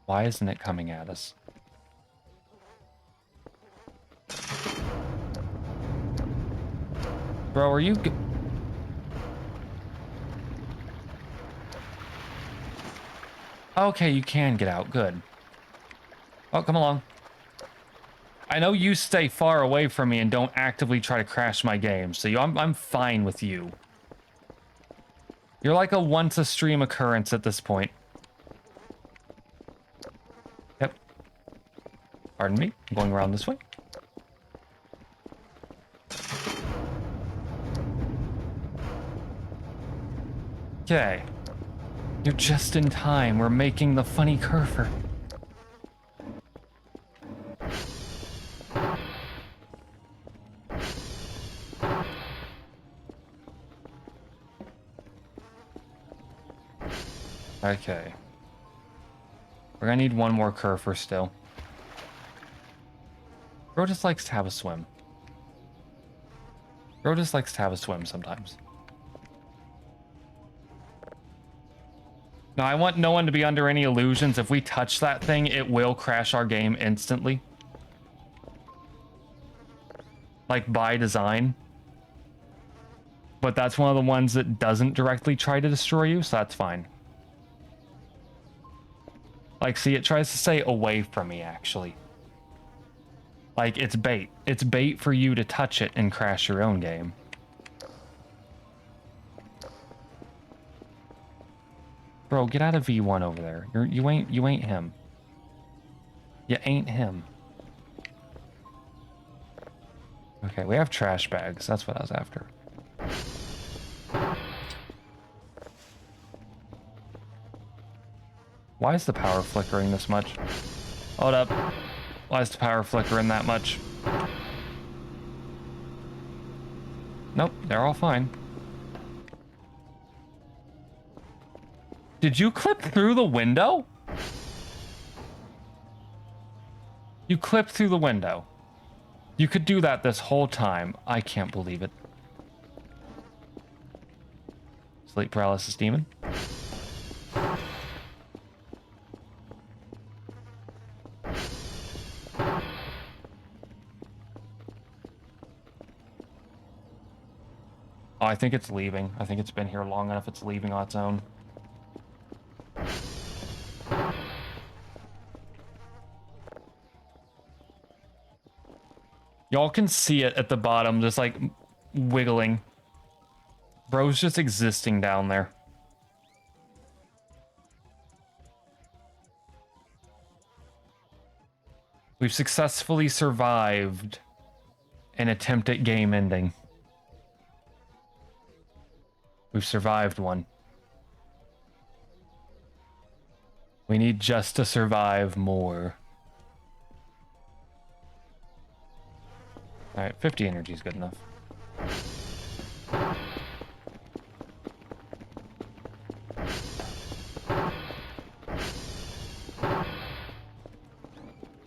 Why isn't it coming at us? Bro, are you... Okay, you can get out. Good. Oh, come along. I know you stay far away from me and don't actively try to crash my game, so I'm fine with you. You're like a once-a-stream occurrence at this point. Yep. Pardon me. I'm going around this way. Okay. You're just in time. We're making the funny kerfur. Okay. We're gonna need one more kerfur still. Bro just likes to have a swim. Bro just likes to have a swim sometimes. Now, I want no one to be under any illusions. If we touch that thing, it will crash our game instantly. Like, by design. But that's one of the ones that doesn't directly try to destroy you, so that's fine. Like, see, it tries to stay away from me, actually. Like, it's bait. It's bait for you to touch it and crash your own game. Bro, get out of V1 over there. You ain't him. You ain't him. Okay, we have trash bags. That's what I was after. Why is the power flickering this much? Hold up. Why is the power flickering that much? Nope, they're all fine. Did you clip through the window? You clipped through the window. You could do that this whole time. I can't believe it. Sleep paralysis demon. Oh, I think it's leaving. I think it's been here long enough. It's leaving on its own. Y'all can see it at the bottom, just like wiggling. Bro's just existing down there. We've successfully survived an attempt at game ending. We've survived one. We need just to survive more. Alright, 50 energy is good enough.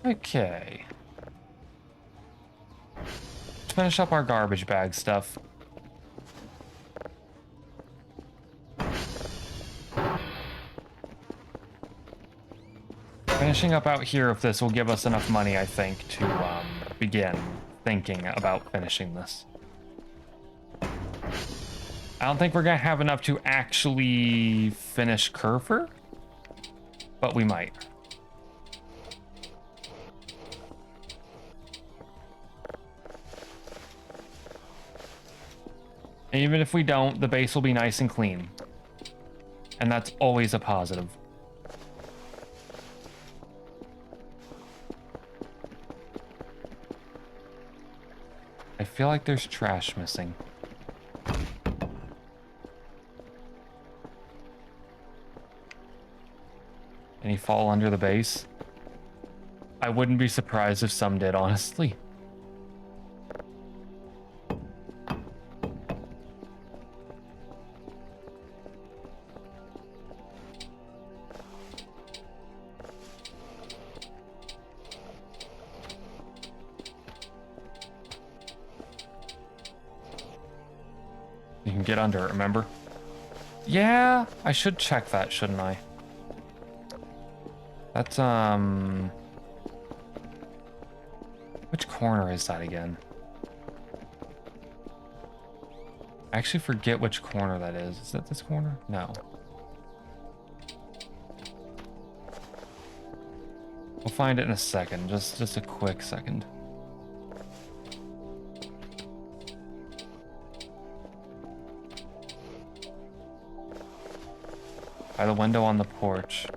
Okay. Let's finish up our garbage bag stuff. Finishing up out here, if this will give us enough money, I think, to begin thinking about finishing this. I don't think we're gonna have enough to actually finish Kerfur, but we might. And even if we don't, the base will be nice and clean. And that's always a positive. I feel like there's trash missing. Any fall under the base? I wouldn't be surprised if some did, honestly. You can get under it, remember? Yeah, I should check that, shouldn't I? That's, which corner is that again? I actually forget which corner that is. Is that this corner? No. We'll find it in a second. Just a quick second. By the window on the porch.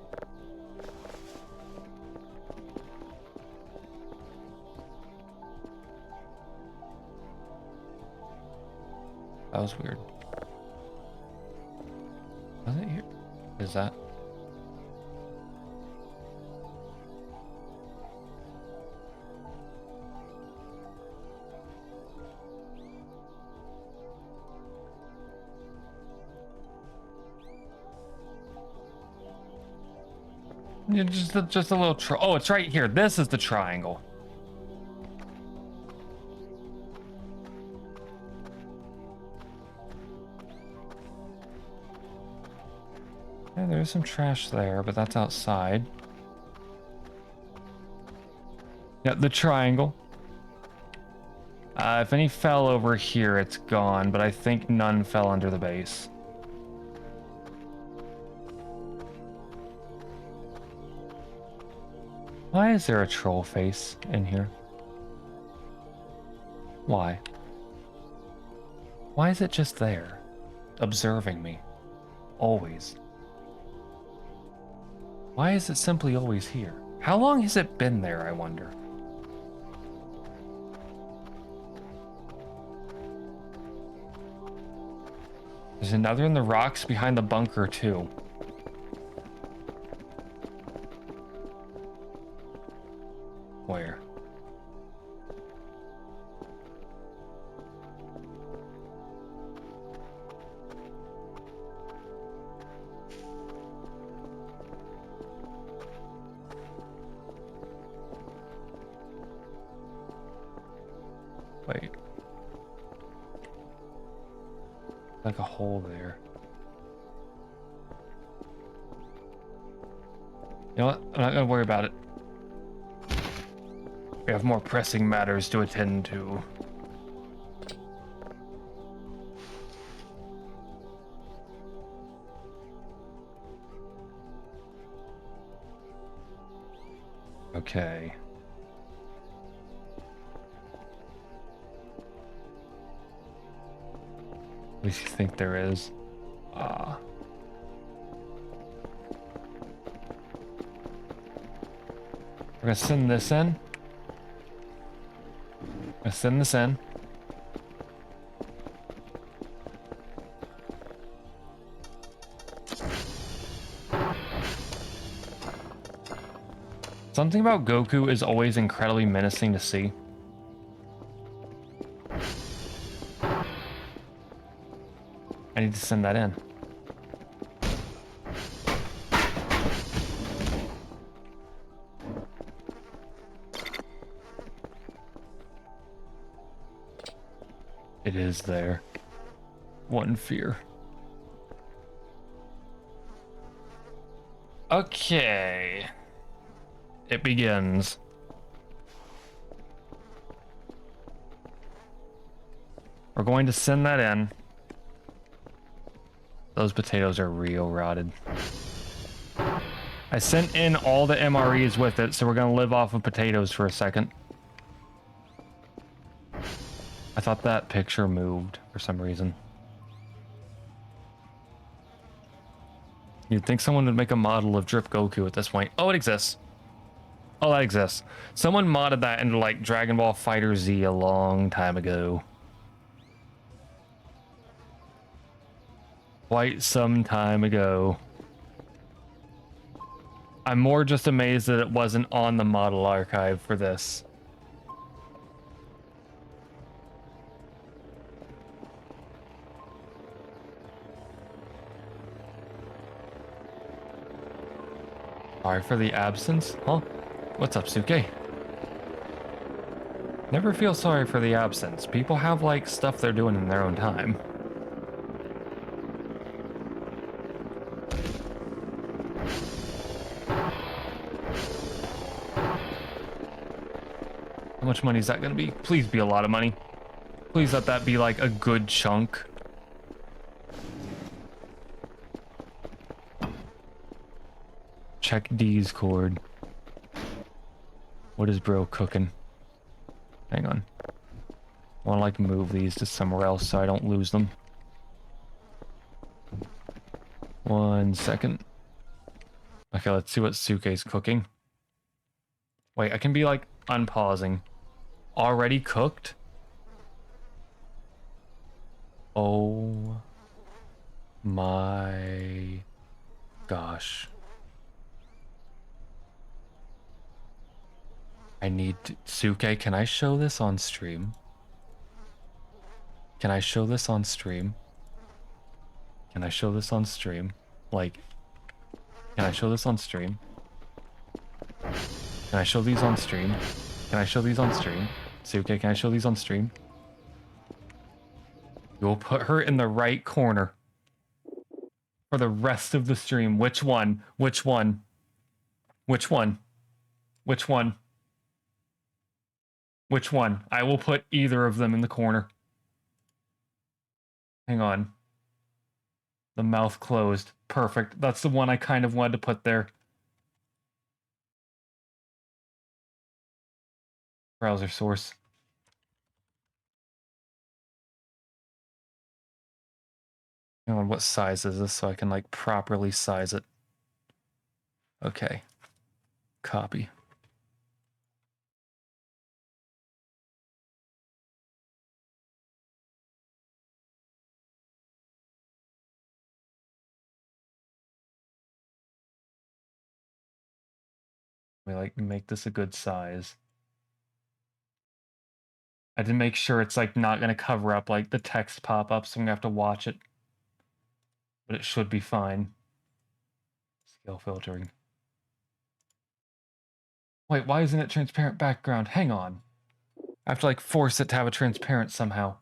That was weird. Was it here? Is that? Yeah, just a little oh, it's right here. This is the triangle. Yeah, there's some trash there, but that's outside. Yeah, the triangle. If any fell over here, it's gone, but I think none fell under the base. Why is there a troll face in here? Why? Why is it just there? Observing me. Always. Why is it simply always here? How long has it been there, I wonder? There's another in the rocks behind the bunker, too. Where? Wait. Like a hole there. You know what? I'm not gonna worry about it. We have more pressing matters to attend to. Okay. What do you think there is? We're gonna send this in. Gonna send this in. Something about Goku is always incredibly menacing to see. I need to send that in. It is there. One fear. Okay. It begins. We're going to send that in. Those potatoes are real rotted. I sent in all the MREs with it, so we're going to live off of potatoes for a second. I thought that picture moved for some reason. You'd think someone would make a model of Drip Goku at this point. Oh, it exists. Oh, that exists. Someone modded that into like Dragon Ball Fighter Z a long time ago. Quite some time ago. I'm more just amazed that it wasn't on the model archive for this. Sorry for the absence? Huh? What's up, Suke? Never feel sorry for the absence. People have, like, stuff they're doing in their own time. How much money is that gonna be? Please be a lot of money. Please let that be, like, a good chunk. Check D's cord. What is bro cooking? Hang on. I want to like move these to somewhere else so I don't lose them. 1 second. Okay, let's see what Suke's cooking. Wait, I can be like unpausing. Already cooked? Oh my gosh. I need to, Suke, can I show this on stream? Can I show this on stream? Can I show this on stream? Like, can I show this on stream? Can I show these on stream? Can I show these on stream? Suke, can I show these on stream? You'll put her in the right corner for the rest of the stream. Which one? Which one? Which one? Which one? Which one? I will put either of them in the corner. Hang on. The mouth closed. Perfect. That's the one I kind of wanted to put there. Browser source. Hang on, what size is this so I can like properly size it? Okay. Copy. Let me like make this a good size. I did make sure it's like not gonna cover up like the text pop-up, so I'm gonna have to watch it. But it should be fine. Scale filtering. Wait, why isn't it transparent background? Hang on. I have to like force it to have a transparent somehow.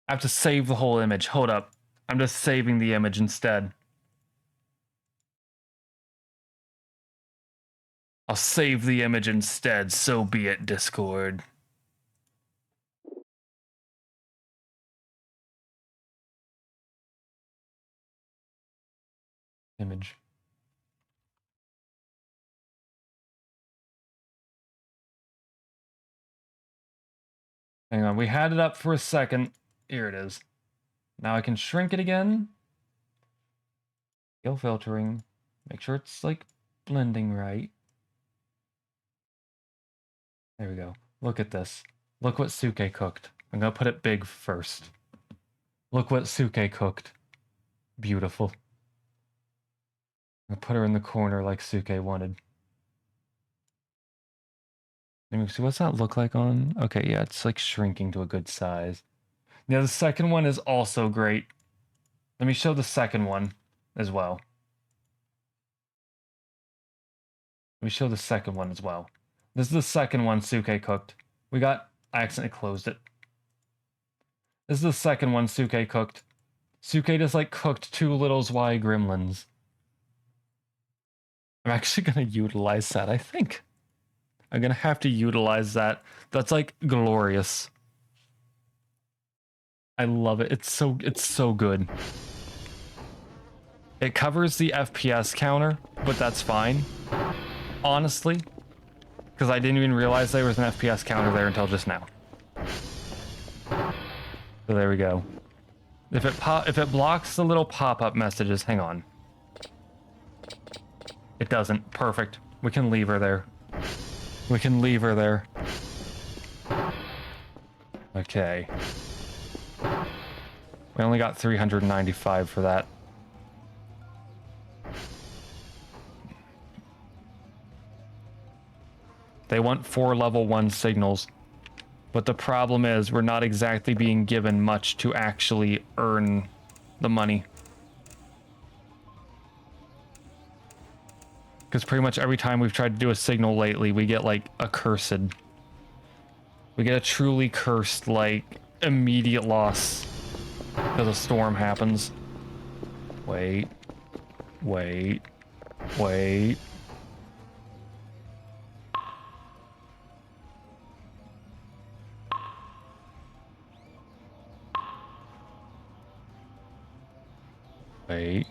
I have to save the whole image. Hold up. I'm just saving the image instead. I'll save the image instead, so be it, Discord. Image. Hang on, we had it up for a second. Here it is. Now I can shrink it again. Scale filtering. Make sure it's like blending right. There we go. Look at this. Look what Suke cooked. I'm gonna put it big first. Look what Suke cooked. Beautiful. I'm gonna put her in the corner like Suke wanted. Let me see, what's that look like on? Okay, yeah, it's like shrinking to a good size. Yeah, the second one is also great. Let me show the second one as well. Let me show the second one as well. This is the second one Suke cooked. I accidentally closed it. This is the second one Suke cooked. Suke just like cooked 2 little Zwei gremlins. I'm actually gonna utilize that, I think. I'm gonna have to utilize that. That's like glorious. I love it. It's so good. It covers the FPS counter, but that's fine. Honestly, because I didn't even realize there was an FPS counter there until just now. So there we go. If it blocks the little pop-up messages, hang on. It doesn't. Perfect. We can leave her there. We can leave her there. Okay. We only got 395 for that. They want 4 level 1 signals. But the problem is we're not exactly being given much to actually earn the money. Because pretty much every time we've tried to do a signal lately, we get like a cursed. We get a truly cursed, like, immediate loss. Because a storm happens. Wait. Wait. Wait. Wait.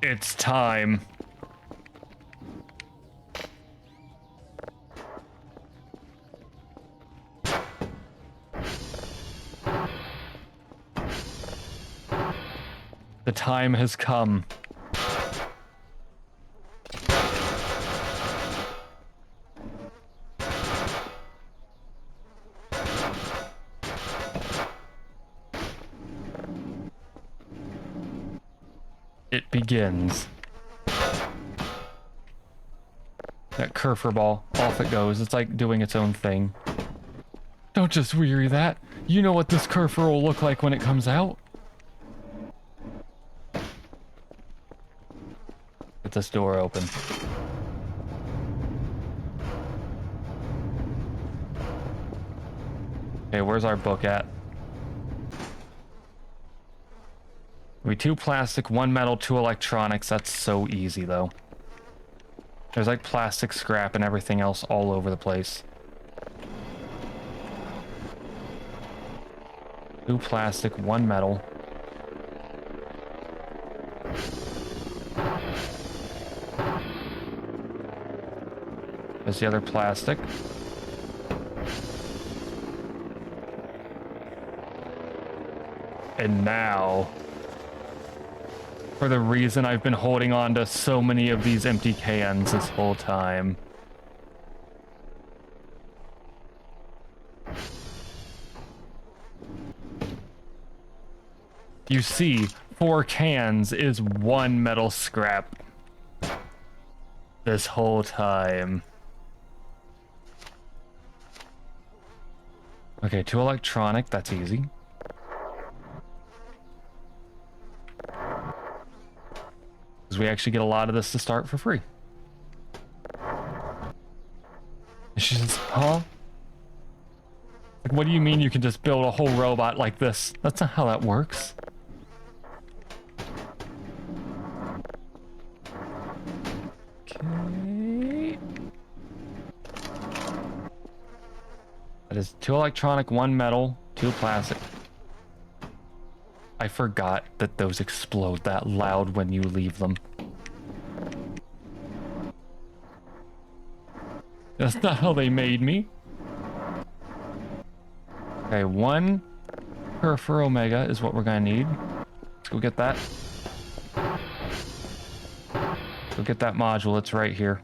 It's time. The time has come. It begins. That kerfur ball, off it goes. It's like doing its own thing. Don't just weary that. You know what this kerfur will look like when it comes out. Get this door open. Okay, where's our book at? We 2 plastic, 1 metal, 2 electronics. That's so easy, though. There's like plastic scrap and everything else all over the place. 2 plastic, 1 metal. There's the other plastic. And now, for the reason I've been holding on to so many of these empty cans this whole time. You see, 4 cans is 1 metal scrap. This whole time. Okay, 2 electronic, that's easy. Because we actually get a lot of this to start for free. And she says, huh? Like, what do you mean you can just build a whole robot like this? That's not how that works. Okay. That is 2 electronic, 1 metal, 2 plastic. I forgot that those explode that loud when you leave them. That's not how they made me. Okay, 1 kerfur omega is what we're gonna need. Let's go get that. Go get that module. It's right here.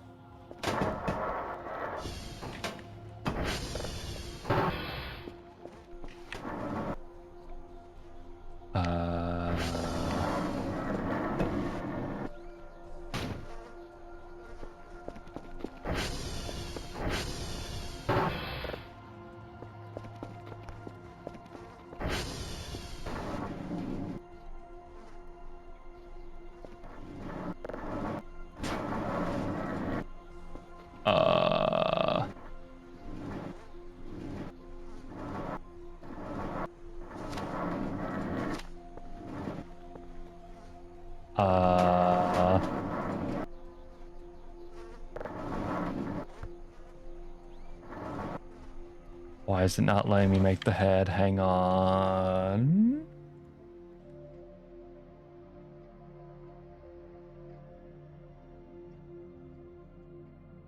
Why is it not letting me make the head? Hang on.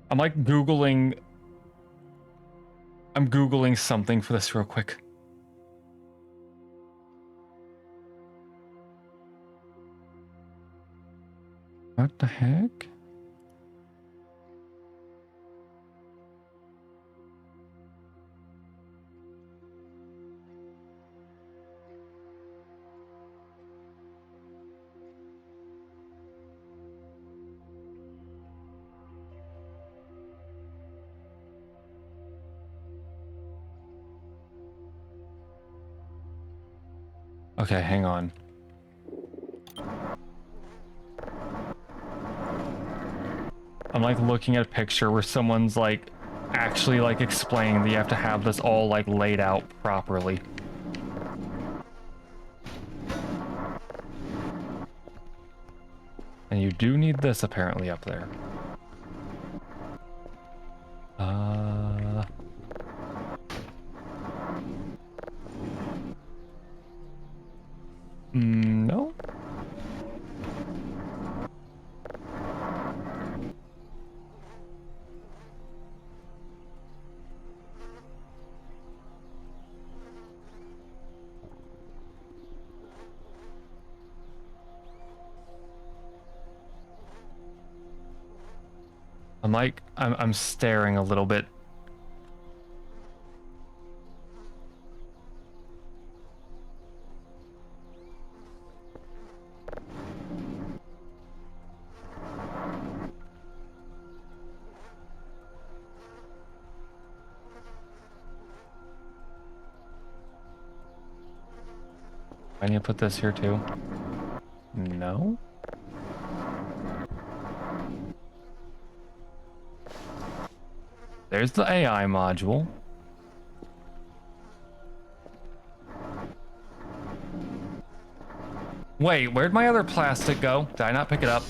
I'm like Googling. I'm Googling something for this real quick. What the heck? Okay, hang on. I'm like looking at a picture where someone's like actually like explaining that you have to have this all like laid out properly. And you do need this apparently up there. No. I'm staring a little bit. I need to put this here too. No. There's the AI module. Wait, where'd my other plastic go? Did I not pick it up?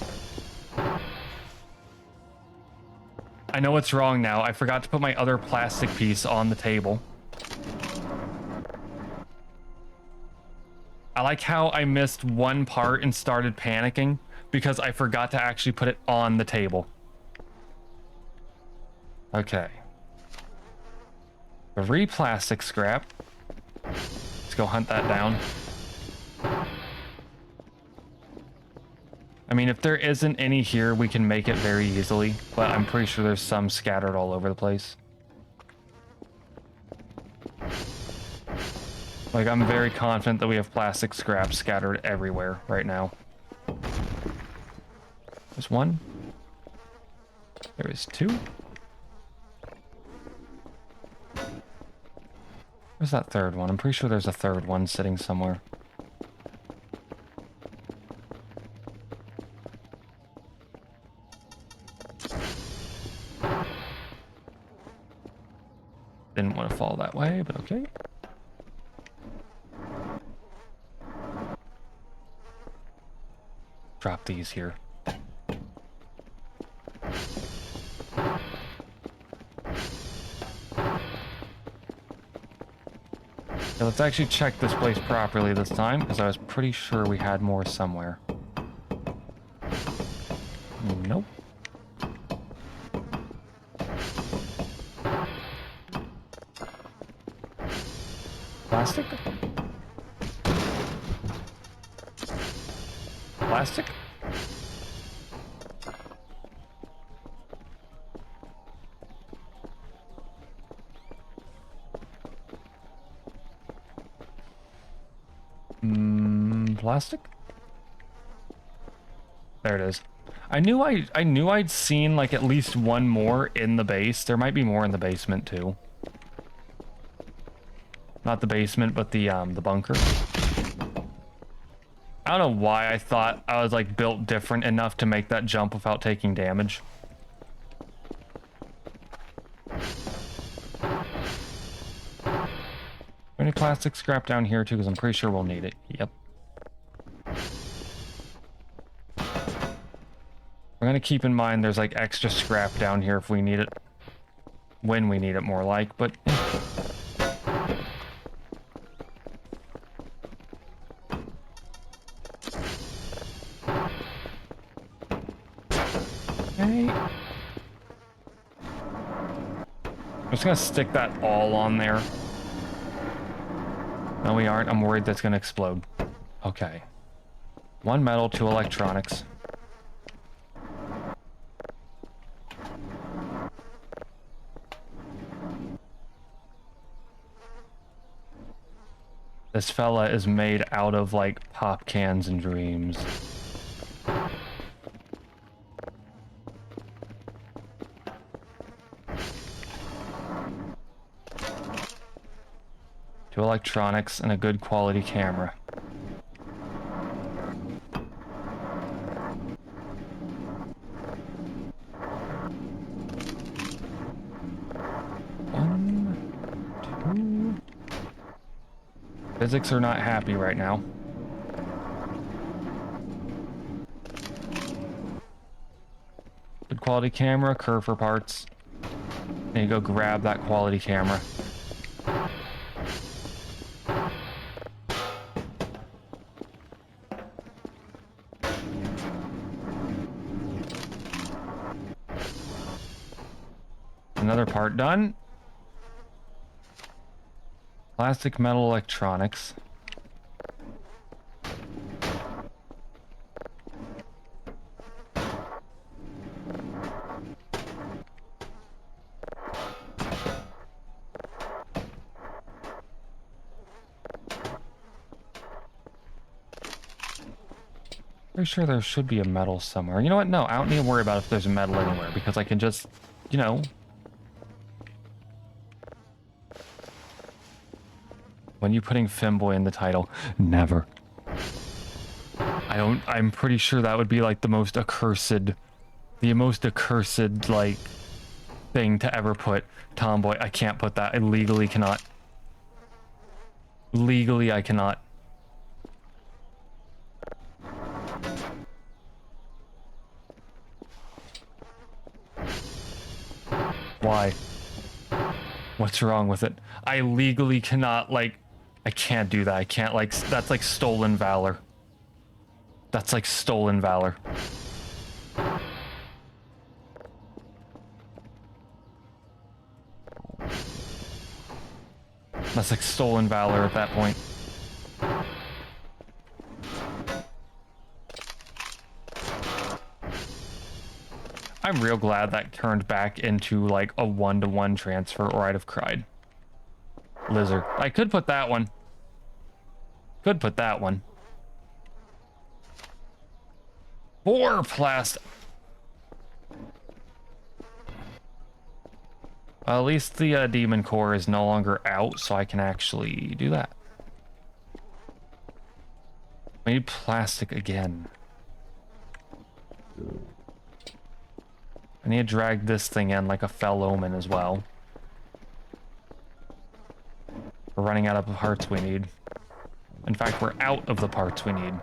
I know what's wrong now. I forgot to put my other plastic piece on the table. I like how I missed one part and started panicking because I forgot to actually put it on the table. Okay. 3 plastic scrap. Let's go hunt that down. I mean, if there isn't any here, we can make it very easily, but I'm pretty sure there's some scattered all over the place. Like, I'm very confident that we have plastic scrap scattered everywhere right now. There's 1. There is 2. Where's that 3rd one? I'm pretty sure there's a 3rd one sitting somewhere. Didn't want to fall that way, but okay. Drop these here. Now let's actually check this place properly this time, because I was pretty sure we had more somewhere. Nope. Plastic? Plastic? Plastic? There it is. I knew I'd seen like at least one more in the base. There might be more in the basement too. Not the basement, but the bunker. I don't know why I thought I was like built different enough to make that jump without taking damage. Any plastic scrap down here too, because I'm pretty sure we'll need it. Yep. We're gonna keep in mind there's like extra scrap down here if we need it. When we need it, more like, but... Okay. I'm just gonna stick that all on there. No, we aren't. I'm worried that's gonna explode. Okay. 1 metal, 2 electronics. This fella is made out of, like, pop cans and dreams. Two electronics and a good quality camera. Physics are not happy right now. Good quality camera, kerfur parts. Then you go grab that quality camera. Another part done. Plastic, metal, electronics. Pretty sure there should be a metal somewhere. You know what? No, I don't need to worry about if there's a metal anywhere because I can just, you know... When you putting Femboy in the title? Never. I'm pretty sure that would be like the most accursed, like, thing to ever put. Tomboy, I can't put that. I legally cannot. Legally, I cannot. Why? What's wrong with it? I legally cannot, like... I can't do that. I can't, like... That's like stolen valor. That's like stolen valor. That's like stolen valor at that point. I'm real glad that turned back into like a 1-to-1 transfer, or I'd have cried. Lizard. I could put that one. Could put that one. 4 plastic. At least the demon core is no longer out, so I can actually do that. I need plastic again. I need to drag this thing in like a fell omen as well. We're running out of the parts we need. In fact, we're out of the parts we need.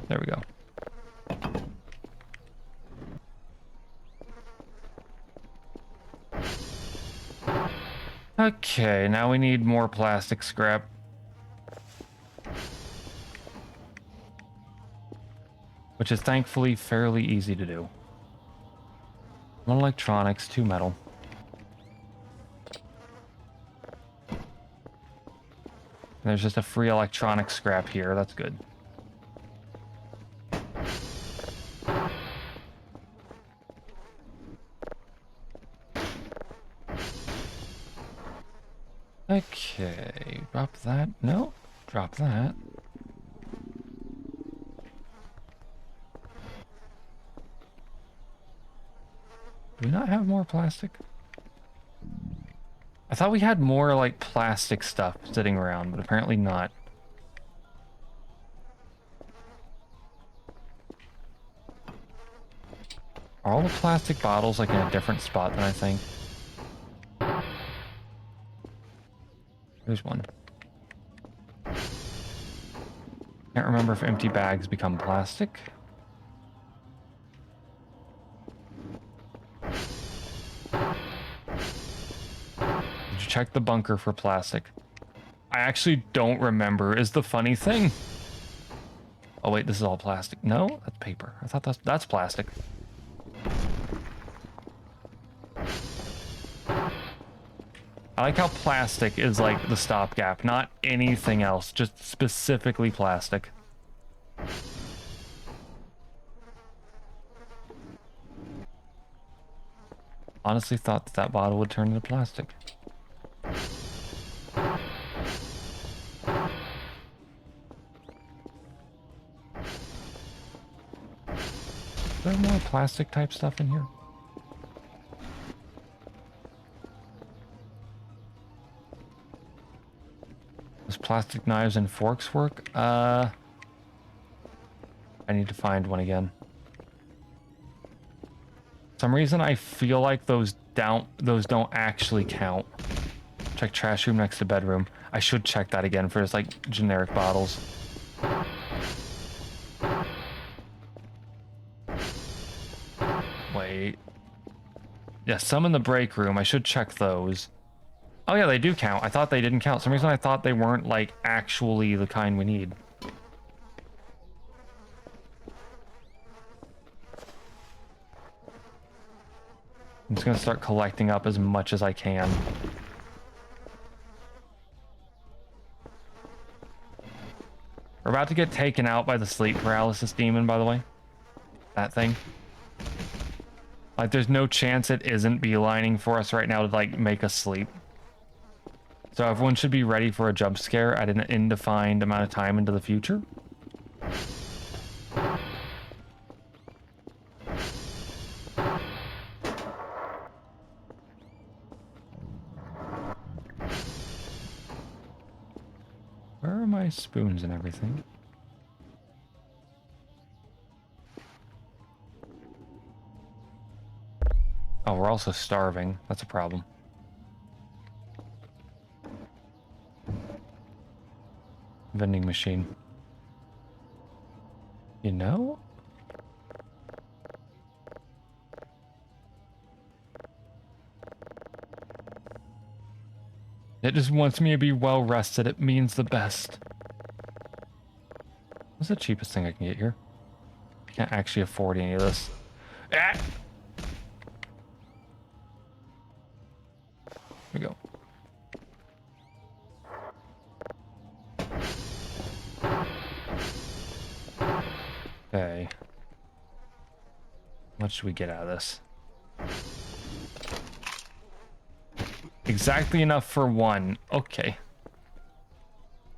There we go. Okay, now we need more plastic scrap. Which is thankfully fairly easy to do. 1 electronics, 2 metal. There's just a free electronic scrap here. That's good. Okay, drop that. No, drop that. Do we not have more plastic? I thought we had more, like, plastic stuff sitting around, but apparently not. Are all the plastic bottles, like, in a different spot than I think? There's one. Can't remember if empty bags become plastic. Did you check the bunker for plastic? I actually don't remember, is the funny thing. Oh wait, this is all plastic. No, that's paper. I thought that's plastic. I like how plastic is like the stopgap, not anything else, just specifically plastic. Honestly thought that bottle would turn into plastic. Is there more plastic type stuff in here? Does plastic knives and forks work? I need to find one again. For some reason I feel like those don't actually count. Check trash room next to bedroom. I should check that again for just like generic bottles. Wait. Yeah, some in the break room. I should check those. Oh yeah, they do count. I thought they didn't count. For some reason I thought they weren't like actually the kind we need. I'm just gonna start collecting up as much as I can. We're about to get taken out by the sleep paralysis demon, by the way. That thing. Like, there's no chance it isn't beelining for us right now to, like, make us sleep. So everyone should be ready for a jump scare at an undefined amount of time into the future. Where are my spoons and everything? Oh, we're also starving. That's a problem. Vending machine. You know? It just wants me to be well rested. It means the best. What's the cheapest thing I can get here? I can't actually afford any of this. Ah! Here we go. Okay. What should we get out of this? Exactly enough for one. Okay.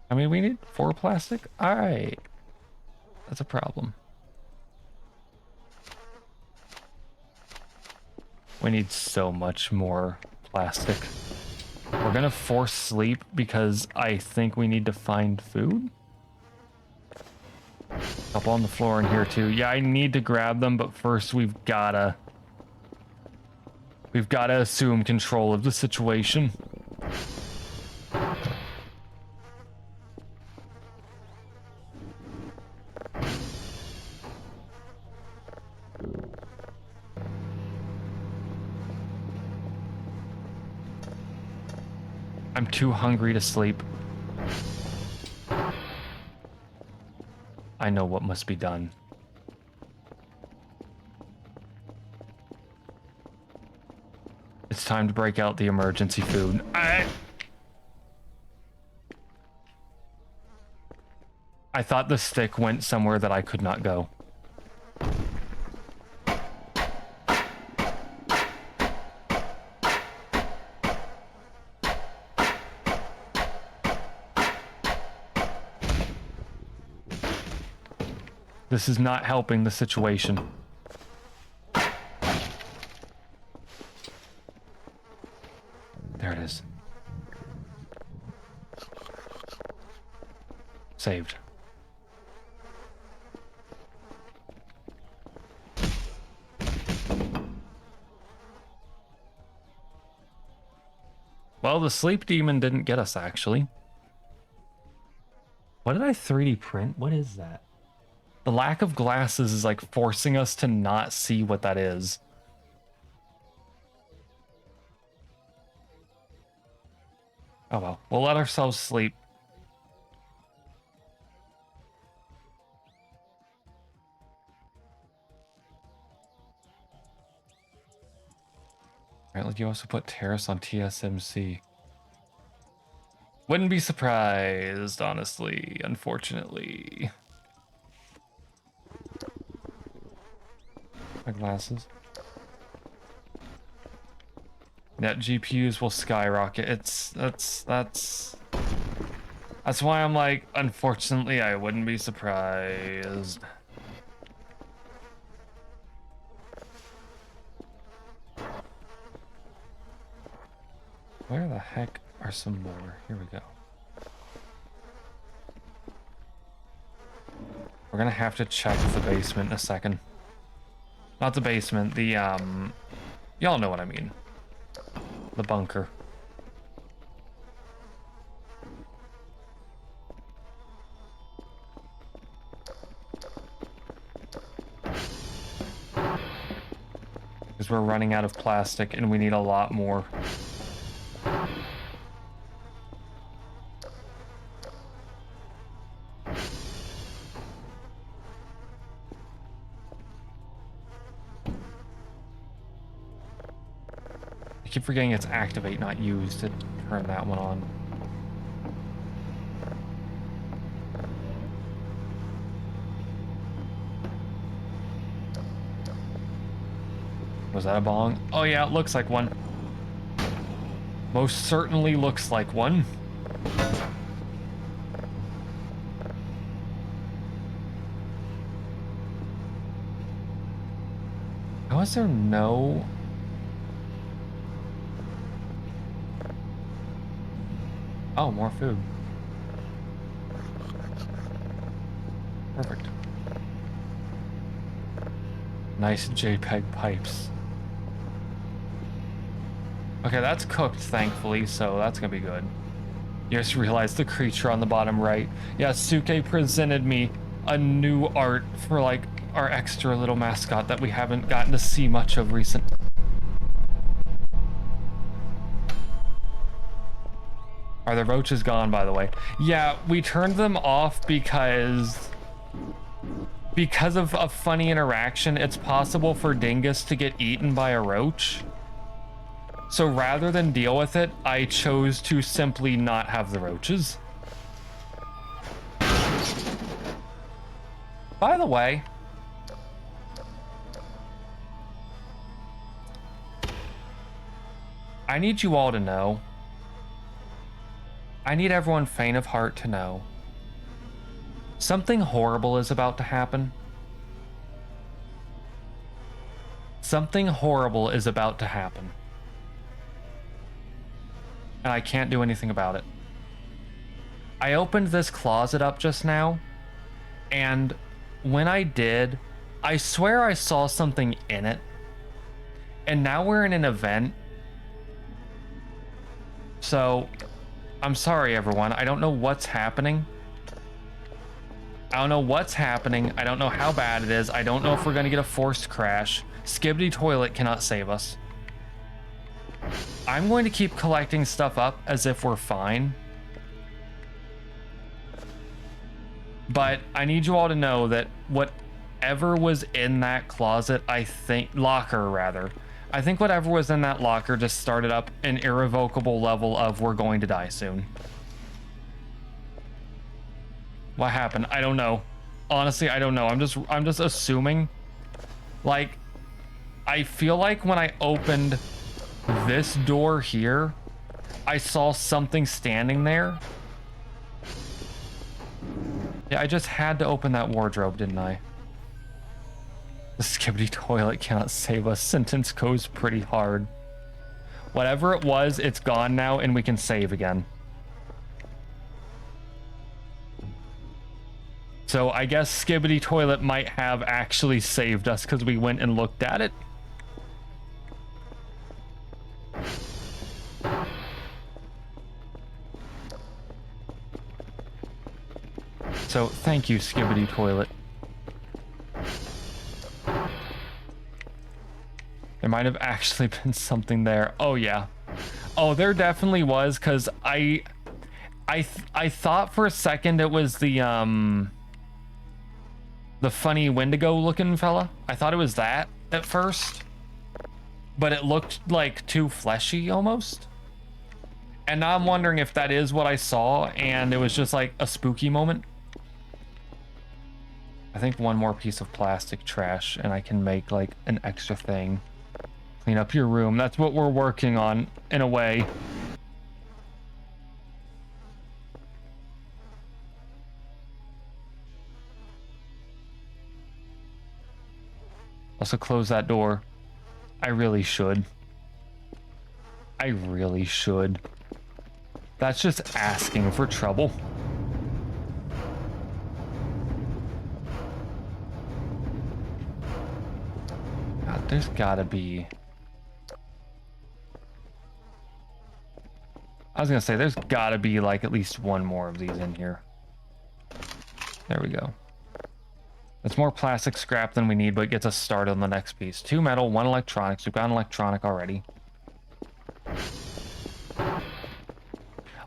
I mean, we need 4 plastic? Alright. That's a problem. We need so much more plastic. We're gonna force sleep because I think we need to find food. Up on the floor in here too. Yeah, I need to grab them, but first we've gotta assume control of the situation. I'm too hungry to sleep. I know what must be done. time to break out the emergency food. I thought the stick went somewhere that I could not go. This is not helping the situation. There it is. Saved. Well, the sleep demon didn't get us, actually. What did I 3D print? What is that? The lack of glasses is like forcing us to not see what that is. Oh well, we'll let ourselves sleep. Alright, like you also put Terrace on TSMC. Wouldn't be surprised, honestly, unfortunately. My glasses. Yeah, GPUs will skyrocket. That's why I'm like, unfortunately, I wouldn't be surprised. Where the heck are some more? Here we go. We're gonna have to check the basement in a second. Not the basement, the, y'all know what I mean. The bunker. Because we're running out of plastic and we need a lot more. I keep forgetting it's activate, not use, to turn that one on. Was that a bong? Oh yeah, it looks like one. Most certainly looks like one. How is there no... Oh, more food. Perfect. Nice JPEG pipes. Okay, that's cooked, thankfully, so that's gonna be good. You just realized the creature on the bottom right. Yeah, Suke presented me a new art for, like, our extra little mascot that we haven't gotten to see much of recent. Are the roaches gone, by the way? Yeah, we turned them off because of a funny interaction. It's possible for Dingus to get eaten by a roach. So rather than deal with it, I chose to simply not have the roaches. By the way, I need you all to know, I need everyone faint of heart to know, something horrible is about to happen. Something horrible is about to happen. And I can't do anything about it. I opened this closet up just now, and when I did, I swear I saw something in it. And now we're in an event. So, I'm sorry everyone, I don't know what's happening. I don't know what's happening. I don't know how bad it is. I don't know if we're gonna get a forced crash. Skibidi Toilet cannot save us. I'm going to keep collecting stuff up as if we're fine. But I need you all to know that whatever was in that closet, locker rather, I think whatever was in that locker just started up an irrevocable level of we're going to die soon. What happened? I don't know. Honestly, I don't know. I'm just assuming. Like, I feel like when I opened this door here, I saw something standing there. Yeah, I just had to open that wardrobe, didn't I? The skibbity toilet cannot save us. Sentence goes pretty hard. Whatever it was, it's gone now, and we can save again. So I guess skibbity toilet might have actually saved us because we went and looked at it. So thank you, skibbity toilet. There might have actually been something there. Oh yeah. Oh, there definitely was, because I thought for a second it was the funny Wendigo looking fella. I thought it was that at first, but it looked like too fleshy almost. And now I'm wondering if that is what I saw and it was just like a spooky moment. I think one more piece of plastic trash and I can make like an extra thing. Clean up your room. That's what we're working on in a way. Also close that door. I really should. I really should. That's just asking for trouble. God, there's gotta be... I was gonna say, there's gotta be like at least one more of these in here. There we go. It's more plastic scrap than we need, but it gets us started on the next piece. 2 metal, 1 electronics. We've got an electronic already.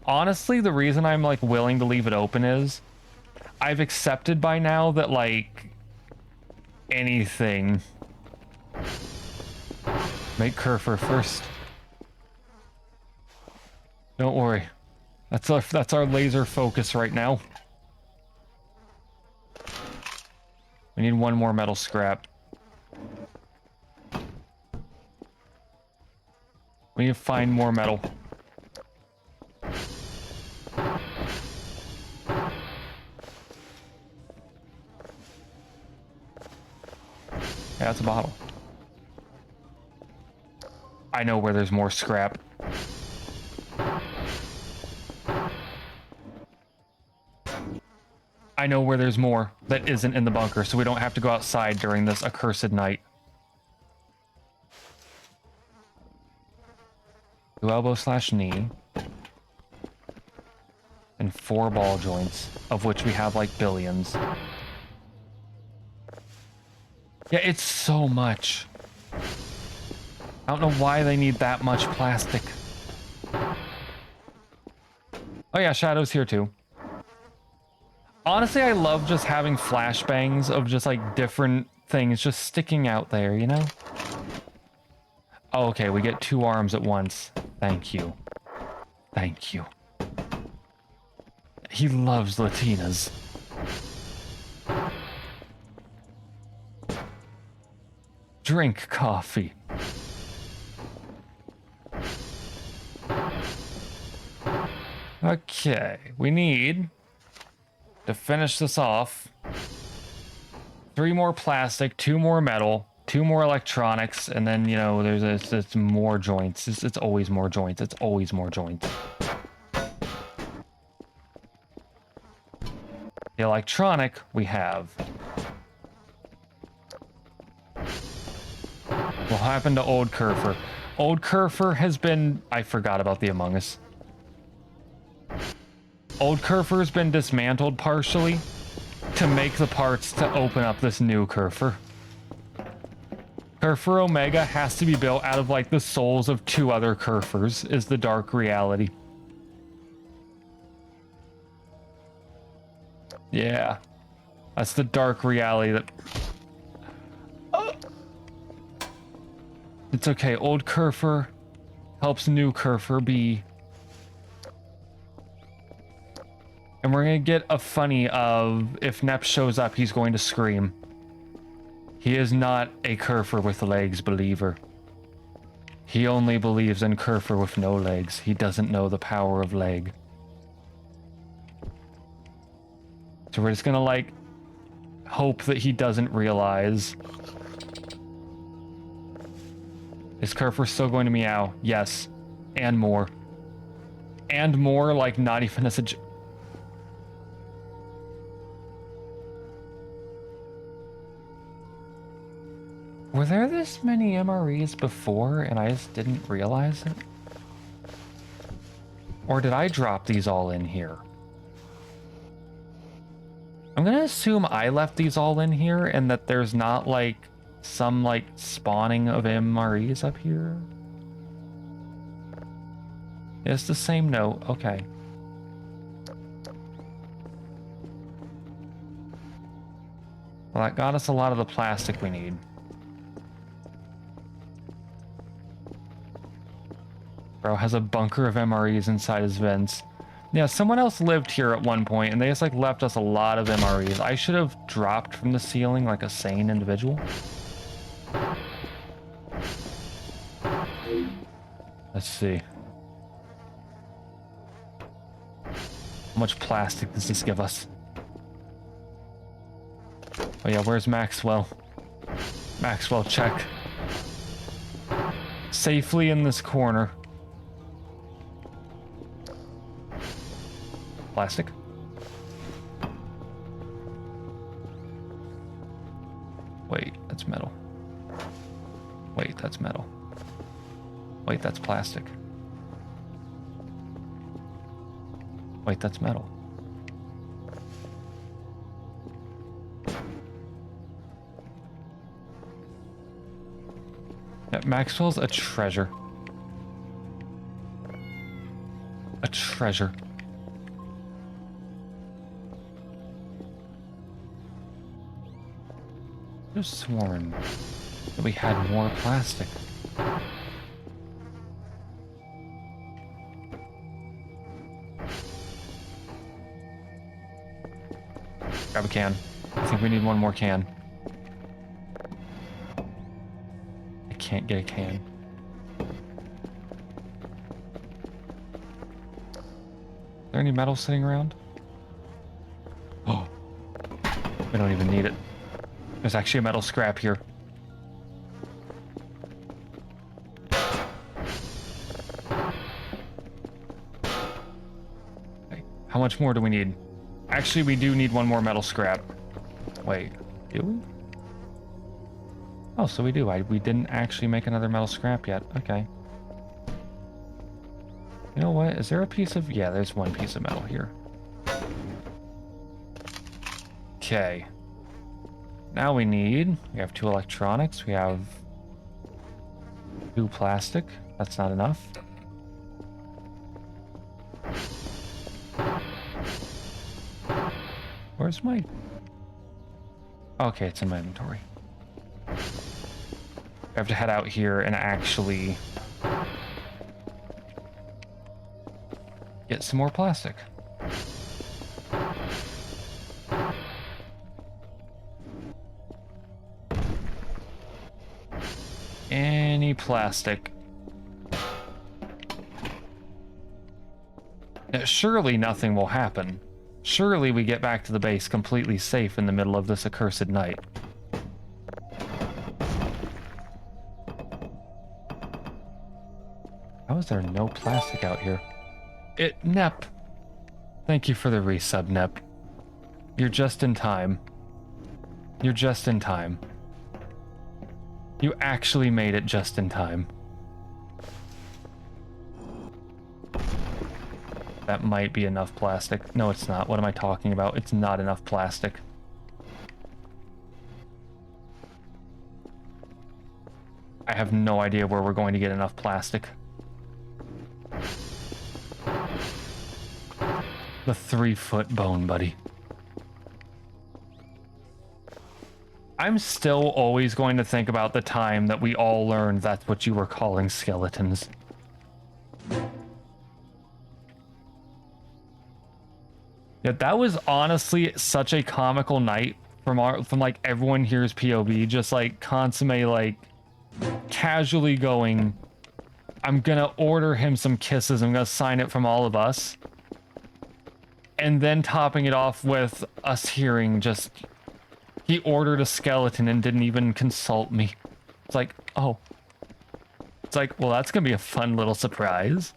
Honestly, the reason I'm like willing to leave it open is I've accepted by now that like anything. Make kerfur first. Don't worry. That's our laser focus right now. We need 1 more metal scrap. We need to find more metal. Yeah, that's a bottle. I know where there's more scrap. I know where there's more that isn't in the bunker, so we don't have to go outside during this accursed night. 2 elbow/knee. And 4 ball joints, of which we have like billions. Yeah, it's so much. I don't know why they need that much plastic. Oh yeah, Shadow's here too. Honestly, I love just having flashbangs of just like different things just sticking out there, you know? Oh, okay, we get 2 arms at once. Thank you. Thank you. He loves Latinas. Drink coffee. Okay, we need to finish this off 3 more plastic, 2 more metal, 2 more electronics, and then, you know, it's more joints. It's always more joints. It's always more joints. The electronic we have. What happened to old kerfur? Old kerfur has been... I forgot about the Among Us. Old kerfur has been dismantled partially to make the parts to open up this new kerfur. Kerfur Omega has to be built out of like the souls of 2 other kerfurs, is the dark reality. Yeah. That's the dark reality that... Oh. It's okay. Old kerfur helps new kerfur be. And we're going to get a funny of if Nep shows up, he's going to scream. He is not a kerfur with legs believer. He only believes in kerfur with no legs. He doesn't know the power of leg. So we're just going to like hope that he doesn't realize. Is kerfur still going to meow? Yes. And more. And more, like not even as a... Were there this many MREs before and I just didn't realize it? Or did I drop these all in here? I'm gonna assume I left these all in here and that there's not like some like spawning of MREs up here. It's the same note, okay. Well, that got us a lot of the plastic we need. Bro has a bunker of MREs inside his vents. Yeah, someone else lived here at one point, and they just like left us a lot of MREs. I should have dropped from the ceiling like a sane individual. Let's see. How much plastic does this give us? Oh yeah, where's Maxwell? Maxwell, check. Safely in this corner. Plastic. Wait, that's metal. Wait, that's metal. Wait, that's plastic. Wait, that's metal. Yeah, Maxwell's a treasure. A treasure. I could have sworn that we had more plastic. Grab a can. I think we need one more can. I can't get a can. Is there any metal sitting around? Oh, we don't even need it. There's actually a metal scrap here. Okay. How much more do we need? Actually, we do need one more metal scrap. Wait, do we? Oh, so we do. We didn't actually make another metal scrap yet. Okay. You know what? Is there a piece of... Yeah, there's one piece of metal here. Okay. Now we have 2 electronics, we have 2 plastic. That's not enough. Where's my... Okay, it's in my inventory. I have to head out here and actually get some more plastic. Any plastic. Now, surely nothing will happen. Surely we get back to the base completely safe in the middle of this accursed night. How is there no plastic out here? Nep. Thank you for the resub, Nep. You're just in time. You're just in time. You actually made it just in time. That might be enough plastic. No, it's not. What am I talking about? It's not enough plastic. I have no idea where we're going to get enough plastic. The 3-foot bone, buddy. I'm still always going to think about the time that we all learned that's what you were calling skeletons. Yeah, that was honestly such a comical night from like everyone here's POV, just like Consomme like casually going, I'm gonna order him some kisses, I'm gonna sign it from all of us. And then topping it off with us hearing just, he ordered a skeleton and didn't even consult me. It's like, oh. It's like, well, that's gonna be a fun little surprise.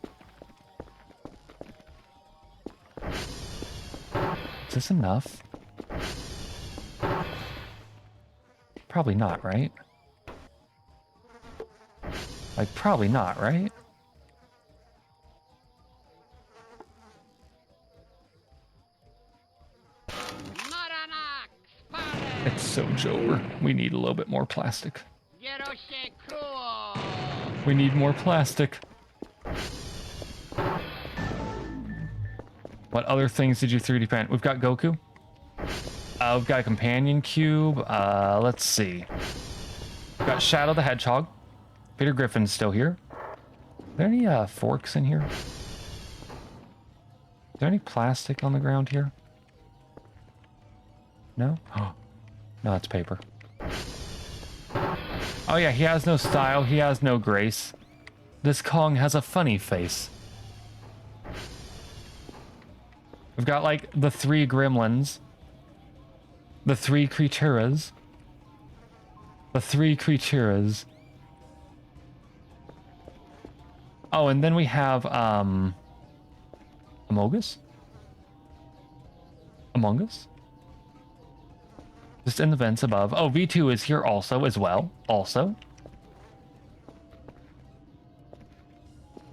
Is this enough? Probably not, right? Like, probably not, right? It's so Jober. We need a little bit more plastic. We need more plastic. What other things did you 3D print? We've got Goku. We've got a companion cube. Let's see. We've got Shadow the Hedgehog. Peter Griffin's still here. Are there any forks in here? Is there any plastic on the ground here? No? No, it's paper. Oh yeah, he has no style, he has no grace. This Kong has a funny face. We've got like the 3 gremlins. The 3 creaturas. The 3 creaturas. Oh, and then we have Among Us? Among Us? Just in the vents above. Oh, V2 is here also as well. Also.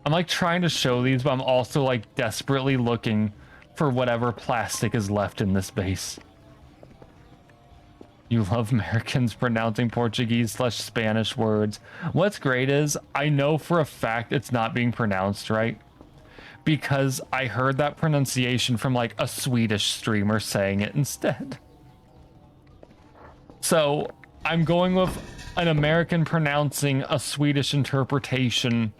I'm like trying to show these, but I'm also like desperately looking for whatever plastic is left in this base. You love Americans pronouncing Portuguese/Spanish words. What's great is I know for a fact it's not being pronounced right, because I heard that pronunciation from like a Swedish streamer saying it instead. So I'm going with an American pronouncing a Swedish interpretation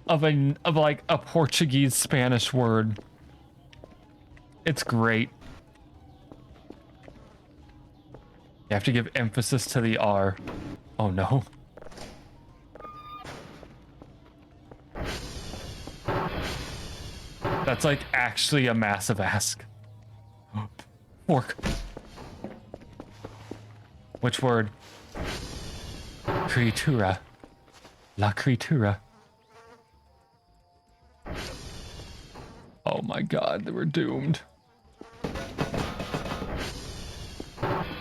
of like a Portuguese Spanish word. It's great. You have to give emphasis to the R. Oh no. That's like actually a massive ask. Fork. Which word? Criatura. La criatura. Oh my god, we're doomed.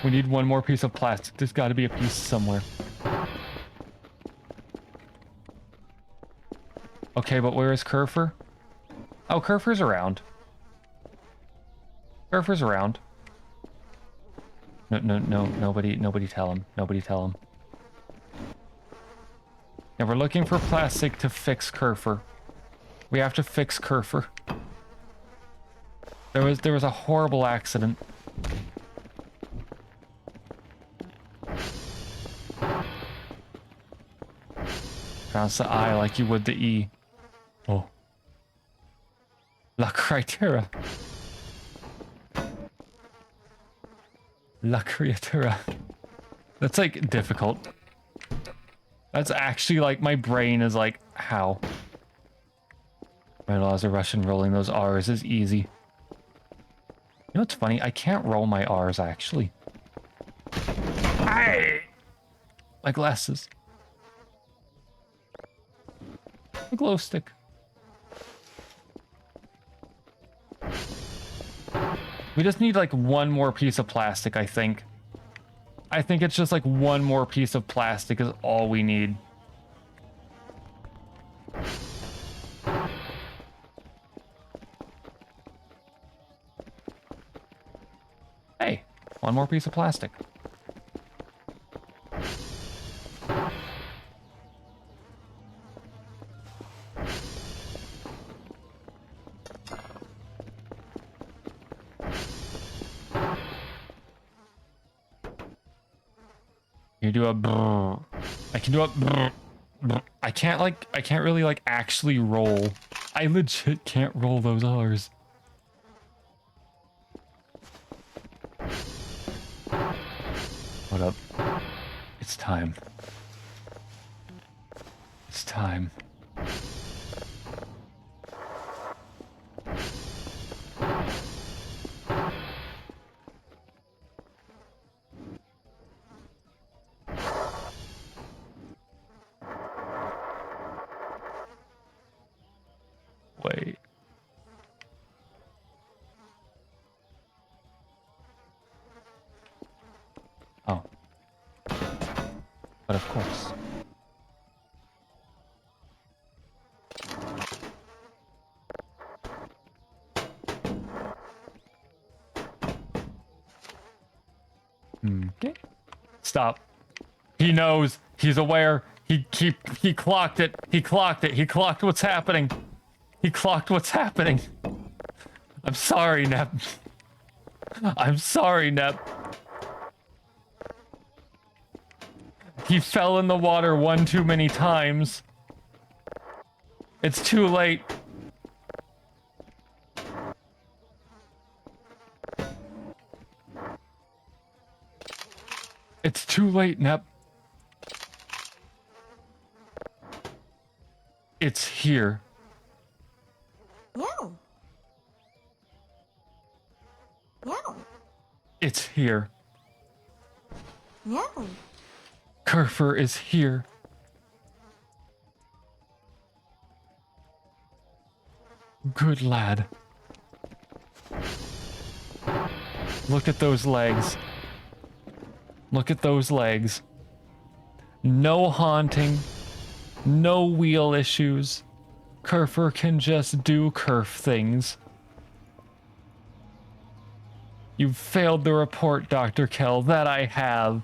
We need one more piece of plastic. There's got to be a piece somewhere. Okay, but where is Kerfur? Oh, Kerfur's around. Kerfur's around. No, nobody tell him. Nobody tell him. Yeah, we're looking for plastic to fix Kerfur. We have to fix Kerfur. There was a horrible accident. Pronounce the I like you would the E. Oh. La criatura. La criatura. That's like difficult. That's actually like my brain is like, how? Right, as a Russian rolling those R's is easy. You know what's funny? I can't roll my R's actually. Hey! My glasses. A glow stick. We just need like one more piece of plastic, I think. I think it's just like one more piece of plastic is all we need. Hey, one more piece of plastic. You do a brrr. I can do a brrr, brrr. I can't really like actually roll. I legit can't roll those R's. What up? It's time. It's time. Wait. Oh. But of course. Okay. Stop. He knows. He's aware. He clocked it. He clocked it. He clocked what's happening. He clocked what's happening. I'm sorry, Nep. I'm sorry, Nep. He fell in the water one too many times. It's too late. It's too late, Nep. It's here. No. No. It's here. No. Kerfur is here. Good lad. Look at those legs. Look at those legs. No haunting. No wheel issues. Kerfur can just do kerf things. You've failed the report, Dr. Kell. That I have.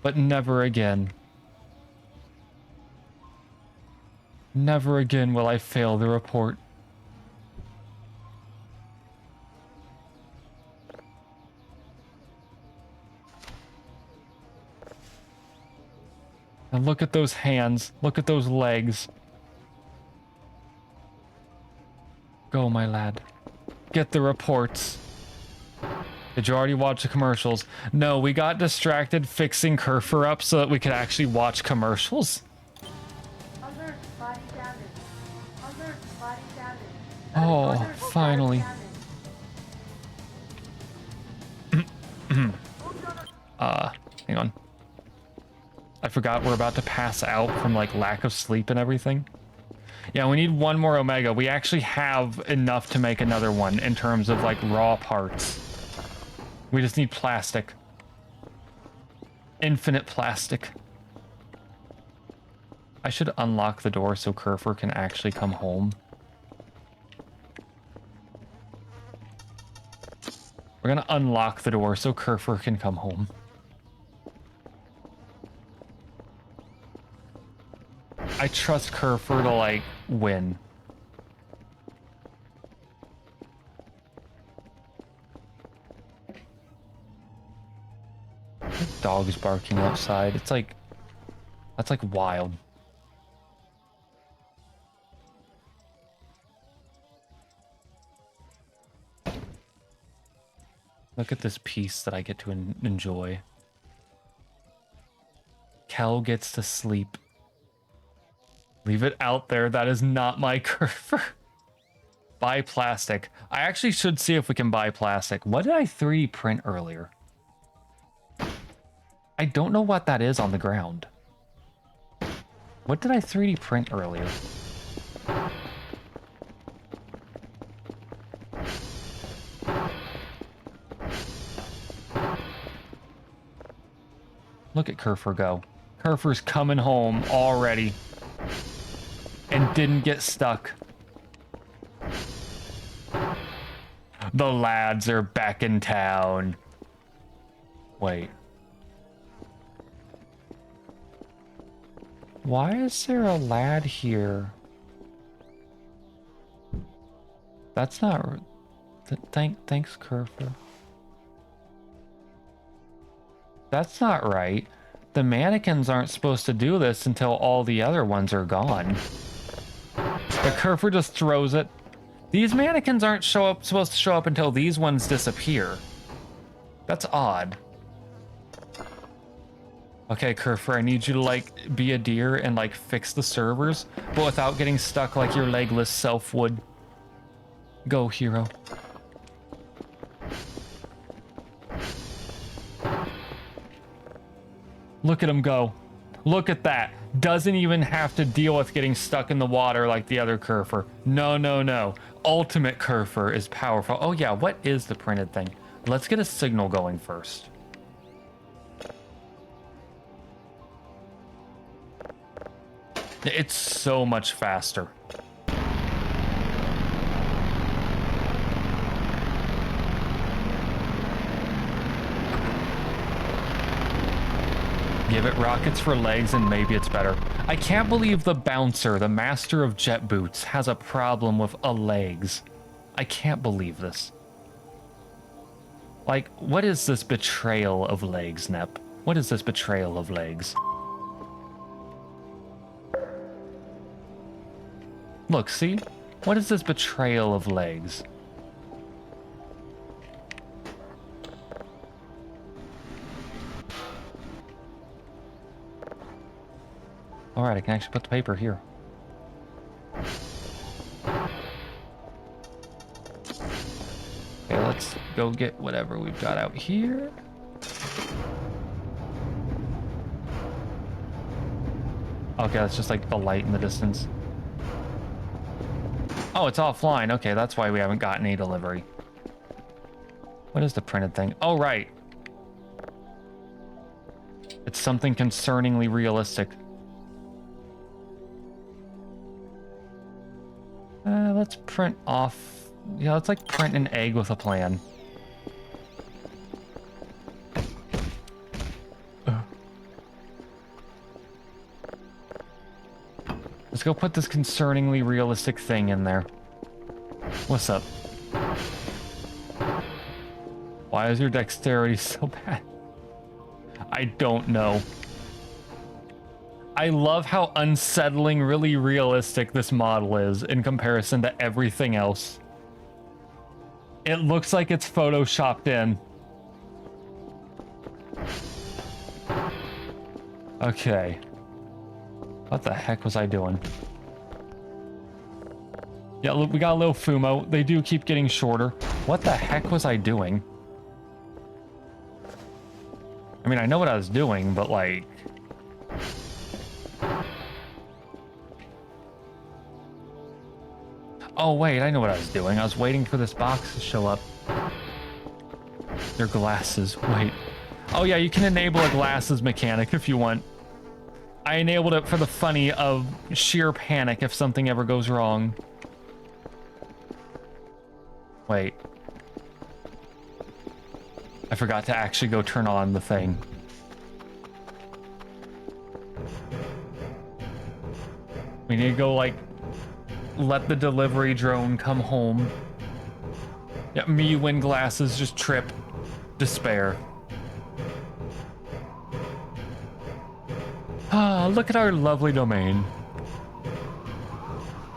But never again. Never again will I fail the report. And look at those hands. Look at those legs. Go, my lad. Get the reports. Did you already watch the commercials? No, we got distracted fixing Kerfur up so that we could actually watch commercials. Alert, body damage. Alert, body damage. Oh, Alert, finally. Hang on. I forgot we're about to pass out from like lack of sleep and everything. Yeah, we need one more Omega. We actually have enough to make another one in terms of like raw parts. We just need plastic. Infinite plastic. I should unlock the door so Kerfur can actually come home. We're gonna unlock the door so Kerfur can come home. I trust Kerfur to, like, win. Dogs barking outside. It's like... That's, like, wild. Look at this piece that I get to enjoy. Kel gets to sleep. Leave it out there. That is not my Kerfur. Buy plastic. I actually should see if we can buy plastic. What did I 3D print earlier? I don't know what that is on the ground. What did I 3D print earlier? Look at Kerfur go. Kerfur's coming home already. And didn't get stuck. The lads are back in town. Wait. Why is there a lad here? That's not... Thanks, Kerfur. That's not right. The mannequins aren't supposed to do this until all the other ones are gone. The kerfur just throws it. These mannequins aren't supposed to show up until these ones disappear. That's odd. Okay, kerfur, I need you to, like, be a deer and, like, fix the servers, but without getting stuck like your legless self would. Go, hero. Look at him go. Look at that. Doesn't even have to deal with getting stuck in the water like the other kerfur. No, no, no. Ultimate kerfur is powerful. Oh yeah, what is the printed thing? Let's get a signal going first. It's so much faster. Give it rockets for legs and maybe it's better. I can't believe the bouncer, the master of jet boots, has a problem with legs. I can't believe this. Like, what is this betrayal of legs, Nep? What is this betrayal of legs? Look, see? What is this betrayal of legs? Alright, I can actually put the paper here. Okay, let's go get whatever we've got out here. Okay, that's just like the light in the distance. Oh, it's offline. Okay, that's why we haven't gotten a delivery. What is the printed thing? Oh, right. It's something concerningly realistic. Let's print off... Yeah, let's like print an egg with a plan. Let's go put this concerningly realistic thing in there. What's up? Why is your dexterity so bad? I don't know. I love how unsettling, really realistic this model is in comparison to everything else. It looks like it's photoshopped in. Okay. What the heck was I doing? Yeah, look, we got a little Fumo. They do keep getting shorter. What the heck was I doing? I mean, I know what I was doing, but like... Oh, wait, I know what I was doing. I was waiting for this box to show up. Their glasses. Wait. Oh, yeah, you can enable a glasses mechanic if you want. I enabled it for the funny of sheer panic if something ever goes wrong. Wait. I forgot to actually go turn on the thing. We need to go, like, let the delivery drone come home. Yeah, me win glasses, just trip. Despair. Ah, look at our lovely domain.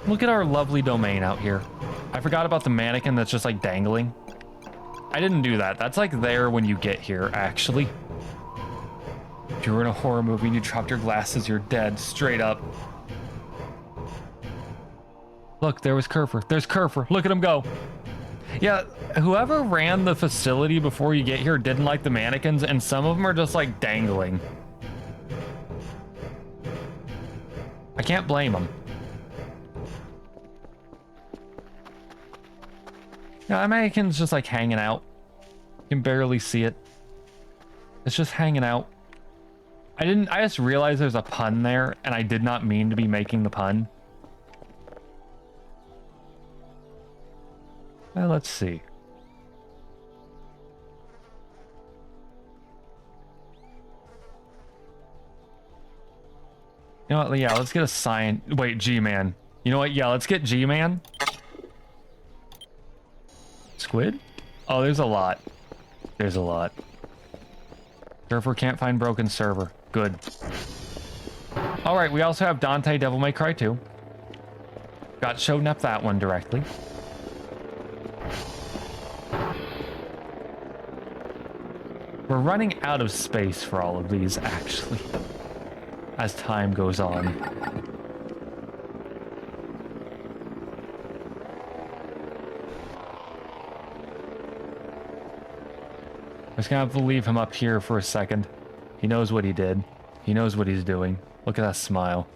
Look at our lovely domain out here. I forgot about the mannequin that's just like dangling. I didn't do that. That's like there when you get here, actually. If you were in a horror movie and you dropped your glasses, you're dead, straight up. Look, there was Kerfur. There's Kerfur. Look at him go. Yeah, whoever ran the facility before you get here didn't like the mannequins, and some of them are just like dangling. I can't blame them. No, that mannequin's just like hanging out. You can barely see it. It's just hanging out. I just realized there's a pun there, and I did not mean to be making the pun. Let's see. You know what? Yeah, let's get a sign. Wait, G-Man. You know what? Yeah, let's get G-Man. Squid? Oh, there's a lot. There's a lot. Kerfur can't find broken server. Good. Alright, we also have Dante Devil May Cry 2. Got shown up that one directly. We're running out of space for all of these, actually, as time goes on. I'm just gonna have to leave him up here for a second. He knows what he did. He knows what he's doing. Look at that smile.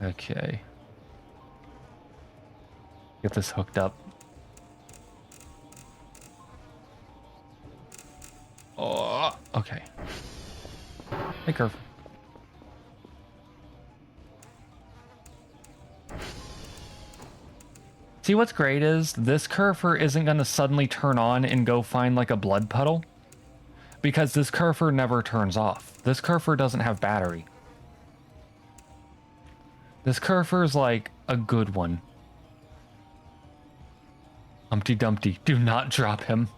Okay. Get this hooked up. Oh, okay. Hey, Kerf. See, what's great is this Kerfur isn't going to suddenly turn on and go find like a blood puddle, because this Kerfur never turns off. This Kerfur doesn't have battery. This Kerfur is like a good one. Humpty Dumpty, do not drop him.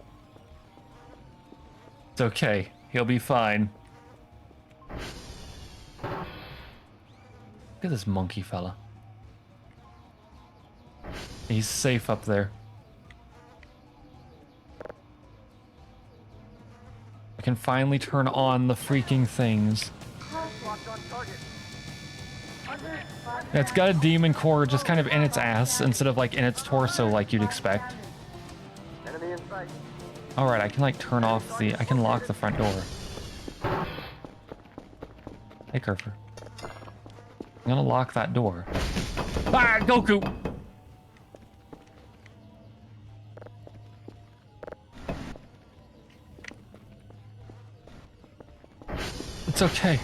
It's okay. He'll be fine. Look at this monkey fella. He's safe up there. I can finally turn on the freaking things. Yeah, it's got a demon core just kind of in its ass instead of like in its torso like you'd expect. Alright, I can like turn off the... I can lock the front door. Hey, Kerfur. I'm gonna lock that door. Ah, Goku! It's okay.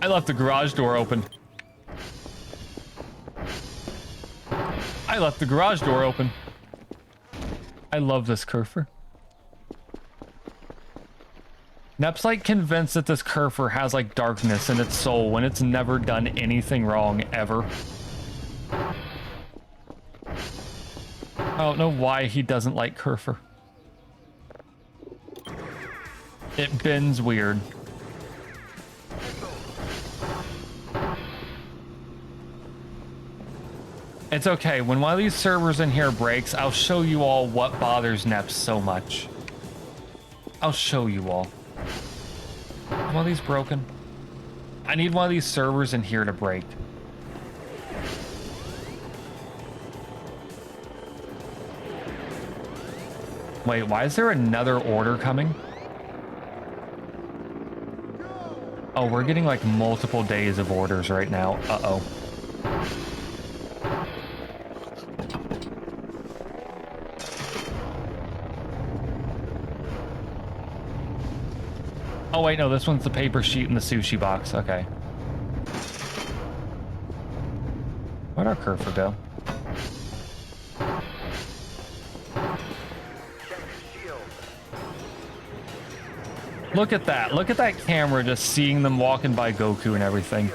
I left the garage door open. I left the garage door open. I love this Kerfur. Nep's like convinced that this Kerfur has like darkness in its soul when it's never done anything wrong ever. I don't know why he doesn't like Kerfur. It bends weird. It's okay, when one of these servers in here breaks, I'll show you all what bothers Neps so much. I'll show you all. Are one of these broken? I need one of these servers in here to break. Wait, why is there another order coming? Oh, we're getting like multiple days of orders right now. Uh-oh. Oh wait, no, this one's the paper sheet in the sushi box. Okay. Where'd our Kerfur go? Look at that. Look at that camera just seeing them walking by Goku and everything.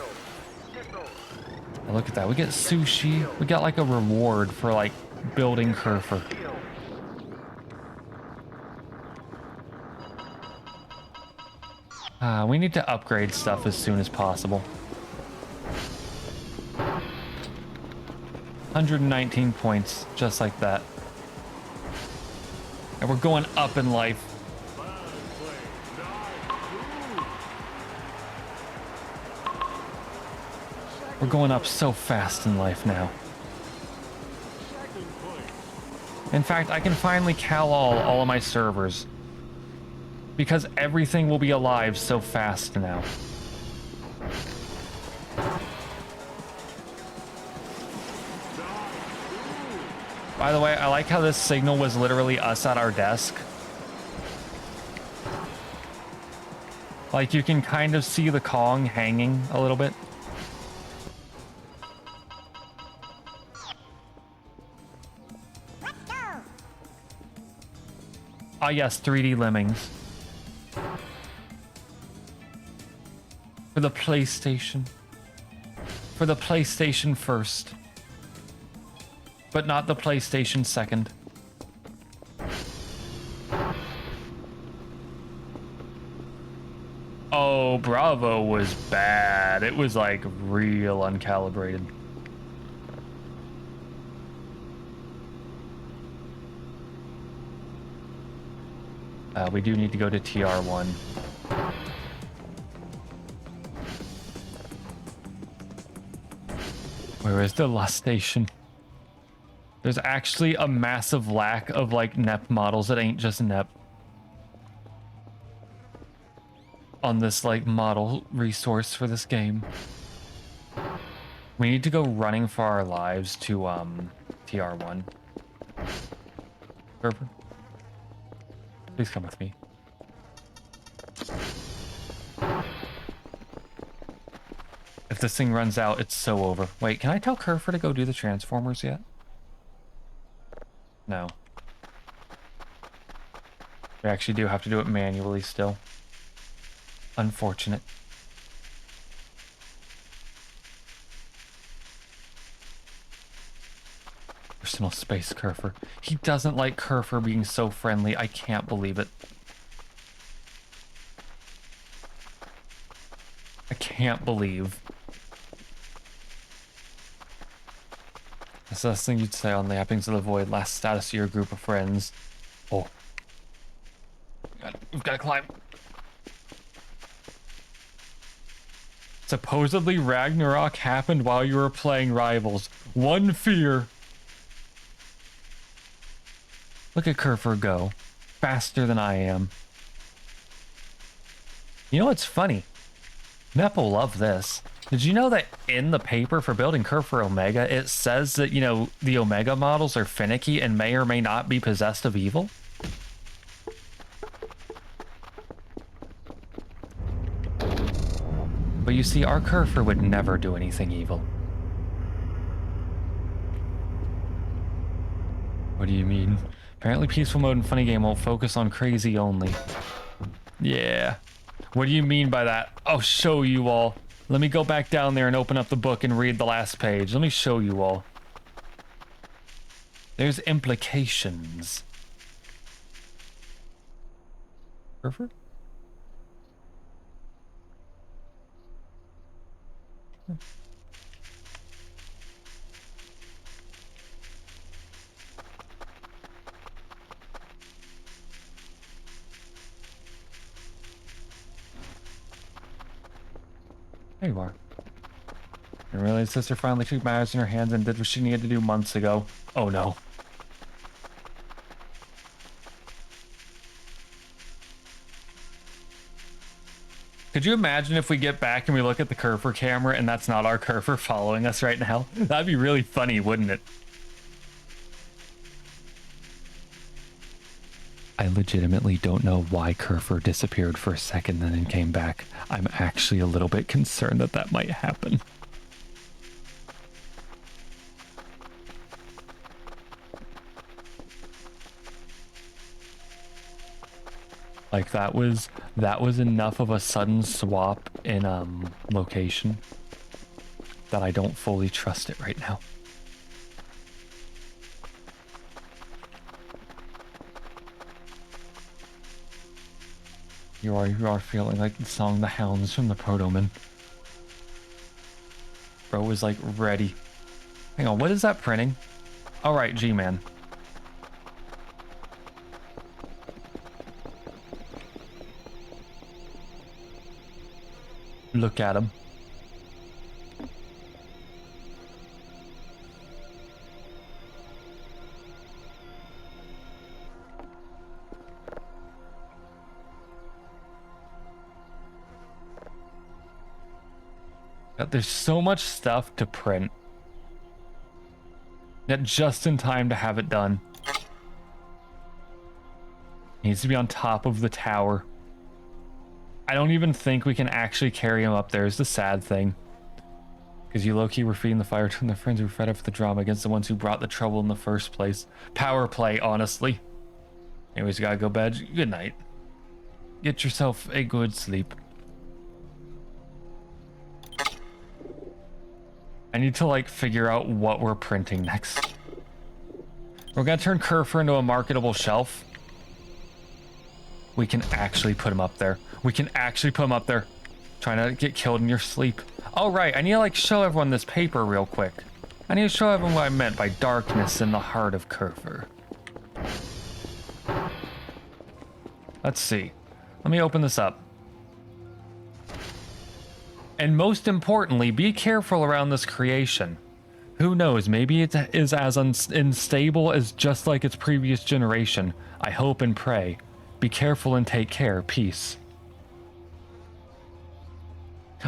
Oh, look at that. We get sushi. We got like a reward for like building Kerfur. We need to upgrade stuff as soon as possible. 119 points, just like that. And we're going up in life. We're going up so fast in life now. In fact, I can finally call all of my servers. Because everything will be alive so fast now. By the way, I like how this signal was literally us at our desk. Like, you can kind of see the Kong hanging a little bit. Ah, yes, 3D lemmings. For the PlayStation. For the PlayStation first. but not the PlayStation 2nd. Oh, Bravo was bad. It was like real uncalibrated. We do need to go to TR1. Where is the last station? There's actually a massive lack of like NEP models that ain't just NEP on this like model resource for this game. We need to go running for our lives to TR1. Kerfur, please come with me. If this thing runs out, it's so over. Wait, can I tell Kerfur to go do the Transformers yet? No. We actually do have to do it manually still. Unfortunate. Personal space, Kerfur. He doesn't like Kerfur being so friendly. I can't believe it. I can't believe. That's the last thing you'd say on the Appings of the Void, last status of your group of friends. Oh. We've got to climb. Supposedly Ragnarok happened while you were playing Rivals. One fear. Look at Kerfur go. Faster than I am. You know what's funny? Mep will love this. Did you know that in the paper for building Kerfur Omega, it says that, you know, the Omega models are finicky and may or may not be possessed of evil? But you see, our Kerfur would never do anything evil. What do you mean? Apparently peaceful mode and funny game won't focus on crazy only. Yeah. What do you mean by that? I'll show you all. Let me go back down there and open up the book and read the last page. Let me show you all. There's implications. Kerfur? There you are. I realized sister finally took matters in her hands and did what she needed to do months ago. Oh no. Could you imagine if we get back and we look at the Kerfur camera and that's not our Kerfur following us right now? That'd be really funny, wouldn't it? I legitimately don't know why Kerfur disappeared for a second and then came back. I'm actually a little bit concerned that that might happen. Like that was enough of a sudden swap in location that I don't fully trust it right now. You are feeling like the song The Hounds from the Protoman. Bro was like ready. Hang on, what is that printing? Alright, G-Man. Look at him. There's so much stuff to print. Yet just in time to have it done. Needs to be on top of the tower. I don't even think we can actually carry him up there is the sad thing. Because you low-key were feeding the fire to the friends who were fed up for the drama against the ones who brought the trouble in the first place. Power play, honestly. Anyways, you gotta go bed. Good night. Get yourself a good sleep. I need to like figure out what we're printing next. We're gonna turn Kerfur into a marketable shelf. We can actually put him up there. We can actually put him up there. Trying to get killed in your sleep. Oh, right. I need to, like, show everyone this paper real quick. I need to show everyone what I meant by darkness in the heart of Kerfur. Let's see. Let me open this up. And most importantly, be careful around this creation. Who knows, maybe it is as unstable as just like its previous generation. I hope and pray. Be careful and take care. Peace.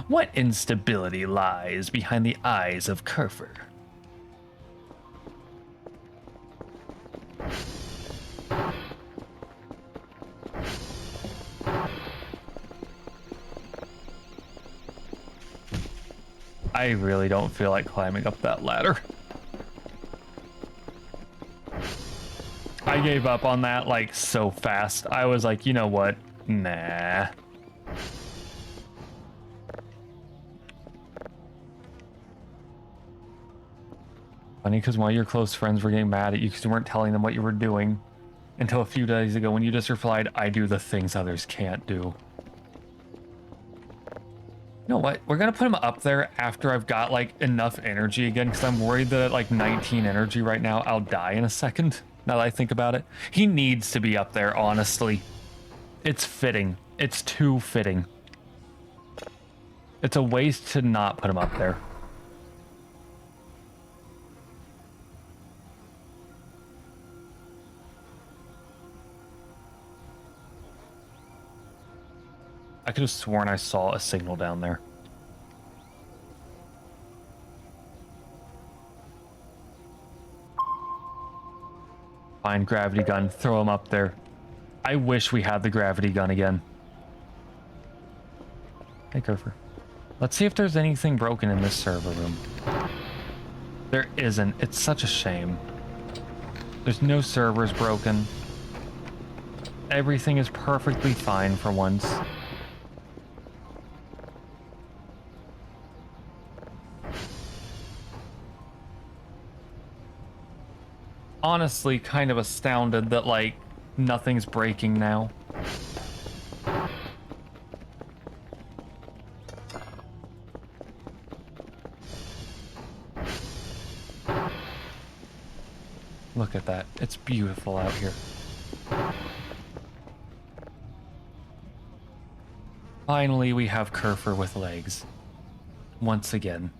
What instability lies behind the eyes of Kerfur? I really don't feel like climbing up that ladder. I gave up on that like so fast. I was like, you know what? Nah. Funny, because one of your close friends were getting mad at you because you weren't telling them what you were doing until a few days ago when you just replied, I do the things others can't do. You know what? We're going to put him up there after I've got like enough energy again because I'm worried that at like 19 energy right now, I'll die in a second. Now that I think about it, he needs to be up there, honestly. It's fitting. It's too fitting. It's a waste to not put him up there. I could have sworn I saw a signal down there. Find gravity gun, throw him up there. I wish we had the gravity gun again. Hey, Kerfur. Let's see if there's anything broken in this server room. There isn't. It's such a shame. There's no servers broken. Everything is perfectly fine for once. Honestly, kind of astounded that, like, nothing's breaking now. Look at that. It's beautiful out here. Finally, we have Kerfur with legs. Once again.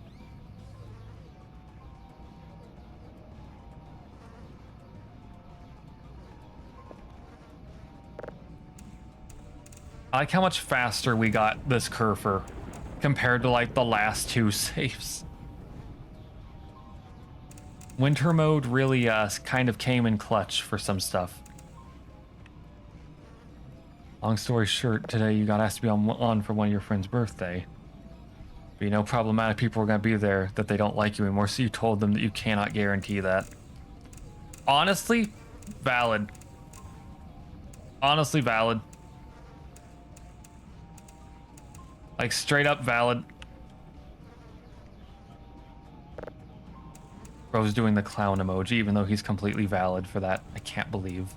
I like how much faster we got this Kerfur compared to like the last two saves. Winter mode really kind of came in clutch for some stuff. Long story short, today you got asked to be on for one of your friend's birthday. But you know, problematic people are going to be there that they don't like you anymore, so you told them that you cannot guarantee that. Honestly, valid. Honestly, valid. Like, straight up valid. Bro's doing the clown emoji, even though he's completely valid for that. I can't believe.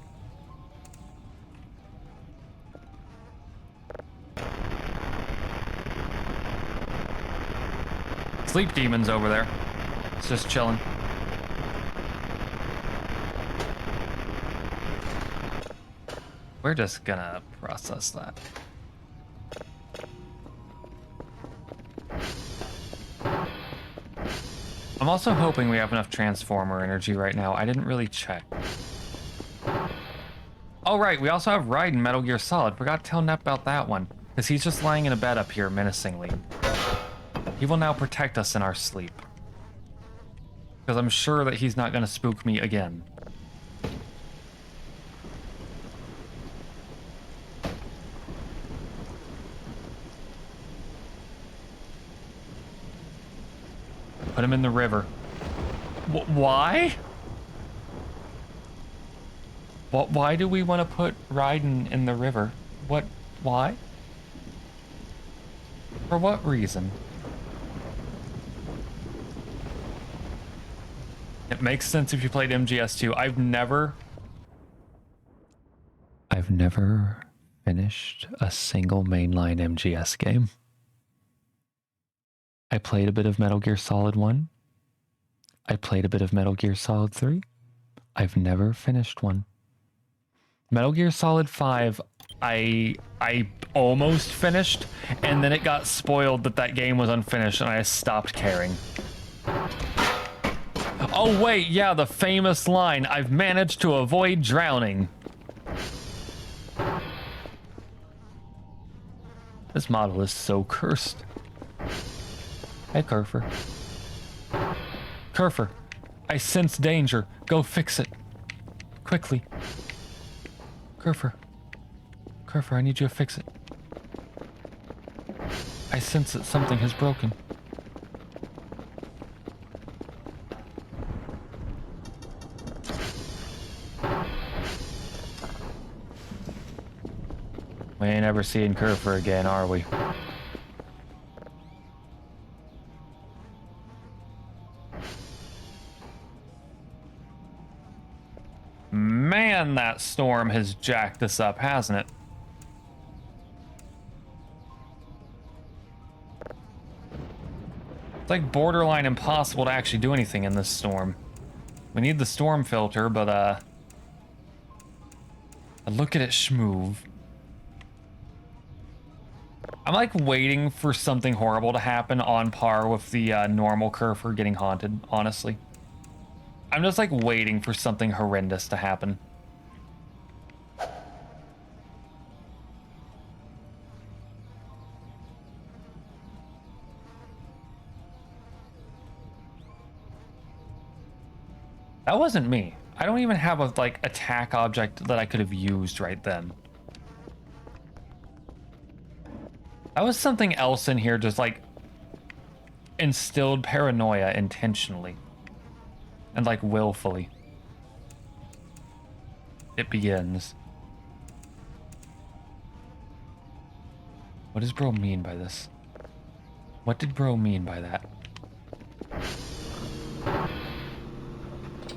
Sleep demon's over there. It's just chilling. We're just gonna process that. I'm also hoping we have enough Transformer energy right now. I didn't really check. Oh, right. We also have Raiden Metal Gear Solid. Forgot to tell Nep about that one. Because he's just lying in a bed up here menacingly. He will now protect us in our sleep. Because I'm sure that he's not going to spook me again. Put him in the river. Why? Why do we want to put Raiden in the river? What? Why? For what reason? It makes sense if you played MGS2. I've never finished a single mainline MGS game. I played a bit of Metal Gear Solid 1. I played a bit of Metal Gear Solid 3. I've never finished one. Metal Gear Solid 5, I almost finished, and then it got spoiled that game was unfinished, and I stopped caring. Oh wait, yeah, the famous line, "I've managed to avoid drowning." This model is so cursed. Hey, Kerfur. Kerfur, I sense danger. Go fix it. Quickly. Kerfur. Kerfur, I need you to fix it. I sense that something has broken. We ain't ever seeing Kerfur again, are we? Man, that storm has jacked this up, hasn't it? It's like borderline impossible to actually do anything in this storm. We need the storm filter, but look at it schmoove. I'm like waiting for something horrible to happen on par with the normal Kerfur getting haunted, honestly. I'm just like waiting for something horrendous to happen. That wasn't me. I don't even have a like attack object that I could have used right then. That was something else in here, just like instilled paranoia intentionally and like willfully. It begins. What does bro mean by this? What did bro mean by that?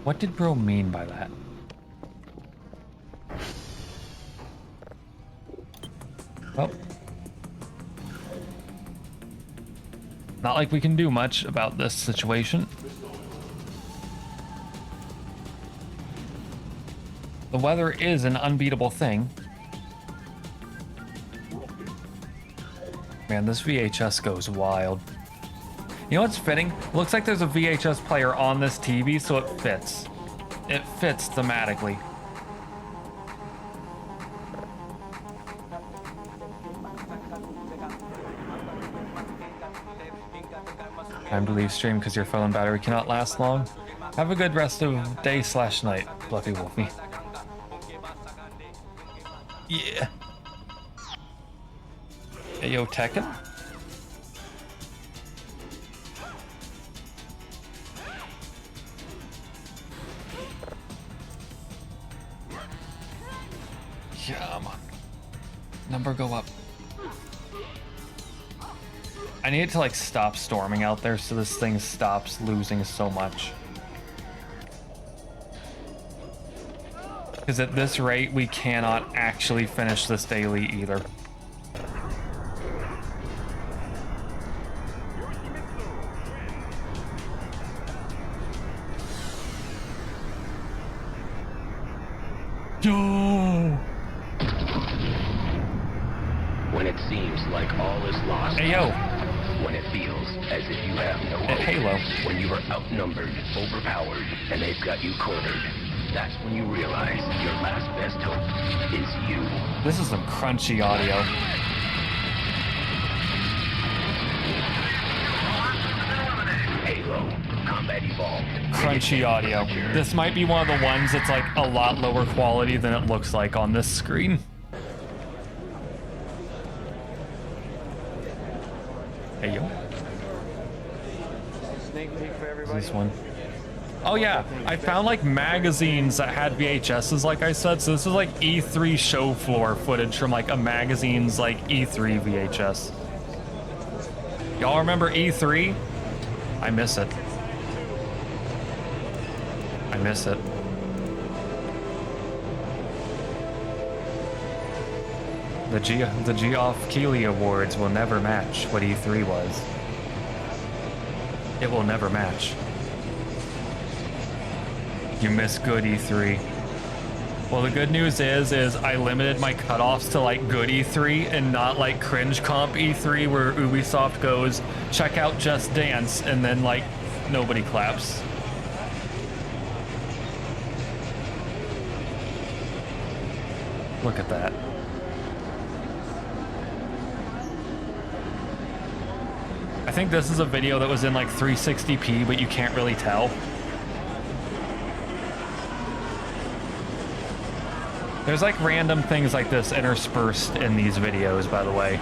What did bro mean by that? Well, not like we can do much about this situation. The weather is an unbeatable thing. Man, this VHS goes wild. You know what's fitting? Looks like there's a VHS player on this TV, so it fits. It fits thematically. Time to leave stream because your phone battery cannot last long. Have a good rest of day/night, Fluffy Wolfie. Yeah. Hey, yo, Tekken? Yeah, man. Number go up. I need it to like stop storming out there so this thing stops losing so much. Because at this rate, we cannot actually finish this daily either. Yo! When it seems like all is lost. Hey, yo. When it feels as if you have no hope. Halo. When you are outnumbered, overpowered, and they've got you cornered. That's when you realize your last best hope is you. This is some crunchy audio. Halo, Combat Evolved. Crunchy audio. This might be one of the ones that's like a lot lower quality than it looks like on this screen. Hey, yo. Sneak peek for everybody. This one. Oh yeah, I found like magazines that had VHSs, like I said. So this is like E3 show floor footage from like a magazine's like E3 VHS. Y'all remember E3? I miss it. I miss it. The Geoff Keighley Awards will never match what E3 was. It will never match. You miss good E3. Well, the good news is I limited my cutoffs to like good E3 and not like cringe comp E3 where Ubisoft goes, check out Just Dance, and then like nobody claps. Look at that. I think this is a video that was in like 360p, but you can't really tell. There's like random things like this interspersed in these videos, by the way.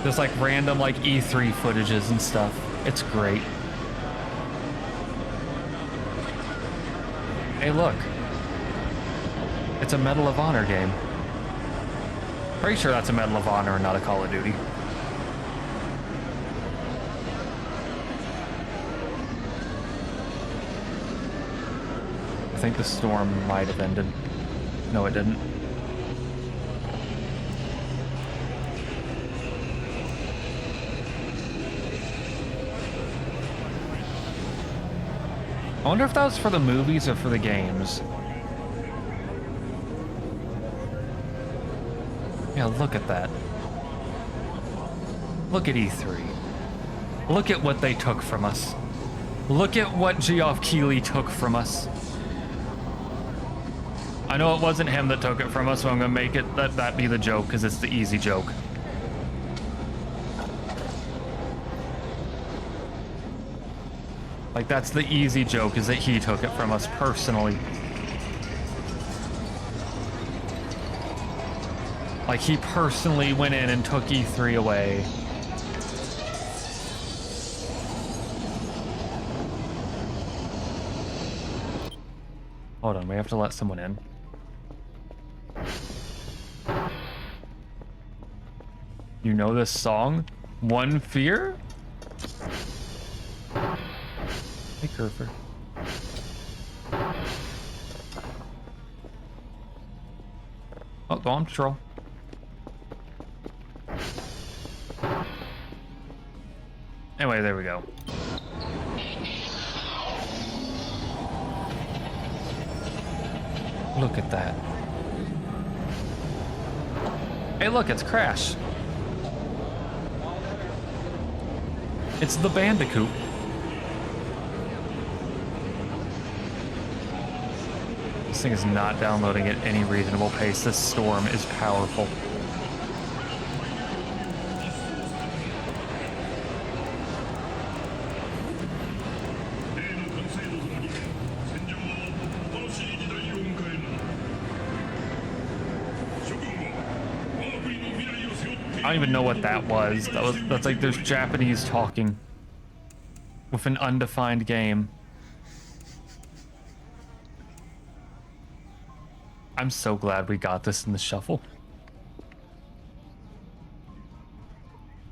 There's like random like E3 footages and stuff. It's great. Hey, look. It's a Medal of Honor game. Pretty sure that's a Medal of Honor and not a Call of Duty. I think the storm might have ended. No, it didn't. I wonder if that was for the movies or for the games. Yeah, look at that. Look at E3. Look at what they took from us. Look at what Geoff Keighley took from us. I know it wasn't him that took it from us, so I'm gonna make it that be the joke, because it's the easy joke. Like, that's the easy joke, is that he took it from us personally. Like, he personally went in and took E3 away. Hold on, we have to let someone in. You know this song? One Fear? Hey, Kerfur. Oh, go on patrol. Anyway, there we go. Look at that. Hey, look, it's Crash. It's the Bandicoot. This thing is not downloading at any reasonable pace. This storm is powerful. I don't even know what that was. That's like there's Japanese talking with an undefined game. I'm so glad we got this in the shuffle.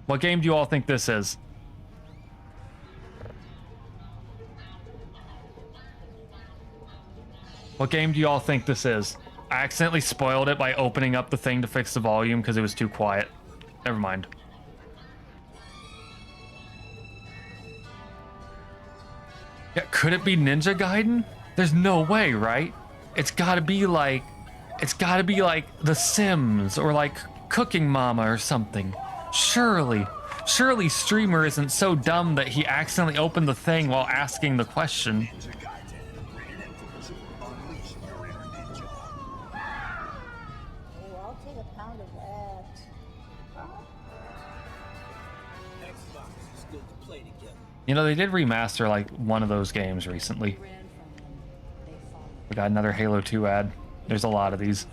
What game do you all think this is? What game do you all think this is? I accidentally spoiled it by opening up the thing to fix the volume because it was too quiet. Never mind. Yeah, could it be Ninja Gaiden? There's no way, right? It's gotta be like The Sims or like Cooking Mama or something. Surely Streamer isn't so dumb that he accidentally opened the thing while asking the question. You know, they did remaster like one of those games recently. We got another Halo 2 ad. There's a lot of these.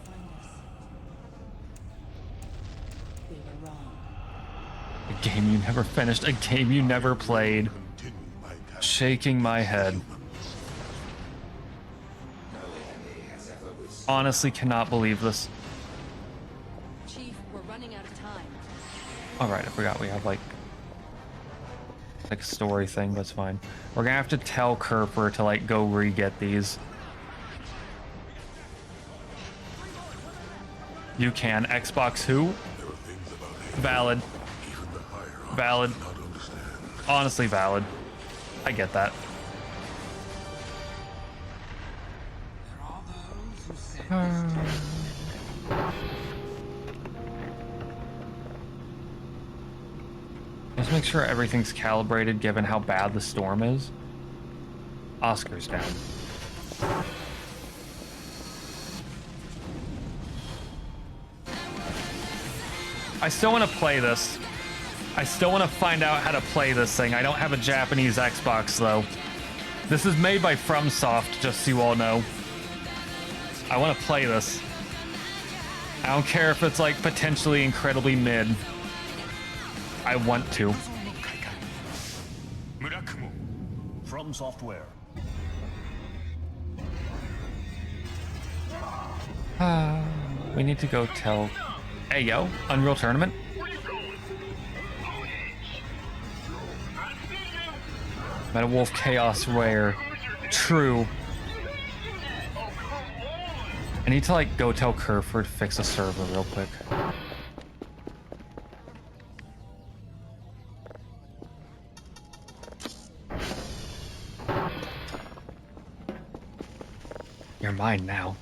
A game you never finished, a game you never played. Shaking my head. Honestly cannot believe this. Chief, we're running out of time. Alright, I forgot we have like like a story thing, but it's fine. We're gonna have to tell Kerfur to like go re-get these. You can. Xbox who? Valid. Valid. Honestly valid. I get that. Let's make sure everything's calibrated given how bad the storm is. Oscar's down. I still want to play this. I still want to find out how to play this thing. I don't have a Japanese Xbox though. This is made by FromSoft, just so you all know. I want to play this. I don't care if it's like potentially incredibly mid. I want to. From Software. We need to go tell... Hey, yo, Unreal Tournament? Meta Wolf Chaos Rare. True. I need to, like, go tell Kerfur to fix a server real quick. You're mine now.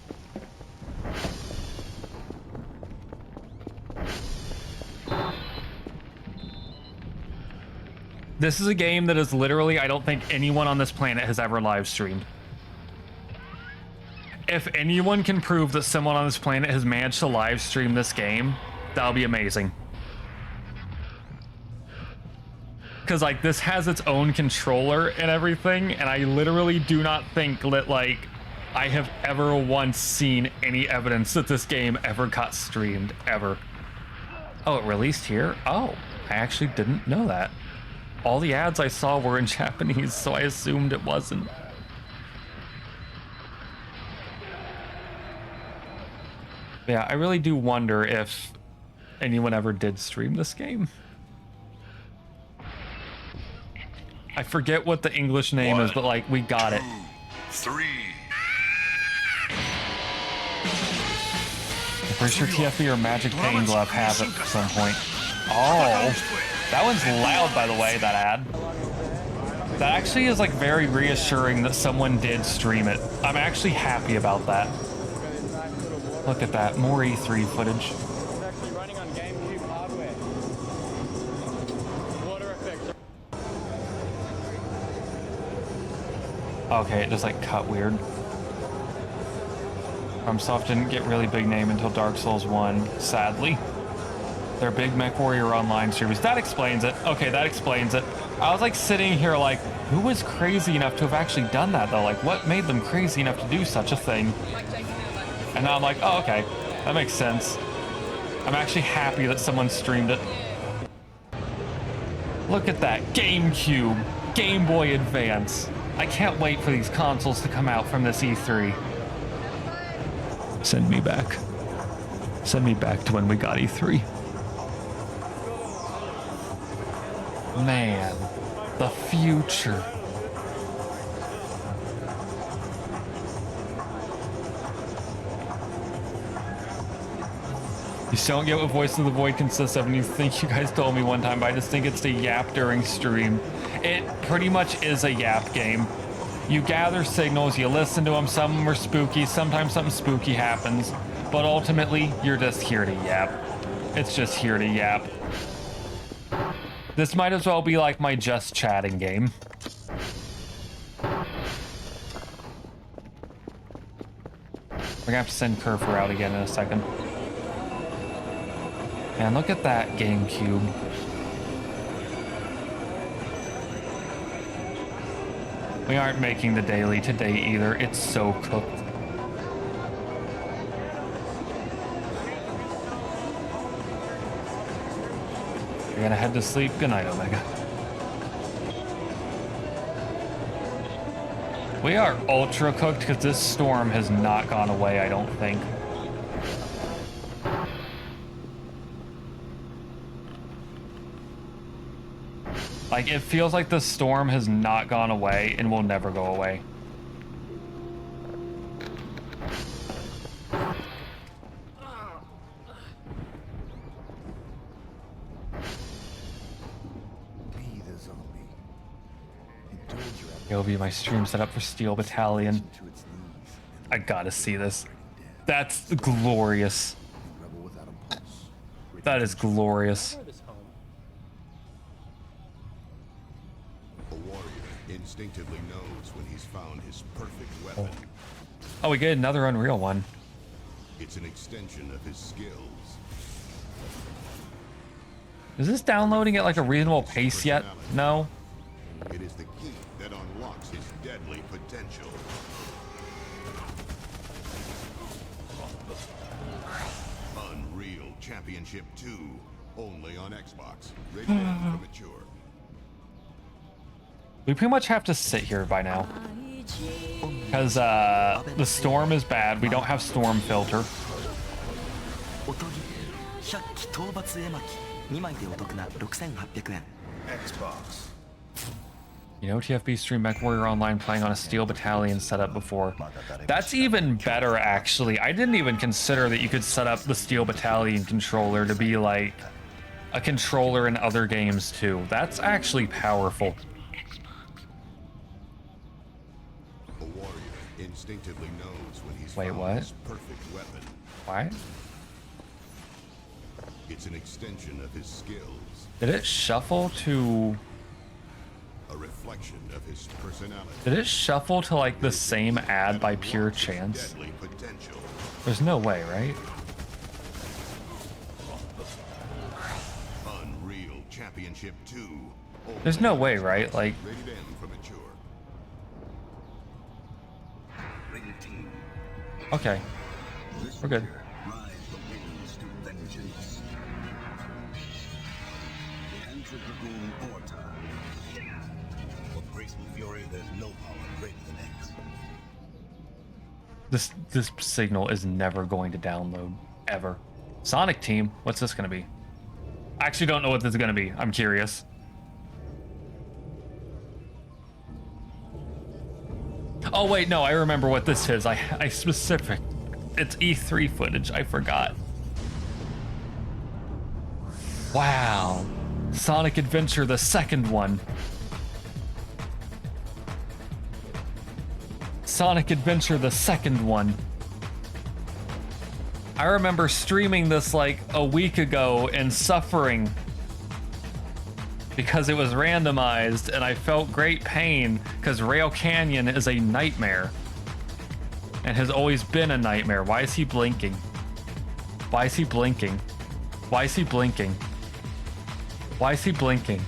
This is a game that is literally, I don't think anyone on this planet has ever live streamed. If anyone can prove that someone on this planet has managed to live stream this game, that'll be amazing. Because, like, this has its own controller and everything, and I literally do not think that, like, I have ever once seen any evidence that this game ever got streamed, ever. Oh, it released here? Oh, I actually didn't know that. All the ads I saw were in Japanese, so I assumed it wasn't. Yeah, I really do wonder if anyone ever did stream this game. I forget what the English name is, but like, we got it. 3. I'm pretty sure TFB or Magic Pain Glove have it at some point. Oh, that one's loud, by the way, that ad. That actually is like very reassuring that someone did stream it. I'm actually happy about that. Look at that, more E3 footage. It's actually running on GameCube hardware. Water effects. Okay, it just like cut weird. FromSoft didn't get really big name until Dark Souls 1, sadly. They're big MechWarrior Online streamers. That explains it. Okay, that explains it. I was like sitting here like, who was crazy enough to have actually done that though? Like, what made them crazy enough to do such a thing? And now I'm like, oh, okay, that makes sense. I'm actually happy that someone streamed it. Look at that, GameCube, Game Boy Advance. I can't wait for these consoles to come out from this E3. Send me back. Send me back to when we got E3. Man, the future. You still don't get what Voice of the Void consists of, and you think you guys told me one time, but I just think it's to yap during stream. It pretty much is a yap game. You gather signals, you listen to them, some of them are spooky, sometimes something spooky happens, but ultimately, you're just here to yap. It's just here to yap. This might as well be like my just chatting game. We're gonna have to send Kerfur out again in a second. Man, look at that GameCube. We aren't making the daily today either. It's so cooked. You're gonna head to sleep. Good night, Omega. We are ultra cooked because this storm has not gone away, I don't think. Like, it feels like the storm has not gone away and will never go away. It'll be my stream set up for Steel Battalion. I gotta see this. That's glorious. That is glorious. A warrior instinctively knows when he's found his perfect weapon. Oh, we get another Unreal one. It's an extension of his skills. Is this downloading at like a reasonable pace yet? No? It is the key that unlocks his deadly potential. Unreal Championship 2, only on Xbox. Rated M for mature. We pretty much have to sit here by now. Because the storm is bad. We don't have storm filter. Xbox. You know, TFB stream MechWarrior Online playing on a Steel Battalion setup before. That's even better, actually. I didn't even consider that you could set up the Steel Battalion controller to be like a controller in other games too. That's actually powerful. A warrior instinctively knows when he's Wait, found what? his perfect weapon. Why? It's an extension of his skills. Did it shuffle to... A reflection of his personality. Did it shuffle to like the same ad by pure chance? Deadly potential. There's no way, right? Unreal Championship 2. There's no way, right? Like, Rated M for mature. okay. We're good. This signal is never going to download, ever. Sonic Team, what's this gonna be? I actually don't know what this is gonna be. I'm curious. Oh wait, no, I remember what this is. I specific. It's E3 footage. I forgot. Wow. Sonic Adventure, the second one. Sonic Adventure, the second one. I remember streaming this like a week ago and suffering because it was randomized and I felt great pain because Rail Canyon is a nightmare and has always been a nightmare. Why is he blinking? Why is he blinking? Why is he blinking? Why is he blinking?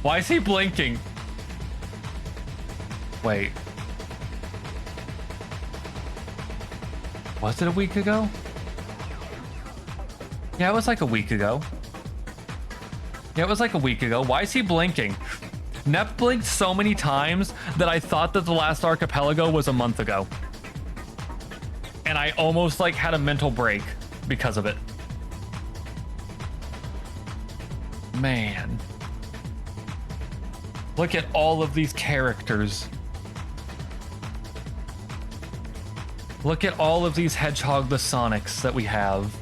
Why is he blinking? Wait. Was it a week ago? Yeah, it was like a week ago. Yeah, it was like a week ago. Why is he blinking? Nep blinked so many times that I thought that the last archipelago was a month ago. And I almost like had a mental break because of it. Man. Look at all of these characters. Look at all of these Hedgehog the Sonics that we have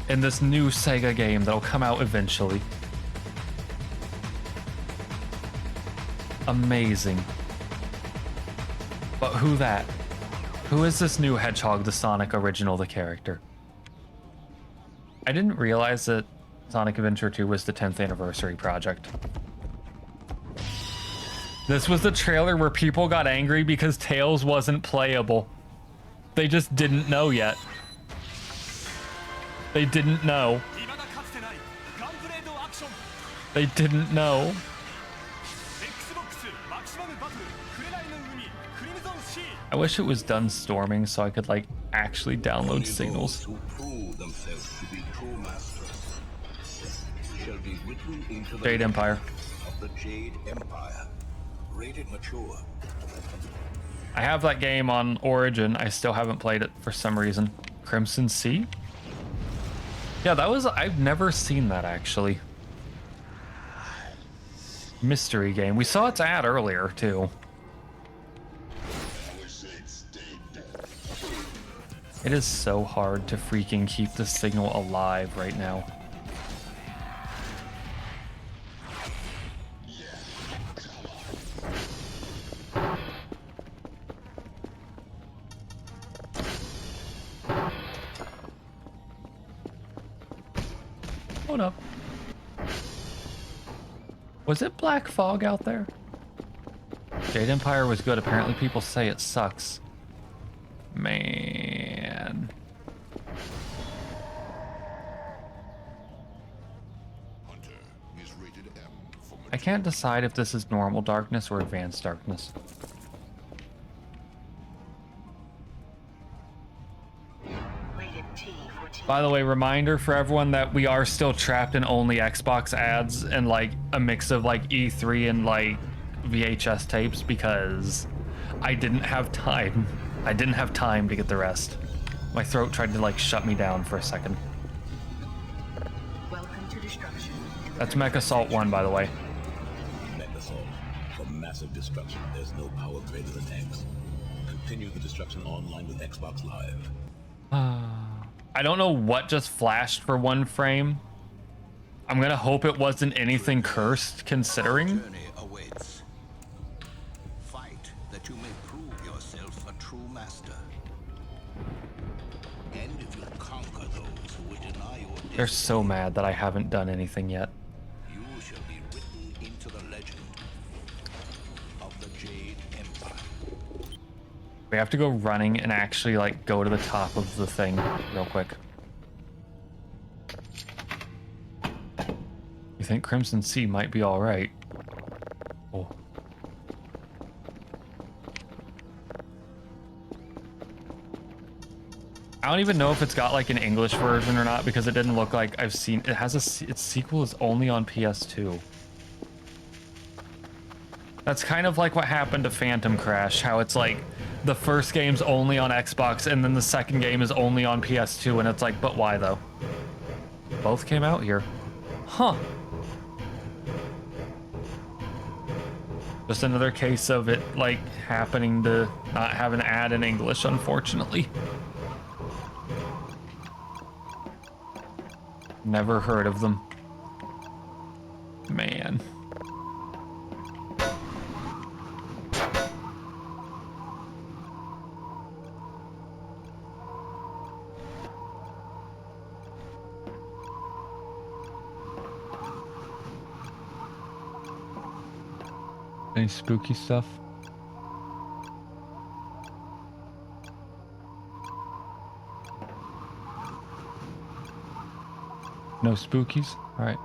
in this new Sega game that'll come out eventually. Amazing. But who that? Who is this new Hedgehog the Sonic original, the character? I didn't realize that Sonic Adventure 2 was the 10th anniversary project. This was the trailer where people got angry because Tails wasn't playable. They just didn't know yet. They didn't know. They didn't know. I wish it was done storming so I could like actually download signals. Jade Empire. I have that game on Origin. I still haven't played it for some reason. Crimson Sea? Yeah, that was... I've never seen that, actually. Mystery game. We saw its ad earlier, too. It is so hard to freaking keep the signal alive right now. Hold up. Was it Black Fog out there? Jade Empire was good. Apparently people say it sucks. Man. I can't decide if this is normal darkness or advanced darkness. By the way, reminder for everyone that we are still trapped in only Xbox ads and like a mix of like E3 and like VHS tapes because I didn't have time. I didn't have time to get the rest. My throat tried to like shut me down for a second. Welcome to destruction. That's Mech Assault 1, by the way. Mech Assault. For massive destruction, there's no power greater than X. Continue the destruction online with Xbox Live. I don't know what just flashed for 1 frame. I'm gonna hope it wasn't anything cursed, considering. Journey awaits. Fight that you may prove yourself a true master. And if you conquer those who would deny your destiny, They're so mad that I haven't done anything yet. you shall be written into the legend of the Jade Empire. We have to go running and actually like go to the top of the thing real quick. You think Crimson Sea might be all right? Oh. I don't even know if it's got like an English version or not because it didn't look like I've seen it. Has its sequel is only on PS2. That's kind of like what happened to Phantom Crash, how it's like the first game's only on Xbox and then the second game is only on PS2, and it's like, but why though? Both came out here. Huh. Just another case of it like happening to not have an ad in English, unfortunately. Never heard of them. Man. Any spooky stuff? No spookies? All right.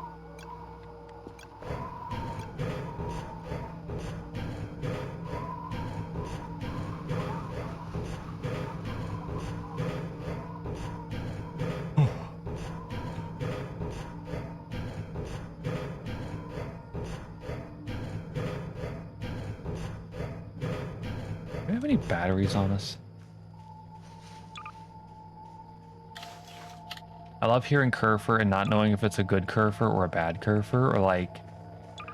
Do we have any batteries on us? I love hearing kerfur and not knowing if it's a good kerfur or a bad kerfur, or like,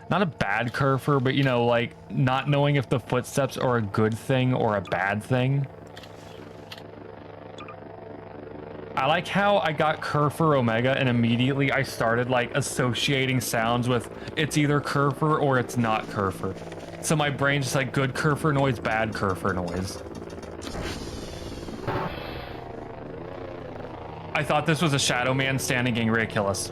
not a bad kerfur, but you know, like not knowing if the footsteps are a good thing or a bad thing. I like how I got kerfur omega and immediately I started like associating sounds with it's either kerfur or it's not kerfur. So my brain's just like good kerfur noise, bad kerfur noise. I thought this was a shadow man standing getting ready to kill us.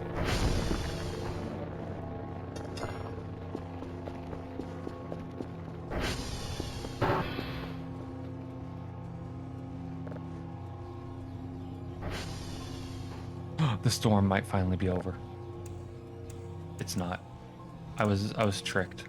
The storm might finally be over. It's not. I was tricked.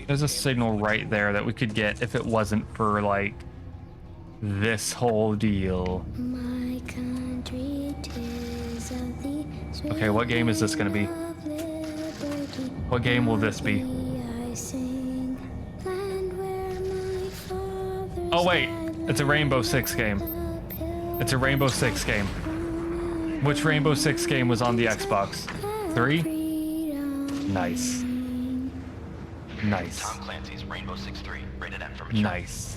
There's a signal right there that we could get if it wasn't for like this whole deal. Okay, what game is this gonna be? What game will this be? Oh wait, it's a Rainbow Six game. It's a Rainbow Six game. Which Rainbow Six game was on the Xbox? 3? Nice. Nice. Tom Clancy's Rainbow Six 3, rated M for mature. Nice.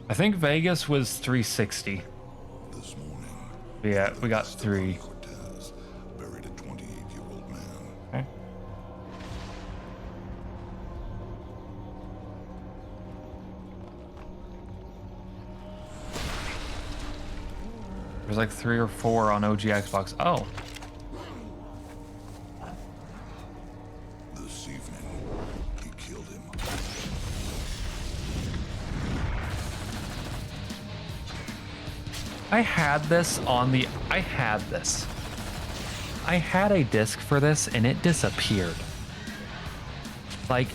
I think Vegas was 360. This morning, Yeah, we got 3. Cortez buried a 28-year-old man. Okay. There's like 3 or 4 on OG Xbox. Oh. This evening, he killed him. I had this on the... I had this. I had a disc for this and it disappeared. Like,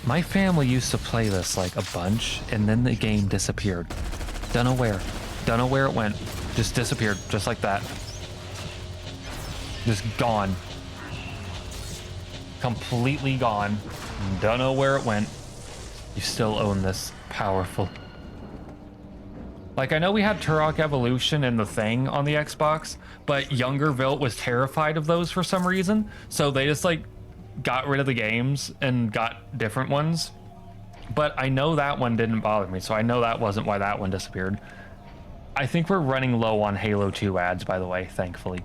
my family used to play this like a bunch and then the game disappeared. Don't know where. Don't know where it went. Just disappeared, just like that. Just gone. Completely gone. Don't know where it went. You still own this. Powerful. Like, I know we had Turok Evolution and The Thing on the Xbox, but younger Vilt was terrified of those for some reason, so they just, like, got rid of the games and got different ones. But I know that one didn't bother me, so I know that wasn't why that one disappeared. I think we're running low on Halo 2 ads, by the way, thankfully.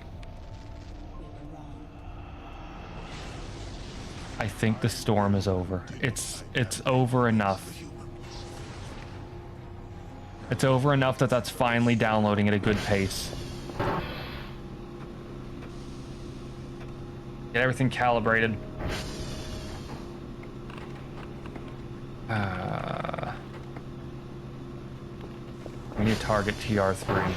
I think the storm is over. It's over enough. It's over enough that that's finally downloading at a good pace. Get everything calibrated. We need to target TR3.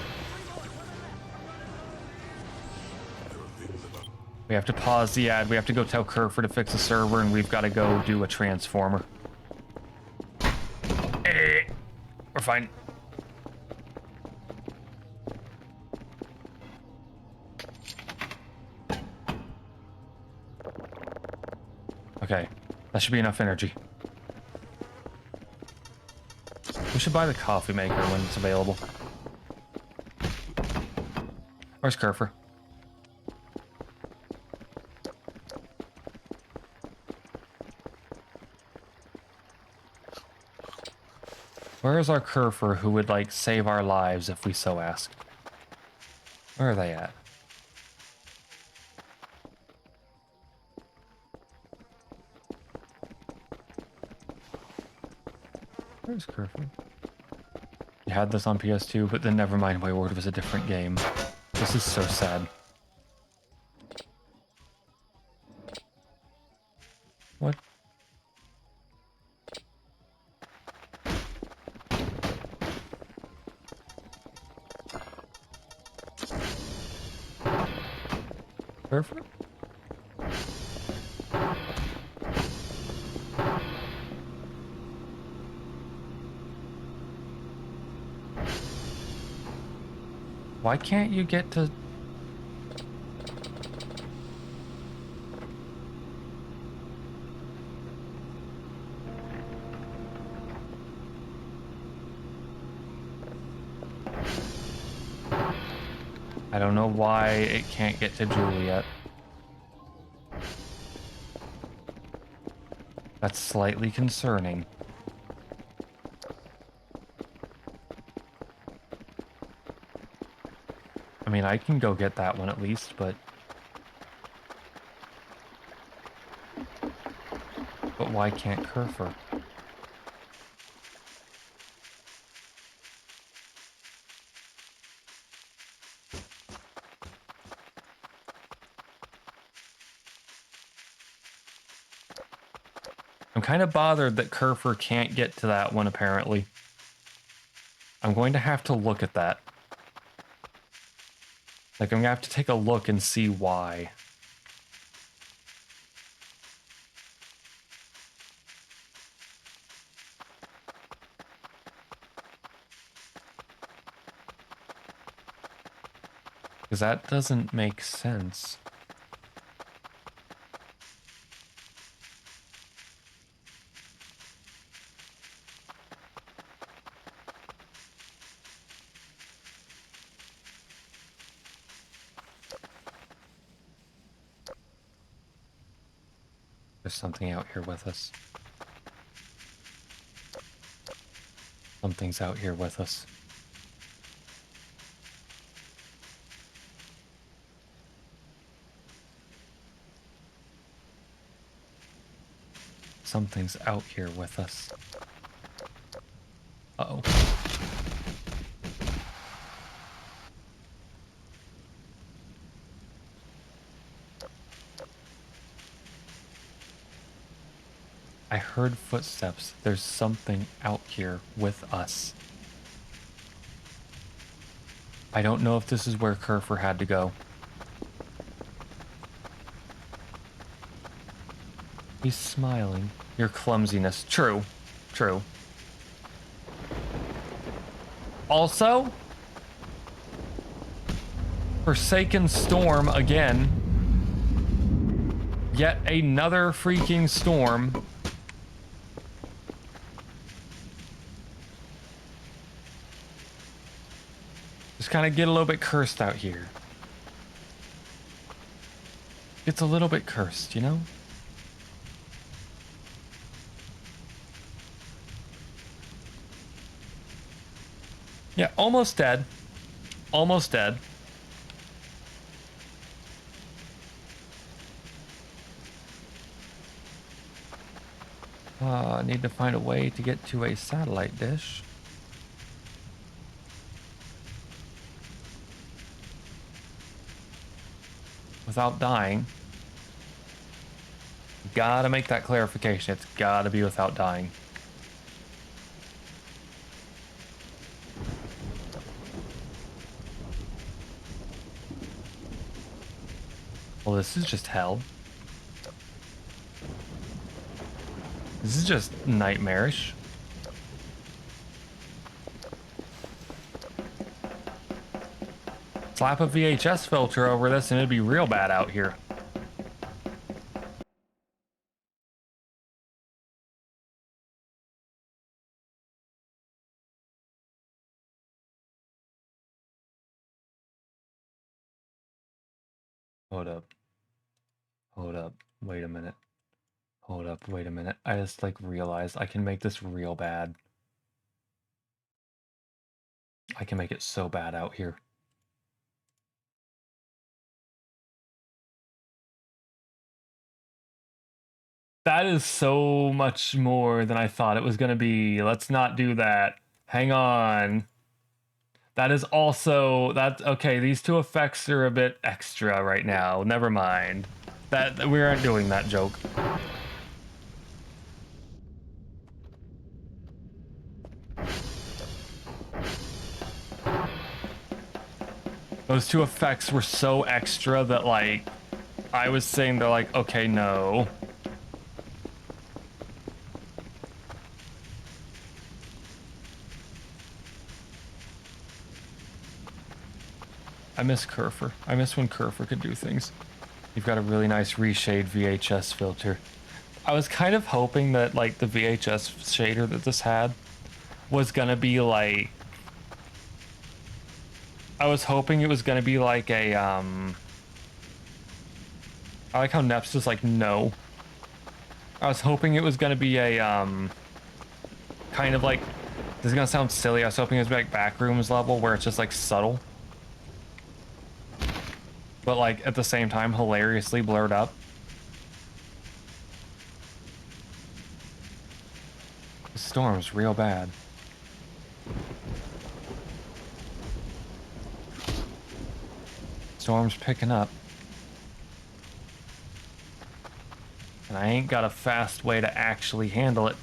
We have to pause the ad. We have to go tell Kerfur to fix the server, and we've got to go do a transformer. We're fine. Okay, that should be enough energy. We should buy the coffee maker when it's available. Where's Kerfur? Where is our Kerfur who would, like, save our lives if we so asked? Where are they at? Where's Kerfur? You had this on PS2, but then never mind, Wayward was a different game. This is so sad. What? Kerfur? Why can't you get to... I don't know why it can't get to Juliet. That's slightly concerning. I mean, I can go get that one at least, but why can't Kerfur? I'm kind of bothered that Kerfur can't get to that one, apparently. I'm going to have to look at that. Like, I'm gonna have to take a look and see why. Because that doesn't make sense. There's something out here with us. Something's out here with us. Something's out here with us. Uh-oh. I heard footsteps. There's something out here with us. I don't know if this is where Kerfur had to go. He's smiling. Your clumsiness. True. True. Also, Forsaken Storm again. Yet another freaking storm. Just kind of get a little bit cursed out here. It's a little bit cursed, you know? Yeah, almost dead. Almost dead. I need to find a way to get to a satellite dish. Without dying. Gotta make that clarification. It's gotta be without dying. Well, this is just hell. This is just nightmarish. Slap a VHS filter over this and it'd be real bad out here. Hold up. Hold up. Wait a minute. Hold up. Wait a minute. I just like realized I can make this real bad. I can make it so bad out here. That is so much more than I thought it was going to be. Let's not do that. Hang on. That is also that okay, these two effects are a bit extra right now. Never mind. That we aren't doing that joke. Those two effects were so extra that like I was saying they're like, okay, no. I miss Kerfur. I miss when Kerfur could do things. You've got a really nice reshade VHS filter. I was kind of hoping that like the VHS shader that this had was gonna be like I was hoping it was gonna be like a I like how Neps is like no. I was hoping it was gonna be a kind of like this is gonna sound silly. I was hoping it was like Backrooms level where it's just like subtle. But like at the same time hilariously blurred up. The storm's real bad. Storm's picking up. And I ain't got a fast way to actually handle it.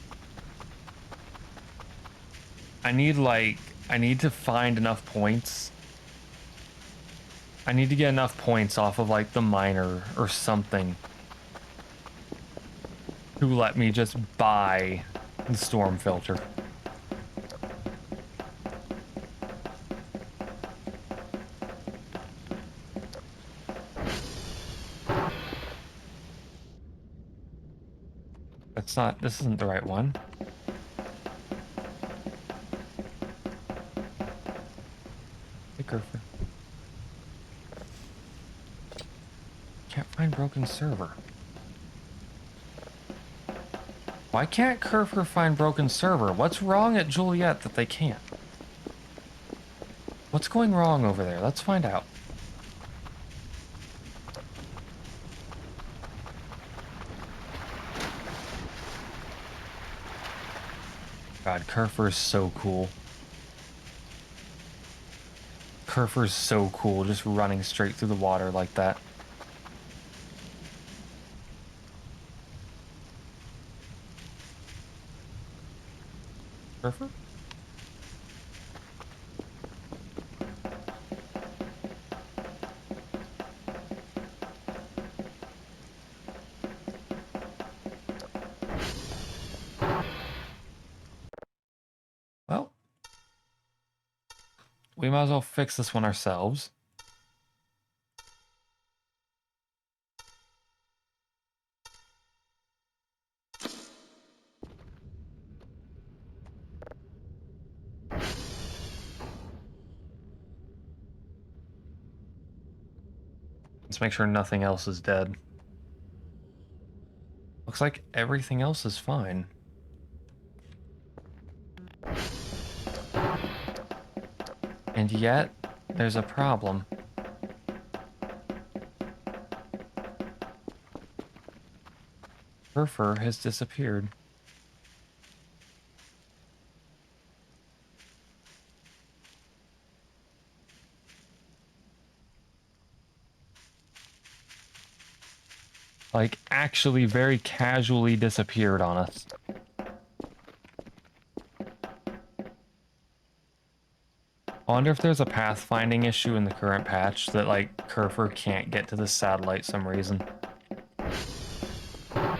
I need to find enough points. I need to get enough points off of like the miner or something to let me just buy the storm filter. That's not, this isn't the right one. Hey, Kerfur. Can't find broken server. Why can't Kerfur find broken server? What's wrong at Juliet that they can't? What's going wrong over there? Let's find out. God, Kerfur's so cool. Kerfur's so cool, just running straight through the water like that. Kerfur? Well, we might as well fix this one ourselves. Let's make sure nothing else is dead. Looks like everything else is fine. And yet, there's a problem. Kerfur has disappeared. Like, actually very casually disappeared on us. I wonder if there's a pathfinding issue in the current patch that, like, Kerfur can't get to the satellite some reason. Oh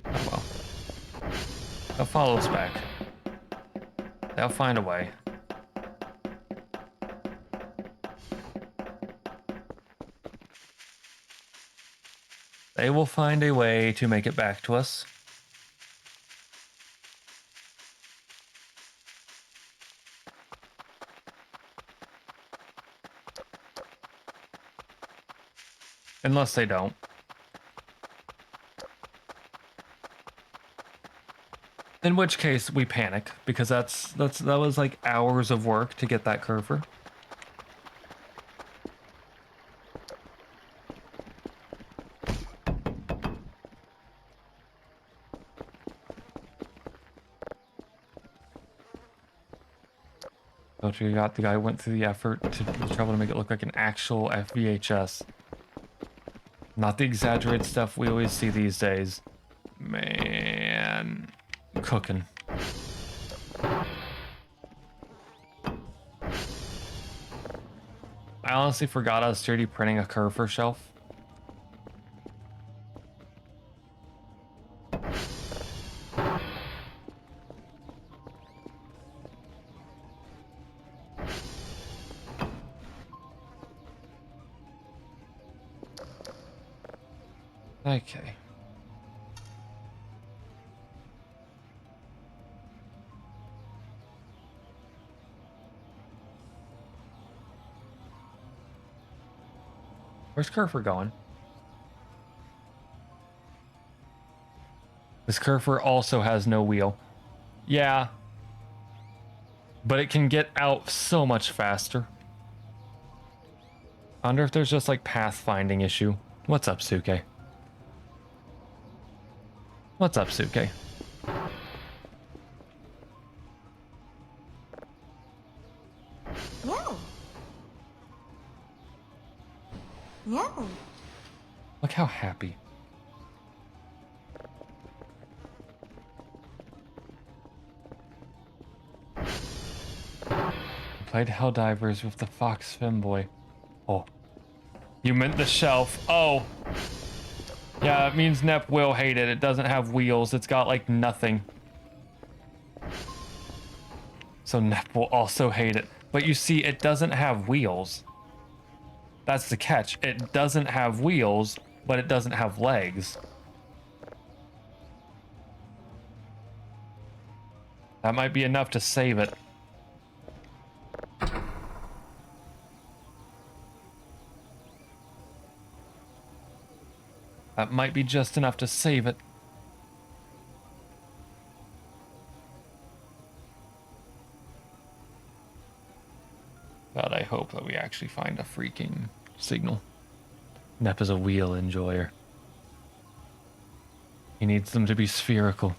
well. They'll follow us back. They'll find a way. They will find a way to make it back to us. Unless they don't. In which case we panic, because that was like hours of work to get that Kerfur. So you got the guy who went through the effort to the trouble to make it look like an actual FVHS. Not the exaggerated stuff we always see these days. Man, cooking. I honestly forgot I was 3D printing a Kerfur shelf. Okay. Where's Kerfur going? This Kerfur also has no wheel. Yeah. But it can get out so much faster. I wonder if there's just like pathfinding issue. What's up, Suke? What's up, Suke? No. No. Look how happy. Played Helldivers with the Fox Femboy. Oh. You meant the shelf. Oh. Yeah, it means Nep will hate it. It doesn't have wheels. It's got like nothing. So Nep will also hate it. But you see, it doesn't have wheels. That's the catch. It doesn't have wheels, but it doesn't have legs. That might be enough to save it. That might be just enough to save it. But I hope that we actually find a freaking signal. Nep is a wheel enjoyer. He needs them to be spherical.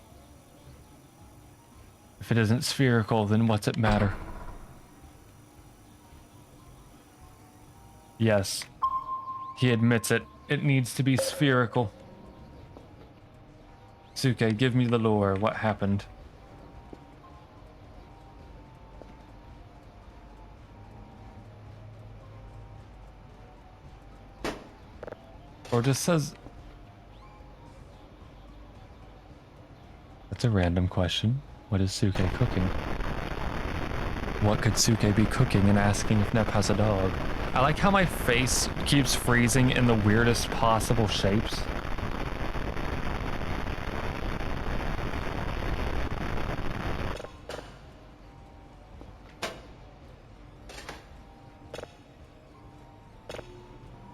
If it isn't spherical, then what's it matter? Yes. He admits it. It needs to be spherical. Suke, give me the lore. What happened? Or just says... That's a random question. What is Suke cooking? What could Suke be cooking and asking if Nep has a dog? I like how my face keeps freezing in the weirdest possible shapes.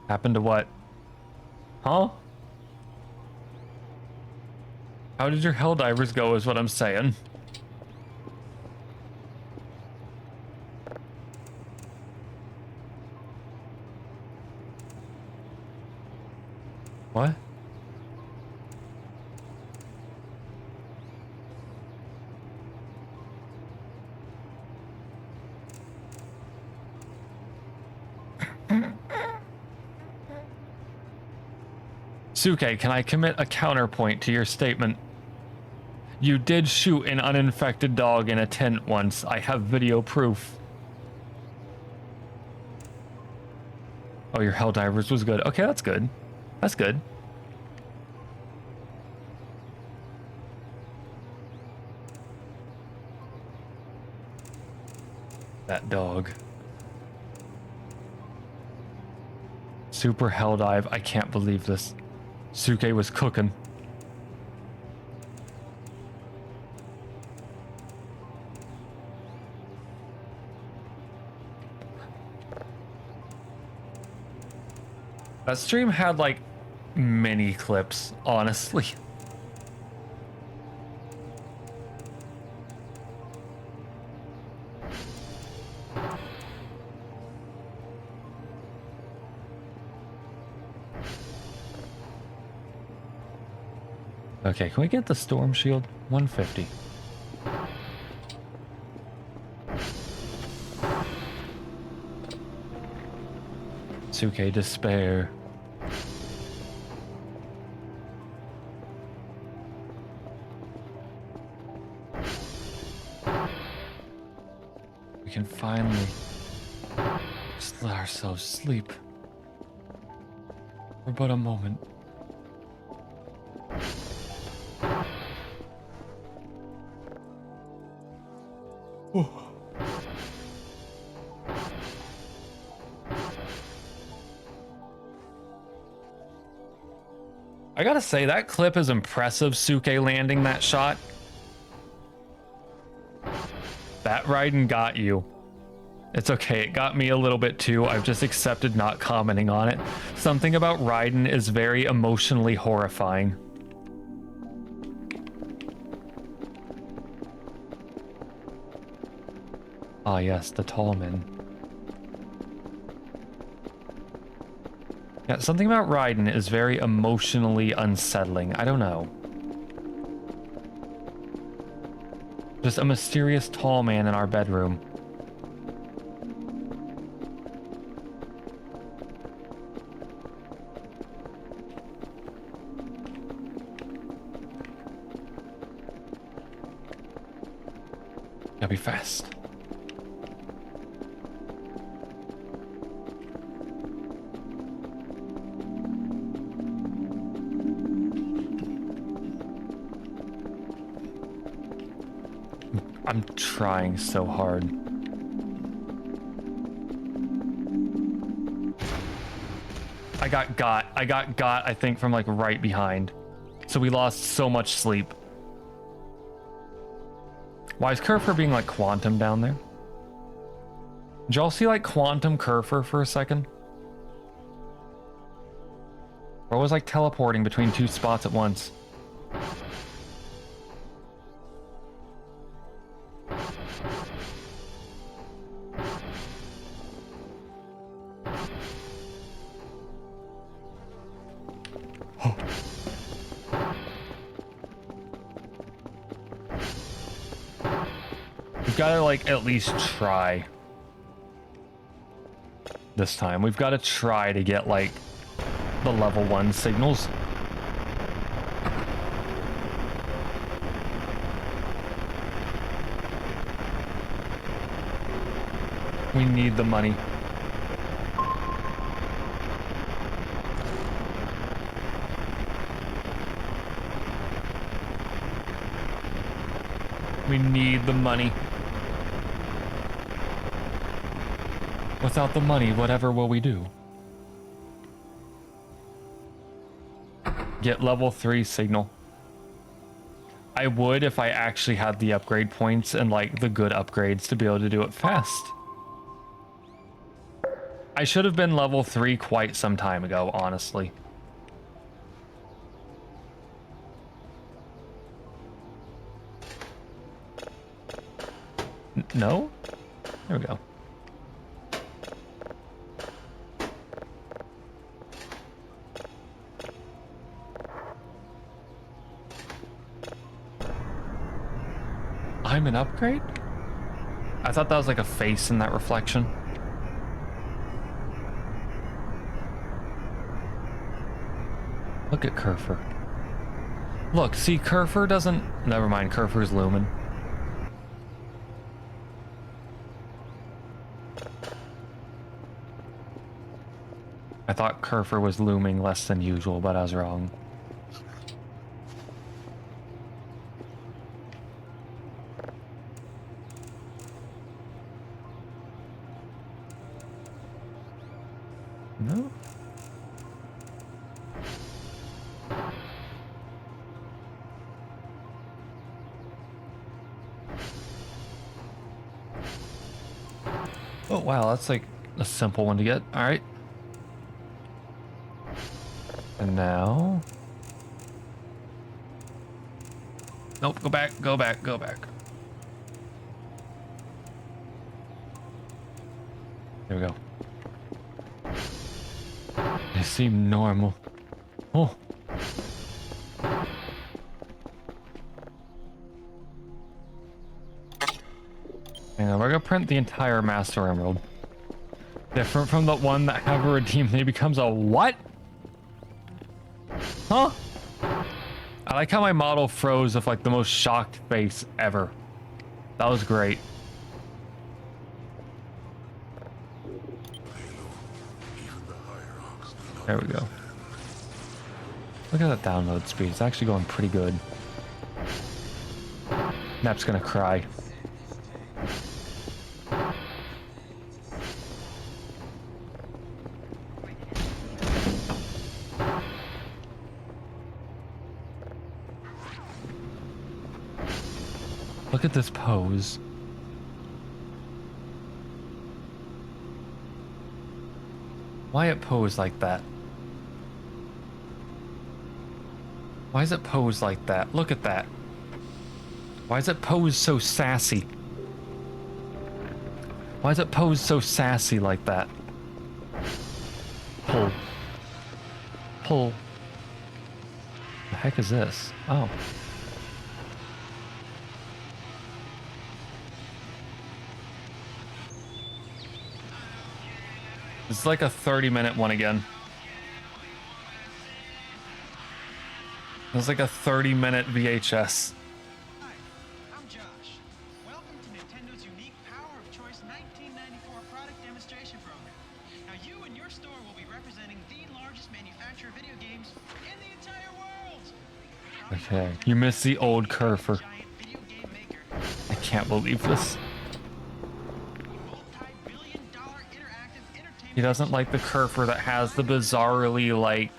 Happened to what? Huh? How did your Helldivers go is what I'm saying. What? Suke, can I commit a counterpoint to your statement? You did shoot an uninfected dog in a tent once. I have video proof. Oh, your Helldivers was good. Okay, that's good. That's good. That dog. Super Helldive. I can't believe this. Suke was cooking. That stream had like mini clips, honestly. Okay, can we get the storm shield? 150. Suke despair. We can finally just let ourselves sleep for but a moment. I gotta say, that clip is impressive, Suke landing that shot. That Raiden got you. It's okay, it got me a little bit too. I've just accepted not commenting on it. Something about Raiden is very emotionally horrifying. Ah yes, the tall men. Yeah, something about Raiden is very emotionally unsettling. I don't know. Just a mysterious tall man in our bedroom. Gotta be fast. I'm trying so hard. I got got, I think, from like right behind. So we lost so much sleep. Why is Kerfur being like quantum down there? Did y'all see like quantum Kerfur for a second? We're always like teleporting between two spots at once. We've got to like at least try this time. We've got to try to get like the level 1 signals. We need the money. We need the money. Without the money, whatever will we do? Get level 3 signal. I would if I actually had the upgrade points and like the good upgrades to be able to do it fast. I should have been level 3 quite some time ago, honestly. No? There we go. I'm an upgrade? I thought that was like a face in that reflection. Look at Kerfur. Look, see, Kerfur doesn't... Never mind, Kerfur's looming. I thought Kerfur was looming less than usual, but I was wrong. No? Oh, wow, that's like a simple one to get. All right. And now... Nope, go back, go back, go back. There we go. They seem normal. Oh. And we're gonna print the entire Master Emerald. Different from the one that have a redeem, he becomes a what? Huh? I like how my model froze with like the most shocked face ever. That was great. There we go. Look at that download speed. It's actually going pretty good. Nap's gonna cry. Look at this pose. Why it posed like that? Why is it posed like that? Look at that. Why is it posed so sassy? Why is it posed so sassy like that? Pull. Pull. The heck is this? Oh. It's like a 30-minute one again. It's like a 30-minute VHS. Hi, I'm Josh. Welcome to Nintendo's unique Power of Choice 1994 product demonstration program. Now you and your store will be representing the largest manufacturer of video games in the entire world. Okay, you missed the old Kerfur. I can't believe this. He doesn't like the Kerfur that has the bizarrely, like,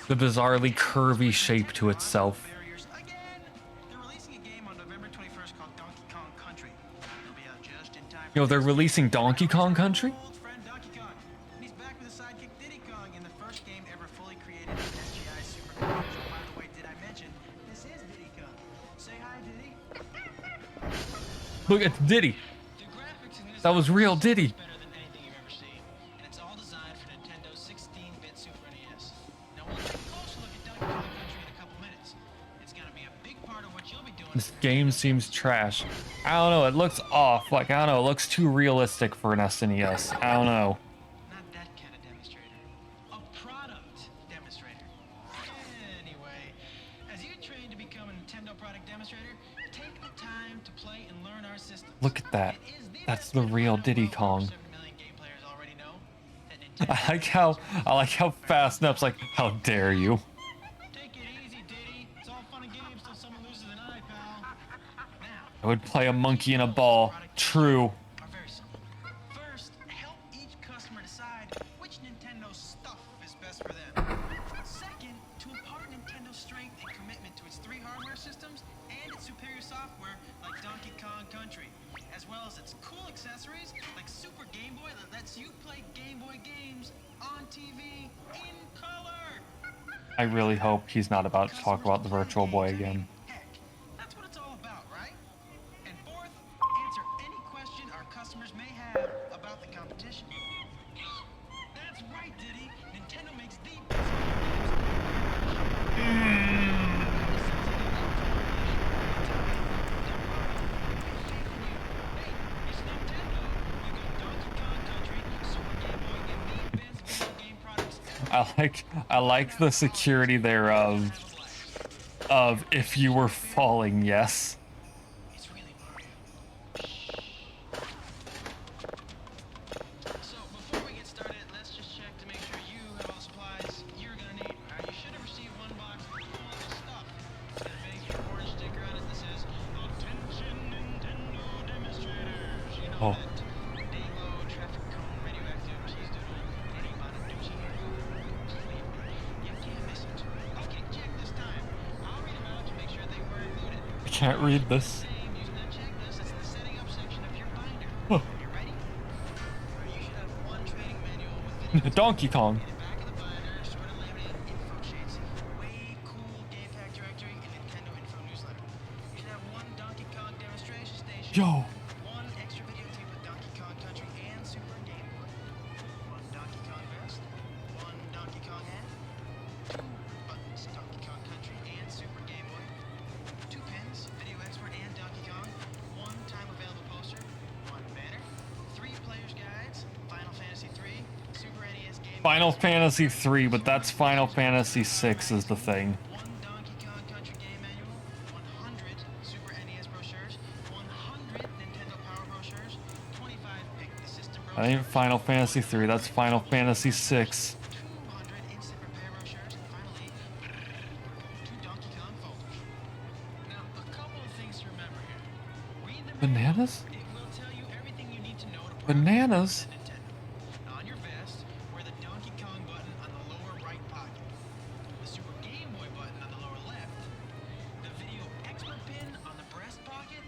the bizarrely curvy shape to itself. Yo, they're releasing Donkey Kong Country? Look, it's Diddy. That was real Diddy. better than anything you've ever seen, and it's all designed for Nintendo's 16-bit Super NES. Now we'll take a closer look at Donkey Kong Country in a couple minutes. It's gonna be a big part of what you'll be doing. This game seems trash. I don't know. It looks off. Like, I don't know. It looks too realistic for an SNES. I don't know. Not that kind of demonstrator. A product demonstrator. Anyway, as you train to become a Nintendo product demonstrator, take the time to play and learn our system. Look at that. That's the real Diddy Kong. I like how Fast Nup's like, how dare you? Take it easy, Diddy. It's all fun and games till someone loses an eye, pal. I would play a monkey in a ball. True. Are very simple. First, help each customer decide which Nintendo stuff is best for them. Second, to impart Nintendo's strength and commitment to its 3 hardware systems and its superior software like Donkey Kong Country, as well as its cool accessories like Super Game Boy that lets you play Game Boy games on TV in color. I really hope he's not about to talk about the Virtual Boy again. That's what it's all about, right? And fourth, answer any question our customers may have about the competition. That's right, Diddy. Nintendo makes the best I like the security there of if you were falling, yes. So before we get started, let's just check to make sure you have all the supplies you're gonna need. You should have received one box full of this stuff. It's got a big orange sticker on it that says "Attention Nintendo Demonstrators." You know that Dalo, traffic cone, radioactive cheese doodle, any Bonaducci. You can't miss it. Okay, check this time. I'll read them out to make sure they were included. I can't read this. Using that checklist, it's the setting up section of your binder. Huh. You ready? You should have one training manual with videos. Donkey Kong. In the back of the binder, sort of laminated info sheets. Way cool game pack directory and Nintendo info newsletter. You should have one Donkey Kong demonstration station. Yo. One extra videotape with Donkey Kong Country and Super Game Boy. One Donkey Kong vest. One Donkey Kong hat. 2 buttons, Donkey Kong Country and Super Game Boy. 2 pins, Video Expert and Donkey Kong. 1 time available poster. 1 banner. 3 players guides. Final Fantasy 3. Super NES game. Final Fantasy 3, but that's Final Fantasy 6 is the thing. 1 Donkey Kong Country game manual. 100 Super NES brochures. 100 Nintendo Power brochures. 25 pick the system brochures. That ain't Final Fantasy 3, that's Final Fantasy 6. 200 instant repair brochures, and finally, 2 Donkey Kong folders. Now, a couple of things to remember here. Read the Bananas? It will tell you everything you need to know to Bananas? Nintendo. On your vest, wear the Donkey Kong button on the lower right pocket, the Super Game Boy button on the lower left, the Video Expert pin on the breast pocket,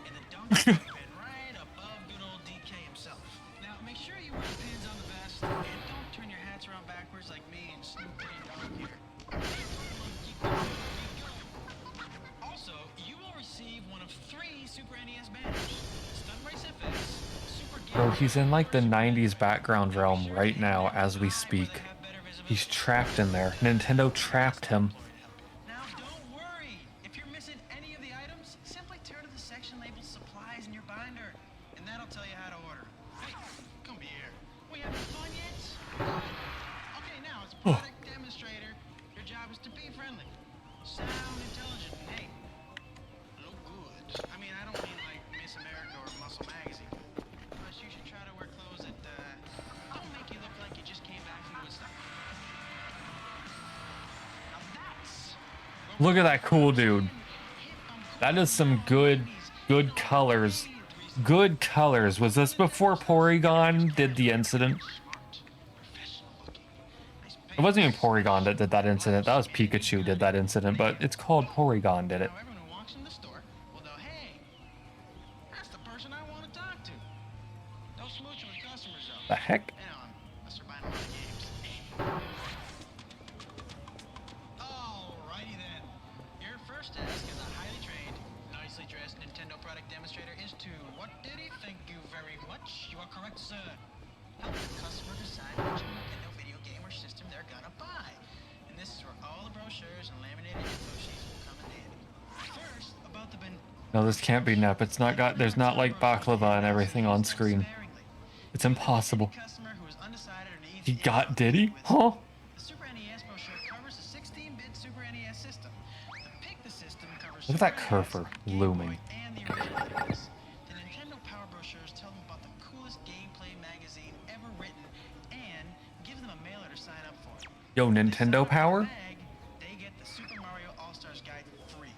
and the Donkey Kong pin right above good old DK himself. Now, make sure you wear the pins on the vest, and don't turn your hats around backwards like me and Snoop Dogg here. Also, you will receive one of 3 Super NES banners. Stun Race FX, Super Game Bro, he's in like the 90s background realm right now as we speak. He's trapped in there. Nintendo trapped him. Now, don't worry. If you're missing any of the items, simply turn to the section labeled supplies in your binder, and that'll tell you how to order. Hey, come here. We having fun yet? Okay, now as a product demonstrator, your job is to be friendly, sound intelligent, and hey, look good. I mean, I don't mean like Miss America or Muscle Magazine, but you should try to wear clothes that don't make you look like you just came back from Woodstock. Now that's Look at that cool dude. That is some good colors. Good colors. Was this before Porygon did the incident? It wasn't even Porygon that did that incident. That was Pikachu did that incident, but it's called Porygon did it. everyone who walks in the store will know, hey, that's the person I want to talk to. No smooching with customers, though. The heck? Unless they're buying a lot of games. Alrighty then. Your first task as a highly trained, nicely dressed Nintendo product demonstrator is to correct, sir. Help the customer decide which Nintendo video game or system they're gonna buy. And this is where all the brochures and laminated info sheets will come in handy. First, about the No, this can't be Nep. It's not got. There's not like baklava and everything on screen. It's impossible. He got Diddy? Huh? The Super NES brochure covers a 16-bit Super NES system. The Pick the System covers Look at that kerfur looming. and the original NES. The Nintendo Power brochures tell them about the coolest gameplay magazine ever written and give them a mailer to sign up for. Yo, Nintendo Power? They get the Super Mario All-Stars Guide free.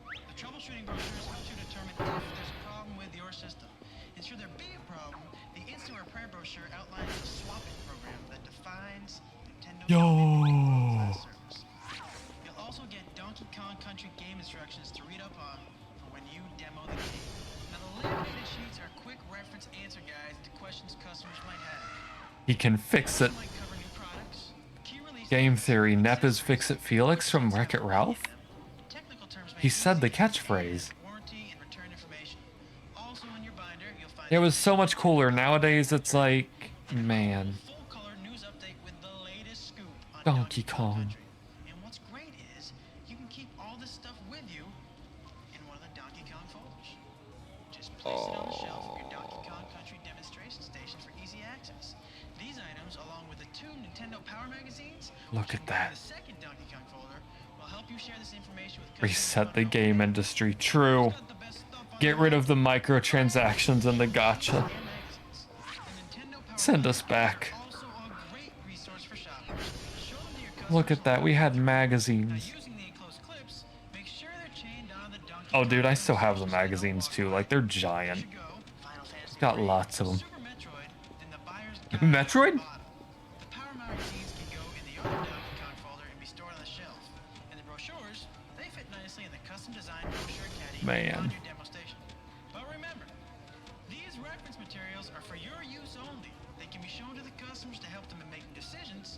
The troubleshooting brochures help you determine if there's a problem with your system. And should there be a problem, the Instant Repair brochure outlines the swap-it program that defines Nintendo service. You'll also get Donkey Kong Country game instructions to read up on for when you demo the game. Now the laminated sheets are quick reference answer guides to questions customers might have. He can fix it. Game theory. Nep is Fix It Felix from Wreck-It Ralph? He said the catchphrase. It was so much cooler. Nowadays, it's like, man. Donkey Kong. And what's great is you can keep all this stuff with you in one of the Donkey Kong folders. Just place it on the shelf of your Donkey Kong Country demonstration station for easy access. These items, along with the 2 Nintendo Power magazines, Look at that. the second Donkey Kong folder, will help you share this information with Reset the game industry. True. Get rid of the microtransactions and the gacha. Send us back. Look at that. We had magazines. Oh, dude, I still have the magazines too. Like, they're giant. Got lots of them. Metroid? Man. But remember, these reference materials are for your use only. They can be shown to the customers to help them in making decisions,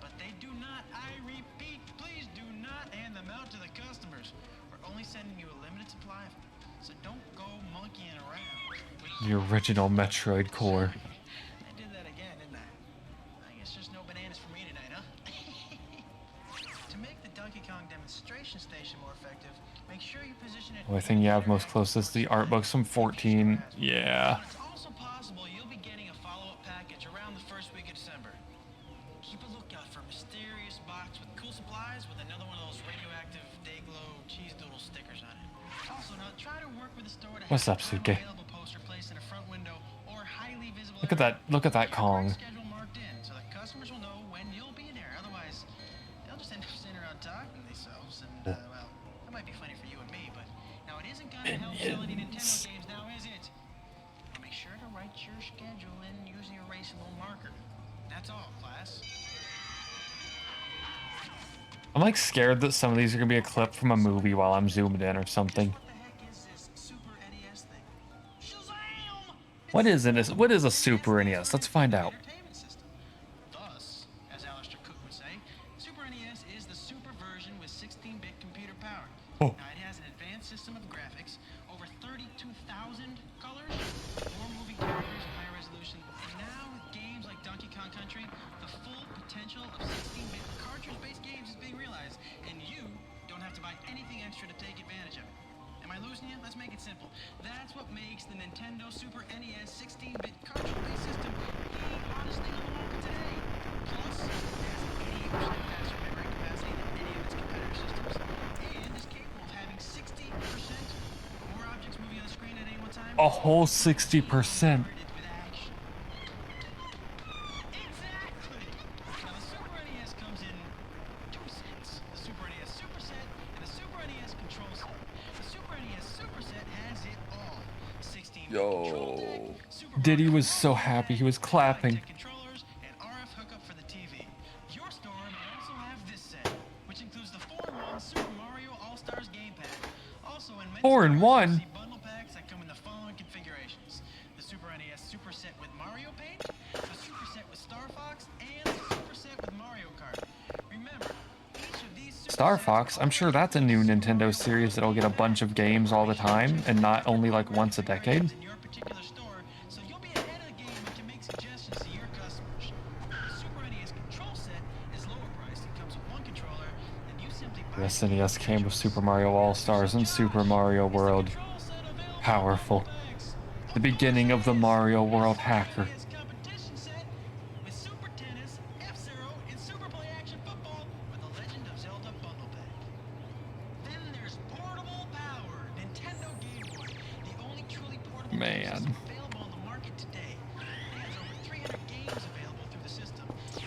but they do not, I repeat, please do not hand them out to the customers. We're only sending you a limited supply of them, so don't go monkeying around. The original Metroid core. I did that again, didn't I? I guess there's no bananas for me tonight, huh? To make the Donkey Kong demonstration station more effective, make sure you position it. The only thing you have most closest to the art books from 14. Yeah. It's also possible you'll be getting a follow-up package around the first week of December. Keep a lookout for a mysterious box with cool supplies with another one of those radioactive Dayglow cheese doodle stickers on it. Also, now try to work with the store to What's have up, Suke? available poster placed in a front window or highly visible. Look at that. Look at that Kong. Schedule marked in so that customers will know when you'll be there. Otherwise, they'll just end up sitting around talking to themselves. And well, that might be funny for you and me, but now it isn't gonna help sell any Nintendo games now, is it? Make sure to write your schedule in using a erasable marker. That's all, class. I'm like scared that some of these are gonna be a clip from a movie while I'm zoomed in or something. What the heck is this Super NES thing? Shazam! What is a Super NES? Let's find out. Entertainment system. Thus, as Alistair Cook would say, Super NES is the super version with 16-bit computer power. Oh. Now, it has an advanced system of graphics, over 32,000 colors, more moving characters, high resolution, and now with games like Donkey Kong Country, the full potential of 16-bit cartridge-based games is being realized, and you don't have to buy anything extra to take advantage of it. Am I losing you? Let's make it simple. That's what makes the Nintendo Super NES 16-bit cartridge-based system the hottest thing on the market today. Plus, it has an 88% faster memory capacity than any of its competitor systems, and is capable of having 60% more objects moving on the screen at any one time. A whole 60%. Exactly. Now the Super NES comes in 2 sets: the Super NES Super Set and the Super NES Control Set. The Super NES Super Set has it all: 16 control deck, Super Diddy Mario was so happy. He was clapping. controllers, and RF hookup for the TV. Your store may also have this set, which includes the 4-in-1 Super Mario All-Stars game pack. Also, in many 4-in-1? stores, you'll see bundle packs that come in the following configurations: the Super NES Super Set with Mario Paint, the Super Set with Star Fox, and the Super Set with Mario Kart. Remember, each of these Super Star Sets Fox. I'm sure that's a new Nintendo series that'll get a bunch of games all the time and not only like once a decade. in your particular store, so you'll be ahead of the game with The SNES came with Super Mario All-Stars and Super Mario World. Powerful. The beginning of the Mario World hacker. Competition set with Super Tennis, F-Zero, and Super Play Action Football with the Legend of Zelda bundle pack. Then there's Portable Power, Nintendo Game Boy, the only truly portable game system available on the market today. It has over 300 games available through the system. 50%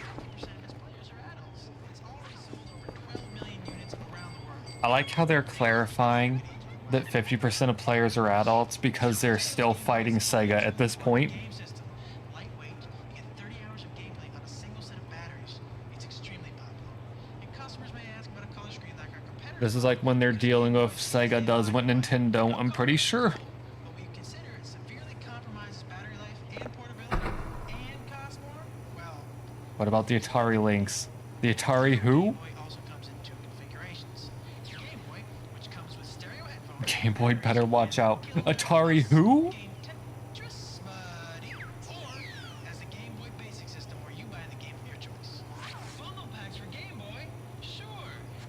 of its players are adults. It's already sold over 12 million units around the world. I like how they're clarifying that 50% of players are adults because they're still fighting Sega at this point. Lightweight, you get 30 hours of gameplay on a single set of batteries. It's extremely popular. And customers may ask about a color screen like our competitors. This is like when they're dealing with Sega does what Nintendo don't, I'm pretty sure. But when you consider it severely compromises battery life and portability and costs more, well... What about the Atari Lynx? The Atari who? Also comes in two configurations. Game Boy, which comes with stereo headphones. Game Boy better watch out. Atari who? Tetris, buddy. Or as the Game Boy Basic System, where you buy the game of your choice. Bundle packs for Game Boy? Sure.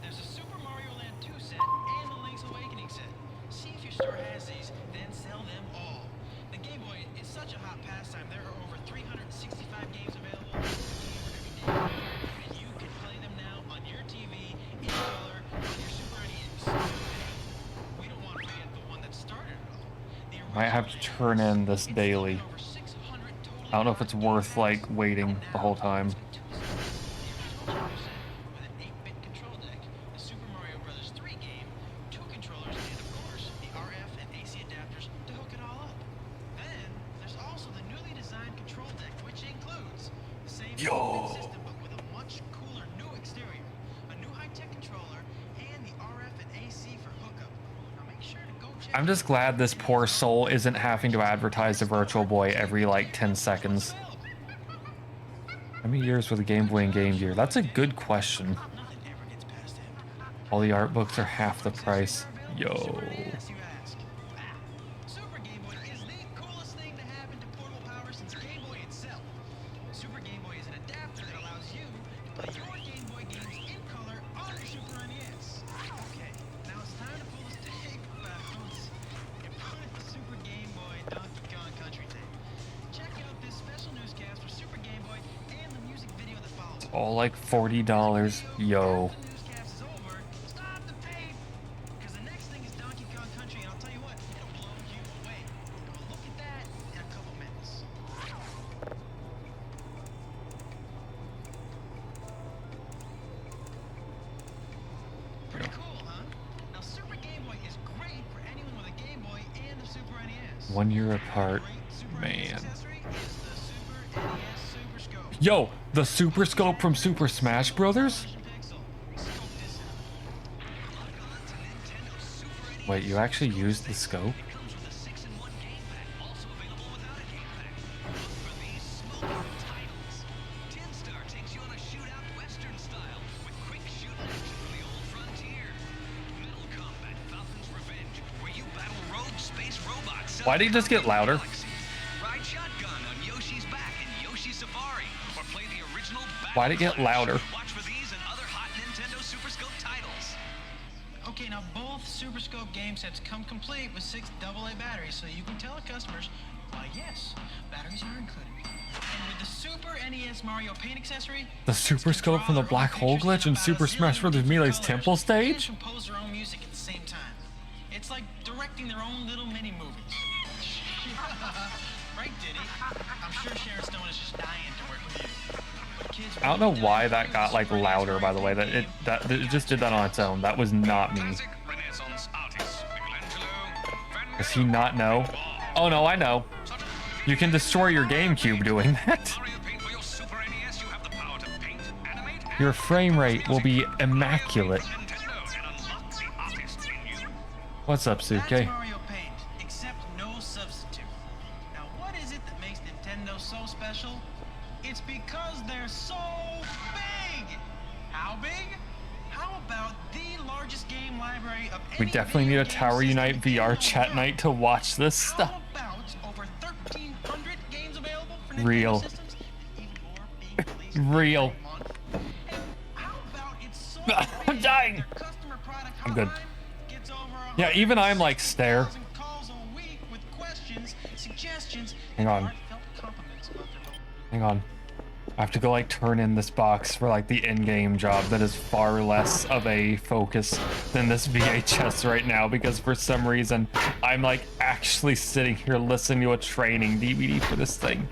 There's a Super Mario Land 2 set and the Link's Awakening set. See if your store has these, then sell them all. The Game Boy is such a hot pastime. There are over 365 games available every day. And you can play them now on your TV, in color, on your Super NES. We don't want to forget the one that started it all. Might have to turn in this daily. I don't know if it's worth like waiting the whole time. With an 8-bit control deck, the Super Mario Bros. 3 game, 2 controllers, and of course, the RF and AC adapters to hook it all up. Then, there's also the newly designed control deck, which includes the same system, but with a much cooler new exterior, a new high-tech controller, and the RF and AC for hookup. Now make sure to go check. I'm just glad this poor soul isn't having to advertise the Virtual Boy every like 10 seconds. How many years were the Game Boy and Game Gear? That's a good question. All the art books are half the price. Yo. Super Game Boy is the coolest thing to happen to Portable Power since Game Boy itself. Super Game Boy is an adapter that allows you to play your Game Boy games in color on your Super NES. Okay, now it's time to pull this tape bounce and put it to Super Game Boy Donkey Kong Country tape. Check out this special newscast for Super Game Boy and the music video that follows. All like $40. Yo. Newscast is over. Stop the tape! Because the next thing is Donkey Kong Country, and I'll tell you what, it'll blow you away. And we'll look at that in a couple minutes. Pretty cool, huh? Now, Super Game Boy is great for anyone with a Game Boy and a Super NES. 1 year apart. Man. Accessory is the Super NES Super Scope. Yo, the Super Scope from Super Smash Brothers? Wait, you actually used the scope? Why did he just get louder? Ride shotgun on Yoshi's Back and Yoshi Safari, or play the original Why'd it get louder? Watch for these and other hot Nintendo Super Scope titles. Okay, now both Super Scope game sets come complete with 6 AA batteries, so you can tell the customers, why yes, batteries are included. And with the Super NES Mario Paint accessory, The Super Scope from the Black Hole glitch in Super Smash Bros. Melee's Temple and stage? compose their own music at the same time. It's like directing their own little mini movies. Right, Diddy? I'm sure Sharon Stone is just dying to work with you. But kids I don't know why that got like louder, by the way. That it just did that on its own. That was not me. Does he not know? Oh no, I know. You can destroy your GameCube doing that. Your frame rate will be immaculate. What's up, Suke? That's Mario Paint, except no substitute. Now, what is it that makes Nintendo so special? It's because they're so big. How big? How about the largest game library of We any definitely need video a game Tower system Unite in VR the chat world? night to watch this stuff. How about over 1,300 games available for Nintendo Real. systems? Even more being released Real. every month. And how about it's so I'm big dying. that their customer I'm good. Yeah, even I'm like stare. Hang on. Hang on. I have to go like turn in this box for like the in-game job that is far less of a focus than this VHS right now, because for some reason I'm like actually sitting here listening to a training DVD for this thing.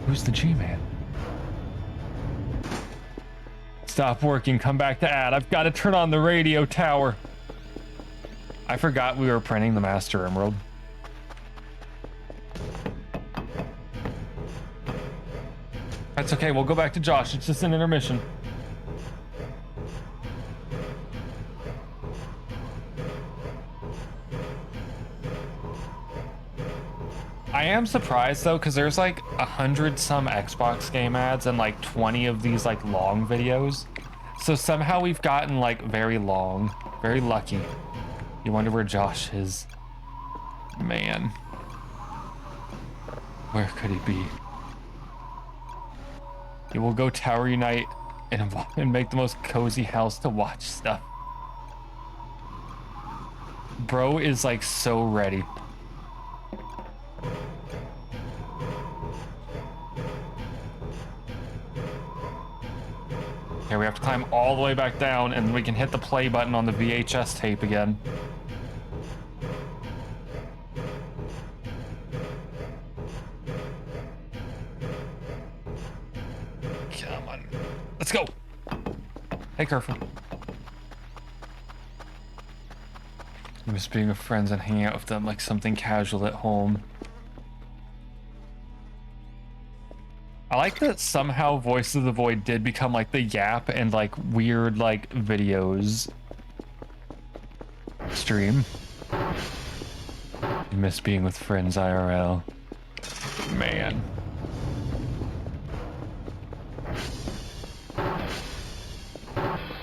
Who's the G-Man? Stop working, come back to ad. I've got to turn on the radio tower. I forgot we were printing the Master Emerald. That's okay, we'll go back to Josh. It's just an intermission. I am surprised though, because there's like 100 some Xbox game ads and like 20 of these like long videos. So somehow we've gotten like very long, very lucky. You wonder where Josh is. Man. Where could he be? He will go Tower Unite and make the most cozy house to watch stuff. Bro is like so ready. Okay, we have to climb all the way back down and we can hit the play button on the VHS tape again. Come on. Let's go. Hey, Kerfur. I miss being with friends and hanging out with them like something casual at home. I like that somehow Voice of the Void did become like the Yap and like weird like videos stream. I miss being with friends IRL. Man.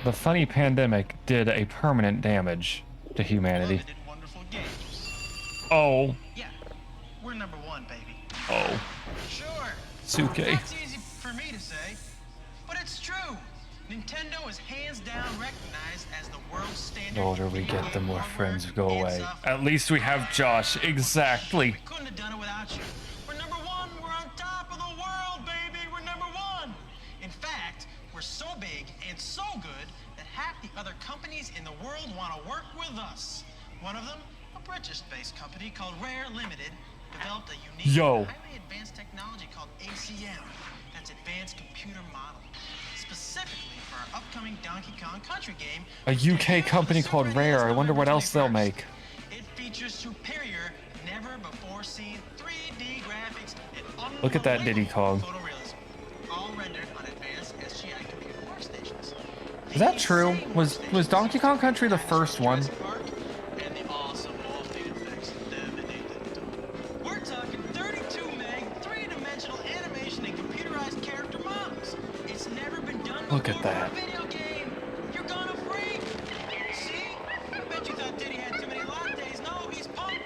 The funny pandemic did a permanent damage to humanity. Oh. Yeah, we're number one, baby. Oh. Sure. Suke. That's easy for me to say, but it's true. Nintendo is hands down recognized as the world standard. The older we get, the more friends go away. At least we have Josh. Exactly. We couldn't have done it without you. We're number one. We're on top of the world, baby. We're number one. In fact, we're so big and so good that half the other companies in the world want to work with us. One of them, a British-based company called Rare Limited, developed a unique, highly advanced technology called ACM. That's Advanced Computer Model. Specifically for our upcoming Donkey Kong Country game. A UK company called Rare. I wonder what else they'll make. It features superior, never-before-seen 3D graphics and look at that Diddy Kong. photorealism, all rendered on advanced SGI computer workstations. Is that true? Was Donkey Kong Country the first one? And the awesome wall-state effects dominated. We're talking 32 meg, three-dimensional animation and computerized character models. It's never been done Look at before that. for a video game. You're gonna freak. See? I bet you thought Diddy had too many lattes. No, he's pumped.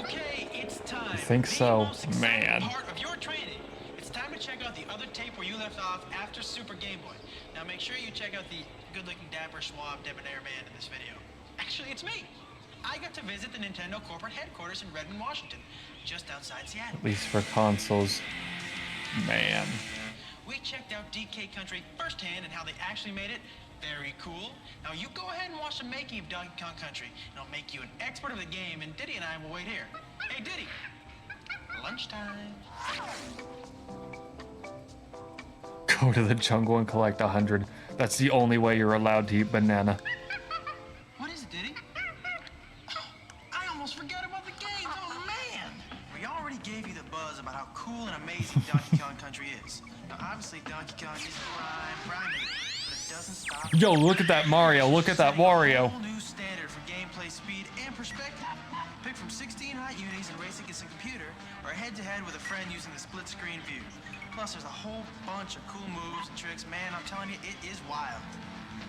Okay, it's time. I think so. Man. Part of your training. It's time to check out the other tape where you left off after Super Game Boy. Now make sure you check out the good-looking dapper Schwab debonair man in this video. Actually, it's me. I got to visit the Nintendo corporate headquarters in Redmond, Washington, just outside Seattle. At least for consoles. Man. We checked out DK Country firsthand and how they actually made it. Very cool. Now you go ahead and watch the making of Donkey Kong Country, and I'll make you an expert of the game, and Diddy and I will wait here. Hey, Diddy. Lunchtime. Go to the jungle and collect 100. That's the only way you're allowed to eat banana. What is it, Diddy? I almost forgot about the game. Oh, man. We already gave you the buzz about how cool and amazing Donkey Kong Country is. Now, obviously, Donkey Kong is primate, but it doesn't stop. Yo, look at that Mario. Look at that Wario. A whole new standard for gameplay speed and perspective. Pick from 16 hot unis and race against a computer, or head-to-head with a friend using the split-screen view. Plus, there's a whole bunch of cool moves and tricks. Man, I'm telling you, it is wild.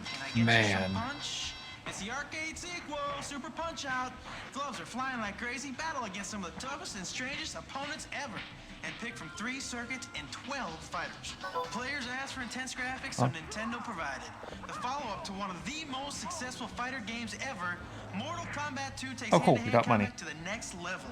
Can I get you some punch? It's the arcade sequel, Super Punch-Out! Gloves are flying like crazy, battle against some of the toughest and strangest opponents ever. And pick from 3 circuits and 12 fighters. Players asked for intense graphics, so Nintendo provided. The follow-up to one of the most successful fighter games ever, Mortal Kombat 2 takes hand-to-hand combat to the next level.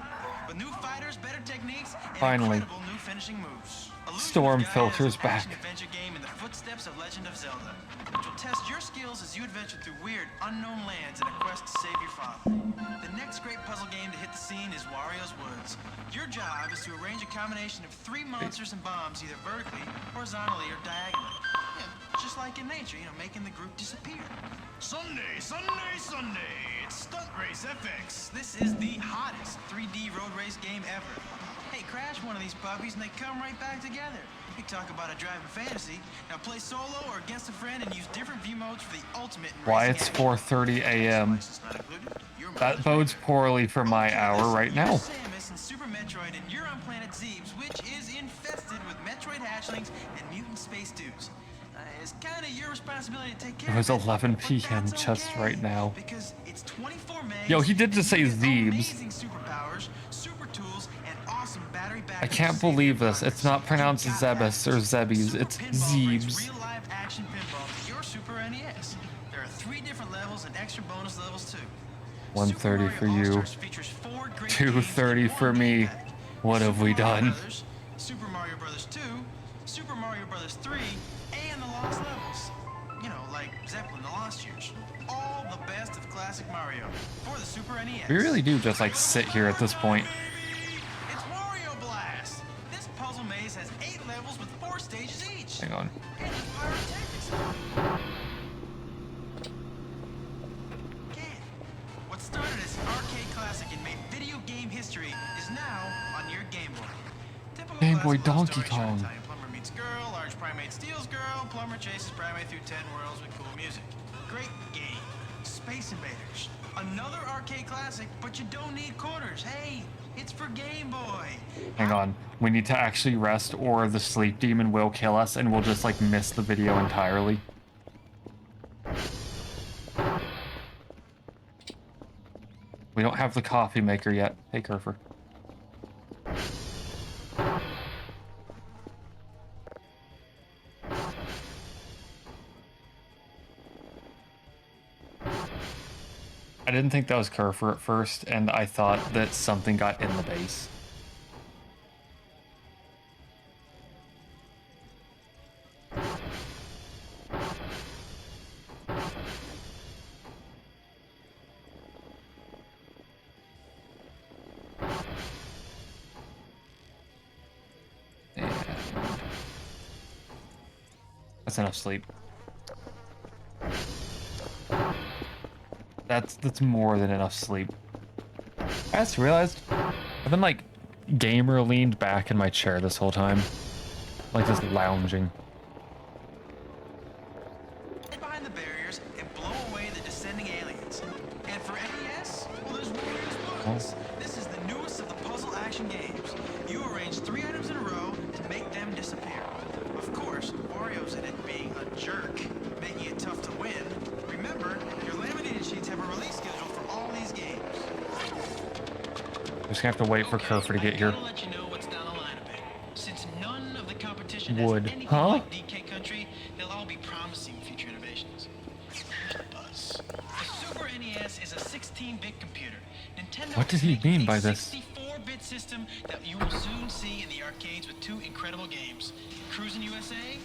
With new fighters, better techniques, and incredible new finishing moves. Storm filters back. Adventure game in the footsteps of Legend of Zelda, which will test your skills as you adventure through weird, unknown lands in a quest to save your father. The next great puzzle game to hit the scene is Wario's Woods. Your job is to arrange a combination of 3 monsters and bombs, either vertically, horizontally, or diagonally. Yeah, just like in nature, making the group disappear. Sunday! It's Stunt Race FX. This is the hottest 3D road race game ever. Hey, crash one of these puppies and they come right back together. You talk about a driving fantasy. Now play solo or against a friend and use different view modes for the ultimate in Why racing it's 4:30 a.m. That bodes poorly for my hour right now. Samus and Super Metroid, and you're on planet Zebes, which is infested with Metroid hatchlings and mutant space dudes. It's kind of your responsibility to take care It was of it. 11 p.m. just right now. Because it's 24 megs, Yo, he did just say Zebes. amazing superpowers, super tools, and awesome battery backup. I can't believe this. It's not pronounced Zebus or Zebbies. It's Zebes. Real live action pinball to your Super NES. There are 3 different levels and extra bonus levels too. 130 for you. 230 for me. What have we done? Super Mario Bros. 2, Super Mario Bros. 3, and the Lost Levels. Like Zeppelin, the Lost Years. All the best of classic Mario for the Super NES. We really do just like sit here at this point. It's Wario Blast. This puzzle maze has 8 levels with 4 stages each. Hang on. And pyrotechnics. Okay. What started as an arcade classic and made video game history is now on your Game Boy. Typical Game Boy classic love Donkey story, Kong. Italian plumber meets girl, large primate steals girl, plumber chases primate through 10 worlds with cool music. Great game. Space Invaders. Another arcade classic, but you don't need quarters. Hey, it's for Game Boy. Hang on. We need to actually rest or the sleep demon will kill us and we'll just like miss the video entirely. We don't have the coffee maker yet. Hey, Kerfur. I didn't think that was Kerfur at first, and I thought that something got in the base. And that's enough sleep. That's more than enough sleep. I just realized I've been like gamer leaned back in my chair this whole time. Like just lounging. Get behind the barriers and blow away the descending aliens. And for NES, well, there's Wario's Woods. This is the newest of the puzzle action games. You arrange 3 items in a row to make them disappear. Of course, Wario's in it being a jerk, making it tough to win. Remember, your laminated sheets have a release schedule for all these games. Just gonna have to wait for Kerfur to get here. I'll let you know what's down the line a bit. Since none of the competition Wood. has anything Huh? like DK Country, they'll all be promising future innovations. Here's the buzz. The Super NES is a 16-bit computer. Nintendo What does is he making mean a by this? 64-bit system that you will soon see in the arcades with 2 incredible games, Cruisin' USA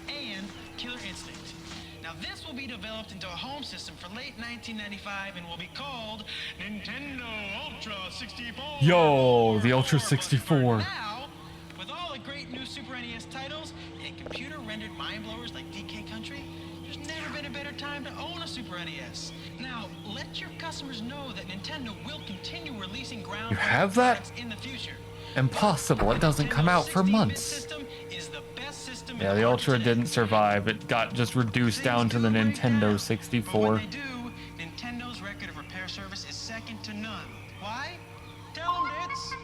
and Killer Instinct. Now this will be developed into a home system for late 1995 and will be called Nintendo Ultra 64. Yo, the Ultra 64. Now, with all the great new Super NES titles and computer-rendered mind-blowers like DK Country, there's never been a better time to own a Super NES. Now, let your customers know that Nintendo will continue releasing groundbreaking You have that? products in the future. Impossible. It doesn't come out for months. Yeah, the Ultra didn't survive. It got just reduced down to the Nintendo 64. Nintendo's record of repair service is second to none. Why? Tell them it's...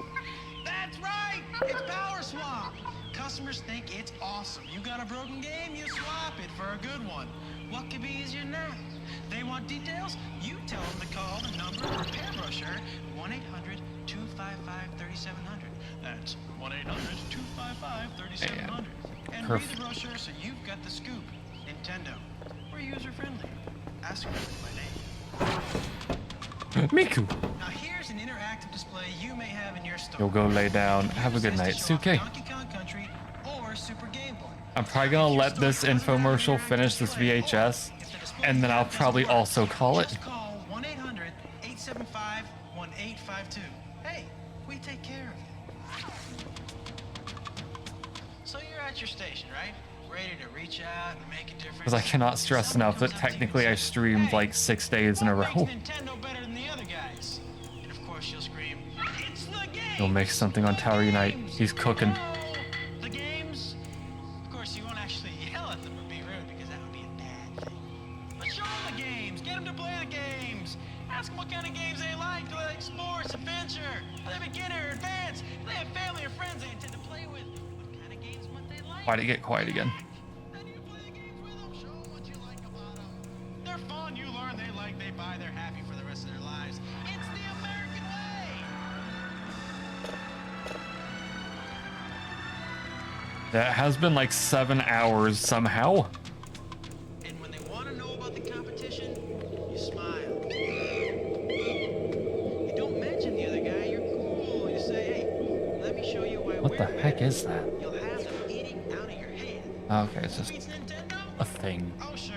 That's right! It's Power Swap! Customers think it's awesome. You got a broken game, you swap it for a good one. What could be easier than that? They want details? You tell them to call the number repair brochure 1-800-255-3700. That's 1-800-255-3700. And read the brochure so you've got the scoop. Nintendo. We're user friendly. Ask me by name. Miku. Now here's an interactive display you may have in your store. You'll go lay down. Have a good night, Suke. I'm probably gonna let this infomercial finish this VHS, and then I'll probably also call it. Just call 1-800-875-1852. Hey, we take care of you. So you're at your station, right? Ready to reach out and make a difference. Because I cannot stress enough that technically I streamed like 6 days in a row. Nintendo better than the other guys. And of course you'll scream, "It's the game!" He'll make something on Tower Unite. He's cooking. The games. Of course you won't actually yell at them or be rude because that would be a bad thing. But show them the games. Get them to play the games. Ask them what kind of games they like. Do they like sports, adventure? Are they beginner, advanced? Do they have family or friends they intend to play with? What kind of games might they like? Why'd it get quiet again? They're fun, you learn, they like, they buy, they're happy for the rest of their lives. It's the American way! That has been like 7 hours somehow. And when they want to know about the competition, you smile. You don't mention the other guy, you're cool. You say, hey, let me show you why What the heck is that? You'll have them eating out of your hand. Okay, it's just a thing. Oh, sure.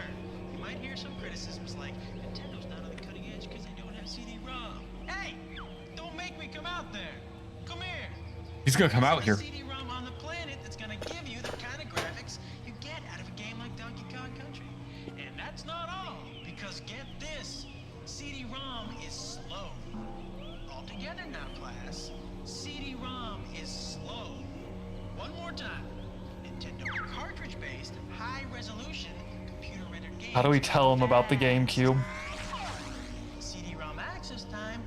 You might hear some criticisms like, Nintendo's not on the cutting edge because they don't have CD-ROM. Hey, don't make me come out there. Come here. He's gonna come out here. CD-ROM on the planet that's gonna give you the kind of graphics you get out of a game like Donkey Kong Country. And that's not all, because get this, CD-ROM is slow. All together now, class. CD-ROM is slow. One more time. Nintendo cartridge-based, high-resolution, computer-rendered games. How do we tell him about the GameCube? CD-ROM access time.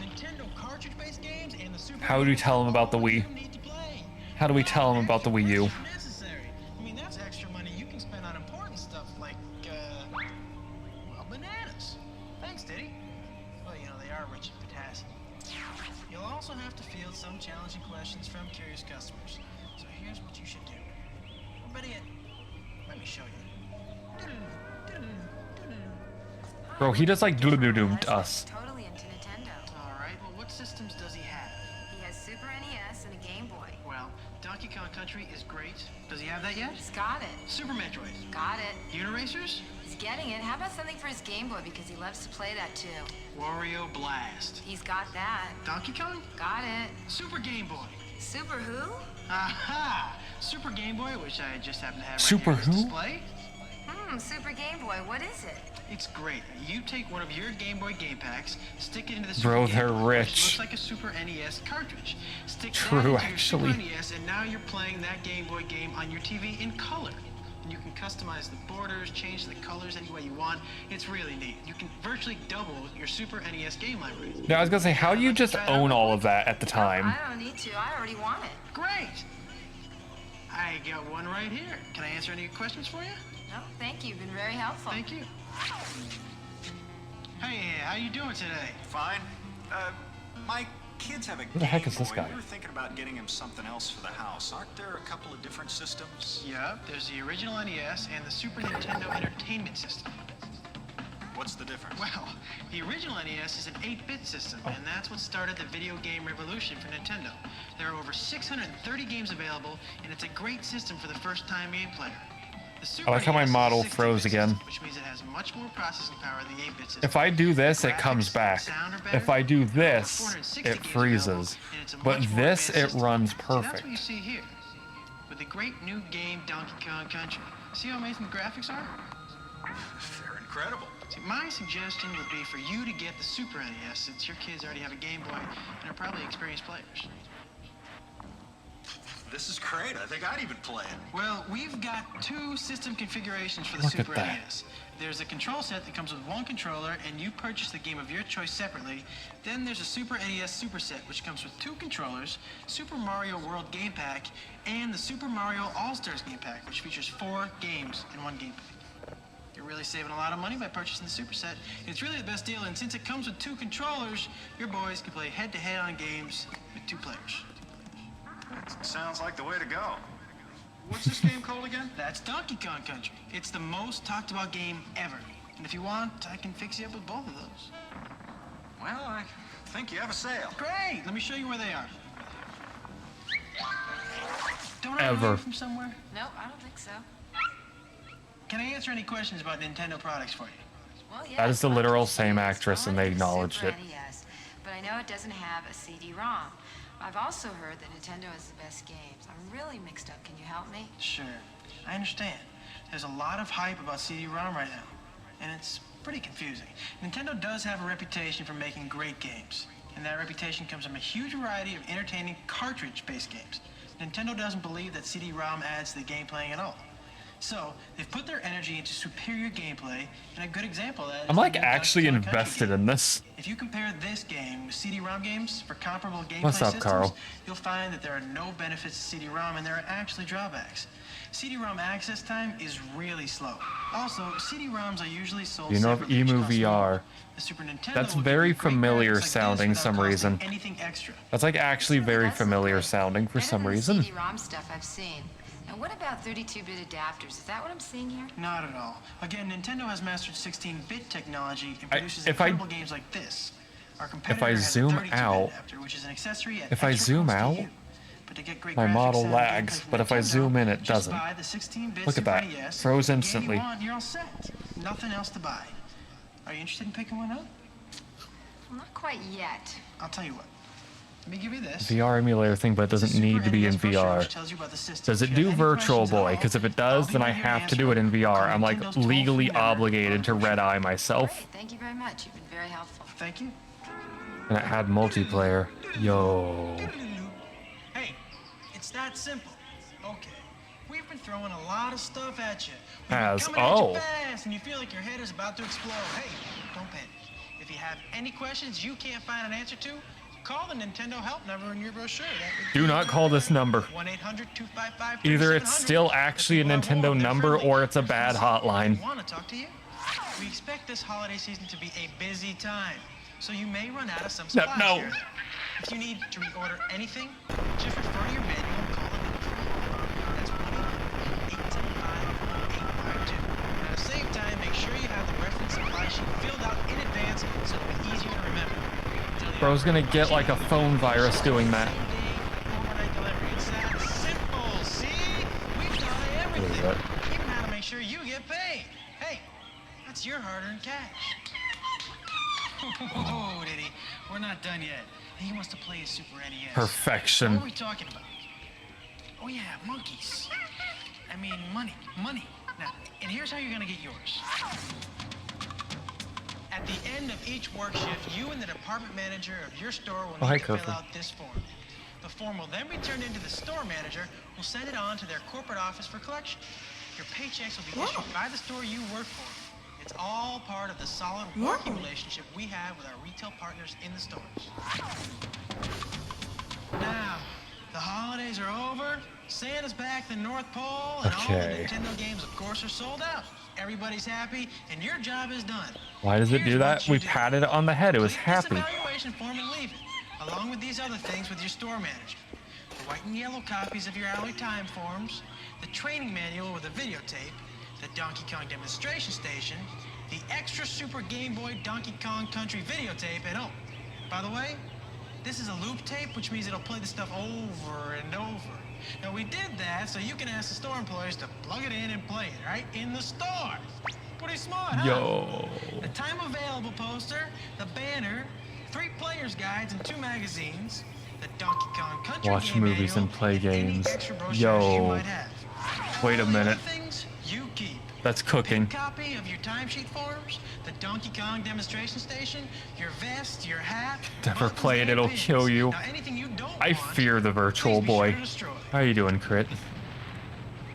Nintendo cartridge-based games and the Super. How do we tell him about the Wii? How do we tell him about the Wii U? Necessary. I mean, that's extra money you can spend on important stuff like, well, bananas. Thanks, Diddy. Well, you know, they are rich in potassium. You'll also have to field some challenging questions from curious customers. So here's what you should do. Or better yet, let me show you. Bro, he does like doom to us. Totally into Nintendo. All right, well, what systems does he have? He has Super NES and a Game Boy. Well, Donkey Kong Country is great. Does he have that yet? He's got it. Super Metroid. Got it. Uniracers? He's getting it. How about something for his Game Boy because he loves to play that too? Wario Blast. He's got that. Donkey Kong? Got it. Super Game Boy. Super who? Aha! Super Game Boy, which I just happen to have Super right here on who? display. Super Game Boy. What is it? It's great. You take one of your Game Boy game packs, stick it into the Bro, Super they're Game Boy, which rich. looks like a Super NES cartridge. Stick True, that into actually. your Super NES, and now you're playing that Game Boy game on your TV in color. And you can customize the borders, change the colors any way you want. It's really neat. You can virtually double your Super NES game library. Now I was gonna say, how do you just own all of that at the time? I don't need to. I already want it. Great! I got one right here. Can I answer any questions for you? No, thank you. You've been very helpful. Thank you. Hey, how you doing today? Fine. My kids have a Who the heck is this Game guy? Boy. We were thinking about getting him something else for the house. Aren't there a couple of different systems? Yeah, there's the original NES and the Super Nintendo Entertainment System. What's the difference? Well, the original NES is an 8-bit system, and that's what started the video game revolution for Nintendo. There are over 630 games available, and it's a great system for the first-time game player. The Super I like how my NES is a model 16-bit froze again. system, which means it has much more processing power than the 8-bit system. If I do this, it comes back. Sound are better. If I do There are over this, 460 it games freezes. available, and it's a But much more this, advanced it system. runs See, that's perfect. what you see here. With the great new game Donkey Kong Country. See how amazing the graphics are? They're incredible. See, my suggestion would be for you to get the Super NES since your kids already have a Game Boy and are probably experienced players. This is great. I think I'd even play it. Well, we've got 2 system configurations for the Look at Super that. NES. There's a control set that comes with 1 controller, and you purchase the game of your choice separately. Then there's a Super NES Super Set, which comes with 2 controllers, Super Mario World Game Pack, and the Super Mario All-Stars Game Pack, which features 4 games in 1 game pack. You're really saving a lot of money by purchasing the Super Set. It's really the best deal, and since it comes with 2 controllers, your boys can play head-to-head on games with 2 players. Sounds like the way to go. What's this game called again? That's Donkey Kong Country. It's the most talked about game ever. And if you want, I can fix you up with both of those. Well, I think you have a sale. Great! Let me show you where they are. Don't I Ever. know you from somewhere? No, I don't think so. Can I answer any questions about Nintendo products for you? Well, yeah. That is the literal same actress, and they It's acknowledged Super it. NES, but I know it doesn't have a CD-ROM. I've also heard that Nintendo has the best games. I'm really mixed up. Can you help me? Sure. I understand. There's a lot of hype about CD-ROM right now, and it's pretty confusing. Nintendo does have a reputation for making great games, and that reputation comes from a huge variety of entertaining cartridge-based games. Nintendo doesn't believe that CD-ROM adds to the game playing at all. So, they've put their energy into superior gameplay, and a good example of that is I'm like the new actually Donkey Kong Country invested game. in this. If you compare this game with CD-ROM games for comparable gameplay What's up, systems, Carl? you'll find that there are no benefits to CD-ROM, and there are actually drawbacks. CD-ROM access time is really slow. Also, CD-ROMs are usually sold You know of separately, which Emu costs more. VR. The Super Nintendo That's will give very you great familiar graphics like this sounding without some costing reason. anything extra. That's like actually very familiar sounding for Better some than the reason. CD-ROM stuff I've seen. Now, what about 32-bit adapters? Is that what I'm seeing here? Not at all. Again, Nintendo has mastered 16-bit technology and I- produces if I- incredible games like this. Our competitor I has a zoom 32-bit out- adapter, which is an accessory at If I extra zoom cost to out, you. But to get great my graphics model and lags, gameplay from but if I Nintendo, zoom in, it just doesn't. buy the 16-bit Look at Super that. NES, Froze the game instantly. you want, you're all set. Nothing else to buy. Are you interested in picking one up? Well, not quite yet. I'll tell you what. Let me give you this. VR emulator thing, but it doesn't need to be in VR. Does it do Virtual Boy? Because if it does, then I have to do it in VR. I'm like legally obligated to red eye myself. Thank you very much. You've been very helpful. Thank you. And it had multiplayer. Yo. Hey, it's that simple. Okay. We've been throwing a lot of stuff at you. Has. Coming at Oh. you fast, and you feel like your head is about to explode. Hey, don't panic. If you have any questions you can't find an answer to, call the Nintendo help number in your brochure. Do not call this number. 1-800-255-3700. Either it's still actually a Nintendo number or it's a bad hotline. Want to talk to you? We expect this holiday season to be a busy time, so you may run out of some supplies No. here and there. If you need to reorder anything, just refer to your menu and call the number for order. That's 1-800-875-852. Now to save time, make sure you have the reference supply sheet filled out in advance so it'll be easier to remember. Bro's gonna get like a phone virus doing that. Overnight delivery. It's that simple. See? We've thought of What is everything. that? Even how to make sure you get paid. Hey, that's your hard-earned cash. Oh, Diddy, we're not done yet. He wants to play his Super NES. Perfection. What are we talking about? Oh yeah, monkeys. I mean, money. Now, and here's how you're gonna get yours. At the end of each work shift, you and the department manager of your store will Oh, hi, need to fill Kerfur. out this form. The form will then be turned into the store manager, who will send it on to their corporate office for collection. Your paychecks will be issued by the store you work for. It's all part of the solid working relationship we have with our retail partners in the stores. Now, the holidays are over, Santa's back to the North Pole, and all the Okay. Nintendo games, of course, are sold out. Everybody's happy, and your job is done. Why does it do Here's that? what you We do. patted it on the head. It was Fill out this happy. evaluation form and leave it, along with these other things with your store manager. The white and yellow copies of your hourly time forms, the training manual with a videotape, the Donkey Kong demonstration station, the extra Super Game Boy Donkey Kong Country videotape, and oh, by the way, this is a loop tape, which means it'll play the stuff over and over. Now, we did that so you can ask the store employees to plug it in and play it, right? In the store. Pretty smart, huh? Yo. The time available poster, the banner, 3 players' guides and 2 magazines, the Donkey Kong Country Watch game movies manual, and play any games. extra brochures you Yo. might have. Wait a All the other minute. things you keep. That's cooking. Copy of your timesheet forms, the Donkey Kong demonstration station, your vest, your hat. Never buttons, play it, and it'll pins. kill you. Now, anything you don't I want, fear the Virtual please be sure Boy. to destroy. How you doing, Crit?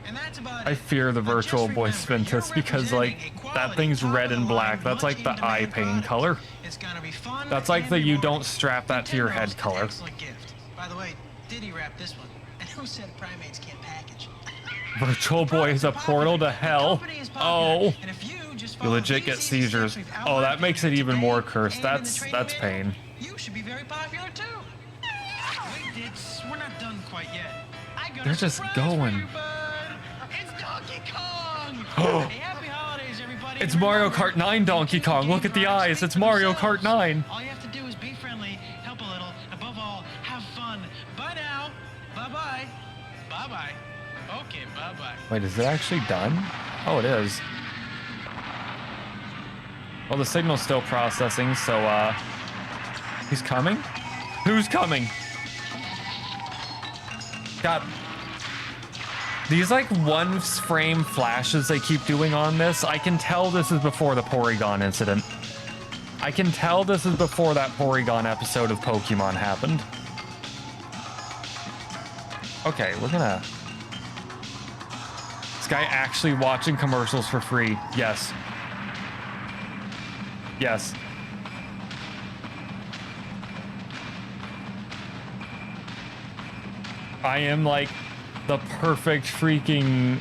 And that's about I it. fear the But just virtual voice remember, you're Ventus because like representing that equality, thing's red and top-of-the-line, black. That's like the eye much-in-demand pain product. color. It's gonna be fun. That's like and the you rewarding. don't strap that to your head Nintendo's an color. excellent gift. By the way, did he wrap this one? And who said primates can't package? Virtual Boy is a portal to hell. Oh, And if you just you follow legit get these easy seizures. steps we've Oh, outlined that makes for it you even today more cursed. and in the That's training manual, pain. You should be very popular too. Wait, Dits, we're not done quite yet. I got They're a just surprise going. For you, bud. It's Donkey Kong. Hey, happy holidays, everybody. It's Mario Kart 9 Donkey Kong. Look at the eyes. It's Mario Kart 9. All you have to do is be friendly, help a little, above all, have fun. Bye now. Bye-bye. Bye-bye. Okay, bye-bye. Wait, is it actually done? Oh, it is. Well, the signal's still processing, so, he's coming? Who's coming? God. These, like, one-frame flashes they keep doing on this, I can tell this is before the Porygon incident. I can tell this is before that Porygon episode of Pokemon happened. Okay, we're gonna... This guy actually watching commercials for free. Yes. Yes. I am like the perfect freaking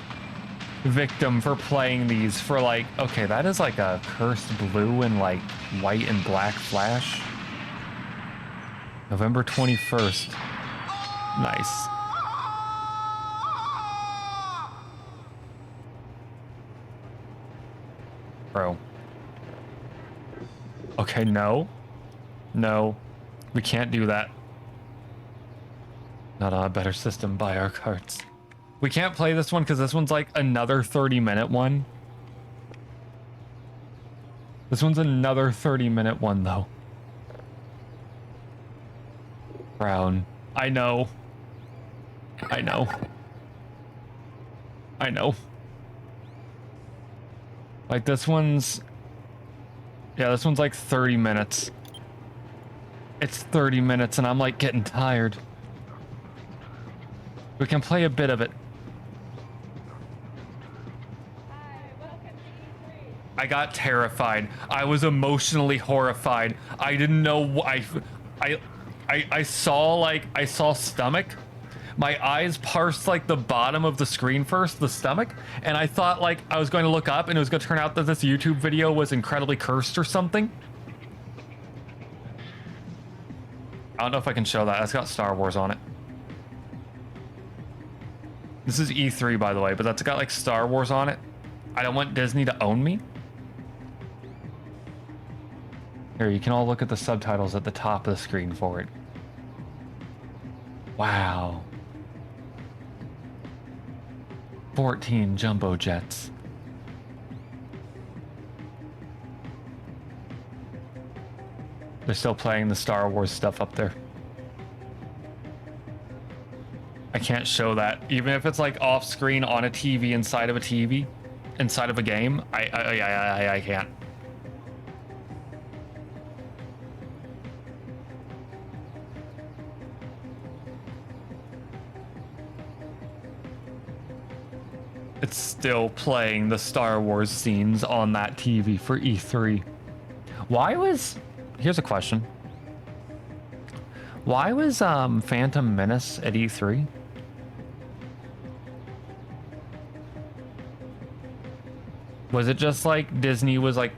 victim for playing these for like, okay, that is like a cursed blue and like white and black flash. November 21st. Nice. Bro. Okay, no. No. We can't do that. Not on a better system, buy our carts. We can't play this one because this one's like another 30-minute one. This one's another 30-minute one, though. Brown. I know. I know. I know. Like, this one's... Yeah, this one's like 30 minutes. It's 30 minutes and I'm like getting tired. We can play a bit of it. I got terrified. I was emotionally horrified. I didn't know. I saw stomach. My eyes parsed like the bottom of the screen first, the stomach, and I thought like I was going to look up and it was going to turn out that this YouTube video was incredibly cursed or something. I don't know if I can show that. It's got Star Wars on it. This is E3, by the way, but that's got like Star Wars on it. I don't want Disney to own me. Here, you can all look at the subtitles at the top of the screen for it. Wow. 14 jumbo jets. They're still playing the Star Wars stuff up there. I can't show that. Even if it's like off screen on a TV inside of a TV, inside of a game, I can't. It's still playing the Star Wars scenes on that TV for E3. Why was... Here's a question. Why was Phantom Menace at E3? Was it just like Disney was like...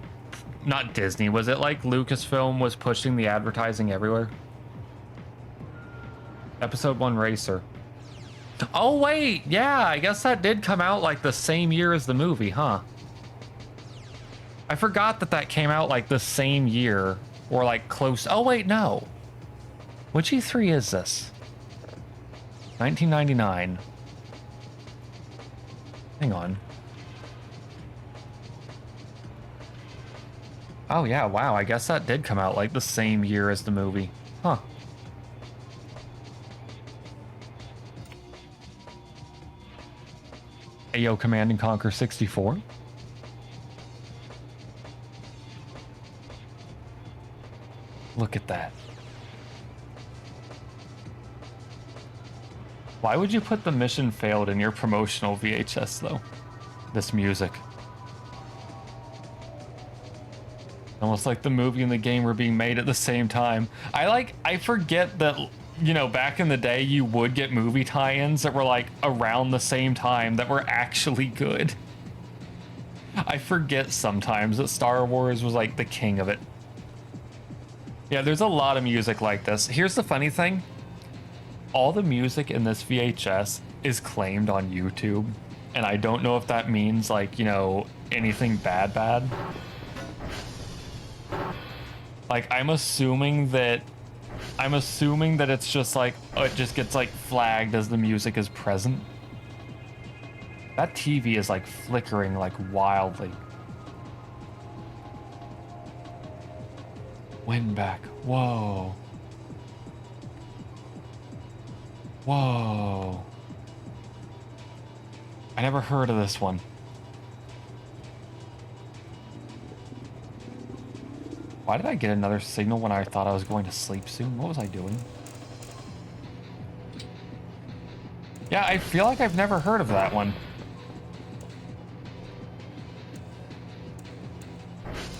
Not Disney. Was it like Lucasfilm was pushing the advertising everywhere? Episode 1 Racer. Oh, wait. Yeah, I guess that did come out like the same year as the movie, huh? I forgot that that came out like the same year or like close. Oh, wait, no. Which E3 is this? 1999. Hang on. Oh, yeah, wow. I guess that did come out like the same year as the movie. Huh. Ayo Command and Conquer 64. Look at that. Why would you put the mission failed in your promotional VHS though? This music. Almost like the movie and the game were being made at the same time. I forget that, you know, back in the day you would get movie tie-ins that were like around the same time that were actually good. I forget sometimes that Star Wars was like the king of it. Yeah, there's a lot of music like this. Here's the funny thing. All the music in this VHS is claimed on YouTube. And I don't know if that means like, you know, anything bad. Like, I'm assuming that it's just like, oh, it just gets like flagged as the music is present. That TV is like flickering like wildly. Wind back. Whoa. Whoa. I never heard of this one. Why did I get another signal when I thought I was going to sleep soon? What was I doing? Yeah, I feel like I've never heard of that one.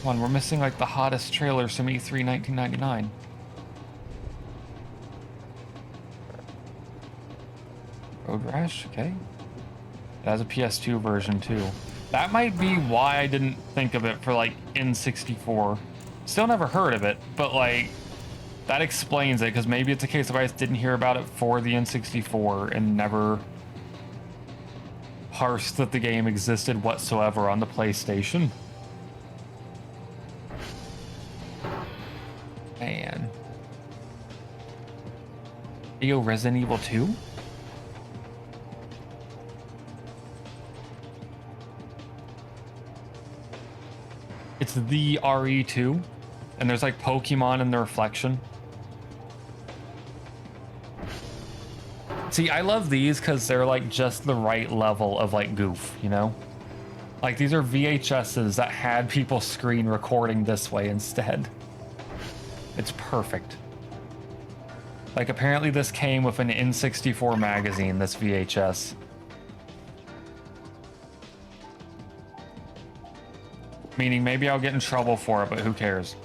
Come on, we're missing like the hottest trailers from E3 1999. Road Rash, okay. It has a PS2 version too. That might be why I didn't think of it for like N64. Still never heard of it, but like that explains it, because maybe it's a case of I just didn't hear about it for the N64 and never parsed that the game existed whatsoever on the PlayStation. Man. Yo, Resident Evil 2? It's the RE2, and there's like Pokemon in the reflection. See, I love these because they're like just the right level of like goof, you know? Like these are VHSs that had people screen recording this way instead. It's perfect. Like apparently this came with an N64 magazine, this VHS. Meaning maybe I'll get in trouble for it, but who cares?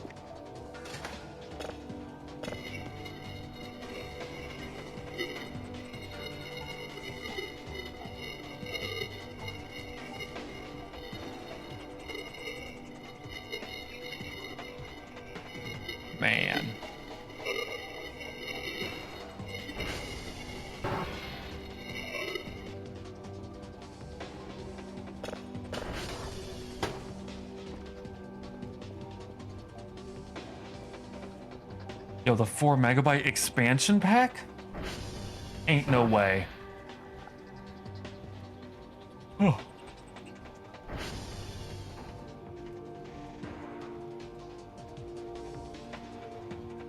Man. Yo, the 4 megabyte expansion pack? Ain't no way. Oh.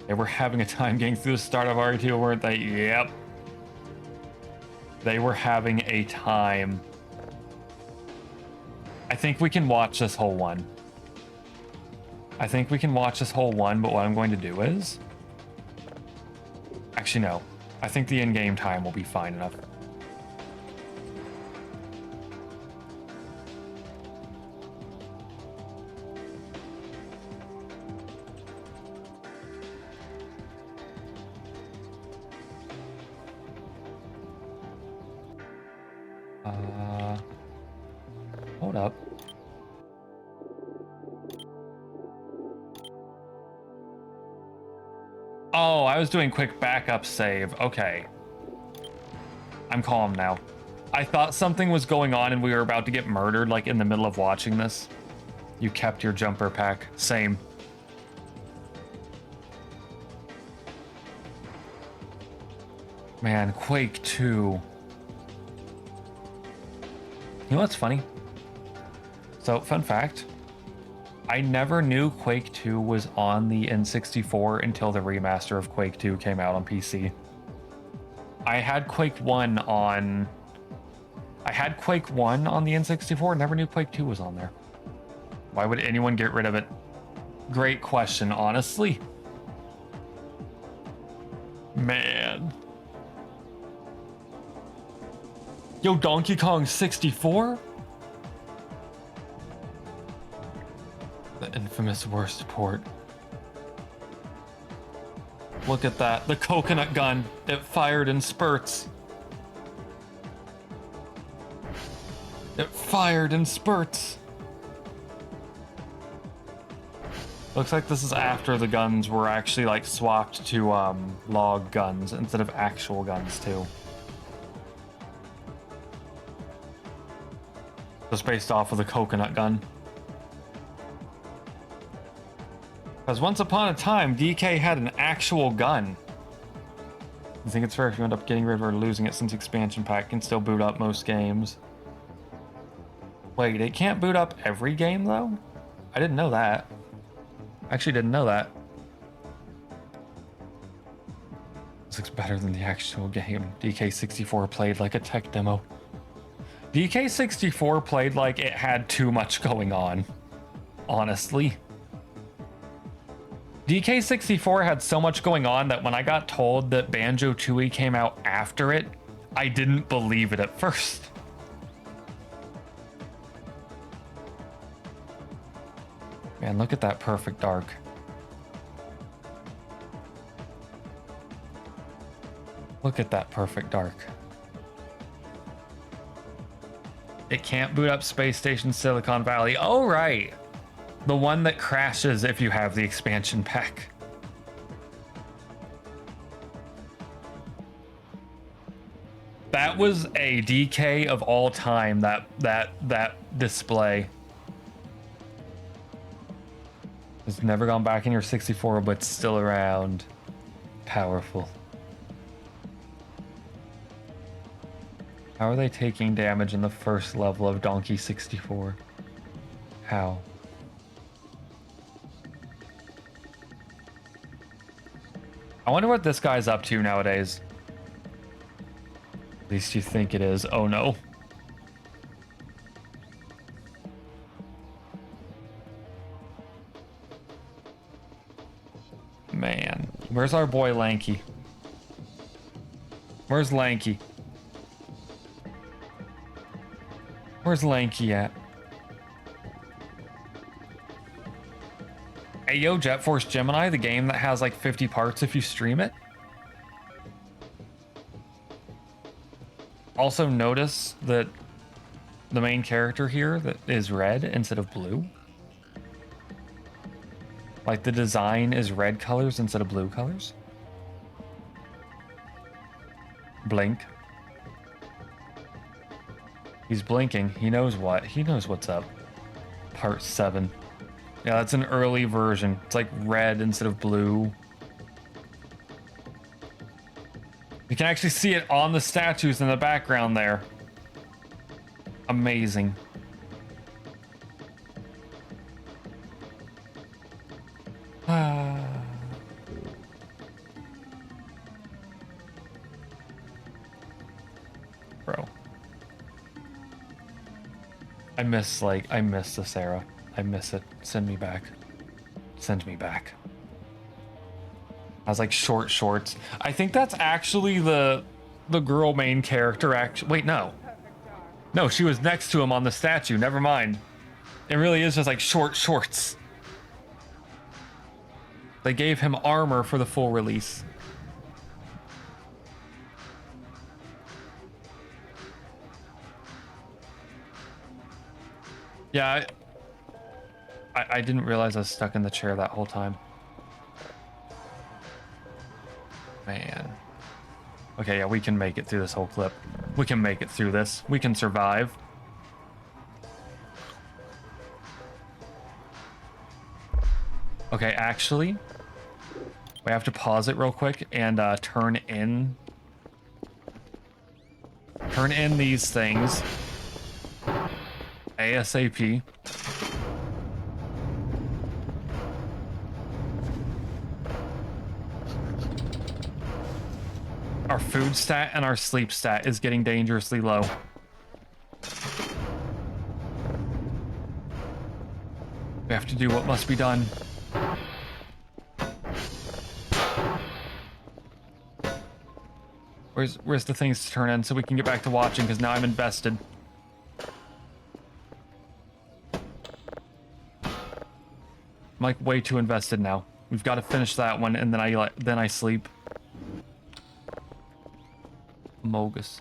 They were having a time getting through the start of RE2, weren't they? Yep. They were having a time. I think we can watch this whole one. I think we can watch this whole one, but what I'm going to do is... Actually, no. I think the in-game time will be fine enough. Hold up. Oh, I was doing quick backup save. Okay. I'm calm now. I thought something was going on and we were about to get murdered, like in the middle of watching this. You kept your jumper pack. Same. Man, Quake 2. You know what's funny? So, fun fact. I never knew Quake 2 was on the N64 until the remaster of Quake 2 came out on PC. I had Quake 1 on... I had Quake 1 on the N64, never knew Quake 2 was on there. Why would anyone get rid of it? Great question, honestly. Man. Yo, Donkey Kong 64? The infamous worst port. Look at that. The coconut gun. It fired in spurts. It fired in spurts. Looks like this is after the guns were actually like swapped to log guns instead of actual guns too. Just based off of the coconut gun. Because once upon a time, DK had an actual gun. I think it's fair if you end up getting rid of or losing it, since the expansion pack can still boot up most games. Wait, it can't boot up every game though? I didn't know that. Actually didn't know that. This looks better than the actual game. DK64 played like a tech demo. DK64 played like it had too much going on. Honestly. DK64 had so much going on that when I got told that Banjo-Tooie came out after it, I didn't believe it at first. Man, look at that perfect dark. Look at that perfect dark. It can't boot up Space Station Silicon Valley. Oh, right. The one that crashes if you have the expansion pack. That was a DK of all time, that display. It's never gone back in your 64, but still around. Powerful. How are they taking damage in the first level of Donkey 64? How? I wonder what this guy's up to nowadays. At least you think it is. Oh no. Man, where's our boy Lanky? Where's Lanky? Where's Lanky at? Hey yo, Jet Force Gemini, the game that has like 50 parts if you stream it. Also notice that the main character here that is red instead of blue. Like the design is red colors instead of blue colors. Blink. He's blinking. He knows what. He knows what's up. Part 7. Yeah, that's an early version. It's like red instead of blue. You can actually see it on the statues in the background there. Amazing. Bro. I miss this era. I miss it. Send me back. Send me back. I was like short shorts. I think that's actually the girl main character. Wait, no. No, she was next to him on the statue. Never mind. It really is just like short shorts. They gave him armor for the full release. Yeah, I didn't realize I was stuck in the chair that whole time. Man. Okay, yeah, we can make it through this whole clip. We can make it through this. We can survive. Okay, actually, we have to pause it real quick and turn in these things ASAP. Our food stat and our sleep stat is getting dangerously low. We have to do what must be done. Where's the things to turn in so we can get back to watching? Because now I'm invested. I'm like way too invested now. We've got to finish that one, and then I sleep. Mogus.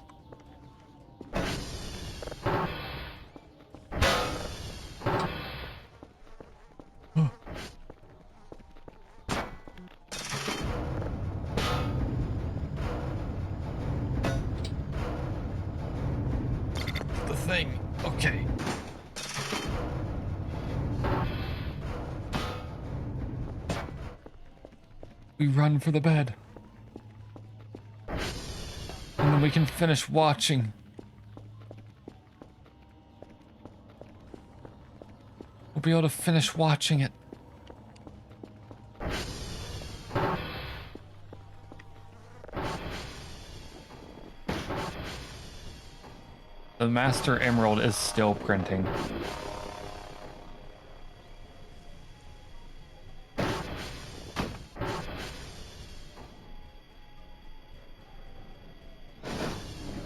The thing. Okay. We run for the bed. And then we can finish watching. We'll be able to finish watching it. The Master Emerald is still printing.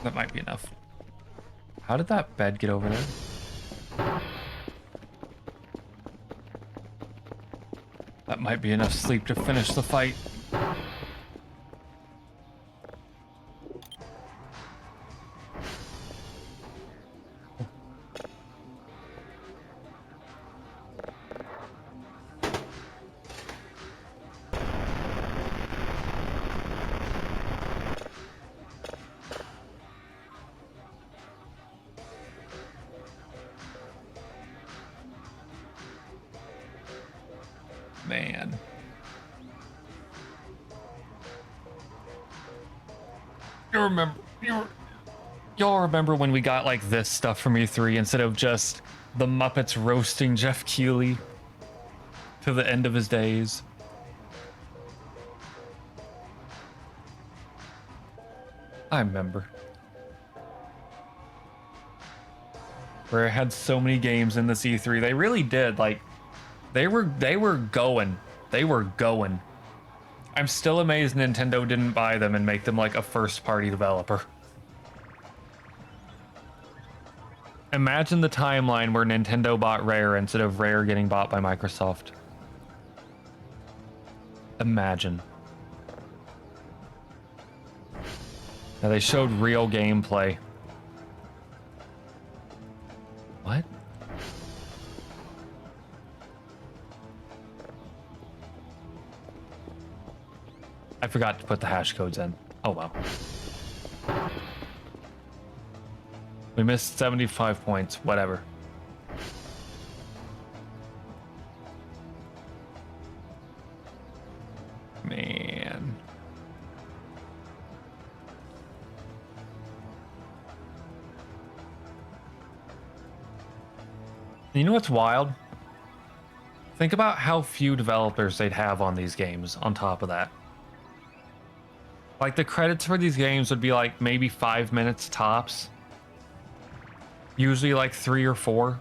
That might be enough. How did that bed get over there? That might be enough sleep to finish the fight. Man. Y'all remember when we got like this stuff from E3 instead of just the Muppets roasting Jeff Keighley to the end of his days? I remember. Where it had so many games in this E3. They really did, like, they were going. They were going. I'm still amazed Nintendo didn't buy them and make them like a first-party developer. Imagine the timeline where Nintendo bought Rare instead of Rare getting bought by Microsoft. Imagine. Now they showed real gameplay. What? I forgot to put the hash codes in. Oh well. We missed 75 points, whatever. Man. You know what's wild? Think about how few developers they'd have on these games on top of that. Like, the credits for these games would be like maybe 5 minutes tops. Usually like 3 or 4.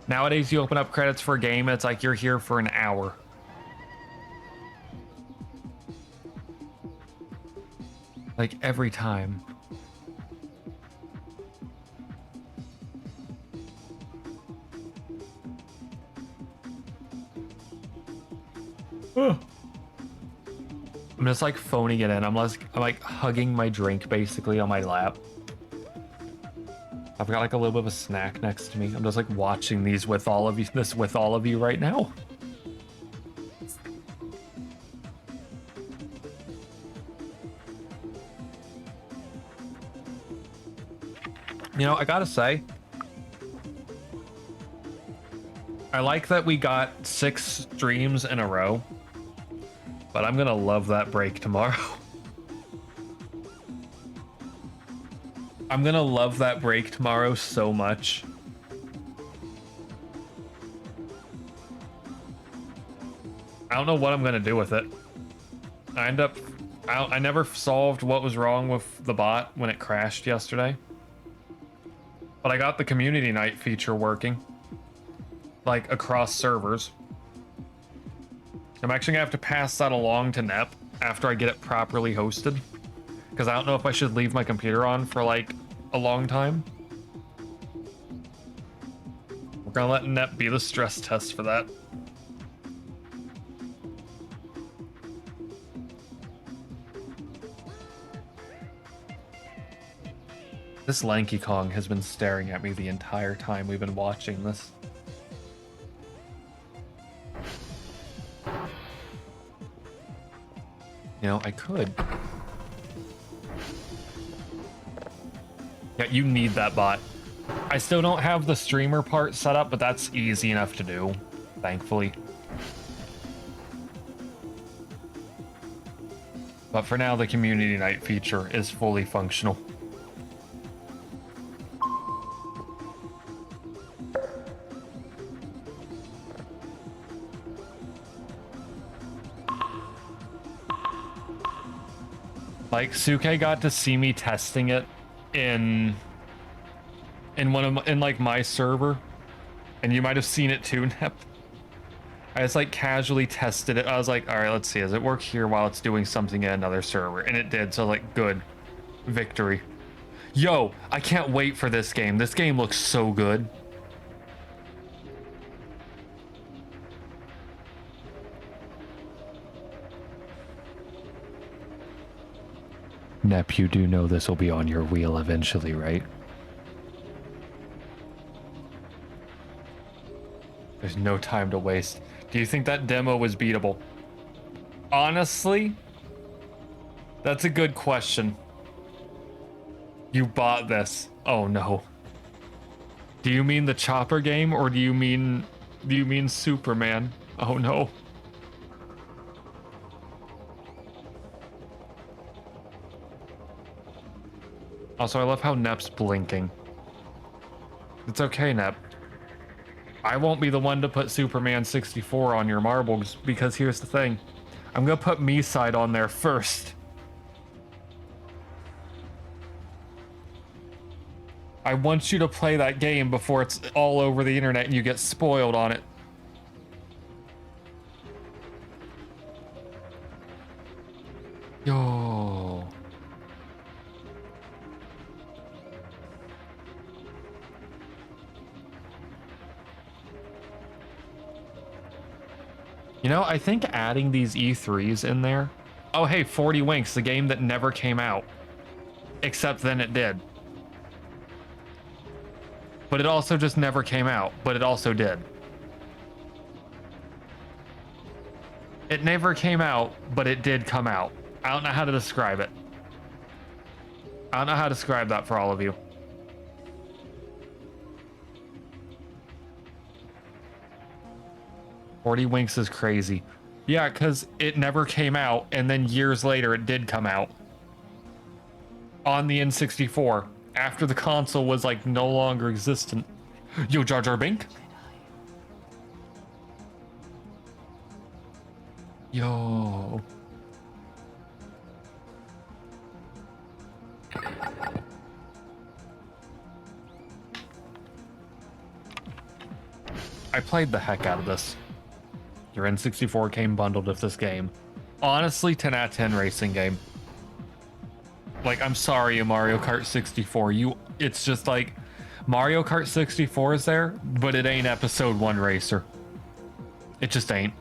Nowadays, you open up credits for a game, it's like you're here for an hour. Like, every time. I'm just like phoning it in. I'm like hugging my drink basically on my lap. I've got like a little bit of a snack next to me. I'm just like watching these with all of you right now. You know, I gotta say, I like that we got 6 streams in a row, but I'm gonna love that break tomorrow. I'm gonna love that break tomorrow so much. I don't know what I'm gonna do with it. I never solved what was wrong with the bot when it crashed yesterday. But I got the community night feature working. Like, across servers. I'm actually gonna have to pass that along to NEP after I get it properly hosted. because I don't know if I should leave my computer on for like a long time. We're gonna let Net be the stress test for that. This Lanky Kong has been staring at me the entire time we've been watching this. You know, I could. Yeah, you need that bot. I still don't have the streamer part set up, but that's easy enough to do, thankfully. But for now, the community night feature is fully functional. Like, Suke got to see me testing it in like my server, and you might have seen it too, Nep. I just like casually tested it. I was like, all right, let's see, does it work here while it's doing something in another server? And it did, so like, good. Victory. Yo, I can't wait for this game. This game looks so good. Nep, you do know this will be on your wheel eventually, right? There's no time to waste. Do you think that demo was beatable? Honestly, that's a good question. You bought this. Oh no. Do you mean the Chopper game, or do you mean Superman? Oh no. Also, I love how Nep's blinking. It's okay, Nep. I won't be the one to put Superman 64 on your marbles, because here's the thing. I'm gonna put me side on there first. I want you to play that game before it's all over the internet and you get spoiled on it. Yo. You know, I think adding these E3s in there... Oh, hey, 40 Winks, the game that never came out. Except then it did. But it also just never came out, but it also did. It never came out, but it did come out. I don't know how to describe it. I don't know how to describe that for all of you. Forty Winks is crazy. Yeah, because it never came out, and then years later it did come out. On the N64. After the console was, like, no longer existent. Yo, Jar Jar Bink? Yo. I played the heck out of this. Your N64 came bundled with this game. Honestly, 10 out of 10 racing game. Like, I'm sorry, Mario Kart 64. It's just like, Mario Kart 64 is there, but it ain't episode 1 racer. It just ain't.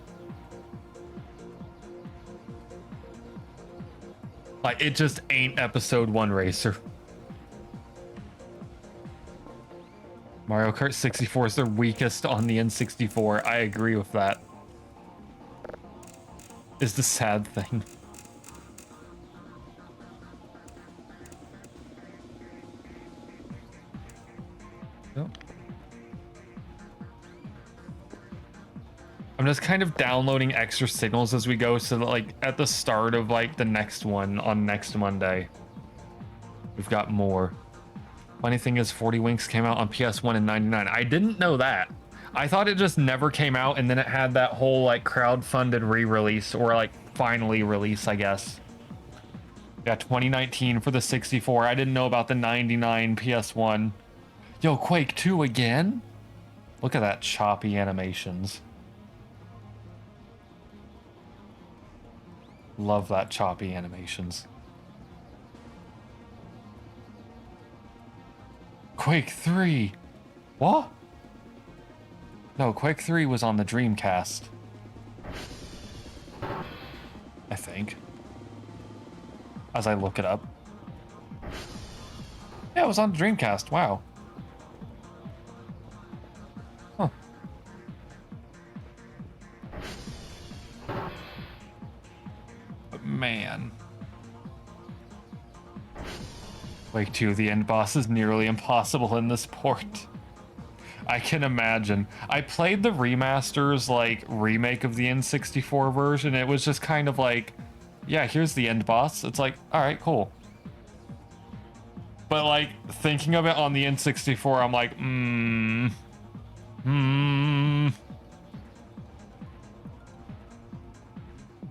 Like, it just ain't episode 1 racer. Mario Kart 64 is the weakest on the N64. I agree with that. Is the sad thing. I'm just kind of downloading extra signals as we go, so that like at the start of like the next one on next Monday, we've got more. Funny thing is 40 Winks came out on PS1 in '99. I didn't know that. I thought it just never came out, and then it had that whole like crowd-funded re-release, or like finally release, I guess. Yeah, 2019 for the 64. I didn't know about the 99 PS1. Yo, Quake 2 again? Look at that choppy animations. Love that choppy animations. Quake 3. What? No, Quake 3 was on the Dreamcast. I think. As I look it up. Yeah, it was on the Dreamcast. Wow. Huh. But man. Quake 2, the end boss is nearly impossible in this port. I can imagine. I played the remasters, like, remake of the N64 version. It was just kind of like, yeah, here's the end boss. It's like, alright, cool. But, like, thinking of it on the N64, I'm like,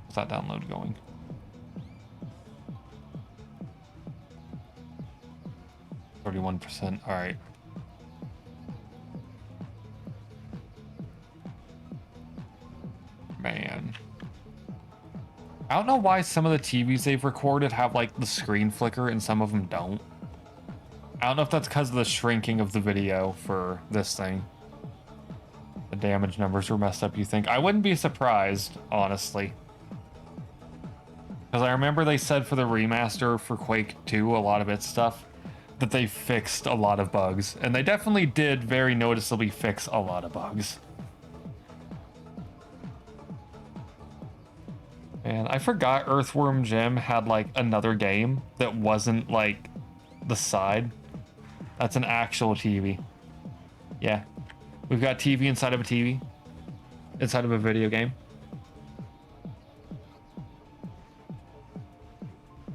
How's that download going? %. Alright. Man. I don't know why some of the TVs they've recorded have, like, the screen flicker and some of them don't. I don't know if that's because of the shrinking of the video for this thing. The damage numbers were messed up, you think? I wouldn't be surprised, honestly. Because I remember they said for the remaster for Quake 2, a lot of its stuff, that they fixed a lot of bugs. And they definitely did very noticeably fix a lot of bugs. And I forgot Earthworm Jim had, like, another game that wasn't, like, the side. That's an actual TV. Yeah. We've got TV inside of a TV. Inside of a video game.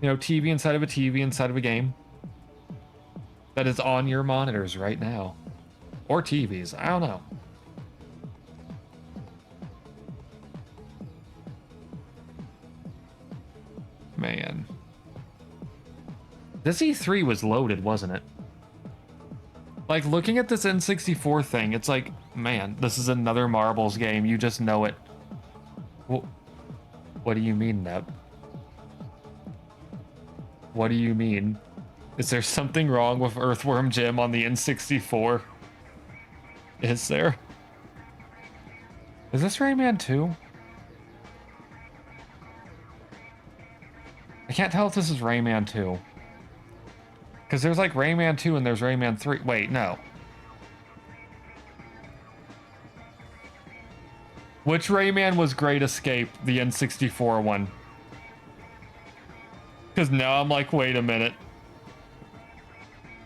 You know, TV inside of a TV inside of a game. That is on your monitors right now. Or TVs. I don't know. Man. This E3 was loaded, wasn't it? Like, looking at this N64 thing, it's like, man, this is another Marbles game. You just know it. What do you mean, Neb? What do you mean? Is there something wrong with Earthworm Jim on the N64? Is there? Is this Rayman 2? I can't tell if this is Rayman 2. Because there's like Rayman 2 and there's Rayman 3. Wait, no. Which Rayman was Great Escape? The N64 one. Because now I'm like, wait a minute.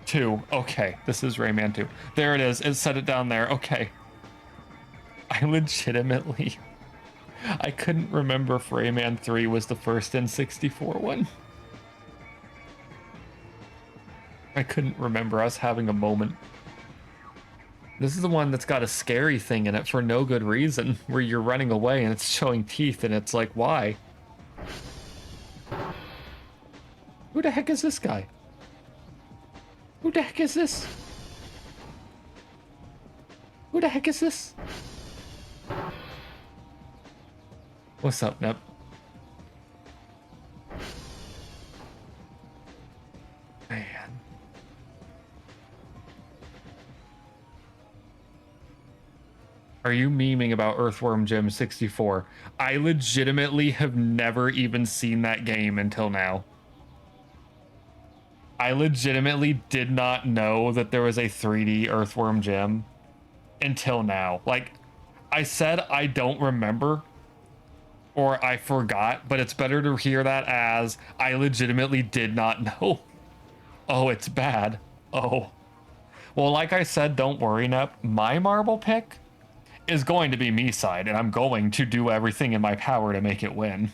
2. Okay, this is Rayman 2. There it is. It set it down there. Okay. I legitimately... I couldn't remember if Rayman 3 was the first N64 one. I couldn't remember. I was having a moment. This is the one that's got a scary thing in it for no good reason, where you're running away and it's showing teeth and it's like, why? Who the heck is this guy? Who the heck is this? Who the heck is this? What's up, Nep? Man. Are you memeing about Earthworm Jim 64? I legitimately have never even seen that game until now. I legitimately did not know that there was a 3D Earthworm Jim until now. Like, I said I don't remember or I forgot, but it's better to hear that as I legitimately did not know. Oh, it's bad. Oh. Well, like I said, don't worry, Nep. My marble pick is going to be me side, and I'm going to do everything in my power to make it win.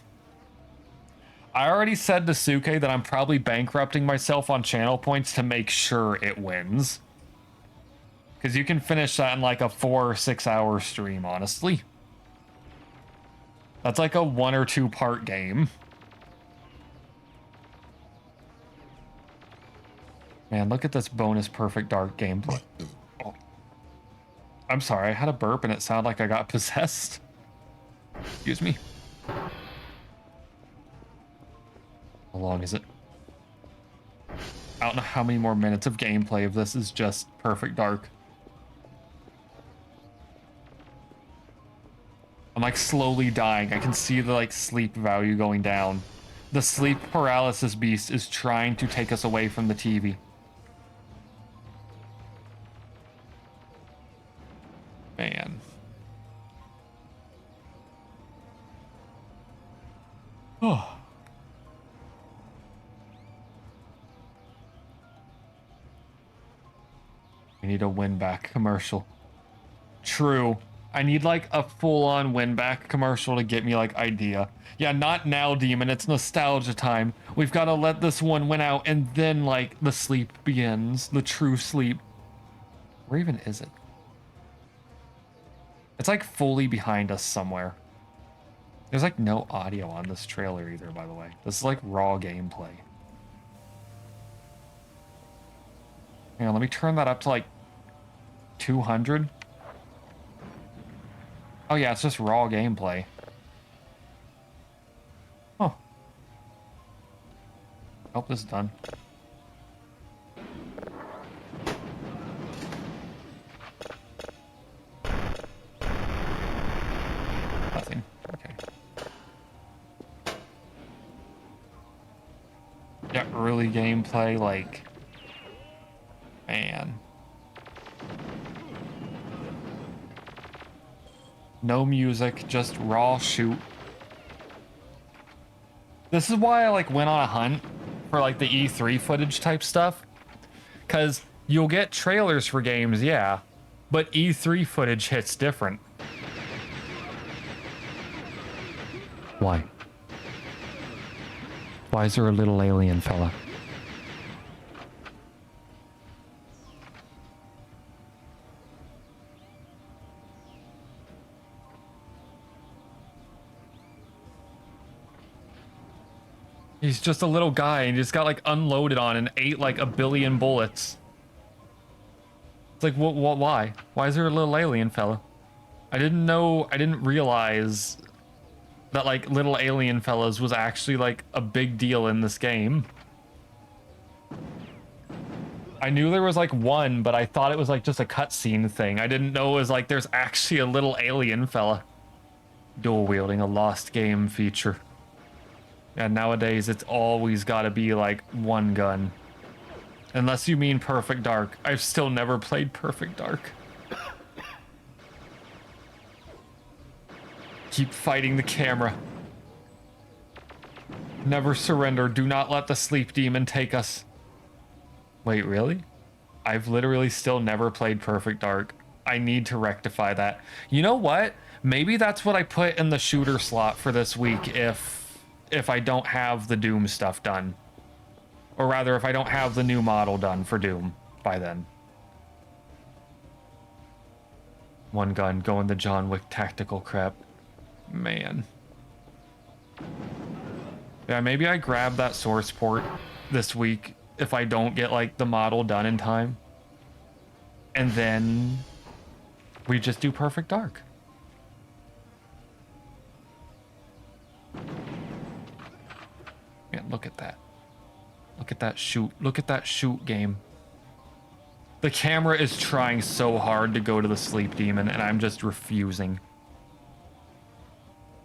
I already said to Suke that I'm probably bankrupting myself on channel points to make sure it wins. Because you can finish that in like a 4 or 6 hour stream, honestly. That's like a 1 or 2 part game. Man, look at this bonus perfect dark gameplay. Oh. I'm sorry, I had a burp and it sounded like I got possessed. Excuse me. How long is it? I don't know how many more minutes of gameplay of this is just Perfect Dark. I'm like slowly dying. I can see the like sleep value going down. The sleep paralysis beast is trying to take us away from the TV. Man. Oh. We need a win back commercial. True. I need like a full-on win back commercial to get me like idea. Yeah, not now, Demon. It's nostalgia time. We've got to let this one win out and then like the sleep begins. The true sleep. Where even is it? It's like fully behind us somewhere. There's like no audio on this trailer either, by the way. This is like raw gameplay. Hang on, let me turn that up to like 200. Oh yeah, it's just raw gameplay. Oh. Hope this is done. Nothing. Okay. Yeah, early gameplay, like... Man. No music, just raw shoot. This is why I like went on a hunt for like the E3 footage type stuff. Cause you'll get trailers for games, yeah, but E3 footage hits different. Why? Why is there a little alien fella? He's just a little guy and he just got like unloaded on and ate like a billion bullets. It's like, what, why? Why is there a little alien fella? I didn't realize that like little alien fellas was actually like a big deal in this game. I knew there was like one, but I thought it was like just a cutscene thing. I didn't know it was like there's actually a little alien fella. Dual wielding, a lost game feature. And nowadays, it's always got to be, like, one gun. Unless you mean Perfect Dark. I've still never played Perfect Dark. Keep fighting the camera. Never surrender. Do not let the sleep demon take us. Wait, really? I've literally still never played Perfect Dark. I need to rectify that. You know what? Maybe that's what I put in the shooter slot for this week if I don't have the Doom stuff done. Or rather, if I don't have the new model done for Doom by then. One gun, going the John Wick tactical crap. Man. Yeah, maybe I grab that source port this week if I don't get, like, the model done in time. And then we just do Perfect Dark. Man, look at that. Look at that shoot. Look at that shoot game. The camera is trying so hard to go to the sleep demon, and I'm just refusing.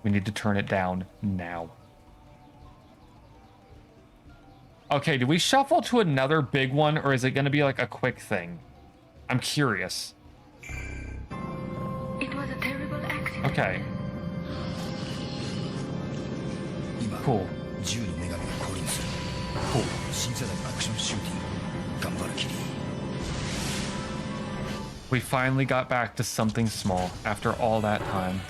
We need to turn it down now. Okay, do we shuffle to another big one, or is it going to be like a quick thing? I'm curious. It was a terrible accident. Okay. Cool. Cool. We finally got back to something small after all that time.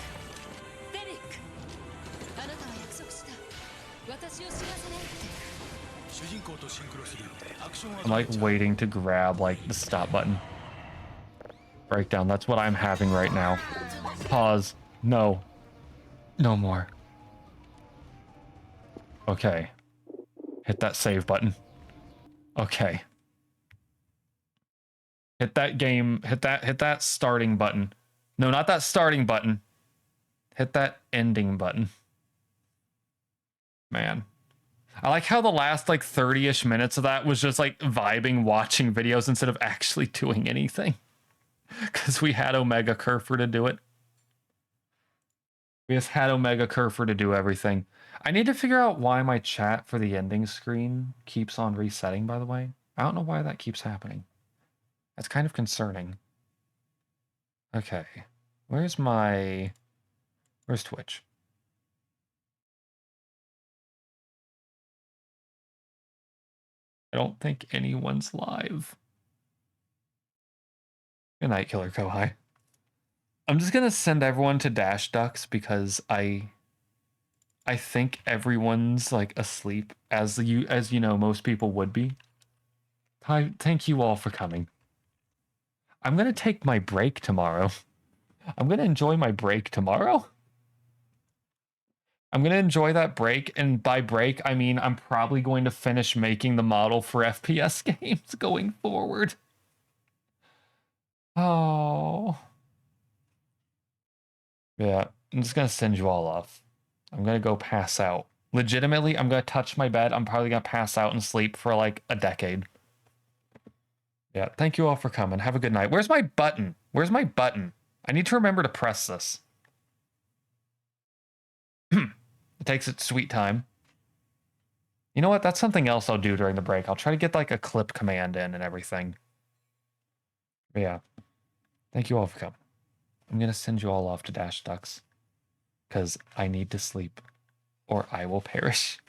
I'm like waiting to grab like the stop button. Breakdown, that's what I'm having right now. Pause. No. No more. Okay. Hit that save button. Okay. Hit that game, hit that starting button. No, not that starting button. Hit that ending button. Man. I like how the last like 30-ish minutes of that was just like vibing, watching videos instead of actually doing anything. Because we had Omega Kerfur to do it. We just had Omega Kerfur to do everything. I need to figure out why my chat for the ending screen keeps on resetting, by the way. I don't know why that keeps happening. That's kind of concerning. Okay. Where's Twitch? I don't think anyone's live. Good night, Killer Kohai. I'm just gonna send everyone to Dash Ducks because I think everyone's like asleep, as you know most people would be. Hi, thank you all for coming. I'm gonna take my break tomorrow. I'm gonna enjoy my break tomorrow. I'm gonna enjoy that break, and by break I mean I'm probably going to finish making the model for FPS games going forward. Oh. Yeah, I'm just gonna send you all off. I'm gonna go pass out. Legitimately, I'm gonna touch my bed. I'm probably gonna pass out and sleep for like a decade. Yeah, thank you all for coming. Have a good night. Where's my button? Where's my button? I need to remember to press this. It takes its sweet time. You know what? That's something else I'll do during the break. I'll try to get like a clip command in and everything. But yeah. Thank you all for coming. I'm gonna send you all off to Dash Ducks. Because I need to sleep. Or I will perish.